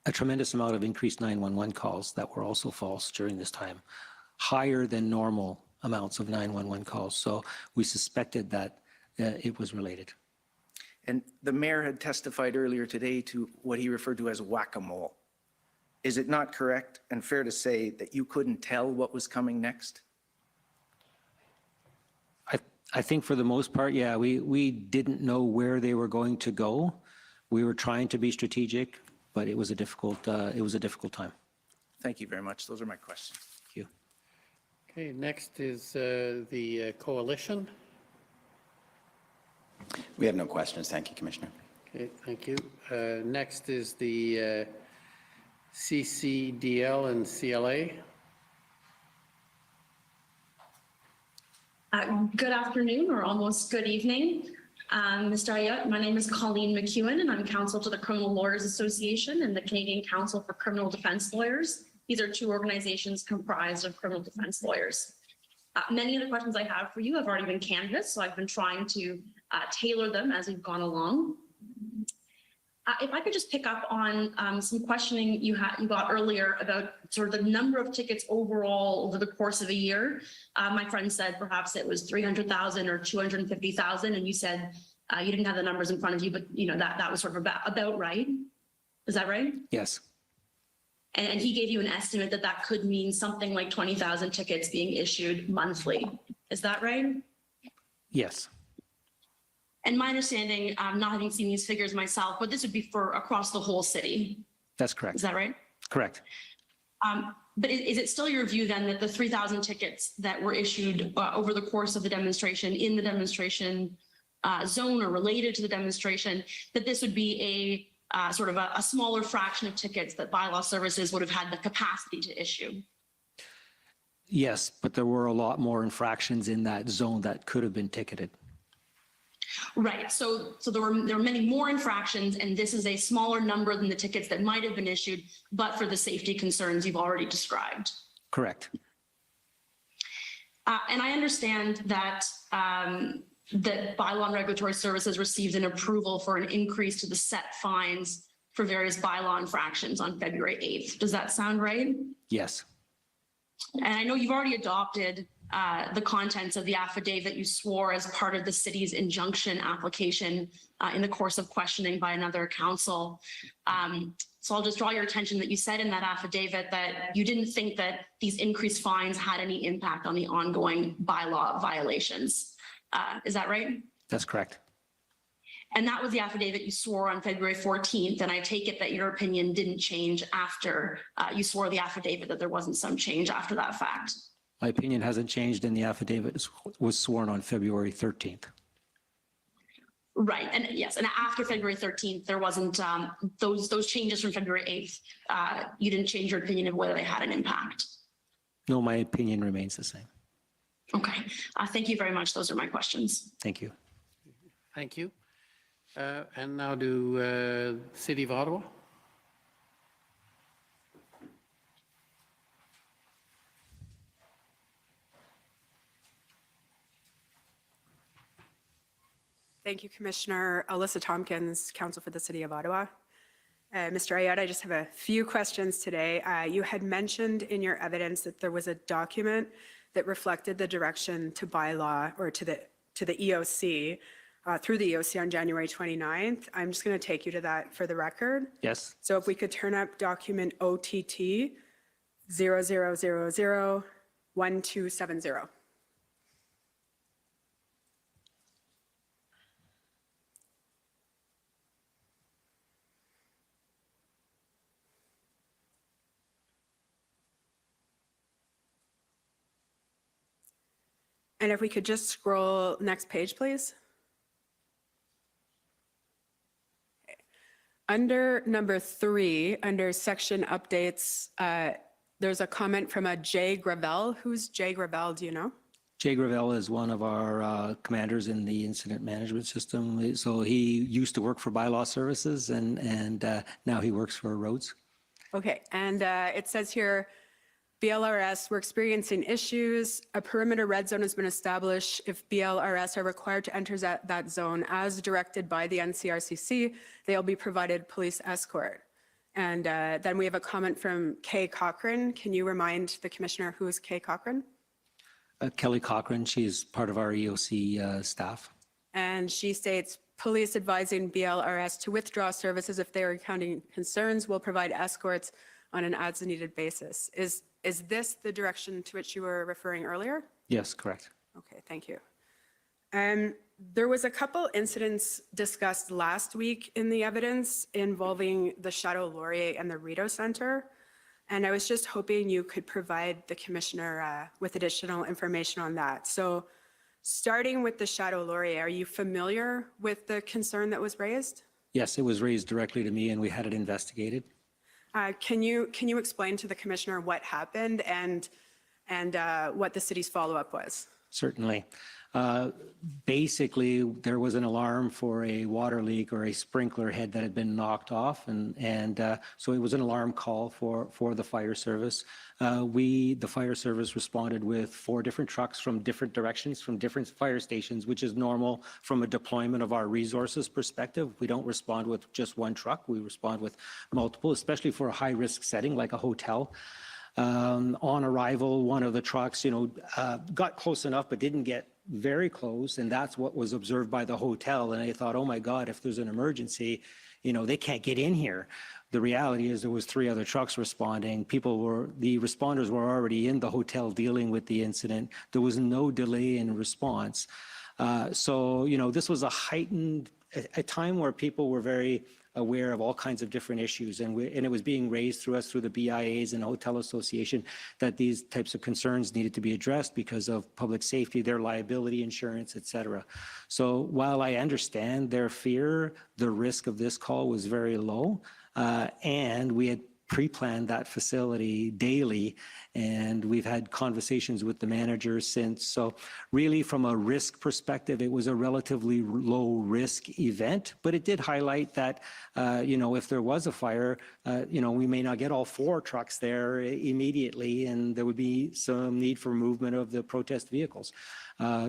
a tremendous amount of increased 911 calls that were also false during this time, higher than normal amounts of 911 calls. So we suspected that it was related. And the mayor had testified earlier today to what he referred to as whack-a-mole. Is it not correct and fair to say that you couldn't tell what was coming next? I think for the most part, yeah, we didn't know where they were going to go. We were trying to be strategic, but it was a difficult time. Thank you very much. Those are my questions. Thank you. Okay, next is the coalition. We have no questions. Thank you, Commissioner. Okay, thank you. Next is the CCDL and CLA. Good afternoon, or almost good evening. Mr. Ayotte, my name is Colleen McEwen, and I'm counsel to the Criminal Lawyers Association and the Canadian Council for Criminal Defence Lawyers. These are two organizations comprised of criminal defence lawyers. Many of the questions I have for you have already been canvassed, so I've been trying to tailor them as we've gone along. If I could just pick up on some questioning you got earlier about sort of the number of tickets overall over the course of a year. My friend said perhaps it was 300,000 or 250,000, and you said you didn't have the numbers in front of you, but you know that was sort of about right. Is that right? Yes. And he gave you an estimate that could mean something like 20,000 tickets being issued monthly. Is that right? Yes. And my understanding, not having seen these figures myself, but this would be for across the whole city. That's correct. Is that right? Correct. But is it still your view then that the 3,000 tickets that were issued over the course of the demonstration in the demonstration zone or related to the demonstration, that this would be a sort of a smaller fraction of tickets that Bylaw Services would have had the capacity to issue? Yes, but there were a lot more infractions in that zone that could have been ticketed. Right. So there were many more infractions, and this is a smaller number than the tickets that might have been issued, but for the safety concerns you've already described. Correct. And I understand that that Bylaw and Regulatory Services received an approval for an increase to the set fines for various bylaw infractions on February 8th. Does that sound right? Yes. And I know you've already adopted the contents of the affidavit you swore as part of the city's injunction application in the course of questioning by another council. So I'll just draw your attention that you said in that affidavit that you didn't think that these increased fines had any impact on the ongoing bylaw violations. Is that right? That's correct. And that was the affidavit you swore on February 14th. And I take it that your opinion didn't change after you swore the affidavit, that there wasn't some change after that fact. My opinion hasn't changed, and the affidavit was sworn on February 13th. Right. And yes, and after February 13th, there wasn't those changes from February 8th. You didn't change your opinion of whether they had an impact. No, my opinion remains the same. Okay. Thank you very much. Those are my questions. Thank you. Thank you. And now to City of Ottawa. Thank you, Commissioner. Alyssa Tompkins, Counsel for the City of Ottawa. Mr. Ayotte, I just have a few questions today. You had mentioned in your evidence that there was a document that reflected the direction to bylaw or to the EOC through the EOC on January 29th. I'm just going to take you to that for the record. Yes. So if we could turn up document OTT 00001270. And if we could just scroll next page, please. Under number 3, under section updates, there's a comment from a Jay Gravel. Who's Jay Gravel? Do you know? Jay Gravel is one of our commanders in the incident management system. So he used to work for Bylaw Services, and now he works for Roads. Okay, and it says here, BLRS, we're experiencing issues. A perimeter red zone has been established. If BLRS are required to enter that zone as directed by the NCRCC, they'll be provided police escort. And then we have a comment from Kay Cochran. Can you remind the Commissioner who is Kay Cochran? Kelly Cochran, she's part of our EOC staff. And she states, police advising BLRS to withdraw services if they are encountering concerns will provide escorts on an as-needed basis. Is this the direction to which you were referring earlier? Yes, correct. Okay, thank you. There was a couple incidents discussed last week in the evidence involving the Chateau Laurier and the Rideau Center. And I was just hoping you could provide the Commissioner with additional information on that. So starting with the Chateau Laurier, are you familiar with the concern that was raised? Yes, it was raised directly to me, and we had it investigated. Can you explain to the Commissioner what happened and what the city's follow-up was? Certainly. Basically, there was an alarm for a water leak or a sprinkler head that had been knocked off, and so it was an alarm call for the fire service. The fire service responded with 4 different trucks from different directions, from different fire stations, which is normal from a deployment of our resources perspective. We don't respond with just one truck. We respond with multiple, especially for a high-risk setting like a hotel. On arrival, one of the trucks, got close enough but didn't get very close, and that's what was observed by the hotel. And I thought, oh my God, if there's an emergency, they can't get in here. The reality is there was 3 other trucks responding. The responders were already in the hotel dealing with the incident. There was no delay in response. So, this was a time where people were very aware of all kinds of different issues, and it was being raised through us, through the BIAs and Hotel Association, that these types of concerns needed to be addressed because of public safety, their liability insurance, et cetera. So while I understand their fear, the risk of this call was very low, and we had pre-planned that facility daily, and we've had conversations with the managers since. So really, from a risk perspective, it was a relatively low risk event, but it did highlight that, if there was a fire, we may not get all 4 trucks there immediately, and there would be some need for movement of the protest vehicles.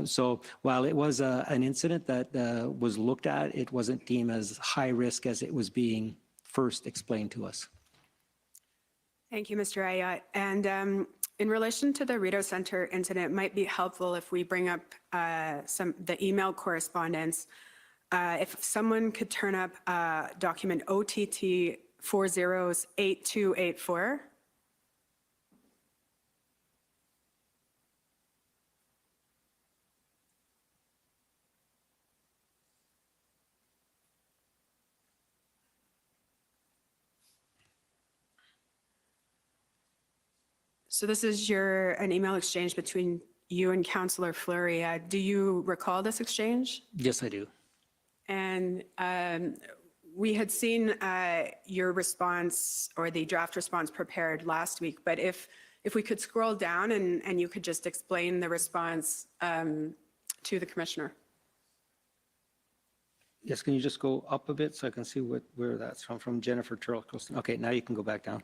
So while it was an incident that was looked at, it wasn't deemed as high risk as it was being first explained to us. Thank you, Mr. Ayotte. And in relation to the Rideau Center incident, it might be helpful if we bring up the email correspondence. If someone could turn up document OTT 408284. So this is an email exchange between you and Councillor Fleury. Do you recall this exchange? Yes, I do. And we had seen your response, or the draft response, prepared last week, but if we could scroll down and you could just explain the response to the Commissioner. Yes, can you just go up a bit so I can see where that's from Jennifer Turlkoston. Okay, now you can go back down.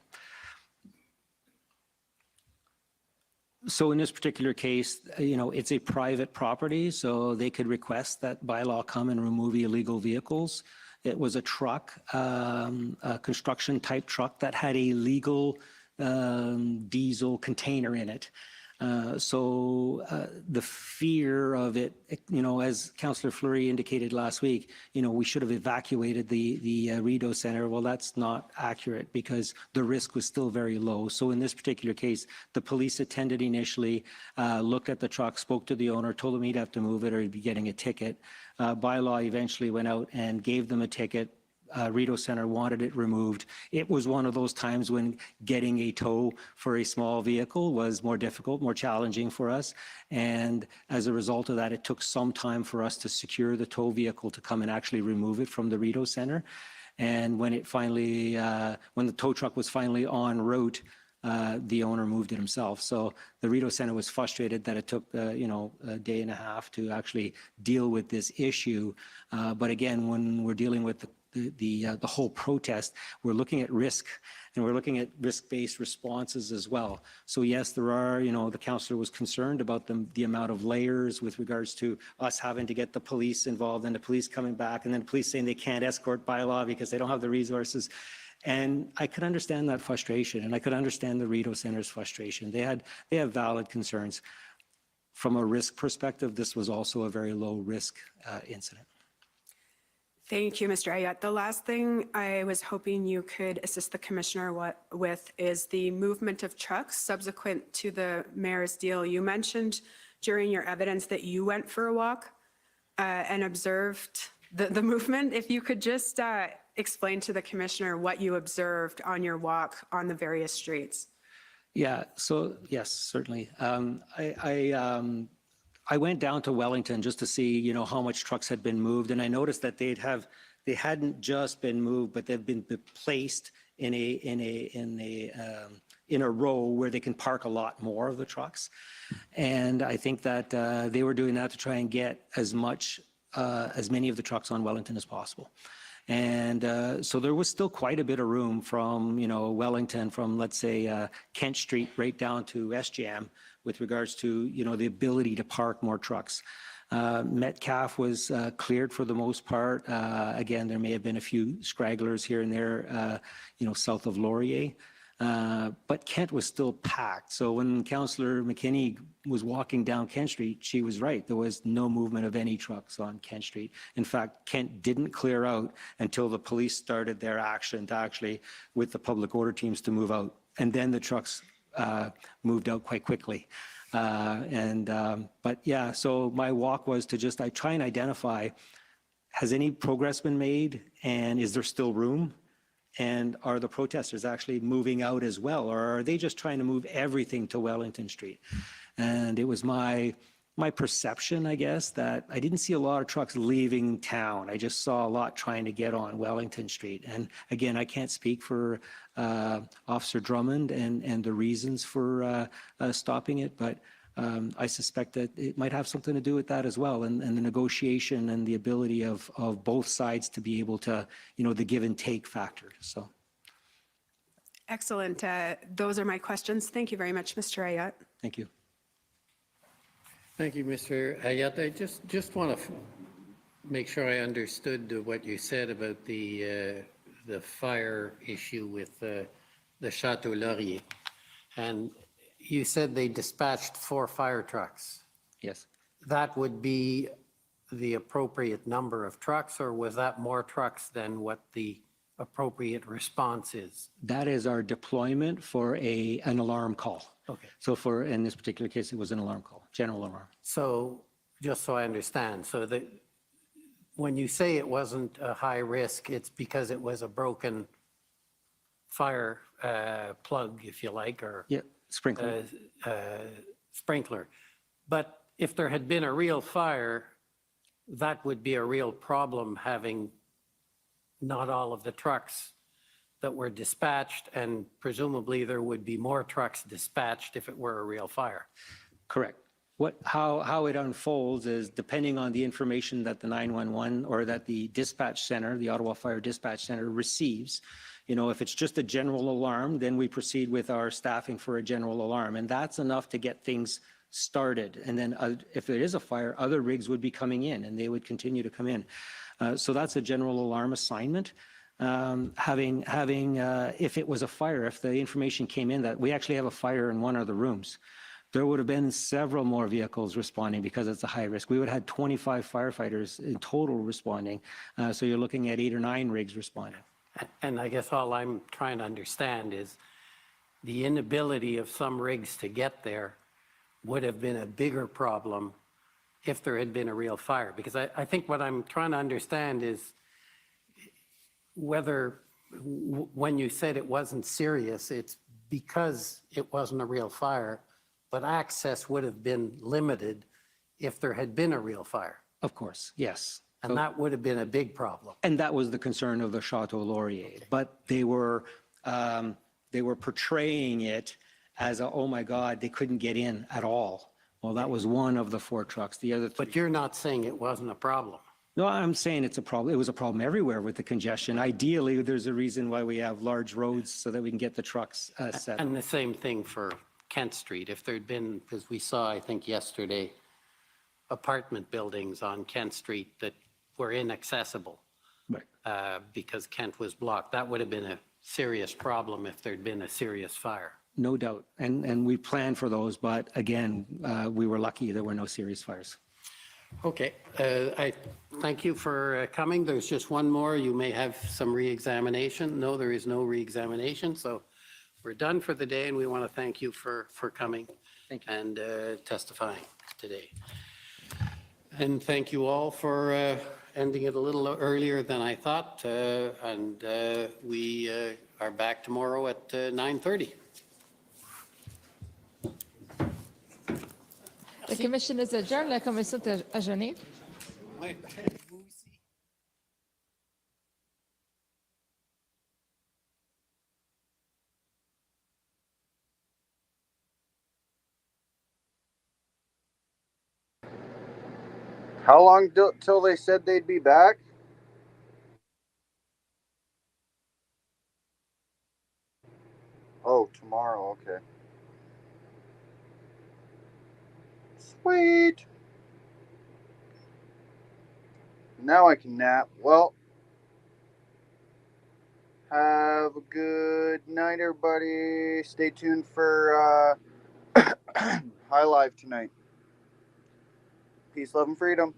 So in this particular case, it's a private property, so they could request that bylaw come and remove illegal vehicles. It was a truck, a construction type truck that had a legal diesel container in it. So the fear of it, as Councillor Fleury indicated last week, we should have evacuated the Rideau Center. Well, that's not accurate because the risk was still very low. So in this particular case, the police attended initially, looked at the truck, spoke to the owner, told him he'd have to move it or he'd be getting a ticket. Bylaw eventually went out and gave them a ticket. Rideau Center wanted it removed. It was one of those times when getting a tow for a small vehicle was more difficult, more challenging for us. And as a result of that, it took some time for us to secure the tow vehicle to come and actually remove it from the Rideau Center. And when it finally, when the tow truck was finally en route, the owner moved it himself. So the Rideau Center was frustrated that it took, a day and a half to actually deal with this issue. But again, when we're dealing with the whole protest, we're looking at risk, and we're looking at risk-based responses as well. So yes, there are, the councillor was concerned about the amount of layers with regards to us having to get the police involved and the police coming back and then the police saying they can't escort bylaw because they don't have the resources. And I could understand that frustration, and I could understand the Rideau Center's frustration. They have valid concerns. From a risk perspective, this was also a very low risk incident. Thank you, Mr. Ayotte. The last thing I was hoping you could assist the Commissioner with is the movement of trucks subsequent to the mayor's deal. You mentioned during your evidence that you went for a walk and observed the movement. If you could just explain to the Commissioner what you observed on your walk on the various streets. Yeah, so yes, certainly. I went down to Wellington just to see, how much trucks had been moved, and I noticed that they hadn't just been moved, but they've been placed in a row where they can park a lot more of the trucks. And I think that they were doing that to try and get as many of the trucks on Wellington as possible. And so there was still quite a bit of room from, Wellington, from, let's say, Kent Street right down to SGM with regards to, the ability to park more trucks. Metcalf was cleared for the most part. Again, there may have been a few stragglers here and there, south of Laurier. But Kent was still packed. So when Councillor McKinney was walking down Kent Street, she was right. There was no movement of any trucks on Kent Street. In fact, Kent didn't clear out until the police started their action to actually, with the public order teams, to move out. And then the trucks moved out quite quickly. But yeah, so my walk was to I try and identify has any progress been made, and is there still room? And are the protesters actually moving out as well, or are they just trying to move everything to Wellington Street? And it was my perception, I guess, that I didn't see a lot of trucks leaving town. I just saw a lot trying to get on Wellington Street. And again, I can't speak for Officer Drummond and the reasons for stopping it, but I suspect that it might have something to do with that as well, and the negotiation and the ability of both sides to be able to, the give and take factor. So. Excellent. Those are my questions. Thank you very much, Mr. Ayotte. Thank you. Thank you, Mr. Ayotte. I just want to make sure I understood what you said about the fire issue with the Chateau Laurier. And you said they dispatched 4 fire trucks. Yes. That would be the appropriate number of trucks, or was that more trucks than what the appropriate response is? That is our deployment for an alarm call. Okay. So in this particular case, it was an alarm call, general alarm. So just so I understand, so that when you say it wasn't a high risk, it's because it was a broken fire plug, if you like, or sprinkler. Sprinkler. But if there had been a real fire, that would be a real problem, having not all of the trucks that were dispatched, and presumably there would be more trucks dispatched if it were a real fire. Correct. How it unfolds is depending on the information that the 911 or that the dispatch center, the Ottawa Fire Dispatch Center, receives. If it's just a general alarm, then we proceed with our staffing for a general alarm, and that's enough to get things started. And then if there is a fire, other rigs would be coming in, and they would continue to come in. So that's a general alarm assignment. If it was a fire, if the information came in that we actually have a fire in one of the rooms, there would have been several more vehicles responding because it's a high risk. We would have had 25 firefighters in total responding. So you're looking at 8 or 9 rigs responding. And I guess all I'm trying to understand is the inability of some rigs to get there would have been a bigger problem if there had been a real fire. Because I think what I'm trying to understand is whether, when you said it wasn't serious, it's because it wasn't a real fire, but access would have been limited if there had been a real fire. Of course, yes. And that would have been a big problem. And that was the concern of the Chateau Laurier. Okay. But they were portraying it as oh my God, they couldn't get in at all. Well, that was one of the 4 trucks. The other 3. But you're not saying it wasn't a problem. No, I'm saying it's a problem. It was a problem everywhere with the congestion. Ideally, there's a reason why we have large roads so that we can get the trucks set. And the same thing for Kent Street. If there'd been, because we saw, I think yesterday, apartment buildings on Kent Street that were inaccessible, right, because Kent was blocked, that would have been a serious problem if there'd been a serious fire. No doubt. And we planned for those, but again, we were lucky there were no serious fires. Okay, I thank you for coming. There's just one more. You may have some re-examination. No, there is no re-examination. So we're done for the day, and we want to thank you for coming and testifying today. And thank you all for ending it a little earlier than I thought. And we are back tomorrow at 9:30. The commission is adjourned. La commission est adjournée. How long till they said they'd be back? Oh, tomorrow, okay. Sweet. Now I can nap. Well, have a good night, everybody. Stay tuned for High Live tonight. Peace, love, and freedom.